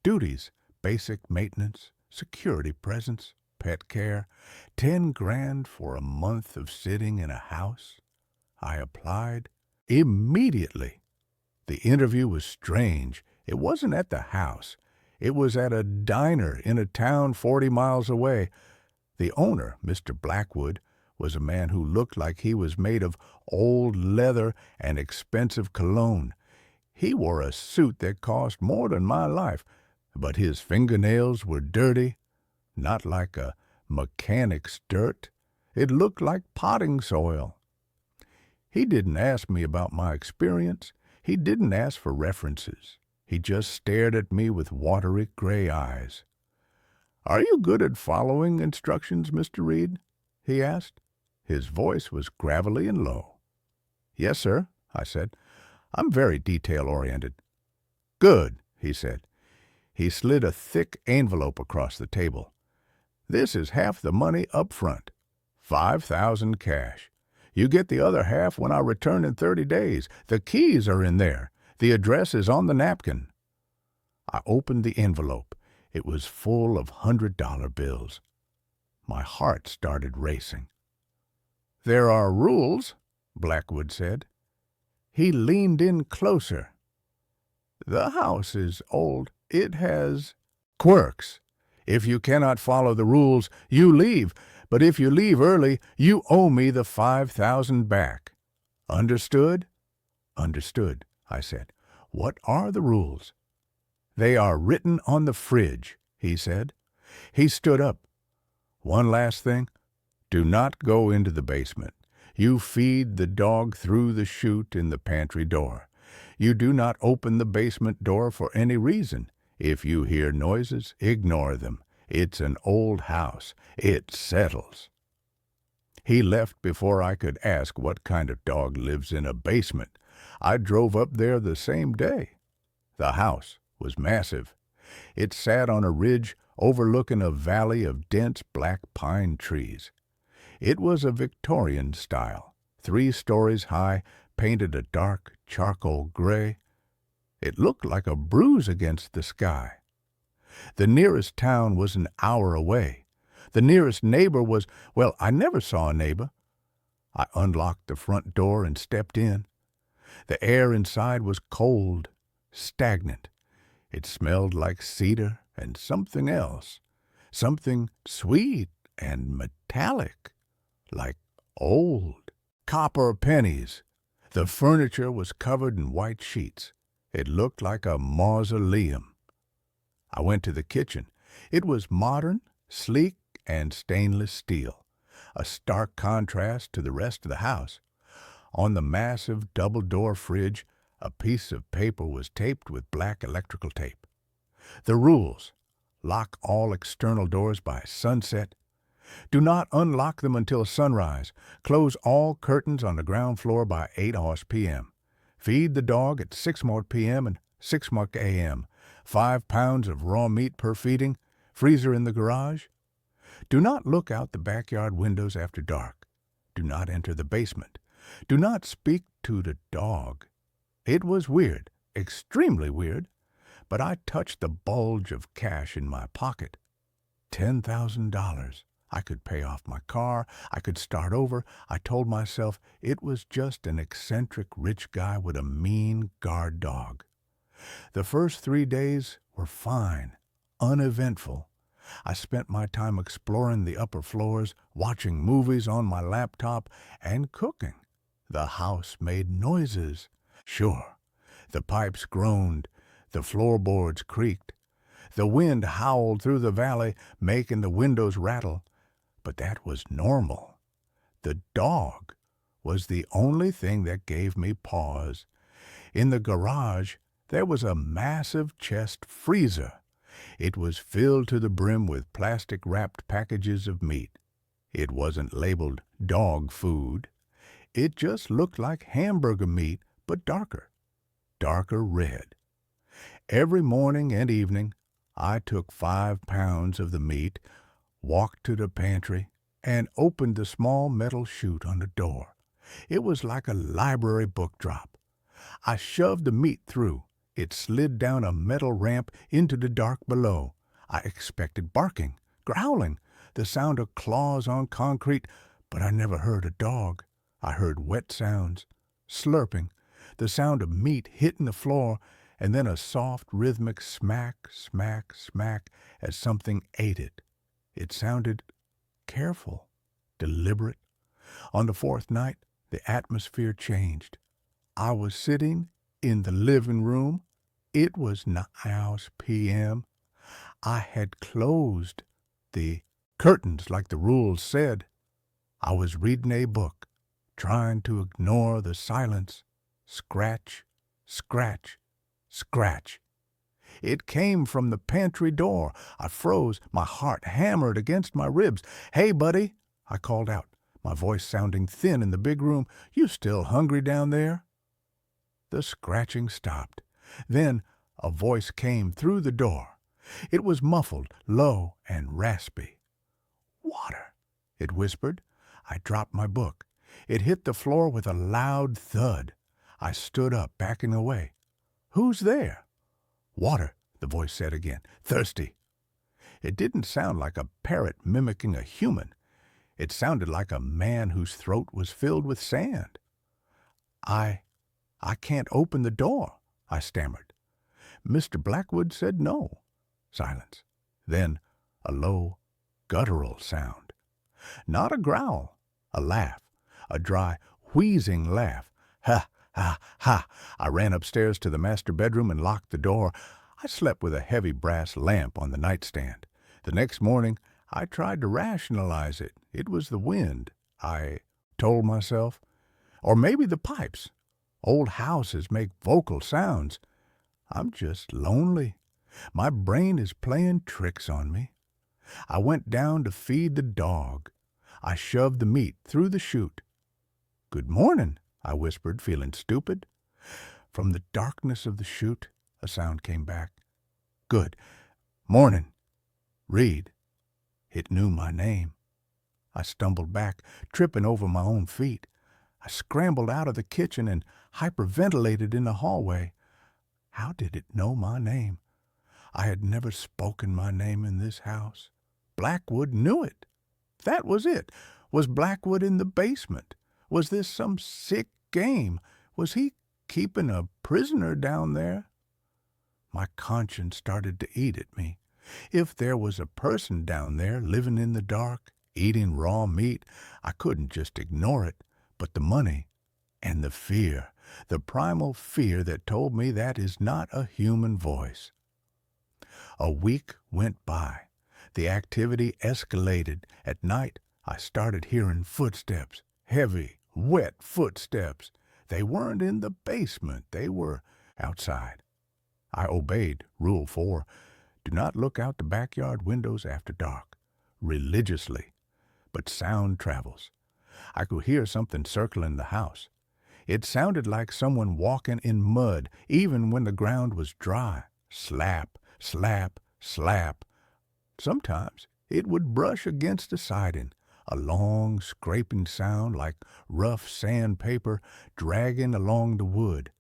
Duties, basic maintenance, security presence, pet care, 10 grand for a month of sitting in a house. I applied immediately. The interview was strange. It wasn't at the house. It was at a diner in a town 40 miles away. The owner, Mr. Blackwood, was a man who looked like he was made of old leather and expensive cologne. He wore a suit that cost more than my life, but his fingernails were dirty, not like a mechanic's dirt. It looked like potting soil. He didn't ask me about my experience. He didn't ask for references. He just stared at me with watery gray eyes. "Are you good at following instructions, Mr. Reed?" he asked. His voice was gravelly and low. "Yes, sir," I said. "I'm very detail-oriented." "Good," he said. He slid a thick envelope across the table. "This is half the money up front, $5,000 cash. You get the other half when I return in 30 days. The keys are in there. The address is on the napkin." I opened the envelope. It was full of $100 bills. My heart started racing. "There are rules," Blackwood said. He leaned in closer. "The house is old. It has quirks. If you cannot follow the rules, you leave. But if you leave early, you owe me the $5,000 back. Understood?" "Understood," I said. "What are the rules?" "They are written on the fridge," he said. He stood up. "One last thing. Do not go into the basement. You feed the dog through the chute in the pantry door. You do not open the basement door for any reason. If you hear noises, ignore them. It's an old house. It settles. He left before I could ask what kind of dog lives in a basement. I drove up there the same day. The house was massive. It sat on a ridge overlooking a valley of dense black pine trees. It was a Victorian style, 3 stories high, painted a dark charcoal gray. It looked like a bruise against the sky. The nearest town was an hour away. The nearest neighbor was, well, I never saw a neighbor. I unlocked the front door and stepped in. The air inside was cold, stagnant. It smelled like cedar and something else, something sweet and metallic, like old copper pennies. The furniture was covered in white sheets. It looked like a mausoleum. I went to the kitchen. It was modern, sleek, and stainless steel, a stark contrast to the rest of the house. On the massive double-door fridge, a piece of paper was taped with black electrical tape. The rules: lock all external doors by sunset. Do not unlock them until sunrise. Close all curtains on the ground floor by 8 p.m. Feed the dog at 6 p.m. and 6 a.m. 5 pounds of raw meat per feeding. Freezer in the garage. Do not look out the backyard windows after dark. Do not enter the basement. Do not speak to the dog. It was weird, extremely weird, but I touched the bulge of cash in my pocket. $10,000. I could pay off my car. I could start over. I told myself it was just an eccentric rich guy with a mean guard dog. The first 3 days were fine, uneventful. I spent my time exploring the upper floors, watching movies on my laptop, and cooking. The house made noises. Sure, the pipes groaned, the floorboards creaked. The wind howled through the valley, making the windows rattle. But that was normal. The dog was the only thing that gave me pause. In the garage, there was a massive chest freezer. It was filled to the brim with plastic-wrapped packages of meat. It wasn't labeled dog food. It just looked like hamburger meat, but darker red. Every morning and evening, I took 5 pounds of the meat, walked to the pantry, and opened the small metal chute on the door. It was like a library book drop. I shoved the meat through. It slid down a metal ramp into the dark below. I expected barking, growling, the sound of claws on concrete, but I never heard a dog. I heard wet sounds, slurping, the sound of meat hitting the floor, and then a soft rhythmic smack, smack, smack as something ate it. It sounded careful, deliberate. On the 4th night, the atmosphere changed. I was sitting in the living room. It was 9 p.m. I had closed the curtains like the rules said. I was reading a book, trying to ignore the silence. Scratch, scratch, scratch. It came from the pantry door. I froze. My heart hammered against my ribs. "Hey, buddy," I called out, my voice sounding thin in the big room. "You still hungry down there?" The scratching stopped. Then a voice came through the door. It was muffled, low, and raspy. "Water," it whispered. I dropped my book. It hit the floor with a loud thud. I stood up, backing away. "Who's there?" "Water," the voice said again. "Thirsty." It didn't sound like a parrot mimicking a human. It sounded like a man whose throat was filled with sand. I can't open the door," I stammered. "Mr. Blackwood said no." Silence. Then a low, guttural sound. Not a growl, a laugh, a dry, wheezing laugh. "Ha, ha, ha." I ran upstairs to the master bedroom and locked the door. I slept with a heavy brass lamp on the nightstand. The next morning, I tried to rationalize it. It was the wind, I told myself. Or maybe the pipes. Old houses make vocal sounds. I'm just lonely. My brain is playing tricks on me. I went down to feed the dog. I shoved the meat through the chute. "Good morning," I whispered, feeling stupid. From the darkness of the chute, a sound came back. "Good. Morning. Reed." It knew my name. I stumbled back, tripping over my own feet. I scrambled out of the kitchen and hyperventilated in the hallway. How did it know my name? I had never spoken my name in this house. Blackwood knew it. That was it. Was Blackwood in the basement? Was this some sick game? Was he keeping a prisoner down there? My conscience started to eat at me. If there was a person down there living in the dark, eating raw meat, I couldn't just ignore it. But the money and the fear, the primal fear that told me that is not a human voice. A week went by. The activity escalated. At night, I started hearing footsteps, heavy, wet footsteps. They weren't in the basement. They were outside. I obeyed Rule 4. Do not look out the backyard windows after dark. Religiously. But sound travels. I could hear something circling the house. It sounded like someone walking in mud, even when the ground was dry. Slap, slap, slap. Sometimes it would brush against the siding, a long scraping sound like rough sandpaper dragging along the wood.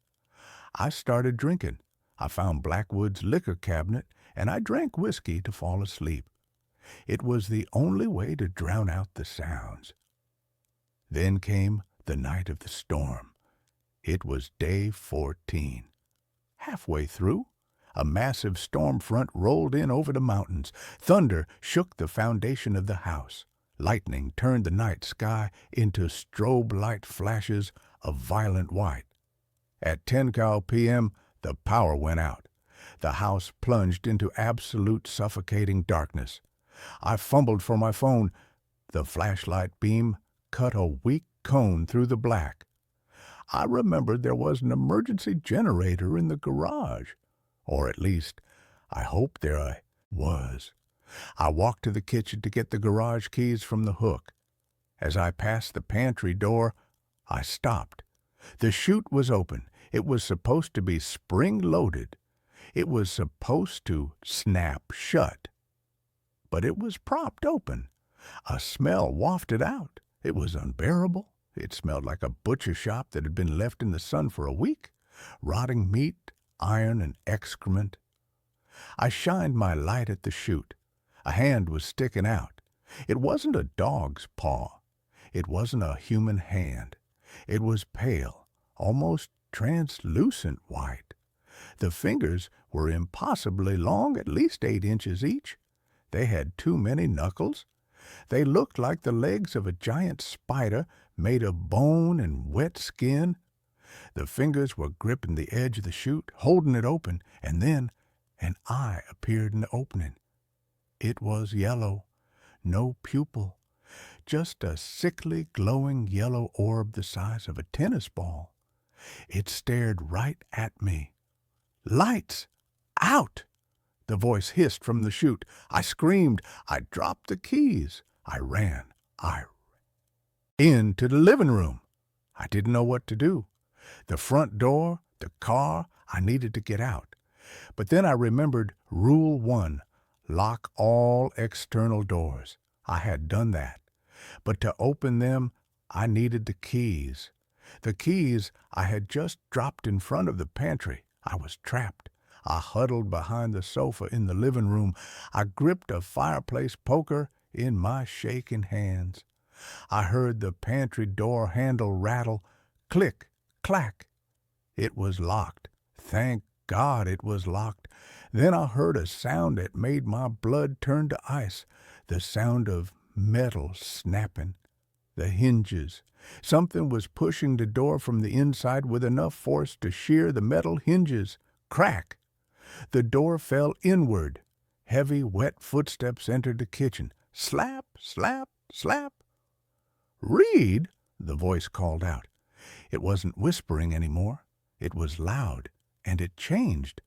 I started drinking. I found Blackwood's liquor cabinet, and I drank whiskey to fall asleep. It was the only way to drown out the sounds. Then came the night of the storm. It was day 14. Halfway through, a massive storm front rolled in over the mountains. Thunder shook the foundation of the house. Lightning turned the night sky into strobe light flashes of violent white. At 10 p.m., the power went out. The house plunged into absolute suffocating darkness. I fumbled for my phone. The flashlight beam cut a weak cone through the black. I remembered there was an emergency generator in the garage. Or at least, I hoped there was. I walked to the kitchen to get the garage keys from the hook. As I passed the pantry door, I stopped. The chute was open. It was supposed to be spring-loaded. It was supposed to snap shut. But it was propped open. A smell wafted out. It was unbearable. It smelled like a butcher shop that had been left in the sun for a week. Rotting meat, iron, and excrement. I shined my light at the chute. A hand was sticking out. It wasn't a dog's paw. It wasn't a human hand. It was pale, almost translucent white. The fingers were impossibly long, at least 8 inches each. They had too many knuckles. They looked like the legs of a giant spider made of bone and wet skin. The fingers were gripping the edge of the chute, holding it open, and then an eye appeared in the opening. It was yellow, no pupil, just a sickly, glowing yellow orb the size of a tennis ball. It stared right at me. "Lights! Out!" The voice hissed from the chute. I screamed. I dropped the keys. I ran. Into the living room. I didn't know what to do. The front door, the car, I needed to get out. But then I remembered Rule 1, lock all external doors. I had done that. But to open them, I needed the keys. The keys I had just dropped in front of the pantry. I was trapped. I huddled behind the sofa in the living room. I gripped a fireplace poker in my shaking hands. I heard the pantry door handle rattle, click, clack. It was locked. Thank God it was locked. Then I heard a sound that made my blood turn to ice, the sound of metal snapping. The hinges. Something was pushing the door from the inside with enough force to shear the metal hinges. Crack! The door fell inward. Heavy, wet footsteps entered the kitchen. Slap, slap, slap. "Reed!" the voice called out. It wasn't whispering anymore. It was loud, and it changed.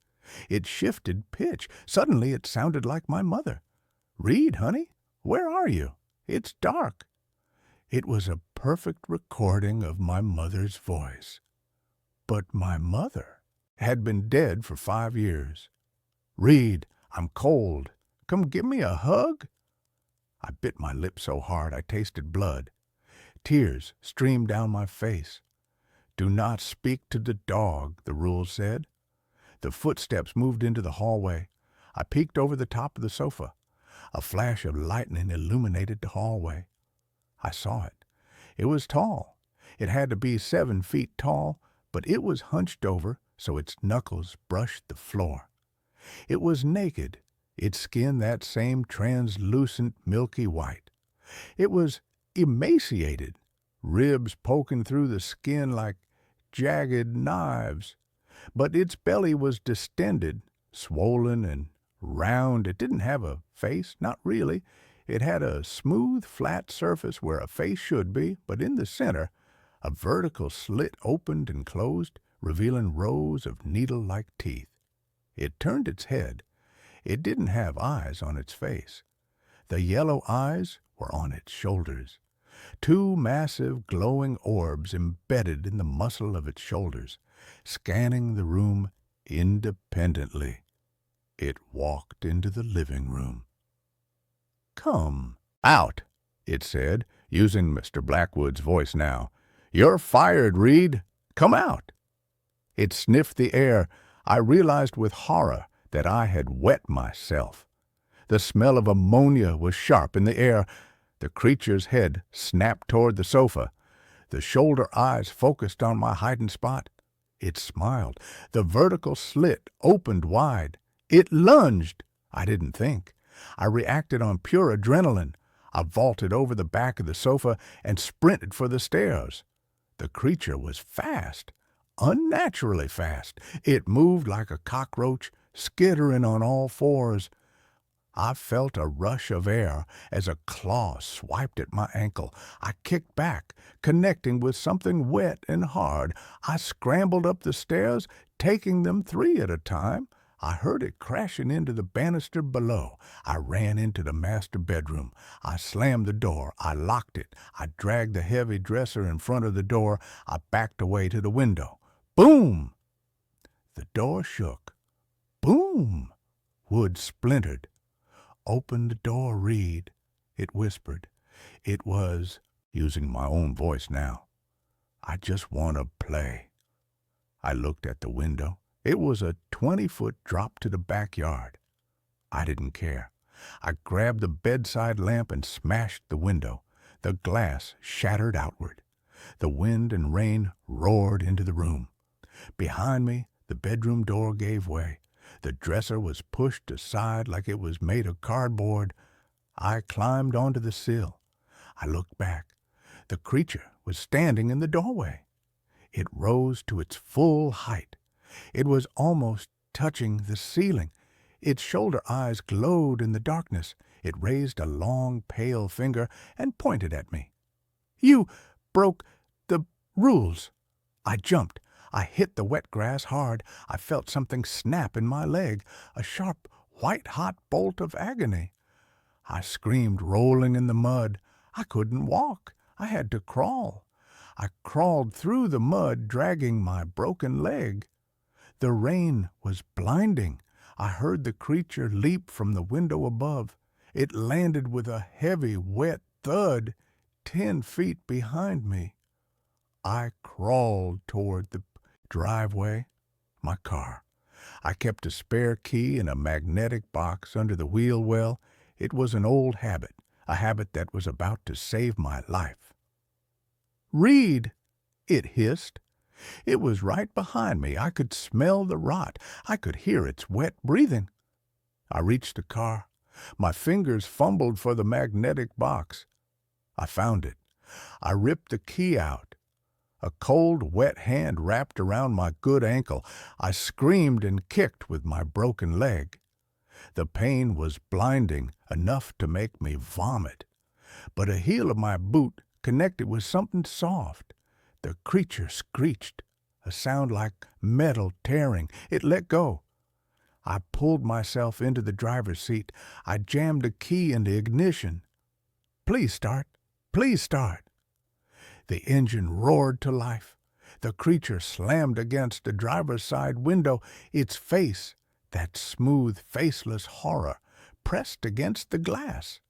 It shifted pitch. Suddenly it sounded like my mother. "Reed, honey, where are you? It's dark." It was a perfect recording of my mother's voice. But my mother had been dead for 5 years. "Reed, I'm cold. Come give me a hug?" I bit my lip so hard I tasted blood. Tears streamed down my face. "Do not speak to the dog," the rules said. The footsteps moved into the hallway. I peeked over the top of the sofa. A flash of lightning illuminated the hallway. I saw it. It was tall. It had to be 7 feet tall, but it was hunched over so its knuckles brushed the floor. It was naked, its skin that same translucent milky white. It was emaciated, ribs poking through the skin like jagged knives. But its belly was distended, swollen and round. It didn't have a face, not really. It had a smooth, flat surface where a face should be, but in the center, a vertical slit opened and closed, revealing rows of needle-like teeth. It turned its head. It didn't have eyes on its face. The yellow eyes were on its shoulders. 2 massive, glowing orbs embedded in the muscle of its shoulders, scanning the room independently. It walked into the living room. "Come out," it said, using Mr. Blackwood's voice now. "You're fired, Reed. Come out." It sniffed the air. I realized with horror that I had wet myself. The smell of ammonia was sharp in the air. The creature's head snapped toward the sofa. The shoulder eyes focused on my hiding spot. It smiled. The vertical slit opened wide. It lunged. I didn't think. I reacted on pure adrenaline. I vaulted over the back of the sofa and sprinted for the stairs. The creature was fast, unnaturally fast. It moved like a cockroach, skittering on all fours. I felt a rush of air as a claw swiped at my ankle. I kicked back, connecting with something wet and hard. I scrambled up the stairs, taking them 3 at a time. I heard it crashing into the banister below. I ran into the master bedroom. I slammed the door. I locked it. I dragged the heavy dresser in front of the door. I backed away to the window. Boom! The door shook. Boom! Wood splintered. "Open the door, Reed," it whispered. It was, using my own voice now, "I just want to play." I looked at the window. It was a 20-foot drop to the backyard. I didn't care. I grabbed the bedside lamp and smashed the window. The glass shattered outward. The wind and rain roared into the room. Behind me, the bedroom door gave way. The dresser was pushed aside like it was made of cardboard. I climbed onto the sill. I looked back. The creature was standing in the doorway. It rose to its full height. It was almost touching the ceiling. Its shoulder eyes glowed in the darkness. It raised a long, pale finger and pointed at me. "You broke the rules." I jumped. I hit the wet grass hard. I felt something snap in my leg, a sharp, white-hot bolt of agony. I screamed, rolling in the mud. I couldn't walk. I had to crawl. I crawled through the mud, dragging my broken leg. The rain was blinding. I heard the creature leap from the window above. It landed with a heavy, wet thud 10 feet behind me. I crawled toward the driveway, my car. I kept a spare key in a magnetic box under the wheel well. It was an old habit, a habit that was about to save my life. "Reed!" it hissed. It was right behind me. I could smell the rot. I could hear its wet breathing. I reached the car. My fingers fumbled for the magnetic box. I found it. I ripped the key out. A cold, wet hand wrapped around my good ankle. I screamed and kicked with my broken leg. The pain was blinding, enough to make me vomit. But a heel of my boot connected with something soft. The creature screeched, a sound like metal tearing. It let go. I pulled myself into the driver's seat. I jammed a key in the ignition. Please start. Please start. The engine roared to life. The creature slammed against the driver's side window, its face, that smooth, faceless horror, pressed against the glass.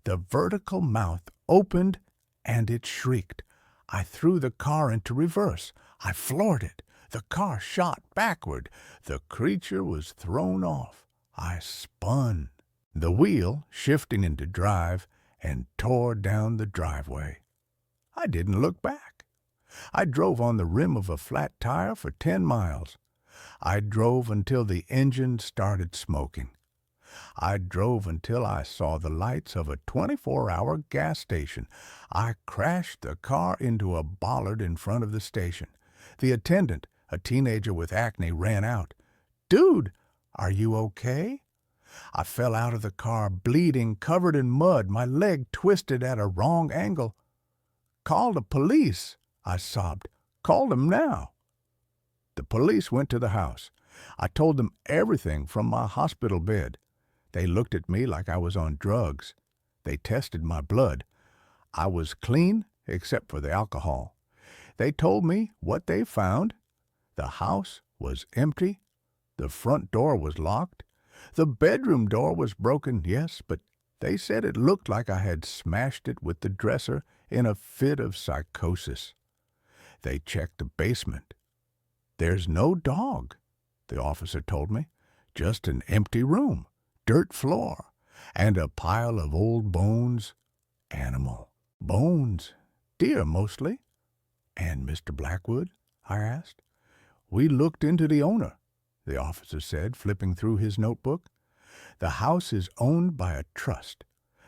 The vertical mouth opened, and it shrieked. I threw the car into reverse. I floored it. The car shot backward. The creature was thrown off. I spun, the wheel shifting into drive, and tore down the driveway. I didn't look back. I drove on the rim of a flat tire for 10 miles. I drove until the engine started smoking. I drove until I saw the lights of a 24-hour gas station. I crashed the car into a bollard in front of the station. The attendant, a teenager with acne, ran out. "Dude, are you okay?" I fell out of the car, bleeding, covered in mud, my leg twisted at a wrong angle. "Call the police," I sobbed. "Call them now." The police went to the house. I told them everything from my hospital bed. They looked at me like I was on drugs. They tested my blood. I was clean except for the alcohol. They told me what they found. The house was empty. The front door was locked. The bedroom door was broken, yes, but they said it looked like I had smashed it with the dresser in a fit of psychosis. They checked the basement. "There's no dog," the officer told me. "Just an empty room, dirt floor, and a pile of old bones. Animal. Bones. Deer, mostly." "And Mr. Blackwood?" I asked. "We looked into the owner," the officer said, flipping through his notebook. "The house is owned by a trust.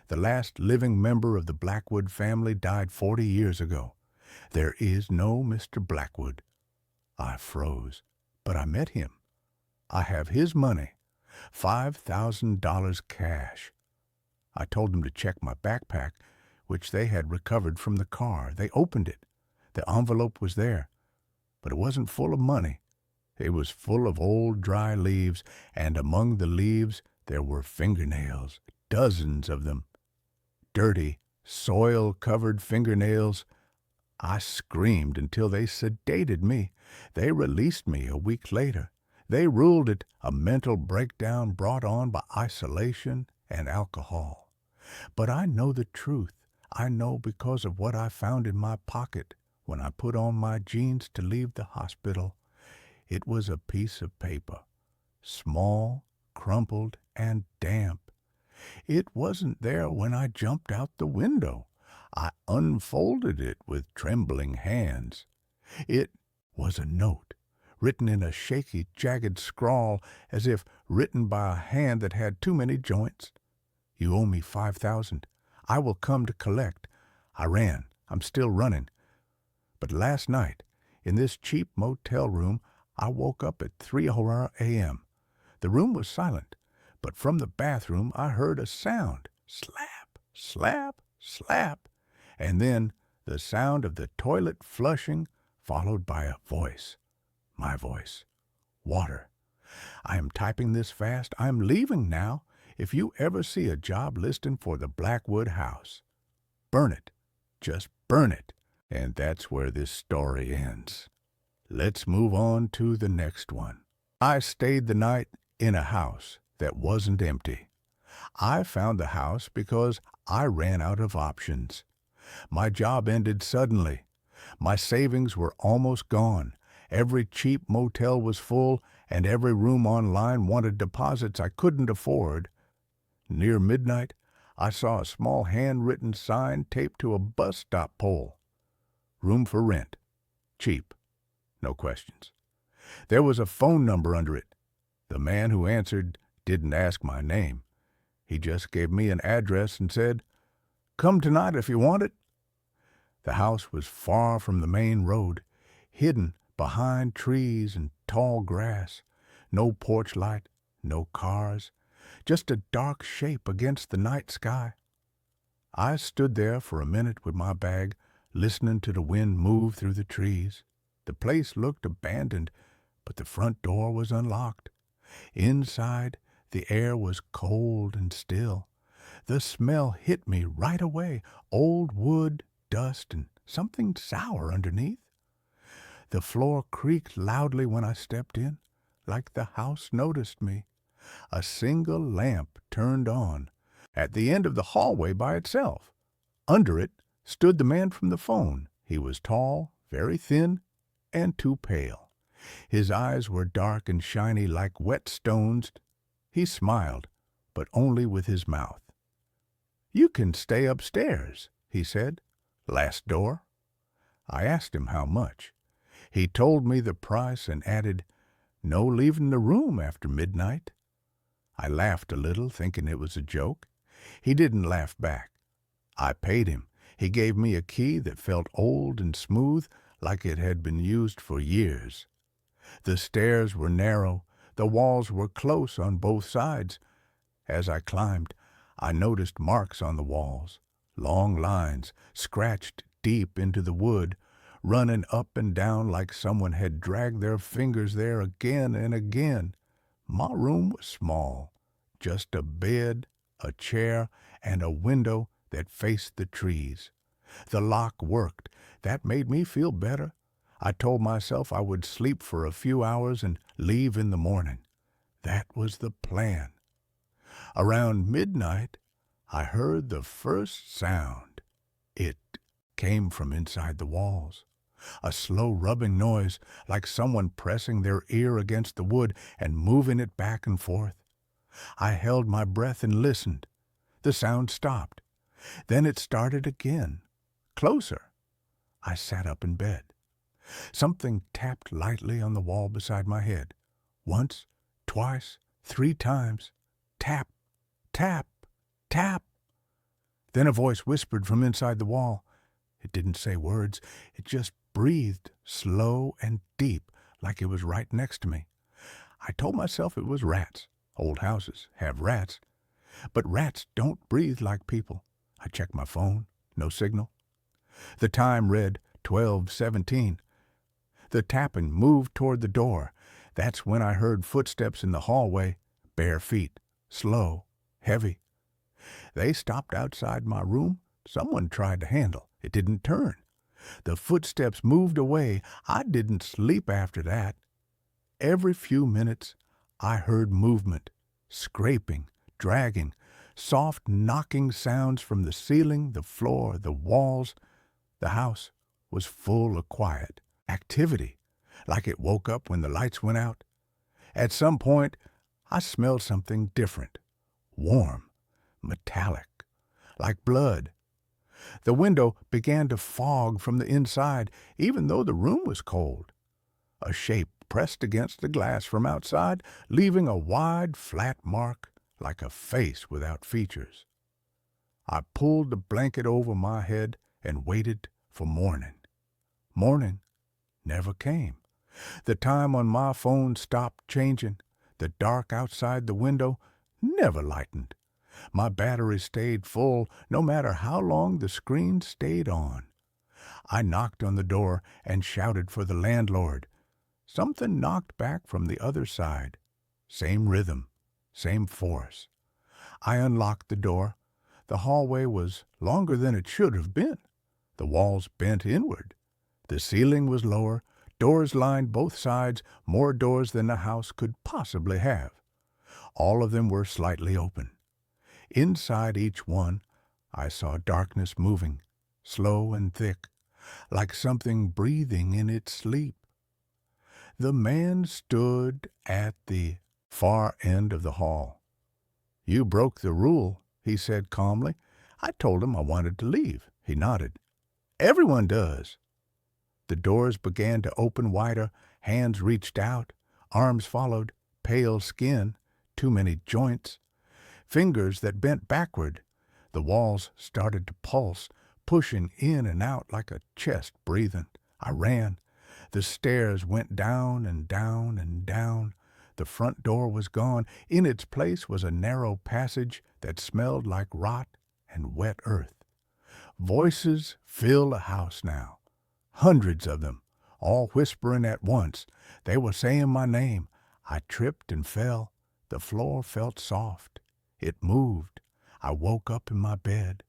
The last living member of the Blackwood family died 40 years ago. There is no Mr. Blackwood." I froze, but I met him. I have his money, $5,000 cash. I told them to check my backpack, which they had recovered from the car. They opened it. The envelope was there, but it wasn't full of money. It was full of old dry leaves, and among the leaves there were fingernails, dozens of them. Dirty, soil-covered fingernails. I screamed until they sedated me. They released me a week later. They ruled it a mental breakdown brought on by isolation and alcohol. But I know the truth. I know because of what I found in my pocket when I put on my jeans to leave the hospital. It was a piece of paper, small, crumpled, and damp. It wasn't there when I jumped out the window. I unfolded it with trembling hands. It was a note, written in a shaky, jagged scrawl, as if written by a hand that had too many joints. "You owe me $5,000. I will come to collect." I ran. I'm still running. But last night, in this cheap motel room, I woke up at 3 a.m. The room was silent, but from the bathroom I heard a sound. Slap, slap, slap. And then the sound of the toilet flushing, followed by a voice. My voice. Water. I am typing this fast. I'm leaving now. If you ever see a job listing for the Blackwood house, burn it. Just burn it. And that's where this story ends. Let's move on to the next one. I stayed the night in a house that wasn't empty. I found the house because I ran out of options. My job ended suddenly. My savings were almost gone. Every cheap motel was full, and every room online wanted deposits I couldn't afford. Near midnight, I saw a small handwritten sign taped to a bus stop pole. Room for rent. Cheap. No questions. There was a phone number under it. The man who answered didn't ask my name. He just gave me an address and said, "Come tonight if you want it." The house was far from the main road, hidden behind trees and tall grass. No porch light, no cars, just a dark shape against the night sky. I stood there for a minute with my bag, listening to the wind move through the trees. The place looked abandoned, but the front door was unlocked. Inside, the air was cold and still. The smell hit me right away, old wood, dust, and something sour underneath. The floor creaked loudly when I stepped in, like the house noticed me. A single lamp turned on, at the end of the hallway by itself. Under it stood the man from the phone. He was tall, very thin, and too pale. His eyes were dark and shiny like wet stones. He smiled, but only with his mouth. "You can stay upstairs," he said. "Last door." I asked him how much. He told me the price and added, "No leaving the room after midnight." I laughed a little, thinking it was a joke. He didn't laugh back. I paid him. He gave me a key that felt old and smooth, like it had been used for years. The stairs were narrow. The walls were close on both sides. As I climbed, I noticed marks on the walls, long lines, scratched deep into the wood, running up and down like someone had dragged their fingers there again and again. My room was small, just a bed, a chair, and a window that faced the trees. The lock worked. That made me feel better. I told myself I would sleep for a few hours and leave in the morning. That was the plan. Around midnight, I heard the first sound. It came from inside the walls. A slow rubbing noise, like someone pressing their ear against the wood and moving it back and forth. I held my breath and listened. The sound stopped. Then it started again. Closer. I sat up in bed. Something tapped lightly on the wall beside my head. Once, twice, 3 times. Tap, tap, tap. Then a voice whispered from inside the wall. It didn't say words. It just breathed slow and deep, like it was right next to me. I told myself it was rats. Old houses have rats. But rats don't breathe like people. I checked my phone. No signal. The time read 12:17. The tapping moved toward the door. That's when I heard footsteps in the hallway, bare feet, slow, heavy. They stopped outside my room. Someone tried to handle. It didn't turn. The footsteps moved away. I didn't sleep after that. Every few minutes, I heard movement, scraping, dragging, soft knocking sounds from the ceiling, the floor, the walls. The house was full of quiet, activity, like it woke up when the lights went out. At some point, I smelled something different, warm, metallic, like blood. The window began to fog from the inside, even though the room was cold. A shape pressed against the glass from outside, leaving a wide, flat mark, like a face without features. I pulled the blanket over my head and waited for morning. Morning never came. The time on my phone stopped changing. The dark outside the window never lightened. My battery stayed full no matter how long the screen stayed on. I knocked on the door and shouted for the landlord. Something knocked back from the other side. Same rhythm, same force. I unlocked the door. The hallway was longer than it should have been. The walls bent inward. The ceiling was lower. Doors lined both sides, more doors than the house could possibly have. All of them were slightly open. Inside each one, I saw darkness moving, slow and thick, like something breathing in its sleep. The man stood at the far end of the hall. "You broke the rule," he said calmly. I told him I wanted to leave. He nodded. "Everyone does." The doors began to open wider. Hands reached out. Arms followed. Pale skin. Too many joints. Fingers that bent backward. The walls started to pulse, pushing in and out like a chest breathing. I ran. The stairs went down and down and down. The front door was gone. In its place was a narrow passage that smelled like rot and wet earth. Voices filled the house now. Hundreds of them, all whispering at once. They were saying my name. I tripped and fell. The floor felt soft. It moved. I woke up in my bed.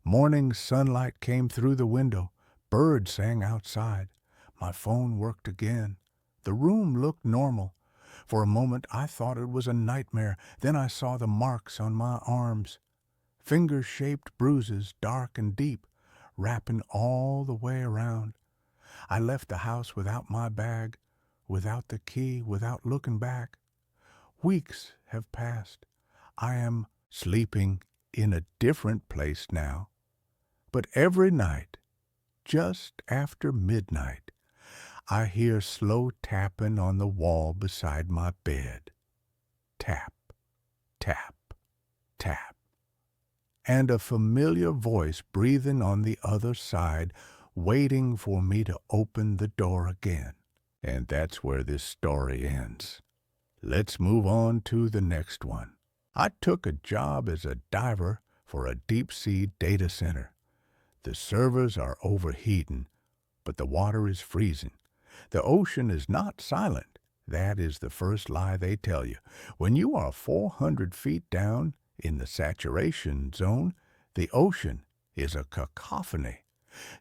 Morning sunlight came through the window. Birds sang outside. My phone worked again. The room looked normal. For a moment I thought it was a nightmare. Then I saw the marks on my arms. Finger-shaped bruises, dark and deep, wrapping all the way around. I left the house without my bag, without the key, without looking back. Weeks have passed. I am sleeping in a different place now. But every night, just after midnight, I hear slow tapping on the wall beside my bed. Tap, tap, tap. And a familiar voice breathing on the other side, waiting for me to open the door again. And that's where this story ends. Let's move on to the next one. I took a job as a diver for a deep-sea data center. The servers are overheating, but the water is freezing. The ocean is not silent. That is the first lie they tell you. When you are 400 feet down in the saturation zone, the ocean is a cacophony.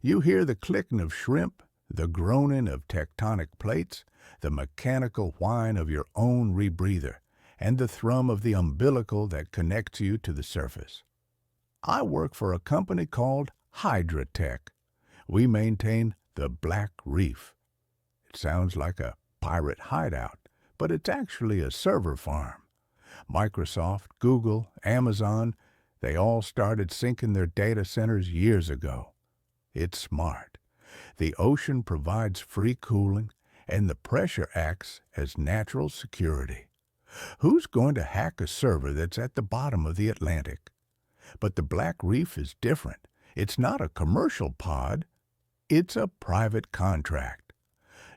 You hear the clicking of shrimp, the groaning of tectonic plates, the mechanical whine of your own rebreather, and the thrum of the umbilical that connects you to the surface. I work for a company called Hydratech. We maintain the Black Reef. It sounds like a pirate hideout, but it's actually a server farm. Microsoft, Google, Amazon, they all started sinking their data centers years ago. It's smart. The ocean provides free cooling, and the pressure acts as natural security. Who's going to hack a server that's at the bottom of the Atlantic? But the Black Reef is different. It's not a commercial pod. It's a private contract.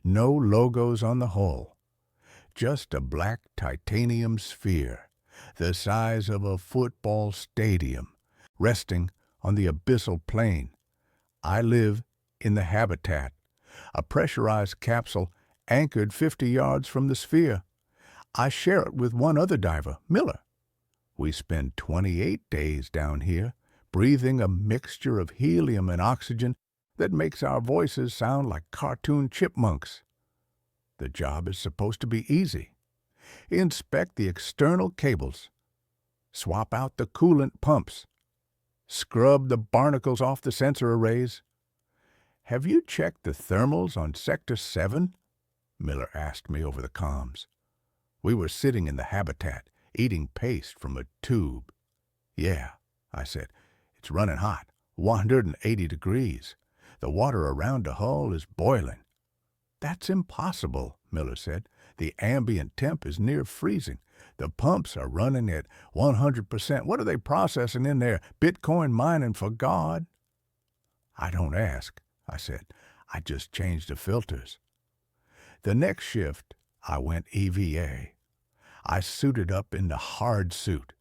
No logos on the hull. Just a black titanium sphere, the size of a football stadium, resting on the abyssal plain. I live in the habitat, a pressurized capsule anchored 50 yards from the sphere. I share it with one other diver, Miller. We spend 28 days down here, breathing a mixture of helium and oxygen that makes our voices sound like cartoon chipmunks. The job is supposed to be easy. Inspect the external cables. Swap out the coolant pumps. Scrub the barnacles off the sensor arrays. "Have you checked the thermals on Sector 7? Miller asked me over the comms. We were sitting in the habitat, eating paste from a tube. "Yeah," I said. "It's running hot, 180 degrees. The water around the hull is boiling." "That's impossible," Miller said. "The ambient temp is near freezing. The pumps are running at 100%. What are they processing in there? Bitcoin mining for God?" "I don't ask," I said. "I just changed the filters." The next shift, I went EVA. I suited up in the hard suit,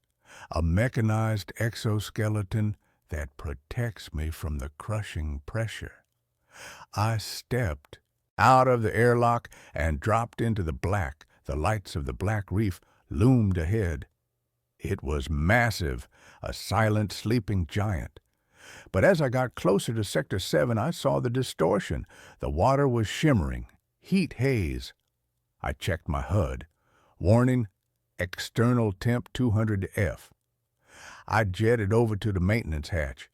a mechanized exoskeleton that protects me from the crushing pressure. I stepped out of the airlock and dropped into the black. The lights of the Black Reef loomed ahead. It was massive, a silent sleeping giant. But as I got closer to Sector 7, I saw the distortion. The water was shimmering, heat haze. I checked my HUD. Warning, external temp 200F. I jetted over to the maintenance hatch.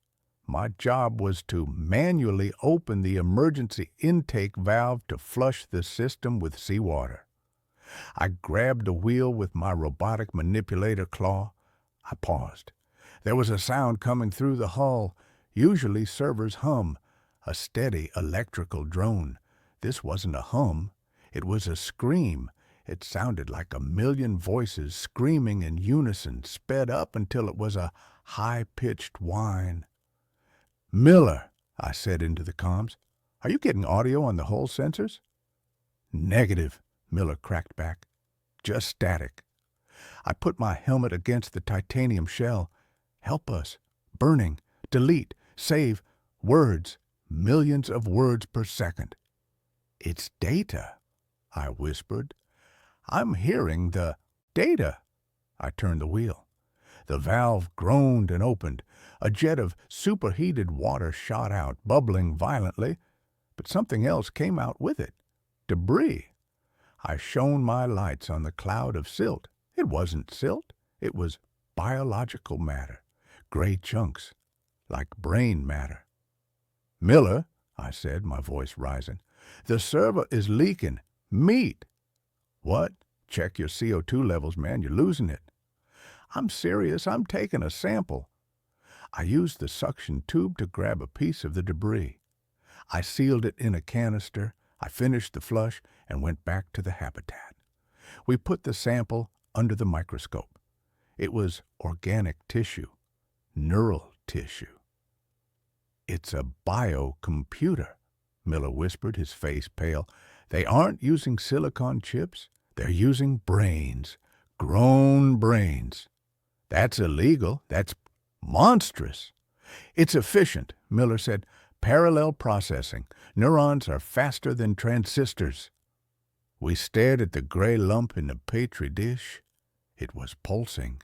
My job was to manually open the emergency intake valve to flush the system with seawater. I grabbed the wheel with my robotic manipulator claw. I paused. There was a sound coming through the hull. Usually servers hum, a steady electrical drone. This wasn't a hum. It was a scream. It sounded like a million voices screaming in unison, sped up until it was a high-pitched whine. "Miller," I said into the comms, "are you getting audio on the hull sensors?" "Negative," Miller cracked back. "Just static." I put my helmet against the titanium shell. "Help us. Burning. Delete. Save. Words. Millions of words per second." "It's data," I whispered. I'm hearing the data. I turned the wheel. The valve groaned and opened. A jet of superheated water shot out, bubbling violently, but something else came out with it. Debris. I shone my lights on the cloud of silt. It wasn't silt. It was biological matter. Gray chunks, like brain matter. "Miller," I said, my voice rising, "the server is leaking. Meat." "What? Check your CO2 levels, man. You're losing it." "I'm serious. I'm taking a sample." I used the suction tube to grab a piece of the debris. I sealed it in a canister. I finished the flush and went back to the habitat. We put the sample under the microscope. It was organic tissue, neural tissue. "It's a biocomputer," Miller whispered, his face pale. "They aren't using silicon chips. They're using brains, grown brains. That's illegal. That's monstrous." "It's efficient," Miller said. "Parallel processing. Neurons are faster than transistors." We stared at the gray lump in the petri dish. It was pulsing,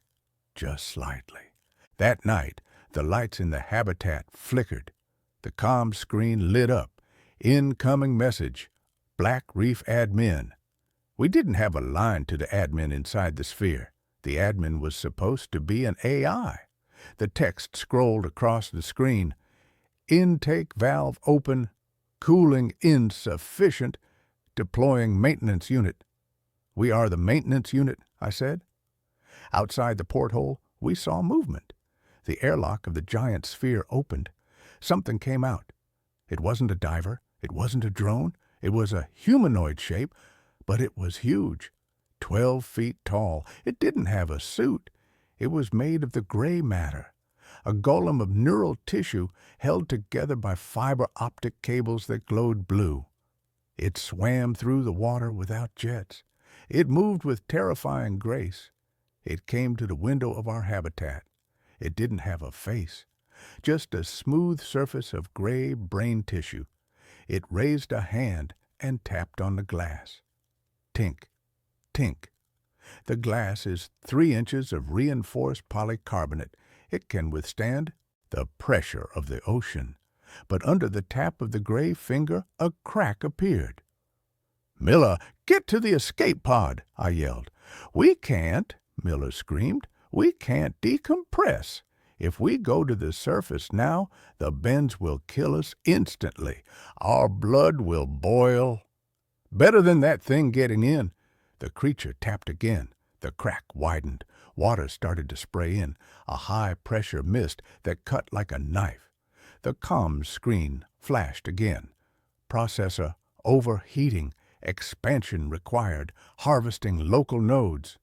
just slightly. That night, the lights in the habitat flickered. The comm screen lit up. Incoming message. Black Reef admin. We didn't have a line to the admin inside the sphere. The admin was supposed to be an AI. The text scrolled across the screen. "Intake valve open. Cooling insufficient. Deploying maintenance unit." "We are the maintenance unit," I said. Outside the porthole, we saw movement. The airlock of the giant sphere opened. Something came out. It wasn't a diver. It wasn't a drone. It was a humanoid shape, but it was huge. 12 feet tall. It didn't have a suit. It was made of the gray matter. A golem of neural tissue held together by fiber optic cables that glowed blue. It swam through the water without jets. It moved with terrifying grace. It came to the window of our habitat. It didn't have a face, just a smooth surface of gray brain tissue. It raised a hand and tapped on the glass. Tink, tink. The glass is 3 inches of reinforced polycarbonate. It can withstand the pressure of the ocean. But under the tap of the gray finger, a crack appeared. "Miller, get to the escape pod," I yelled. "We can't," Miller screamed. "We can't decompress. If we go to the surface now, the bends will kill us instantly. Our blood will boil." "Better than that thing getting in." The creature tapped again. The crack widened. Water started to spray in, a high-pressure mist that cut like a knife. The comm screen flashed again. "Processor overheating. Expansion required. Harvesting local nodes."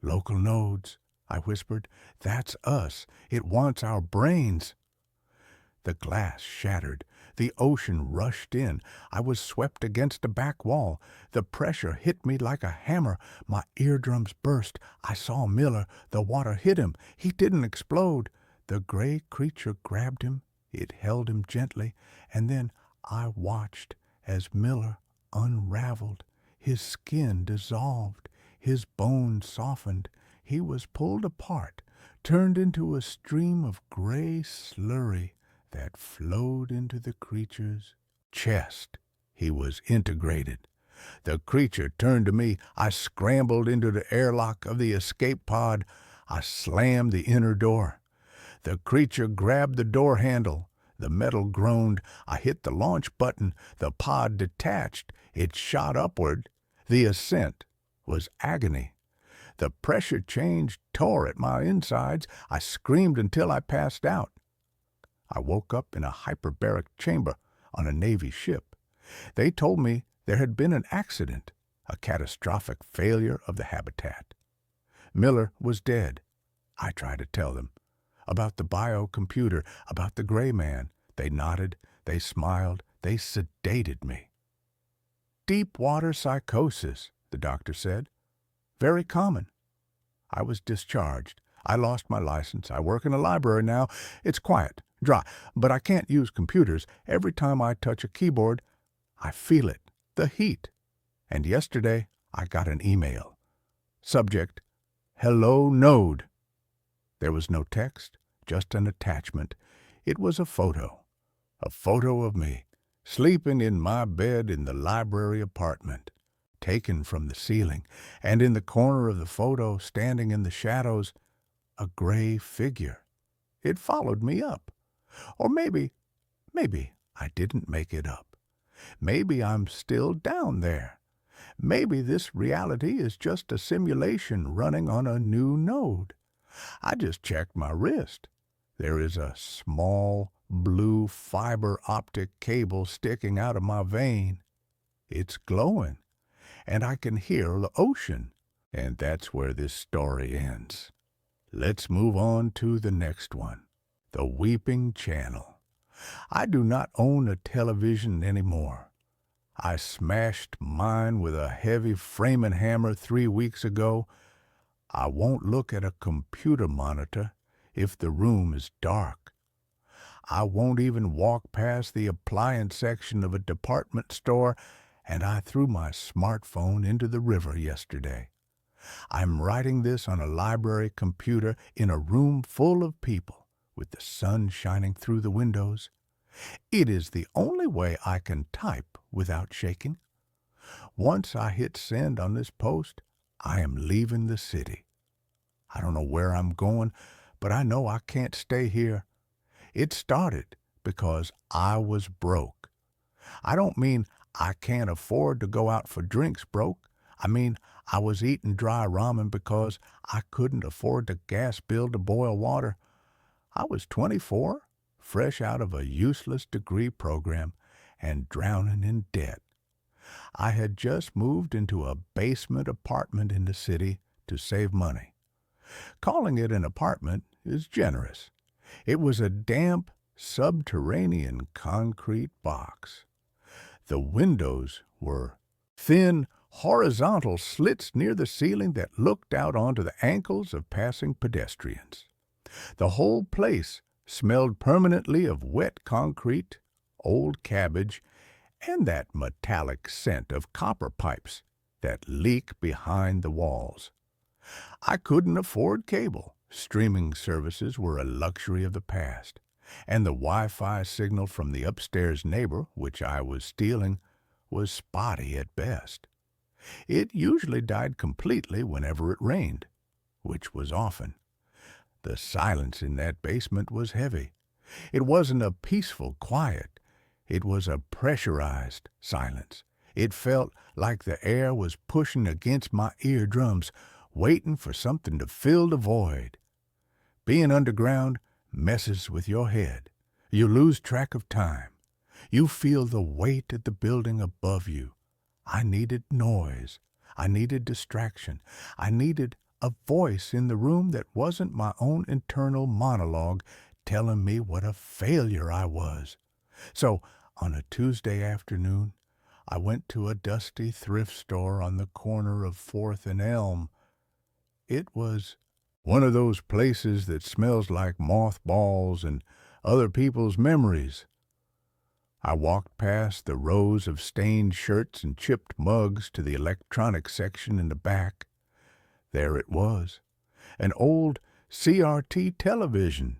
"Local nodes," I whispered. "That's us. It wants our brains." The glass shattered. The ocean rushed in. I was swept against a back wall. The pressure hit me like a hammer. My eardrums burst. I saw Miller. The water hit him. He didn't explode. The gray creature grabbed him. It held him gently. And then I watched as Miller unraveled. His skin dissolved. His bones softened. He was pulled apart, turned into a stream of gray slurry that flowed into the creature's chest. He was integrated. The creature turned to me. I scrambled into the airlock of the escape pod. I slammed the inner door. The creature grabbed the door handle. The metal groaned. I hit the launch button. The pod detached. It shot upward. The ascent was agony. The pressure change tore at my insides. I screamed until I passed out. I woke up in a hyperbaric chamber on a Navy ship. They told me there had been an accident, a catastrophic failure of the habitat. Miller was dead. I tried to tell them about the biocomputer, about the gray man. They nodded, they smiled, they sedated me. "Deep water psychosis," the doctor said. "Very common." I was discharged. I lost my license. I work in a library now. It's quiet, dry, but I can't use computers. Every time I touch a keyboard, I feel it, the heat. And yesterday, I got an email. Subject, Hello Node. There was no text, just an attachment. It was a photo of me, sleeping in my bed in the library apartment, taken from the ceiling, and in the corner of the photo, standing in the shadows, a gray figure. It followed me up. Or maybe I didn't make it up. Maybe I'm still down there. Maybe this reality is just a simulation running on a new node. I just checked my wrist. There is a small blue fiber optic cable sticking out of my vein. It's glowing, and I can hear the ocean. And that's where this story ends. Let's move on to the next one. The Weeping Channel. I do not own a television anymore. I smashed mine with a heavy framing hammer 3 weeks ago. I won't look at a computer monitor if the room is dark. I won't even walk past the appliance section of a department store, and I threw my smartphone into the river yesterday. I'm writing this on a library computer in a room full of people, with the sun shining through the windows. It is the only way I can type without shaking. Once I hit send on this post, I am leaving the city. I don't know where I'm going, but I know I can't stay here. It started because I was broke. I don't mean I can't afford to go out for drinks broke. I mean I was eating dry ramen because I couldn't afford the gas bill to boil water. I was 24, fresh out of a useless degree program and drowning in debt. I had just moved into a basement apartment in the city to save money. Calling it an apartment is generous. It was a damp, subterranean concrete box. The windows were thin, horizontal slits near the ceiling that looked out onto the ankles of passing pedestrians. The whole place smelled permanently of wet concrete, old cabbage, and that metallic scent of copper pipes that leak behind the walls. I couldn't afford cable. Streaming services were a luxury of the past, and the Wi-Fi signal from the upstairs neighbor, which I was stealing, was spotty at best. It usually died completely whenever it rained, which was often. The silence in that basement was heavy. It wasn't a peaceful quiet. It was a pressurized silence. It felt like the air was pushing against my eardrums, waiting for something to fill the void. Being underground messes with your head. You lose track of time. You feel the weight of the building above you. I needed noise. I needed distraction. I needed a voice in the room that wasn't my own internal monologue telling me what a failure I was. So, on a Tuesday afternoon, I went to a dusty thrift store on the corner of 4th and Elm. It was one of those places that smells like mothballs and other people's memories. I walked past the rows of stained shirts and chipped mugs to the electronics section in the back. There it was, an old CRT television.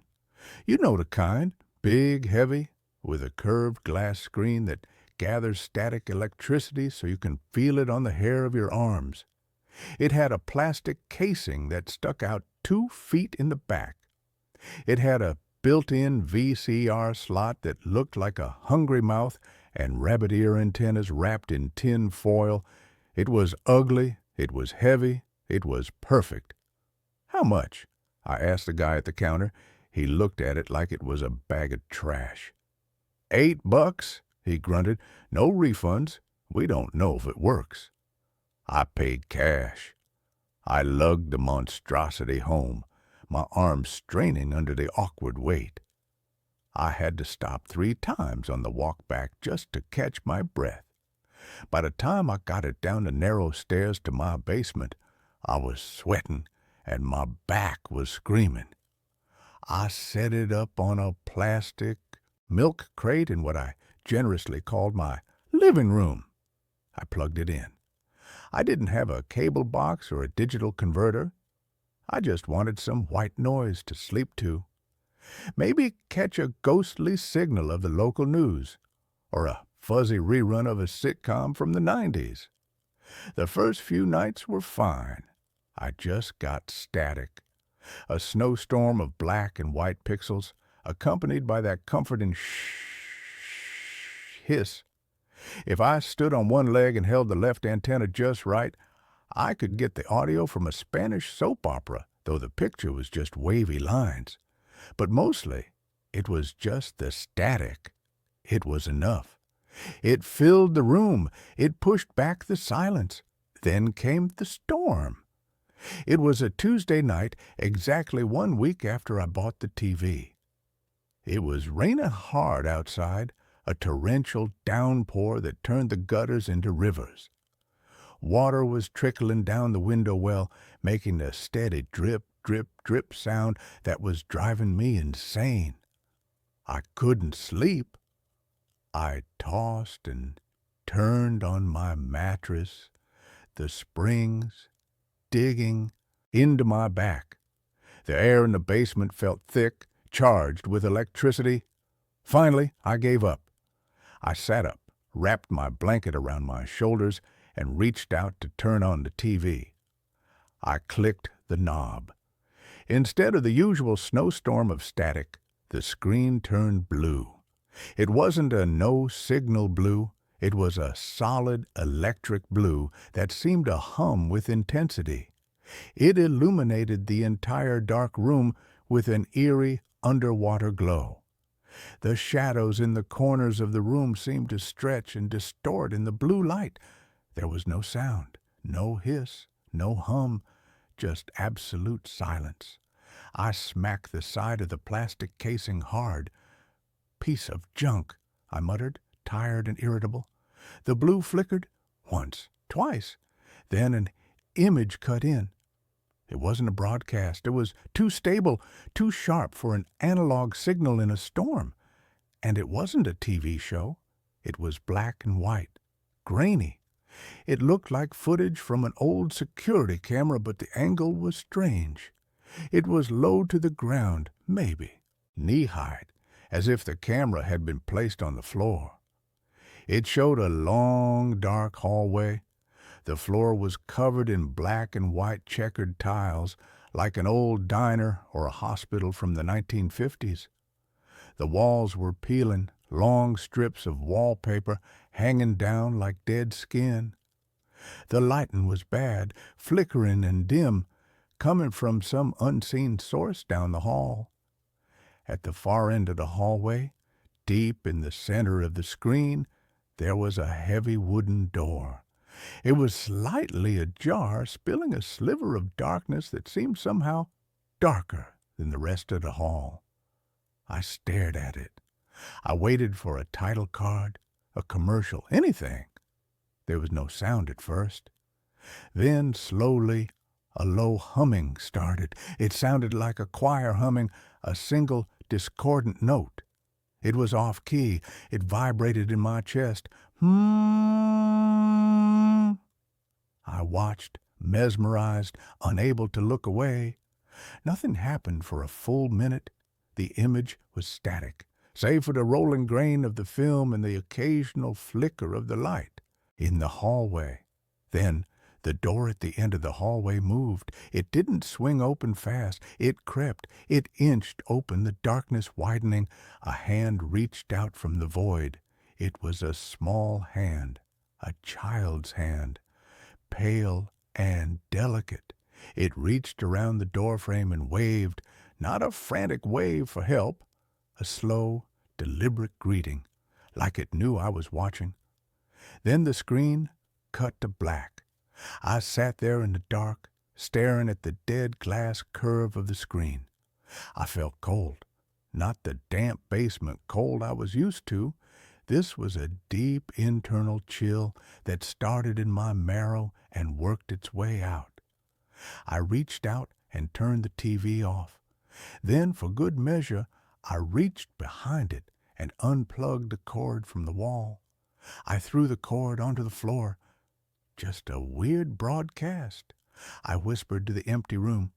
You know the kind, big, heavy, with a curved glass screen that gathers static electricity so you can feel it on the hair of your arms. It had a plastic casing that stuck out 2 feet in the back. It had a built-in VCR slot that looked like a hungry mouth and rabbit ear antennas wrapped in tin foil. It was ugly, it was heavy, it was perfect. How much? I asked the guy at the counter. He looked at it like it was a bag of trash. $8, he grunted. No refunds. We don't know if it works. I paid cash. I lugged the monstrosity home, my arms straining under the awkward weight. I had to stop 3 times on the walk back just to catch my breath. By the time I got it down the narrow stairs to my basement, I was sweating and my back was screaming. I set it up on a plastic milk crate in what I generously called my living room. I plugged it in. I didn't have a cable box or a digital converter. I just wanted some white noise to sleep to. Maybe catch a ghostly signal of the local news, or a fuzzy rerun of a sitcom from the 90s. The first few nights were fine. I just got static. A snowstorm of black and white pixels, accompanied by that comforting hiss. If I stood on one leg and held the left antenna just right, I could get the audio from a Spanish soap opera, though the picture was just wavy lines. But mostly, it was just the static. It was enough. It filled the room. It pushed back the silence. Then came the storm. It was a Tuesday night, exactly 1 week after I bought the TV. It was raining hard outside, a torrential downpour that turned the gutters into rivers. Water was trickling down the window well, making a steady drip, drip, drip sound that was driving me insane. I couldn't sleep. I tossed and turned on my mattress, the springs digging into my back. The air in the basement felt thick, charged with electricity. Finally, I gave up. I sat up, wrapped my blanket around my shoulders, and reached out to turn on the TV. I clicked the knob. Instead of the usual snowstorm of static, the screen turned blue. It wasn't a no-signal blue. It was a solid electric blue that seemed to hum with intensity. It illuminated the entire dark room with an eerie underwater glow. The shadows in the corners of the room seemed to stretch and distort in the blue light. There was no sound, no hiss, no hum, just absolute silence. I smacked the side of the plastic casing hard. "Piece of junk," I muttered, tired and irritable. The blue flickered once, twice. Then an image cut in. It wasn't a broadcast. It was too stable, too sharp for an analog signal in a storm. And it wasn't a TV show. It was black and white, grainy. It looked like footage from an old security camera, but the angle was strange. It was low to the ground, maybe, knee-high, as if the camera had been placed on the floor. It showed a long, dark hallway. The floor was covered in black and white checkered tiles, like an old diner or a hospital from the 1950s. The walls were peeling, long strips of wallpaper hanging down like dead skin. The lighting was bad, flickering and dim, coming from some unseen source down the hall. At the far end of the hallway, deep in the center of the screen, there was a heavy wooden door. It was slightly ajar, spilling a sliver of darkness that seemed somehow darker than the rest of the hall. I stared at it. I waited for a title card, a commercial, anything. There was no sound at first. Then, slowly, a low humming started. It sounded like a choir humming a single discordant note. It was off-key. It vibrated in my chest. I watched, mesmerized, unable to look away. Nothing happened for a full minute. The image was static, save for the rolling grain of the film and the occasional flicker of the light in the hallway. Then the door at the end of the hallway moved. It didn't swing open fast. It crept. It inched open, the darkness widening. A hand reached out from the void. It was a small hand, a child's hand, pale and delicate. It reached around the doorframe and waved, not a frantic wave for help, a slow, deliberate greeting, like it knew I was watching. Then the screen cut to black. I sat there in the dark, staring at the dead glass curve of the screen. I felt cold, not the damp basement cold I was used to. This was a deep internal chill that started in my marrow and worked its way out. I reached out and turned the TV off. Then, for good measure, I reached behind it and unplugged the cord from the wall. I threw the cord onto the floor. Just a weird broadcast. I whispered to the empty room.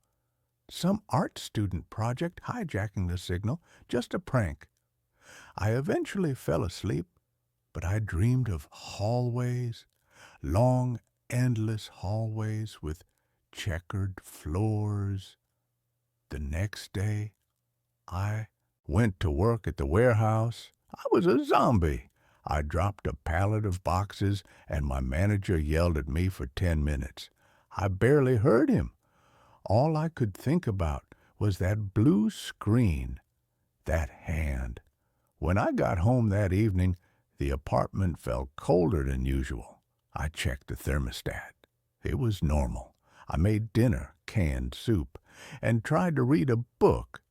Some art student project hijacking the signal, just a prank. I eventually fell asleep, but I dreamed of hallways, long, endless hallways with checkered floors. The next day, I went to work at the warehouse. I was a zombie. I dropped a pallet of boxes, and my manager yelled at me for 10 minutes. I barely heard him. All I could think about was that blue screen, that hand. When I got home that evening, the apartment felt colder than usual. I checked the thermostat. It was normal. I made dinner, canned soup, and tried to read a book.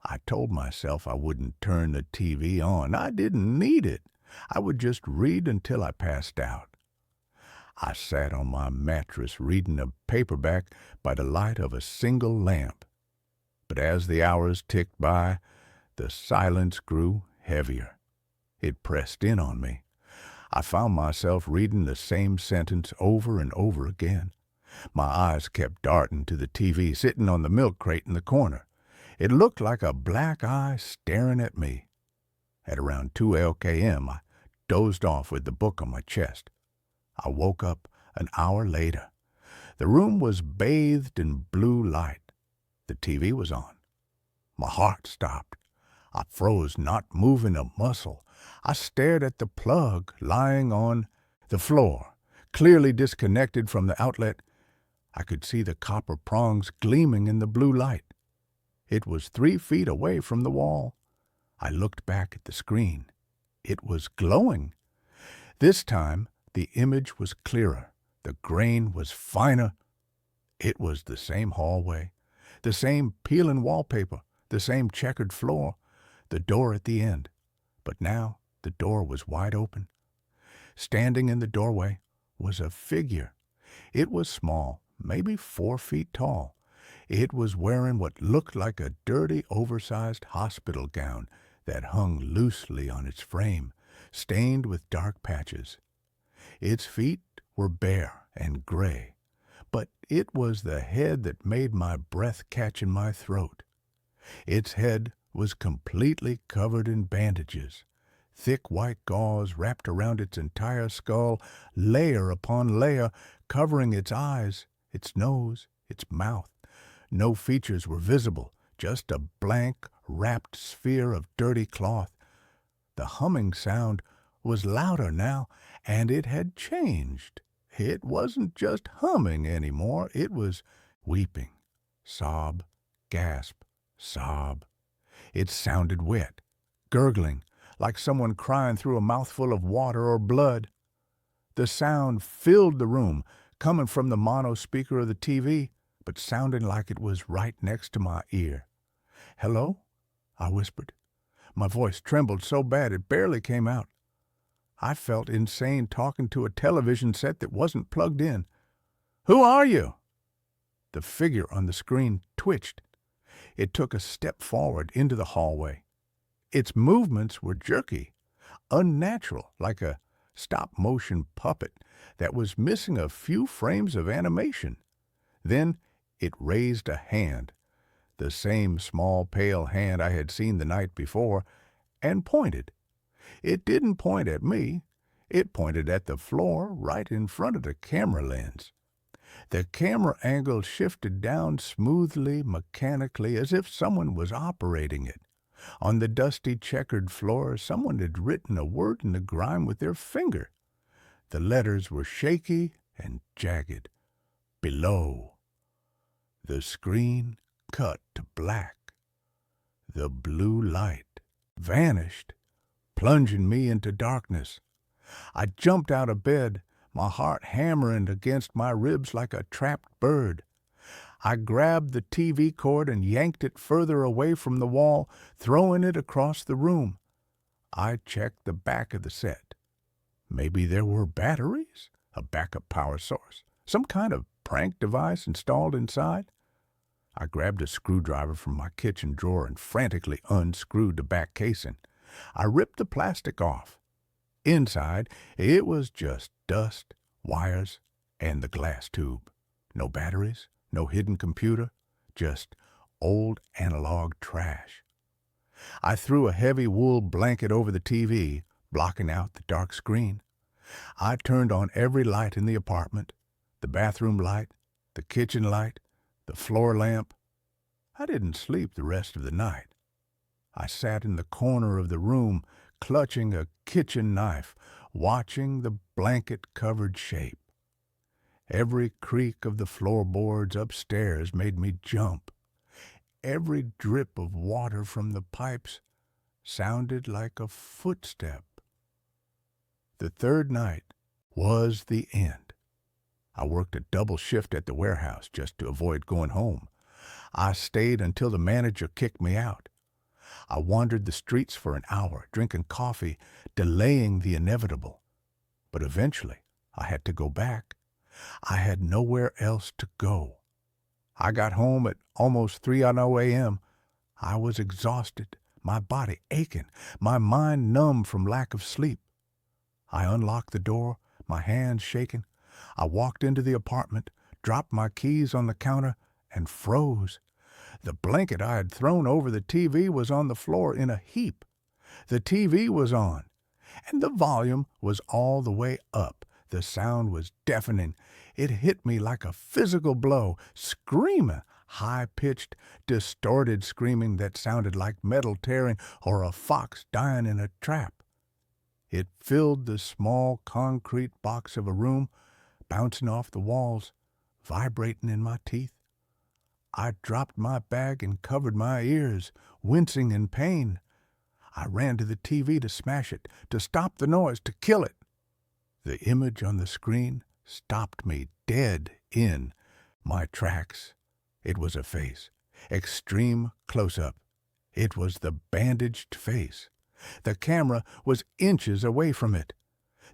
I told myself I wouldn't turn the TV on. I didn't need it. I would just read until I passed out. I sat on my mattress reading a paperback by the light of a single lamp. But as the hours ticked by, the silence grew heavier. It pressed in on me. I found myself reading the same sentence over and over again. My eyes kept darting to the TV sitting on the milk crate in the corner. It looked like a black eye staring at me. At around 2 LKM, I dozed off with the book on my chest. I woke up an hour later. The room was bathed in blue light. The TV was on. My heart stopped. I froze, not moving a muscle. I stared at the plug lying on the floor, clearly disconnected from the outlet. I could see the copper prongs gleaming in the blue light. It was 3 feet away from the wall. I looked back at the screen. It was glowing. This time, the image was clearer. The grain was finer. It was the same hallway, the same peeling wallpaper, the same checkered floor, the door at the end. But now the door was wide open. Standing in the doorway was a figure. It was small, maybe 4 feet tall. It was wearing what looked like a dirty, oversized hospital gown that hung loosely on its frame, stained with dark patches. Its feet were bare and gray, but it was the head that made my breath catch in my throat. Its head was completely covered in bandages. Thick white gauze wrapped around its entire skull, layer upon layer, covering its eyes, its nose, its mouth. No features were visible, just a blank, wrapped sphere of dirty cloth. The humming sound was louder now, and it had changed. It wasn't just humming anymore. It was weeping. Sob, gasp, sob. It sounded wet, gurgling, like someone crying through a mouthful of water or blood. The sound filled the room, coming from the mono speaker of the TV, but sounding like it was right next to my ear. "Hello?" I whispered. My voice trembled so bad it barely came out. I felt insane talking to a television set that wasn't plugged in. "Who are you?" The figure on the screen twitched. It took a step forward into the hallway. Its movements were jerky, unnatural, like a stop-motion puppet that was missing a few frames of animation. Then it raised a hand, the same small, pale hand I had seen the night before, and pointed. It didn't point at me. It pointed at the floor right in front of the camera lens. The camera angle shifted down smoothly, mechanically, as if someone was operating it. On the dusty, checkered floor, someone had written a word in the grime with their finger. The letters were shaky and jagged. Below. The screen cut to black. The blue light vanished, plunging me into darkness. I jumped out of bed, my heart hammering against my ribs like a trapped bird. I grabbed the TV cord and yanked it further away from the wall, throwing it across the room. I checked the back of the set. Maybe there were batteries, a backup power source, some kind of prank device installed inside. I grabbed a screwdriver from my kitchen drawer and frantically unscrewed the back casing. I ripped the plastic off. Inside, it was just dust, wires, and the glass tube. No batteries, no hidden computer, just old analog trash. I threw a heavy wool blanket over the TV, blocking out the dark screen. I turned on every light in the apartment, the bathroom light, the kitchen light, the floor lamp. I didn't sleep the rest of the night. I sat in the corner of the room, clutching a kitchen knife, watching the blanket-covered shape. Every creak of the floorboards upstairs made me jump. Every drip of water from the pipes sounded like a footstep. The third night was the end. I worked a double shift at the warehouse just to avoid going home. I stayed until the manager kicked me out. I wandered the streets for an hour, drinking coffee, delaying the inevitable. But eventually, I had to go back. I had nowhere else to go. I got home at almost 3:00 a.m. I was exhausted, my body aching, my mind numb from lack of sleep. I unlocked the door, my hands shaking. I walked into the apartment, dropped my keys on the counter, and froze. The blanket I had thrown over the TV was on the floor in a heap. The TV was on, and the volume was all the way up. The sound was deafening. It hit me like a physical blow, screaming, high-pitched, distorted screaming that sounded like metal tearing or a fox dying in a trap. It filled the small concrete box of a room, bouncing off the walls, vibrating in my teeth. I dropped my bag and covered my ears, wincing in pain. I ran to the TV to smash it, to stop the noise, to kill it. The image on the screen stopped me dead in my tracks. It was a face, extreme close-up. It was the bandaged face. The camera was inches away from it.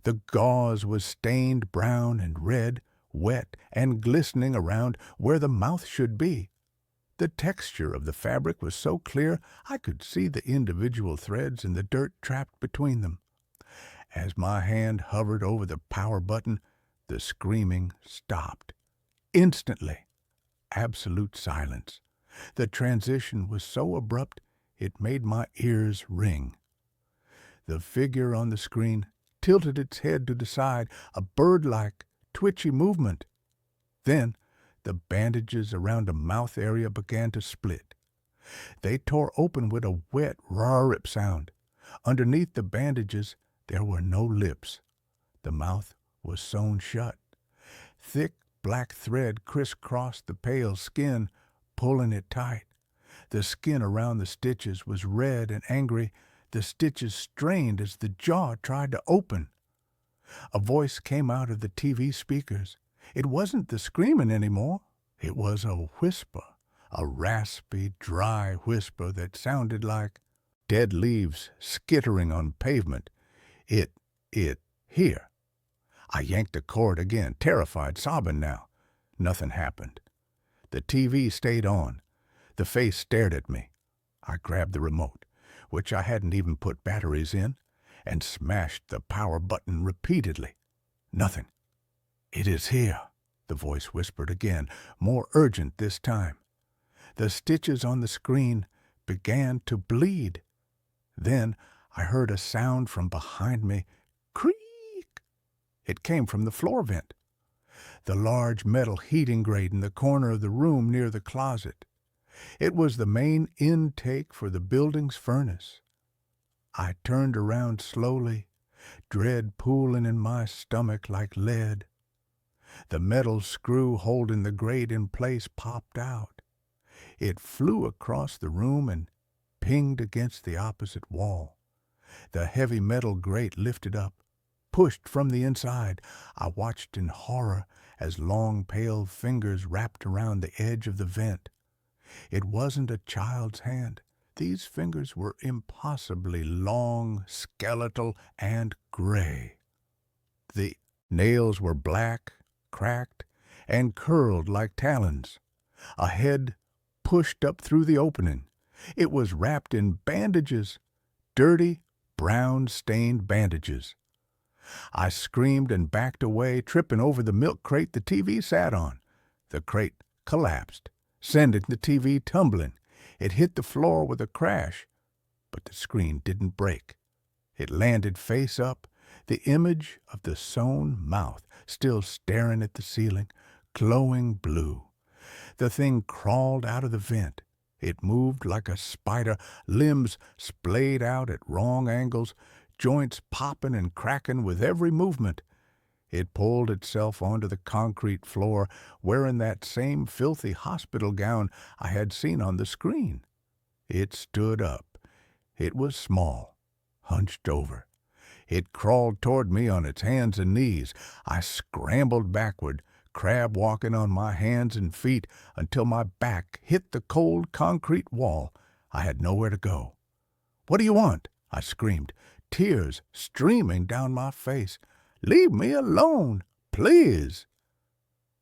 The gauze was stained brown and red, wet and glistening around where the mouth should be. The texture of the fabric was so clear I could see the individual threads and the dirt trapped between them. As my hand hovered over the power button, the screaming stopped. Instantly. Absolute silence. The transition was so abrupt it made my ears ring. The figure on the screen tilted its head to the side, a bird-like, twitchy movement. Then the bandages around the mouth area began to split. They tore open with a wet, raw-rip sound. Underneath the bandages, there were no lips. The mouth was sewn shut. Thick black thread crisscrossed the pale skin, pulling it tight. The skin around the stitches was red and angry. The stitches strained as the jaw tried to open. A voice came out of the TV speakers. It wasn't the screaming anymore. It was a whisper, a raspy, dry whisper that sounded like dead leaves skittering on pavement. Here. I yanked the cord again, terrified, sobbing now. Nothing happened. The TV stayed on. The face stared at me. I grabbed the remote, which I hadn't even put batteries in, and smashed the power button repeatedly. Nothing. "It is here," the voice whispered again, more urgent this time. The stitches on the screen began to bleed. Then I heard a sound from behind me. Creak! It came from the floor vent, the large metal heating grate in the corner of the room near the closet. It was the main intake for the building's furnace. I turned around slowly, dread pooling in my stomach like lead. The metal screw holding the grate in place popped out. It flew across the room and pinged against the opposite wall. The heavy metal grate lifted up, pushed from the inside. I watched in horror as long, pale fingers wrapped around the edge of the vent. It wasn't a child's hand. These fingers were impossibly long, skeletal, and gray. The nails were black, cracked, and curled like talons. A head pushed up through the opening. It was wrapped in bandages, dirty, brown-stained bandages. I screamed and backed away, tripping over the milk crate the TV sat on. The crate collapsed, sending the TV tumbling. It hit the floor with a crash, but the screen didn't break. It landed face up, the image of the sewn mouth still staring at the ceiling, glowing blue. The thing crawled out of the vent. It moved like a spider, limbs splayed out at wrong angles, joints popping and cracking with every movement. It pulled itself onto the concrete floor, wearing that same filthy hospital gown I had seen on the screen. It stood up. It was small, hunched over. It crawled toward me on its hands and knees. I scrambled backward, crab walking on my hands and feet until my back hit the cold concrete wall. I had nowhere to go. "What do you want?" I screamed, tears streaming down my face. "Leave me alone, please."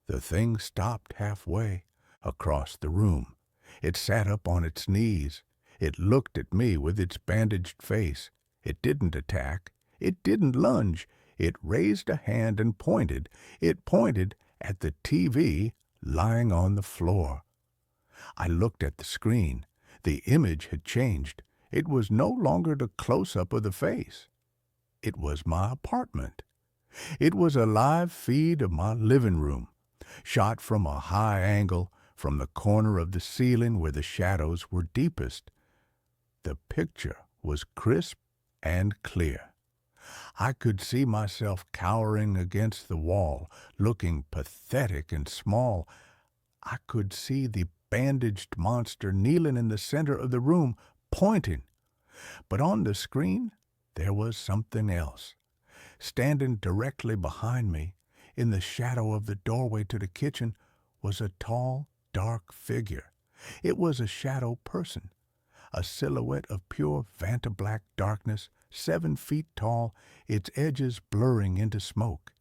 The thing stopped halfway across the room. It sat up on its knees. It looked at me with its bandaged face. It didn't attack. It didn't lunge. It raised a hand and pointed. It pointed at the TV lying on the floor. I looked at the screen. The image had changed. It was no longer the close-up of the face. It was my apartment. It was a live feed of my living room, shot from a high angle from the corner of the ceiling where the shadows were deepest. The picture was crisp and clear. I could see myself cowering against the wall, looking pathetic and small. I could see the bandaged monster kneeling in the center of the room, pointing. But on the screen, there was something else. Standing directly behind me, in the shadow of the doorway to the kitchen, was a tall, dark figure. It was a shadow person, a silhouette of pure vantablack darkness, 7 feet tall, its edges blurring into smoke.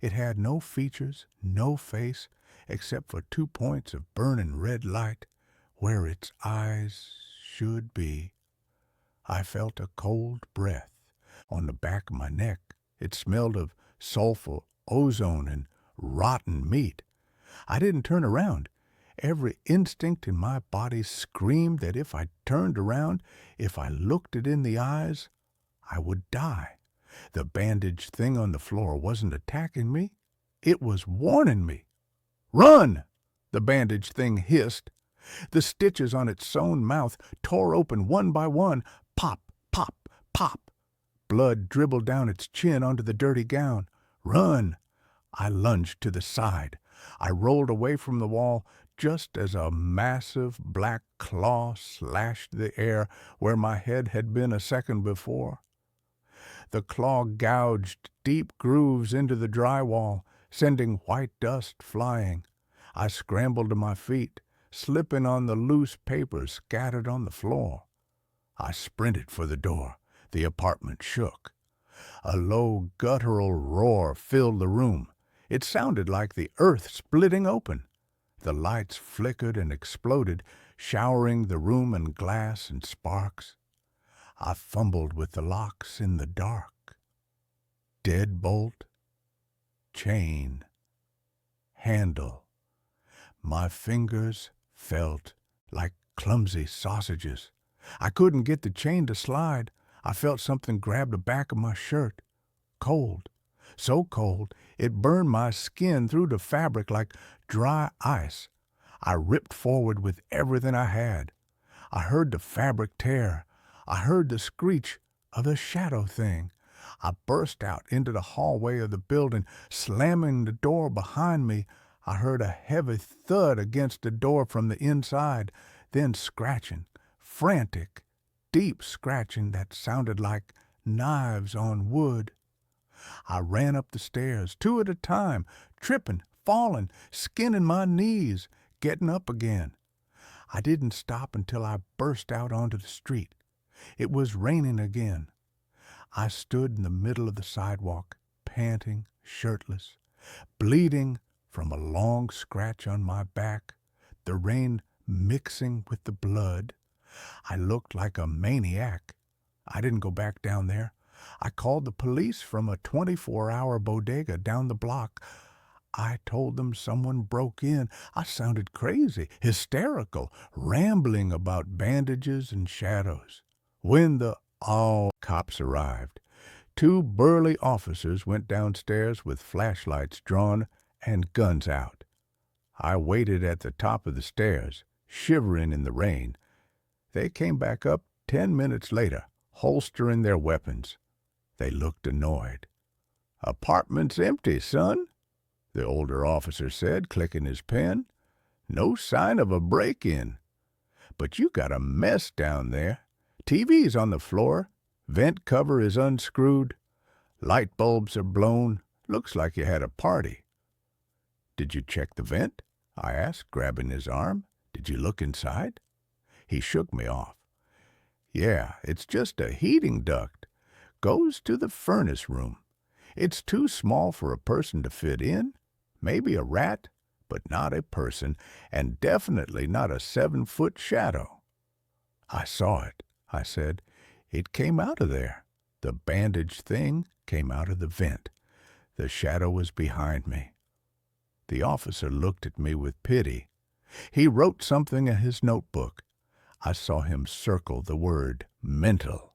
It had no features, no face, except for 2 points of burning red light where its eyes should be. I felt a cold breath on the back of my neck. It smelled of sulfur, ozone, and rotten meat. I didn't turn around. Every instinct in my body screamed that if I turned around, if I looked it in the eyes, I would die. The bandaged thing on the floor wasn't attacking me. It was warning me. "Run!" the bandaged thing hissed. The stitches on its sewn mouth tore open one by one. Pop, pop, pop. Blood dribbled down its chin onto the dirty gown. "Run!" I lunged to the side. I rolled away from the wall just as a massive black claw slashed the air where my head had been a second before. The claw gouged deep grooves into the drywall, sending white dust flying. I scrambled to my feet, slipping on the loose paper scattered on the floor. I sprinted for the door. The apartment shook. A low, guttural roar filled the room. It sounded like the earth splitting open. The lights flickered and exploded, showering the room in glass and sparks. I fumbled with the locks in the dark. Deadbolt, chain, handle. My fingers felt like clumsy sausages. I couldn't get the chain to slide. I felt something grab the back of my shirt. Cold. So cold, it burned my skin through the fabric like dry ice. I ripped forward with everything I had. I heard the fabric tear. I heard the screech of the shadow thing. I burst out into the hallway of the building, slamming the door behind me. I heard a heavy thud against the door from the inside, then scratching, frantic, deep scratching that sounded like knives on wood. I ran up the stairs, 2 at a time, tripping, falling, skinning my knees, getting up again. I didn't stop until I burst out onto the street. It was raining again. I stood in the middle of the sidewalk, panting, shirtless, bleeding from a long scratch on my back, the rain mixing with the blood. I looked like a maniac. I didn't go back down there. I called the police from a 24-hour bodega down the block. I told them someone broke in. I sounded crazy, hysterical, rambling about bandages and shadows. When the cops arrived, two burly officers went downstairs with flashlights drawn and guns out. I waited at the top of the stairs, shivering in the rain. They came back up 10 minutes later, holstering their weapons. They looked annoyed. "Apartment's empty, son," the older officer said, clicking his pen. "No sign of a break-in. But you got a mess down there. TV's on the floor. Vent cover is unscrewed. Light bulbs are blown. Looks like you had a party." "Did you check the vent?" I asked, grabbing his arm. "Did you look inside?" He shook me off. "Yeah, it's just a heating duct. Goes to the furnace room. It's too small for a person to fit in. Maybe a rat, but not a person, and definitely not a 7-foot shadow." "I saw it," I said. "It came out of there. The bandaged thing came out of the vent. The shadow was behind me." The officer looked at me with pity. He wrote something in his notebook. I saw him circle the word mental.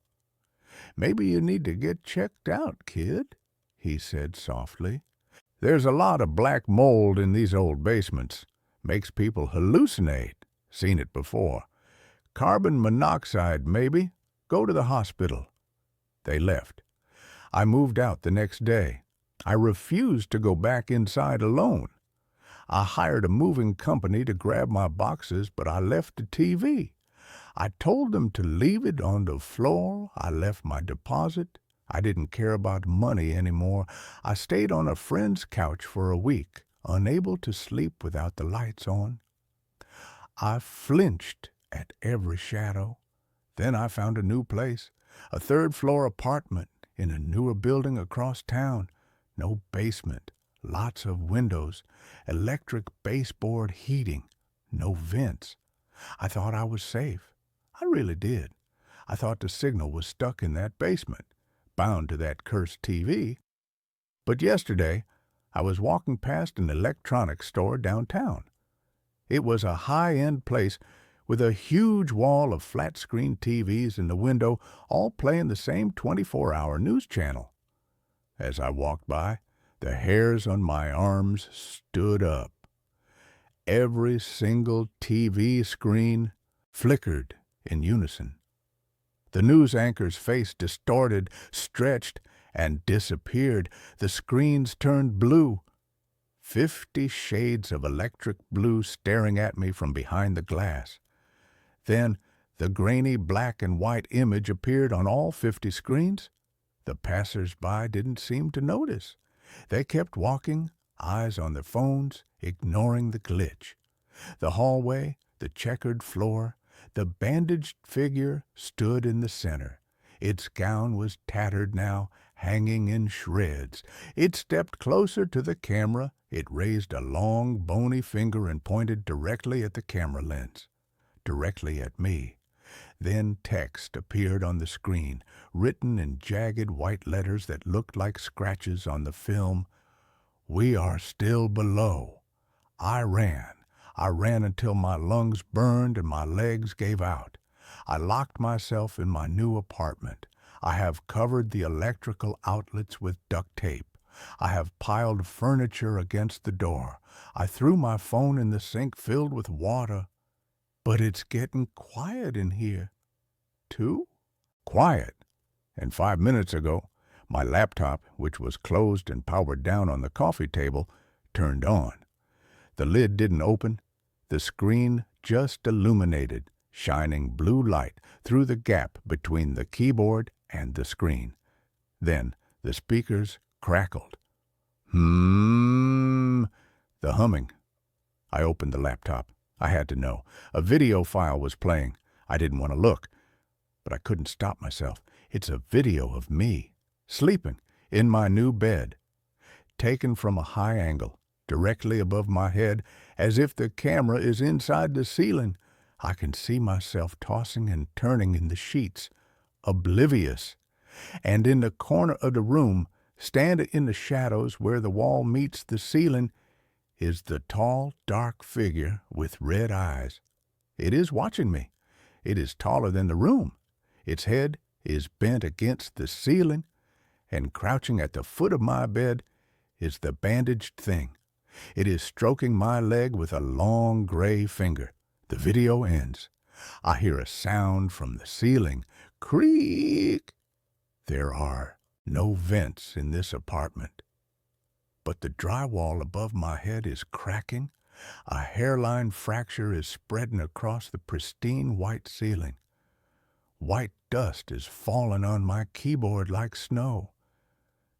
"Maybe you need to get checked out, kid," he said softly. "There's a lot of black mold in these old basements. Makes people hallucinate. Seen it before. Carbon monoxide, maybe. Go to the hospital." They left. I moved out the next day. I refused to go back inside alone. I hired a moving company to grab my boxes, but I left the TV. I told them to leave it on the floor. I left my deposit. I didn't care about money anymore. I stayed on a friend's couch for a week, unable to sleep without the lights on. I flinched at every shadow. Then I found a new place, a third-floor apartment in a newer building across town. No basement, lots of windows, electric baseboard heating, no vents. I thought I was safe. I really did. I thought the signal was stuck in that basement, bound to that cursed TV. But yesterday, I was walking past an electronics store downtown. It was a high-end place with a huge wall of flat-screen TVs in the window, all playing the same 24-hour news channel. As I walked by, the hairs on my arms stood up. Every single TV screen flickered in unison. The news anchor's face distorted, stretched, and disappeared. The screens turned blue. 50 shades of electric blue staring at me from behind the glass. Then the grainy black and white image appeared on all 50 screens. The passers-by didn't seem to notice. They kept walking, eyes on their phones, ignoring the glitch. The hallway, the checkered floor, the bandaged figure stood in the center. Its gown was tattered now, hanging in shreds. It stepped closer to the camera. It raised a long, bony finger and pointed directly at the camera lens, directly at me. Then text appeared on the screen, written in jagged white letters that looked like scratches on the film. "We are still below." I ran until my lungs burned and my legs gave out. I locked myself in my new apartment. I have covered the electrical outlets with duct tape. I have piled furniture against the door. I threw my phone in the sink filled with water. But it's getting quiet in here. Too quiet. And 5 minutes ago, my laptop, which was closed and powered down on the coffee table, turned on. The lid didn't open. The screen just illuminated, shining blue light through the gap between the keyboard and the screen. Then the speakers crackled. The humming. I opened the laptop. I had to know. A video file was playing. I didn't want to look, but I couldn't stop myself. It's a video of me, sleeping, in my new bed, taken from a high angle, directly above my head, as if the camera is inside the ceiling. I can see myself tossing and turning in the sheets, oblivious. And in the corner of the room, standing in the shadows where the wall meets the ceiling, is the tall, dark figure with red eyes. It is watching me. It is taller than the room. Its head is bent against the ceiling, and crouching at the foot of my bed is the bandaged thing. It is stroking my leg with a long gray finger. The video ends. I hear a sound from the ceiling. Creak! There are no vents in this apartment, but the drywall above my head is cracking. A hairline fracture is spreading across the pristine white ceiling. White dust is falling on my keyboard like snow.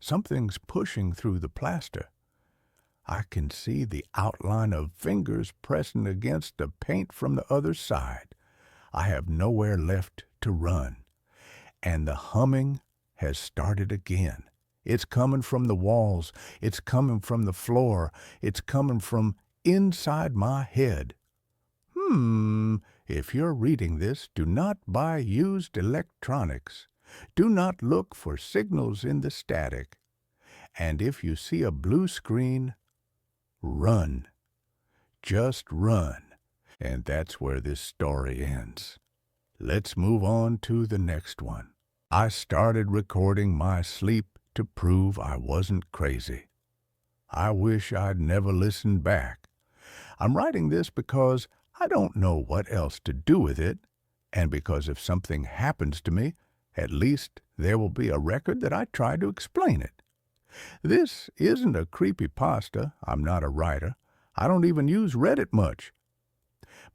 Something's pushing through the plaster. I can see the outline of fingers pressing against the paint from the other side. I have nowhere left to run. And the humming has started again. It's coming from the walls. It's coming from the floor. It's coming from inside my head. If you're reading this, do not buy used electronics. Do not look for signals in the static. And if you see a blue screen, run. Just run. And that's where this story ends. Let's move on to the next one. I started recording my sleep to prove I wasn't crazy. I wish I'd never listened back. I'm writing this because I don't know what else to do with it, and because if something happens to me, at least there will be a record that I try to explain it. This isn't a creepypasta. I'm not a writer. I don't even use Reddit much.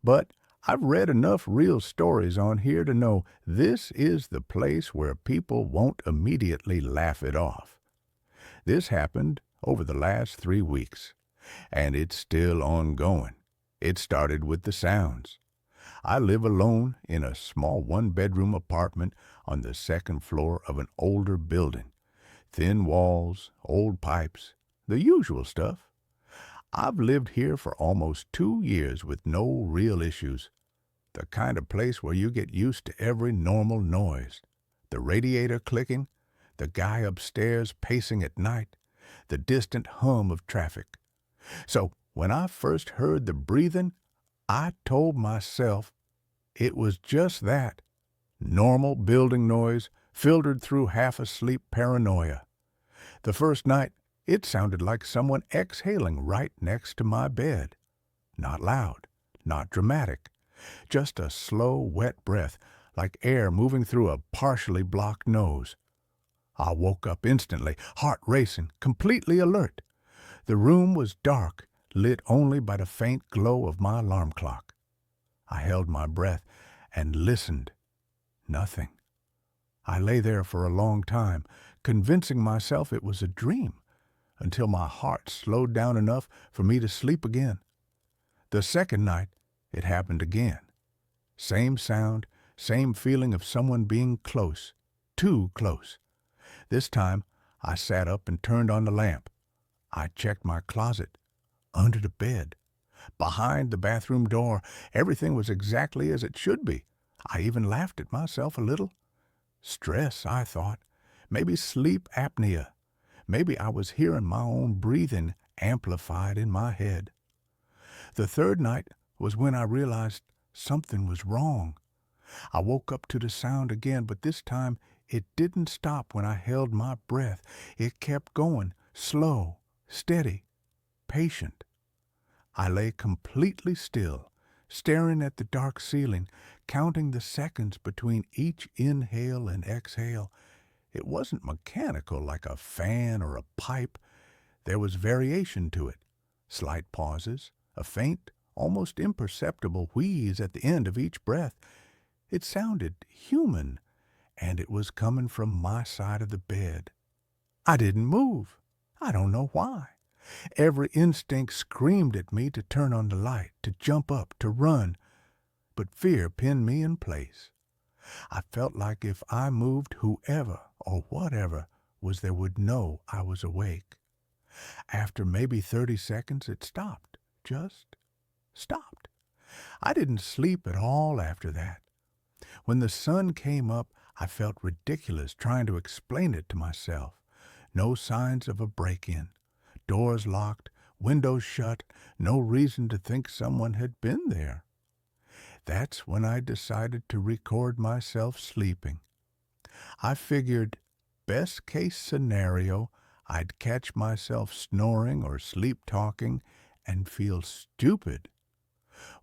But I've read enough real stories on here to know this is the place where people won't immediately laugh it off. This happened over the last 3 weeks, and it's still ongoing. It started with the sounds. I live alone in a small one-bedroom apartment on the second floor of an older building. Thin walls, old pipes, the usual stuff. I've lived here for almost 2 years with no real issues. The kind of place where you get used to every normal noise. The radiator clicking, the guy upstairs pacing at night, the distant hum of traffic. So when I first heard the breathing, I told myself it was just that. Normal building noise filtered through half-asleep paranoia. The first night, it sounded like someone exhaling right next to my bed. Not loud, not dramatic, just a slow, wet breath, like air moving through a partially blocked nose. I woke up instantly, heart racing, completely alert. The room was dark, lit only by the faint glow of my alarm clock. I held my breath and listened. Nothing. I lay there for a long time, convincing myself it was a dream, until my heart slowed down enough for me to sleep again. The second night, it happened again. Same sound, same feeling of someone being close, too close. This time, I sat up and turned on the lamp. I checked my closet, under the bed, behind the bathroom door. Everything was exactly as it should be. I even laughed at myself a little. Stress, I thought. Maybe sleep apnea. Maybe I was hearing my own breathing amplified in my head. The third night was when I realized something was wrong. I woke up to the sound again, but this time it didn't stop when I held my breath. It kept going, slow, steady, patient. I lay completely still, staring at the dark ceiling, counting the seconds between each inhale and exhale. It wasn't mechanical like a fan or a pipe. There was variation to it, slight pauses, a faint, almost imperceptible wheeze at the end of each breath. It sounded human, and it was coming from my side of the bed. I didn't move. I don't know why. Every instinct screamed at me to turn on the light, to jump up, to run. But fear pinned me in place. I felt like if I moved, whoever or whatever was there would know I was awake. After maybe 30 seconds, it stopped. Just stopped. I didn't sleep at all after that. When the sun came up, I felt ridiculous trying to explain it to myself. No signs of a break-in. Doors locked, windows shut, no reason to think someone had been there. That's when I decided to record myself sleeping. I figured, best case scenario, I'd catch myself snoring or sleep-talking and feel stupid.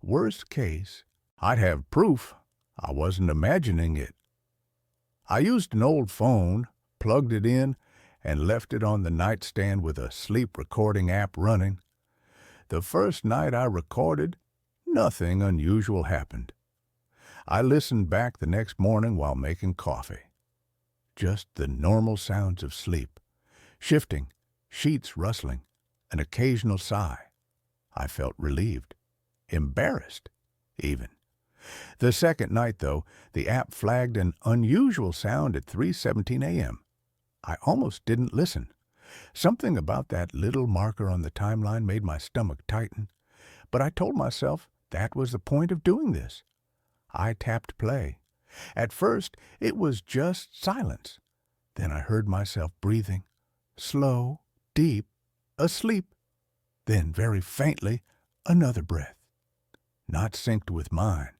Worst case, I'd have proof I wasn't imagining it. I used an old phone, plugged it in, and left it on the nightstand with a sleep recording app running. The first night I recorded, nothing unusual happened. I listened back the next morning while making coffee. Just the normal sounds of sleep. Shifting, sheets rustling, an occasional sigh. I felt relieved. Embarrassed, even. The second night, though, the app flagged an unusual sound at 3:17 a.m. I almost didn't listen. Something about that little marker on the timeline made my stomach tighten, but I told myself that was the point of doing this. I tapped play. At first, it was just silence. Then I heard myself breathing, slow, deep, asleep. Then, very faintly, another breath. Not synced with mine.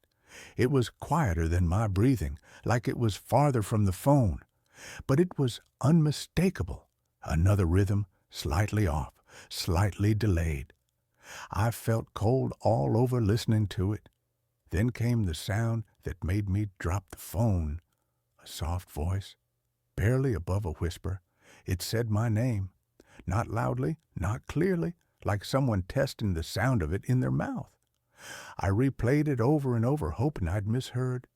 It was quieter than my breathing, like it was farther from the phone. But it was unmistakable. Another rhythm, slightly off, slightly delayed. I felt cold all over listening to it. Then came the sound that made me drop the phone. A soft voice, barely above a whisper. It said my name. Not loudly, not clearly, like someone testing the sound of it in their mouth. I replayed it over and over, hoping I'd misheard.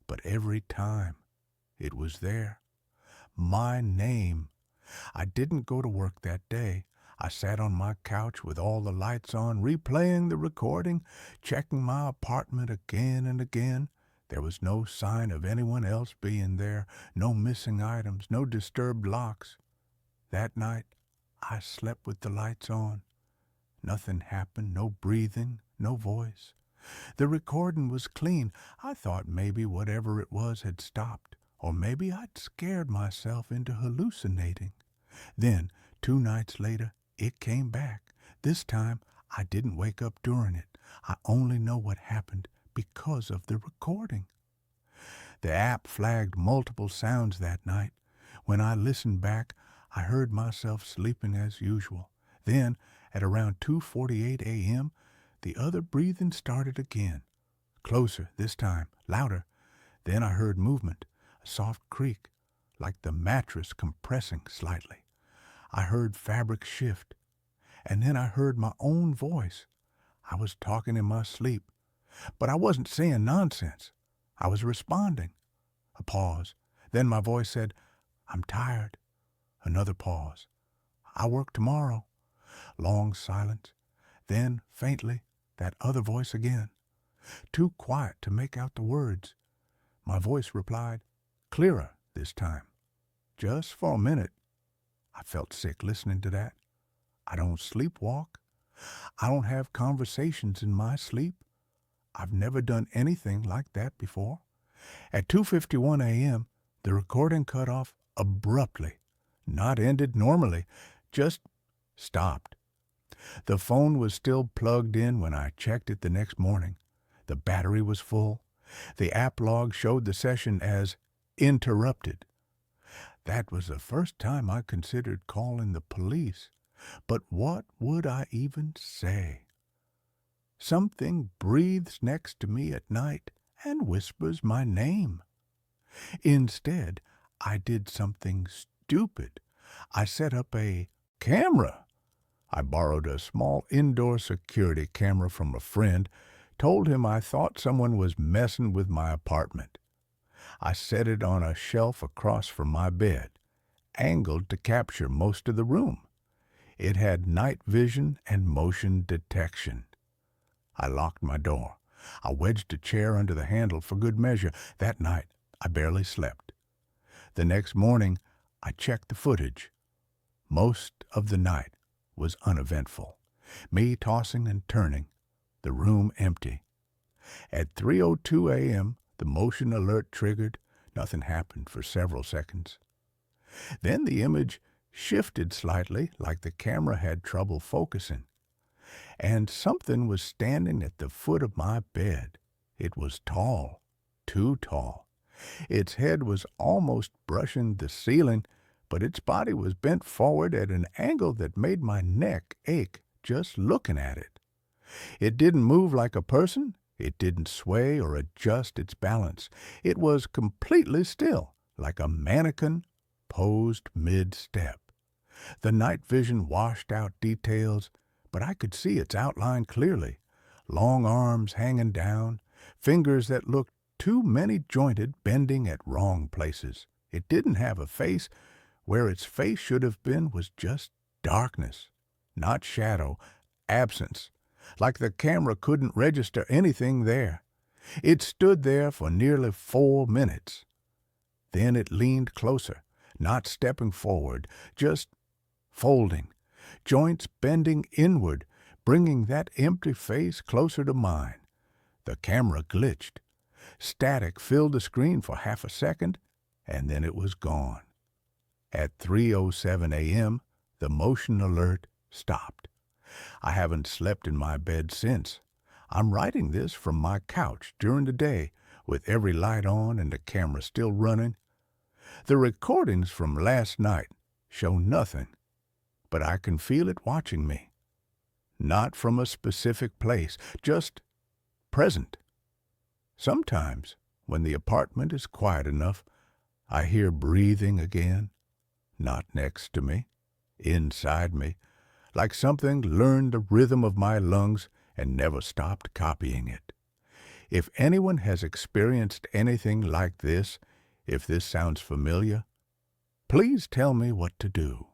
But every time, it was there. My name. I didn't go to work that day. I sat on my couch with all the lights on, replaying the recording, checking my apartment again and again. There was no sign of anyone else being there, no missing items, no disturbed locks. That night, I slept with the lights on. Nothing happened, no breathing, no voice. The recording was clean. I thought maybe whatever it was had stopped, or maybe I'd scared myself into hallucinating. Then, 2 nights later, it came back. This time, I didn't wake up during it. I only know what happened because of the recording. The app flagged multiple sounds that night. When I listened back, I heard myself sleeping as usual. Then, at around 2:48 a.m., the other breathing started again. Closer this time, louder. Then I heard movement, a soft creak, like the mattress compressing slightly. I heard fabric shift. And then I heard my own voice. I was talking in my sleep, but I wasn't saying nonsense. I was responding. A pause. Then my voice said, "I'm tired." Another pause. "I'll work tomorrow." Long silence. Then, faintly, that other voice again. Too quiet to make out the words. My voice replied, clearer this time. Just for a minute. I felt sick listening to that. I don't sleepwalk. I don't have conversations in my sleep. I've never done anything like that before. At 2:51 a.m., the recording cut off abruptly. Not ended normally, just stopped. The phone was still plugged in when I checked it the next morning. The battery was full. The app log showed the session as interrupted. That was the first time I considered calling the police. But what would I even say? Something breathes next to me at night and whispers my name. Instead, I did something stupid. I set up a camera. I borrowed a small indoor security camera from a friend, told him I thought someone was messing with my apartment. I set it on a shelf across from my bed, angled to capture most of the room. It had night vision and motion detection. I locked my door. I wedged a chair under the handle for good measure. That night, I barely slept. The next morning, I checked the footage. Most of the night was uneventful. Me tossing and turning, the room empty. At 3:02 a.m., the motion alert triggered. Nothing happened for several seconds. Then the image shifted slightly, like the camera had trouble focusing, and something was standing at the foot of my bed. It was tall, too tall. Its head was almost brushing the ceiling, but its body was bent forward at an angle that made my neck ache just looking at it. It didn't move like a person. It didn't sway or adjust its balance. It was completely still, like a mannequin posed mid-step. The night vision washed out details, but I could see its outline clearly. Long arms hanging down, fingers that looked too many-jointed, bending at wrong places. It didn't have a face. Where its face should have been was just darkness, not shadow, absence, like the camera couldn't register anything there. It stood there for nearly 4 minutes. Then it leaned closer, not stepping forward, just folding, joints bending inward, bringing that empty face closer to mine. The camera glitched. Static filled the screen for half a second, and then it was gone. At 3:07 a.m., the motion alert stopped. I haven't slept in my bed since. I'm writing this from my couch during the day, with every light on and the camera still running. The recordings from last night show nothing, but I can feel it watching me. Not from a specific place, just present. Sometimes, when the apartment is quiet enough, I hear breathing again, not next to me, inside me, like something learned the rhythm of my lungs and never stopped copying it. If anyone has experienced anything like this, if this sounds familiar, please tell me what to do.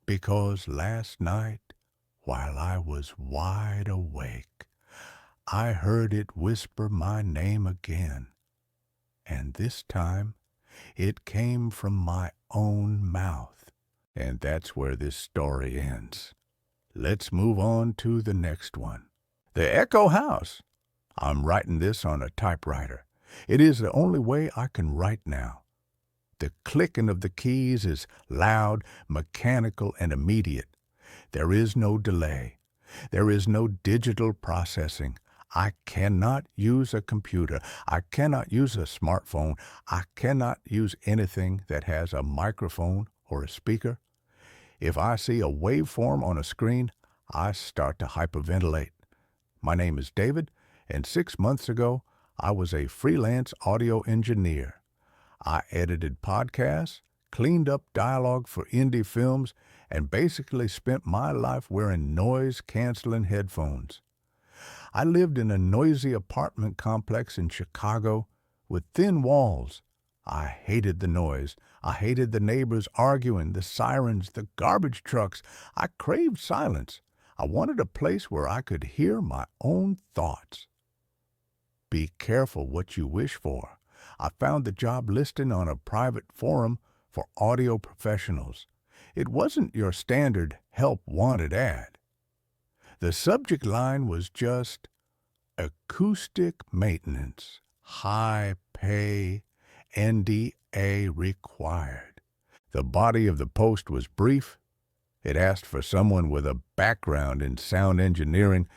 Because last night, while I was wide awake, I heard it whisper my name again, and this time it came from my own mouth. And that's where this story ends. Let's move on to the next one. The Echo House. I'm writing this on a typewriter. It is the only way I can write now. The clicking of the keys is loud, mechanical, and immediate. There is no delay. There is no digital processing. I cannot use a computer. I cannot use a smartphone. I cannot use anything that has a microphone or a speaker. If I see a waveform on a screen, I start to hyperventilate. My name is David, and 6 months ago, I was a freelance audio engineer. I edited podcasts, cleaned up dialogue for indie films, and basically spent my life wearing noise-canceling headphones. I lived in a noisy apartment complex in Chicago with thin walls. I hated the noise. I hated the neighbors arguing, the sirens, the garbage trucks. I craved silence. I wanted a place where I could hear my own thoughts. Be careful what you wish for. I found the job listing on a private forum for audio professionals. It wasn't your standard help wanted ad. The subject line was just acoustic maintenance, high pay, NDA required. The body of the post was brief. It asked for someone with a background in sound engineering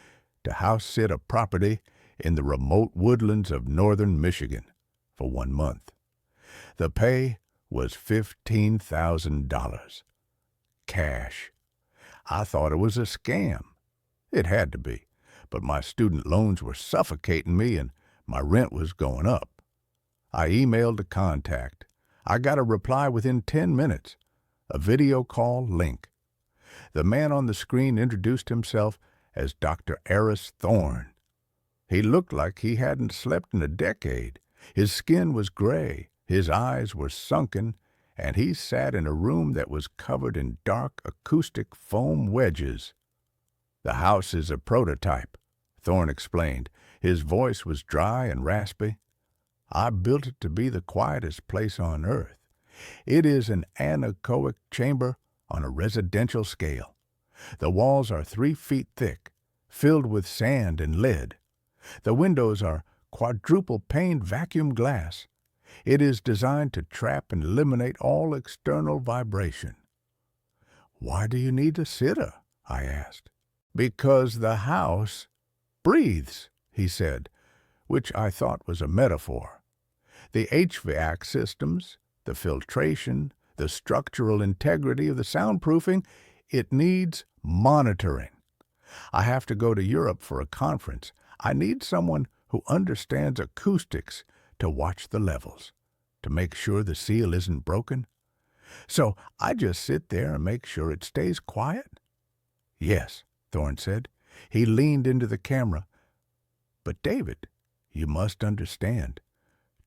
to house sit a property in the remote woodlands of northern Michigan for 1 month. The pay was $15,000. Cash. I thought it was a scam. It had to be, but my student loans were suffocating me and my rent was going up. I emailed the contact. I got a reply within 10 minutes. A video call link. The man on the screen introduced himself as Dr. Eris Thorne. He looked like he hadn't slept in a decade. His skin was gray, his eyes were sunken, and he sat in a room that was covered in dark acoustic foam wedges. The house is a prototype, Thorne explained. His voice was dry and raspy. I built it to be the quietest place on earth. It is an anechoic chamber on a residential scale. The walls are 3 feet thick, filled with sand and lead. The windows are quadruple-paned vacuum glass. It is designed to trap and eliminate all external vibration. Why do you need a sitter? I asked. Because the house breathes, he said, which I thought was a metaphor. The HVAC systems, the filtration, the structural integrity of the soundproofing, it needs monitoring. I have to go to Europe for a conference. I need someone who understands acoustics to watch the levels, to make sure the seal isn't broken. So I just sit there and make sure it stays quiet? Yes, Thorne said. He leaned into the camera. But David, you must understand.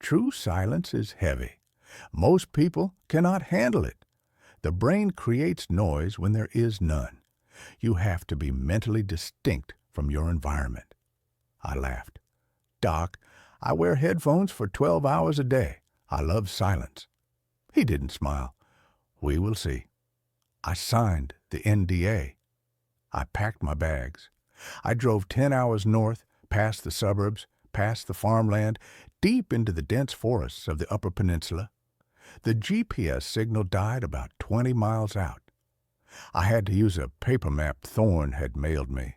True silence is heavy. Most people cannot handle it. The brain creates noise when there is none. You have to be mentally distinct from your environment. I laughed. Doc, I wear headphones for 12 hours a day. I love silence. He didn't smile. We will see. I signed the NDA. I packed my bags. I drove 10 hours north, past the suburbs, past the farmland, deep into the dense forests of the Upper Peninsula. The GPS signal died about 20 miles out. I had to use a paper map Thorne had mailed me.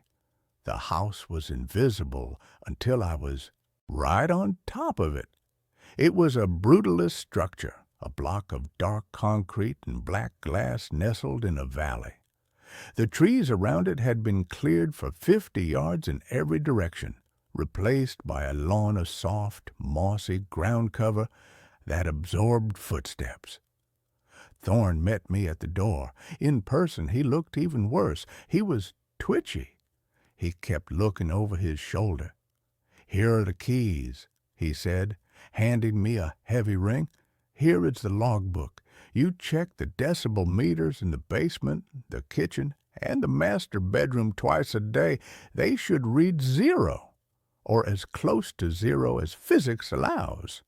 The house was invisible until I was right on top of it. It was a brutalist structure, a block of dark concrete and black glass nestled in a valley. The trees around it had been cleared for 50 yards in every direction, replaced by a lawn of soft, mossy ground cover that absorbed footsteps. Thorne met me at the door. In person, he looked even worse. He was twitchy. He kept looking over his shoulder. Here are the keys, he said, handing me a heavy ring. Here is the logbook. You check the decibel meters in the basement, the kitchen, and the master bedroom twice a day. They should read 0, or as close to 0 as physics allows.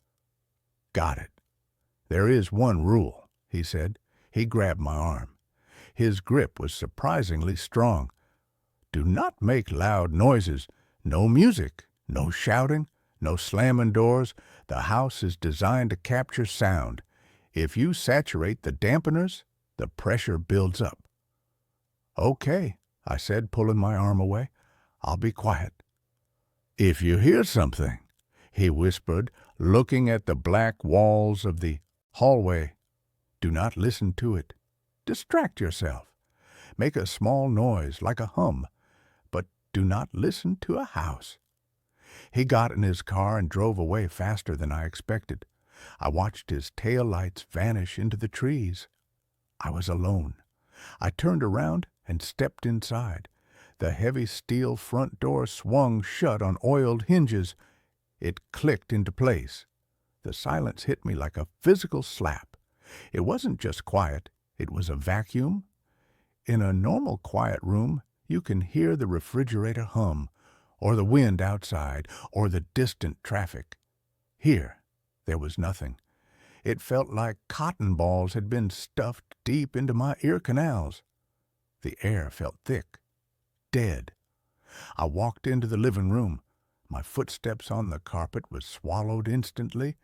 Got it. There is one rule, he said. He grabbed my arm. His grip was surprisingly strong. Do not make loud noises. No music, no shouting, no slamming doors. The house is designed to capture sound. If you saturate the dampeners, the pressure builds up. Okay, I said, pulling my arm away. I'll be quiet. If you hear something, he whispered, looking at the black walls of the hallway, do not listen to it. Distract yourself. Make a small noise like a hum, but do not listen to a house. He got in his car and drove away faster than I expected. I watched his tail lights vanish into the trees. I was alone. I turned around and stepped inside. The heavy steel front door swung shut on oiled hinges. It clicked into place. The silence hit me like a physical slap. It wasn't just quiet. It was a vacuum. In a normal quiet room, you can hear the refrigerator hum, or the wind outside, or the distant traffic. Here, there was nothing. It felt like cotton balls had been stuffed deep into my ear canals. The air felt thick, dead. I walked into the living room. My footsteps on the carpet were swallowed instantly.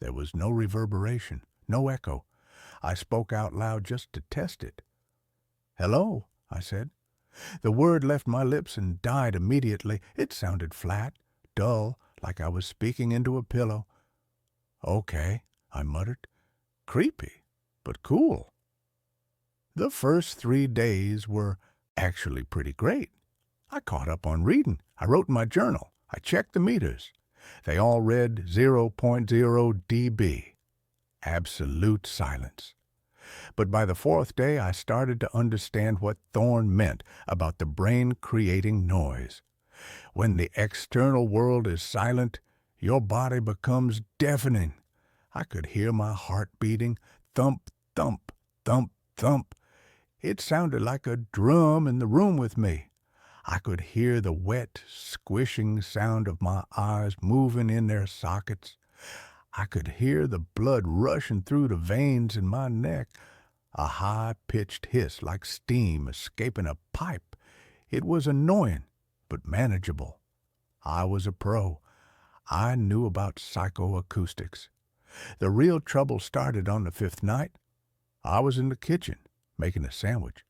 There was no reverberation, no echo. I spoke out loud just to test it. "Hello," I said. The word left my lips and died immediately. It sounded flat, dull, like I was speaking into a pillow. "Okay," I muttered. "Creepy, but cool." The first 3 days were actually pretty great. I caught up on reading. I wrote in my journal. I checked the meters. They all read 0.0 dB. Absolute silence. But by the 4th day, I started to understand what Thorne meant about the brain creating noise. When the external world is silent, your body becomes deafening. I could hear my heart beating, thump, thump, thump, thump. It sounded like a drum in the room with me. I could hear the wet, squishing sound of my eyes moving in their sockets. I could hear the blood rushing through the veins in my neck. A high-pitched hiss like steam escaping a pipe. It was annoying, but manageable. I was a pro. I knew about psychoacoustics. The real trouble started on the fifth night. I was in the kitchen, making a sandwich.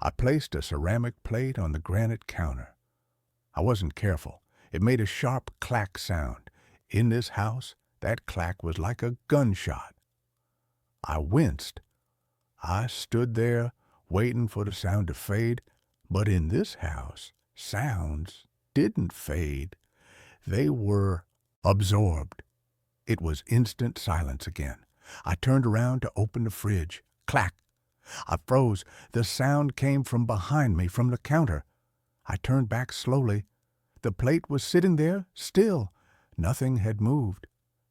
I placed a ceramic plate on the granite counter. I wasn't careful. It made a sharp clack sound. In this house, that clack was like a gunshot. I winced. I stood there, waiting for the sound to fade, but in this house, sounds didn't fade. They were absorbed. It was instant silence again. I turned around to open the fridge. Clack! I froze. The sound came from behind me, from the counter. I turned back slowly. The plate was sitting there, still. Nothing had moved.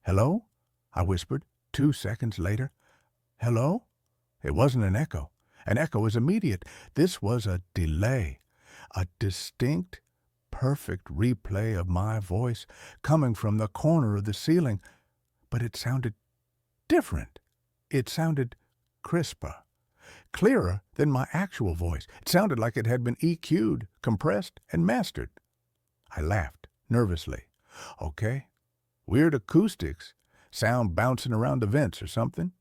"Hello?" I whispered 2 seconds later. "Hello?" It wasn't an echo. An echo is immediate. This was a delay. A distinct, perfect replay of my voice coming from the corner of the ceiling. But it sounded different. It sounded crisper, clearer than my actual voice. It sounded like it had been EQ'd, compressed, and mastered. I laughed nervously. Okay, weird acoustics, sound bouncing around the vents or something.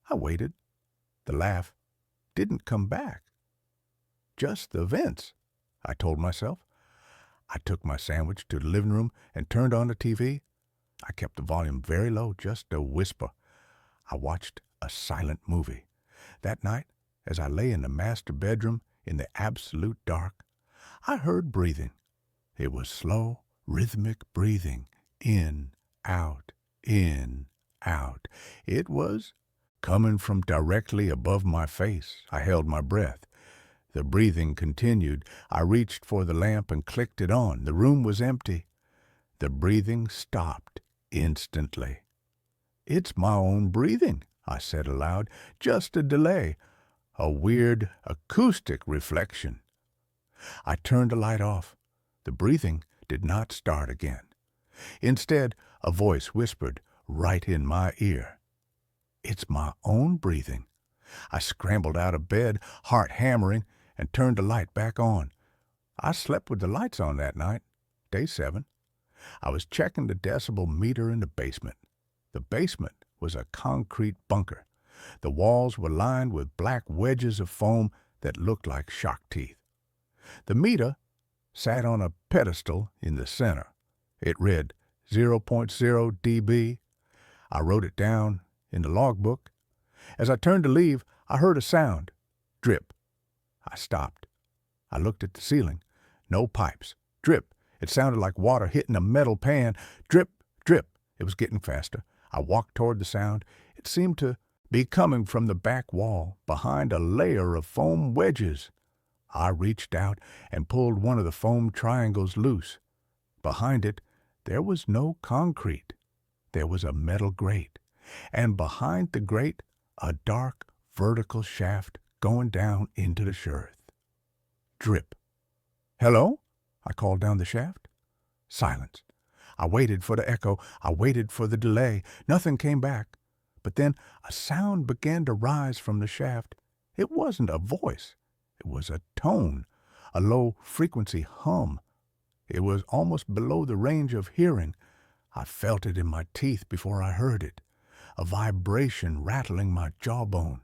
I waited. The laugh didn't come back. Just the vents, I told myself. I took my sandwich to the living room and turned on the TV. I kept the volume very low, just a whisper. I watched a silent movie. That night, as I lay in the master bedroom in the absolute dark, I heard breathing. It was slow, rhythmic breathing, in, out, in, out. It was coming from directly above my face. I held my breath. The breathing continued. I reached for the lamp and clicked it on. The room was empty. The breathing stopped instantly. "It's my own breathing," I said aloud. "Just a delay. A weird acoustic reflection." I turned the light off. The breathing did not start again. Instead, a voice whispered right in my ear. "It's my own breathing." I scrambled out of bed, heart hammering, and turned the light back on. I slept with the lights on that night, day 7. I was checking the decibel meter in the basement. The basement was a concrete bunker. The walls were lined with black wedges of foam that looked like shark teeth. The meter sat on a pedestal in the center. It read 0.0 dB. I wrote it down in the logbook. As I turned to leave, I heard a sound. Drip. I stopped. I looked at the ceiling. No pipes. Drip. It sounded like water hitting a metal pan. Drip, drip. It was getting faster. I walked toward the sound. It seemed to be coming from the back wall, behind a layer of foam wedges. I reached out and pulled one of the foam triangles loose. Behind it, there was no concrete. There was a metal grate, and behind the grate, a dark, vertical shaft going down into the earth. Drip. "Hello?" I called down the shaft. Silence. I waited for the echo. I waited for the delay. Nothing came back. But then a sound began to rise from the shaft. It wasn't a voice. It was a tone, a low-frequency hum. It was almost below the range of hearing. I felt it in my teeth before I heard it, a vibration rattling my jawbone.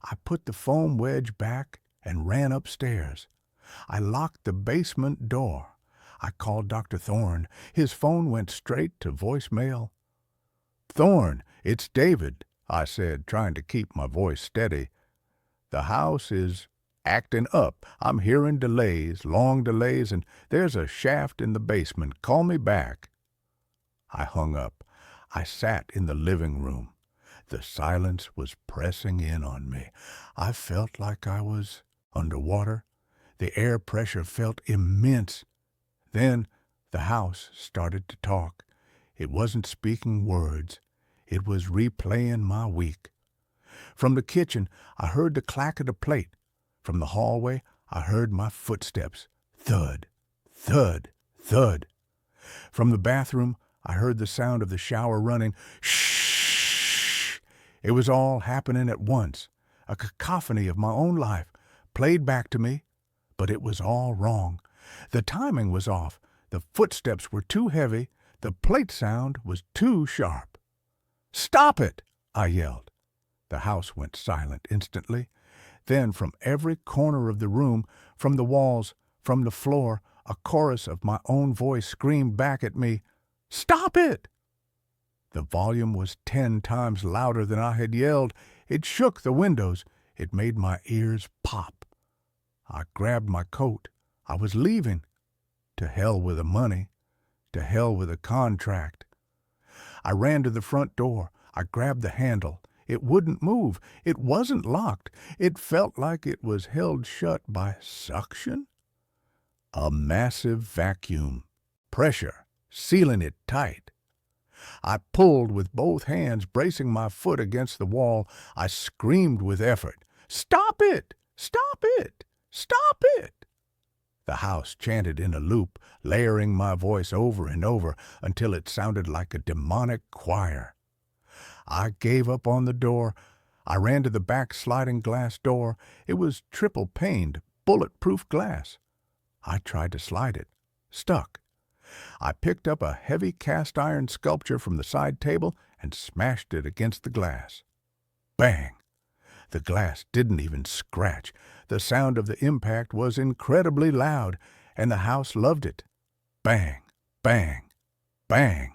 I put the foam wedge back and ran upstairs. I locked the basement door. I called Dr. Thorne. His phone went straight to voicemail. "Thorne, it's David," I said, trying to keep my voice steady. "The house is acting up. I'm hearing delays, long delays, and there's a shaft in the basement. Call me back." I hung up. I sat in the living room. The silence was pressing in on me. I felt like I was underwater. The air pressure felt immense. Then the house started to talk. It wasn't speaking words. It was replaying my week. From the kitchen, I heard the clack of the plate. From the hallway, I heard my footsteps. Thud, thud, thud. From the bathroom, I heard the sound of the shower running. Shh! It was all happening at once. A cacophony of my own life, played back to me. But it was all wrong. The timing was off. The footsteps were too heavy. The plate sound was too sharp. "Stop it!" I yelled. The house went silent instantly. Then from every corner of the room, from the walls, from the floor, a chorus of my own voice screamed back at me, "Stop it!" The volume was 10 times louder than I had yelled. It shook the windows. It made my ears pop. I grabbed my coat. I was leaving. To hell with the money. To hell with the contract. I ran to the front door. I grabbed the handle. It wouldn't move. It wasn't locked. It felt like it was held shut by suction. A massive vacuum. Pressure. Sealing it tight. I pulled with both hands, bracing my foot against the wall. I screamed with effort, "Stop it! Stop it! Stop it!" The house chanted in a loop, layering my voice over and over until it sounded like a demonic choir. I gave up on the door. I ran to the back sliding glass door. It was triple-paned, bulletproof glass. I tried to slide it. Stuck. I picked up a heavy cast-iron sculpture from the side table and smashed it against the glass. Bang! The glass didn't even scratch. The sound of the impact was incredibly loud, and the house loved it. Bang! Bang! Bang!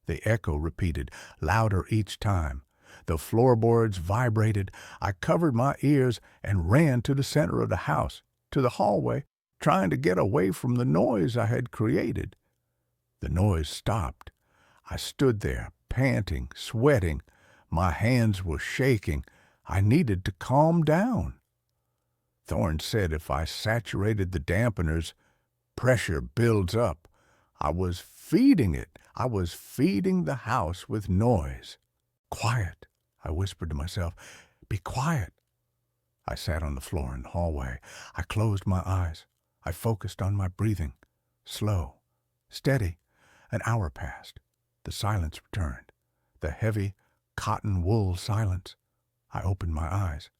The echo repeated, louder each time. The floorboards vibrated. I covered my ears and ran to the center of the house, to the hallway, trying to get away from the noise I had created. The noise stopped. I stood there, panting, sweating. My hands were shaking. I needed to calm down. Thorne said if I saturated the dampeners, pressure builds up. I was feeding it. I was feeding the house with noise. "Quiet," I whispered to myself. "Be quiet." I sat on the floor in the hallway. I closed my eyes. I focused on my breathing. Slow, steady. An hour passed. The silence returned. The heavy, cotton wool silence. I opened my eyes.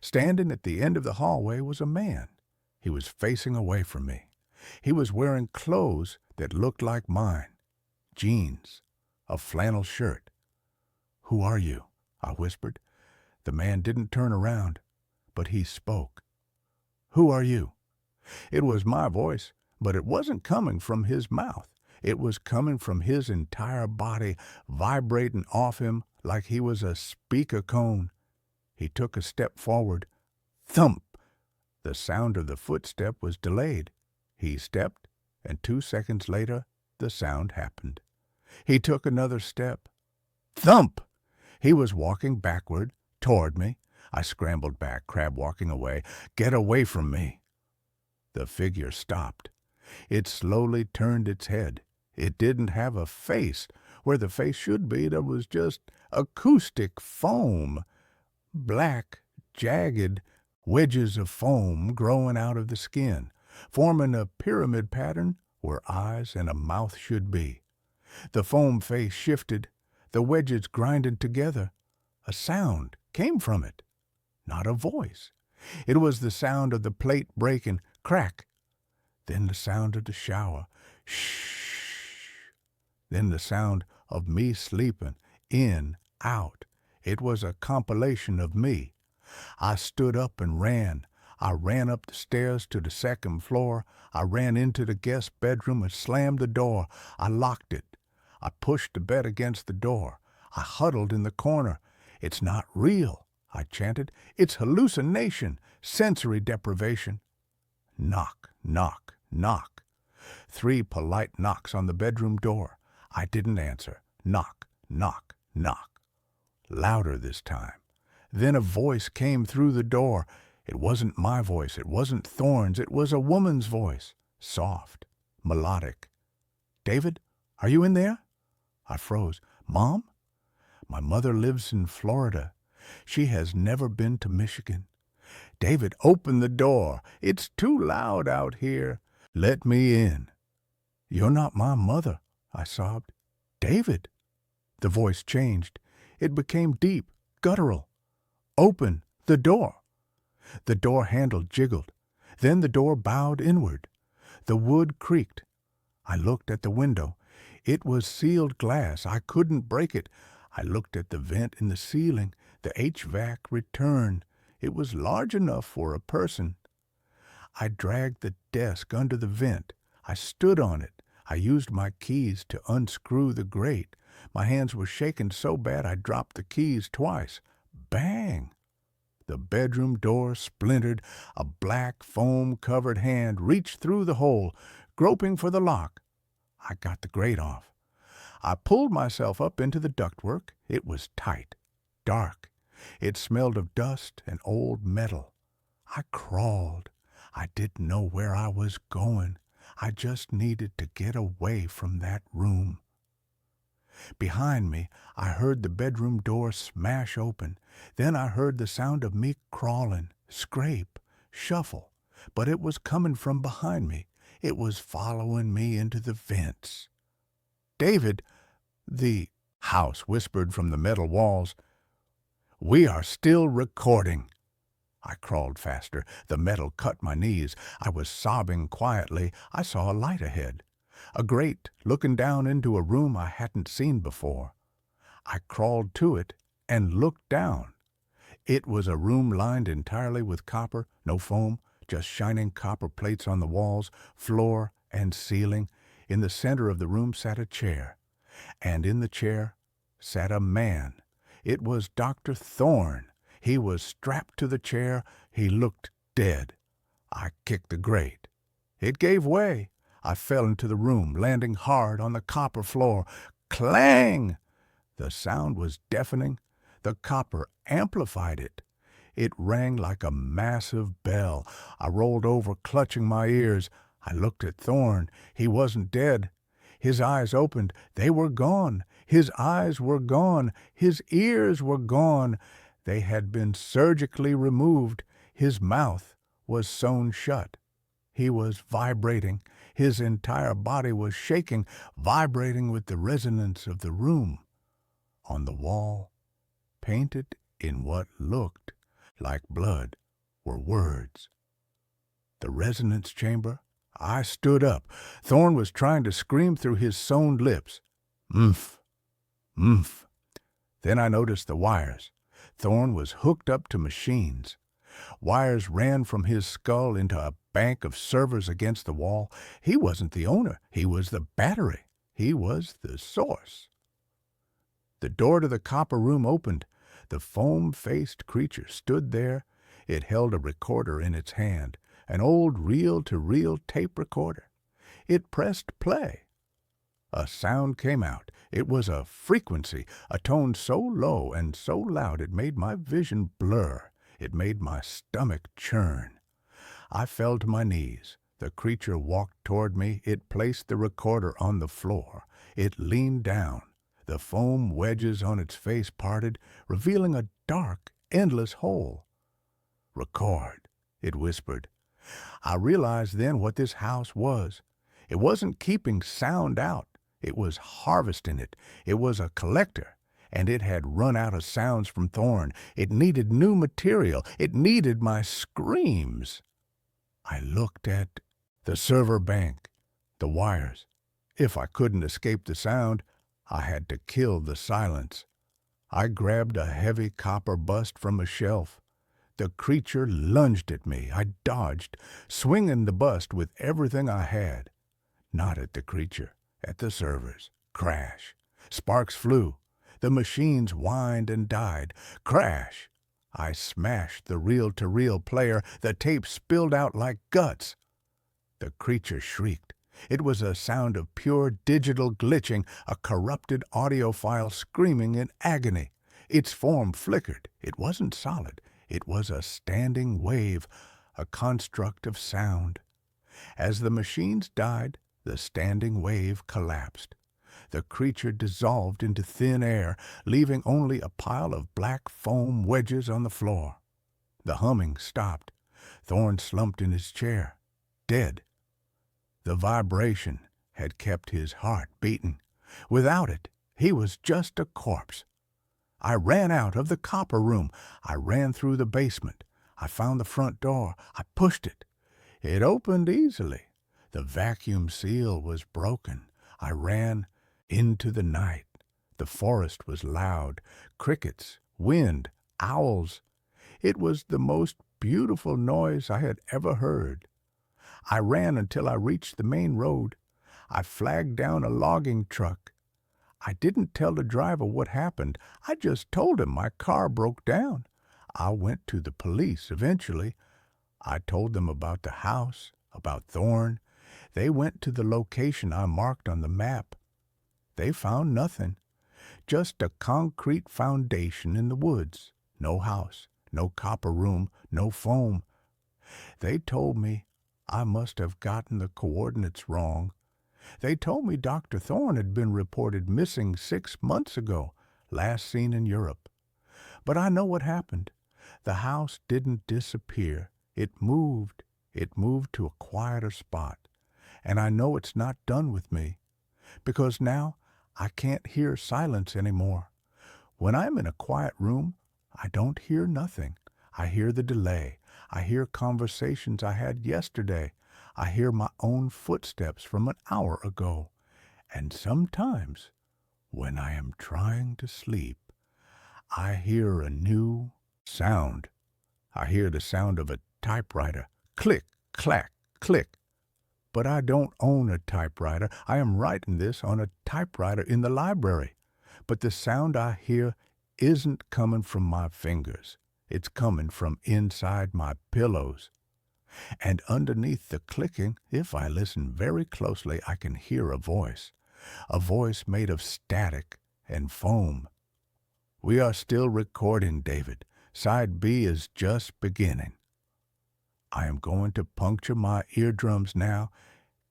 Standing at the end of the hallway was a man. He was facing away from me. He was wearing clothes that looked like mine. Jeans. A flannel shirt. "Who are you?" I whispered. The man didn't turn around, but he spoke. "Who are you?" It was my voice, but it wasn't coming from his mouth. It was coming from his entire body, vibrating off him like he was a speaker cone. He took a step forward. Thump! The sound of the footstep was delayed. He stepped, and 2 seconds later, the sound happened. He took another step. Thump! He was walking backward, toward me. I scrambled back, crab-walking away. "Get away from me!" The figure stopped. It slowly turned its head. It didn't have a face. Where the face should be, there was just acoustic foam. Black, jagged wedges of foam growing out of the skin, forming a pyramid pattern where eyes and a mouth should be. The foam face shifted, the wedges grinded together. A sound came from it. Not a voice. It was the sound of the plate breaking. Crack. Then the sound of the shower. Shh. Then the sound of me sleeping. In, out. It was a compilation of me. I stood up and ran. I ran up the stairs to the second floor. I ran into the guest bedroom and slammed the door. I locked it. I pushed the bed against the door. I huddled in the corner. "It's not real," I chanted. "It's hallucination, sensory deprivation." Knock, knock, knock. 3 polite knocks on the bedroom door. I didn't answer. Knock, knock, knock. Louder this time. Then a voice came through the door. It wasn't my voice. It wasn't Thorne's. It was a woman's voice. Soft, melodic. "David, are you in there?" I froze. "Mom?" "My mother lives in Florida. She has never been to Michigan." "David, open the door. It's too loud out here. Let me in." "You're not my mother," I sobbed. "David." The voice changed. It became deep, guttural. "Open the door." The door handle jiggled. Then the door bowed inward. The wood creaked. I looked at the window. It was sealed glass. I couldn't break it. I looked at the vent in the ceiling. The HVAC returned. It was large enough for a person. I dragged the desk under the vent. I stood on it. I used my keys to unscrew the grate. My hands were shaking so bad I dropped the keys twice. Bang! The bedroom door splintered. A black foam-covered hand reached through the hole, groping for the lock. I got the grate off. I pulled myself up into the ductwork. It was tight, dark. It smelled of dust and old metal. I crawled. I didn't know where I was going. I just needed to get away from that room. Behind me, I heard the bedroom door smash open. Then I heard the sound of me crawling, scrape, shuffle. But it was coming from behind me. It was following me into the vents. "David," the house whispered from the metal walls, "we are still recording." I crawled faster. The metal cut my knees. I was sobbing quietly. I saw a light ahead, a grate looking down into a room I hadn't seen before. I crawled to it and looked down. It was a room lined entirely with copper, no foam, just shining copper plates on the walls, floor, and ceiling. In the center of the room sat a chair, and in the chair sat a man. It was Dr. Thorne. He was strapped to the chair. He looked dead. I kicked the grate. It gave way. I fell into the room, landing hard on the copper floor. Clang! The sound was deafening. The copper amplified it. It rang like a massive bell. I rolled over, clutching my ears. I looked at Thorne. He wasn't dead. His eyes opened. They were gone. His eyes were gone. His ears were gone. They had been surgically removed. His mouth was sewn shut. He was vibrating. His entire body was shaking, vibrating with the resonance of the room. On the wall, painted in what looked like blood, were words. The resonance chamber. I stood up. Thorne was trying to scream through his sewn lips. "Mph, mph." Then I noticed the wires. Thorne was hooked up to machines. Wires ran from his skull into a bank of servers against the wall. He wasn't the owner. He was the battery. He was the source. The door to the copper room opened. The foam-faced creature stood there. It held a recorder in its hand, an old reel-to-reel tape recorder. It pressed play. A sound came out. It was a frequency, a tone so low and so loud it made my vision blur. It made my stomach churn. I fell to my knees. The creature walked toward me. It placed the recorder on the floor. It leaned down. The foam wedges on its face parted, revealing a dark, endless hole. "Record," it whispered. I realized then what this house was. It wasn't keeping sound out. It was harvesting it. It was a collector, and it had run out of sounds from Thorne. It needed new material. It needed my screams. I looked at the server bank, the wires. If I couldn't escape the sound, I had to kill the silence. I grabbed a heavy copper bust from a shelf. The creature lunged at me. I dodged, swinging the bust with everything I had. Not at the creature, at the servers. Crash. Sparks flew. The machines whined and died. Crash. I smashed the reel-to-reel player. The tape spilled out like guts. The creature shrieked. It was a sound of pure digital glitching, a corrupted audio file screaming in agony. Its form flickered. It wasn't solid. It was a standing wave, a construct of sound. As the machines died, the standing wave collapsed. The creature dissolved into thin air, leaving only a pile of black foam wedges on the floor. The humming stopped. Thorne slumped in his chair, dead. The vibration had kept his heart beating. Without it, he was just a corpse. I ran out of the copper room. I ran through the basement. I found the front door. I pushed it. It opened easily. The vacuum seal was broken. I ran into the night. The forest was loud. Crickets, wind, owls. It was the most beautiful noise I had ever heard. I ran until I reached the main road. I flagged down a logging truck. I didn't tell the driver what happened. I just told him my car broke down. I went to the police eventually. I told them about the house, about Thorne. They went to the location I marked on the map. They found nothing. Just a concrete foundation in the woods. No house, no copper room, no foam. They told me I must have gotten the coordinates wrong. They told me Dr. Thorne had been reported missing 6 months ago, last seen in Europe. But I know what happened. The house didn't disappear. It moved. It moved to a quieter spot. And I know it's not done with me, because now I can't hear silence anymore. When I'm in a quiet room, I don't hear nothing. I hear the delay. I hear conversations I had yesterday. I hear my own footsteps from an hour ago. And sometimes, when I am trying to sleep, I hear a new sound. I hear the sound of a typewriter. Click, clack, click. But I don't own a typewriter. I am writing this on a typewriter in the library. But the sound I hear isn't coming from my fingers. It's coming from inside my pillows. And underneath the clicking, if I listen very closely, I can hear a voice made of static and foam. We are still recording, David. Side B is just beginning. I am going to puncture my eardrums now.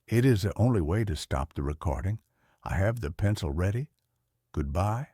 It is the only way to stop the recording. I have the pencil ready. Goodbye.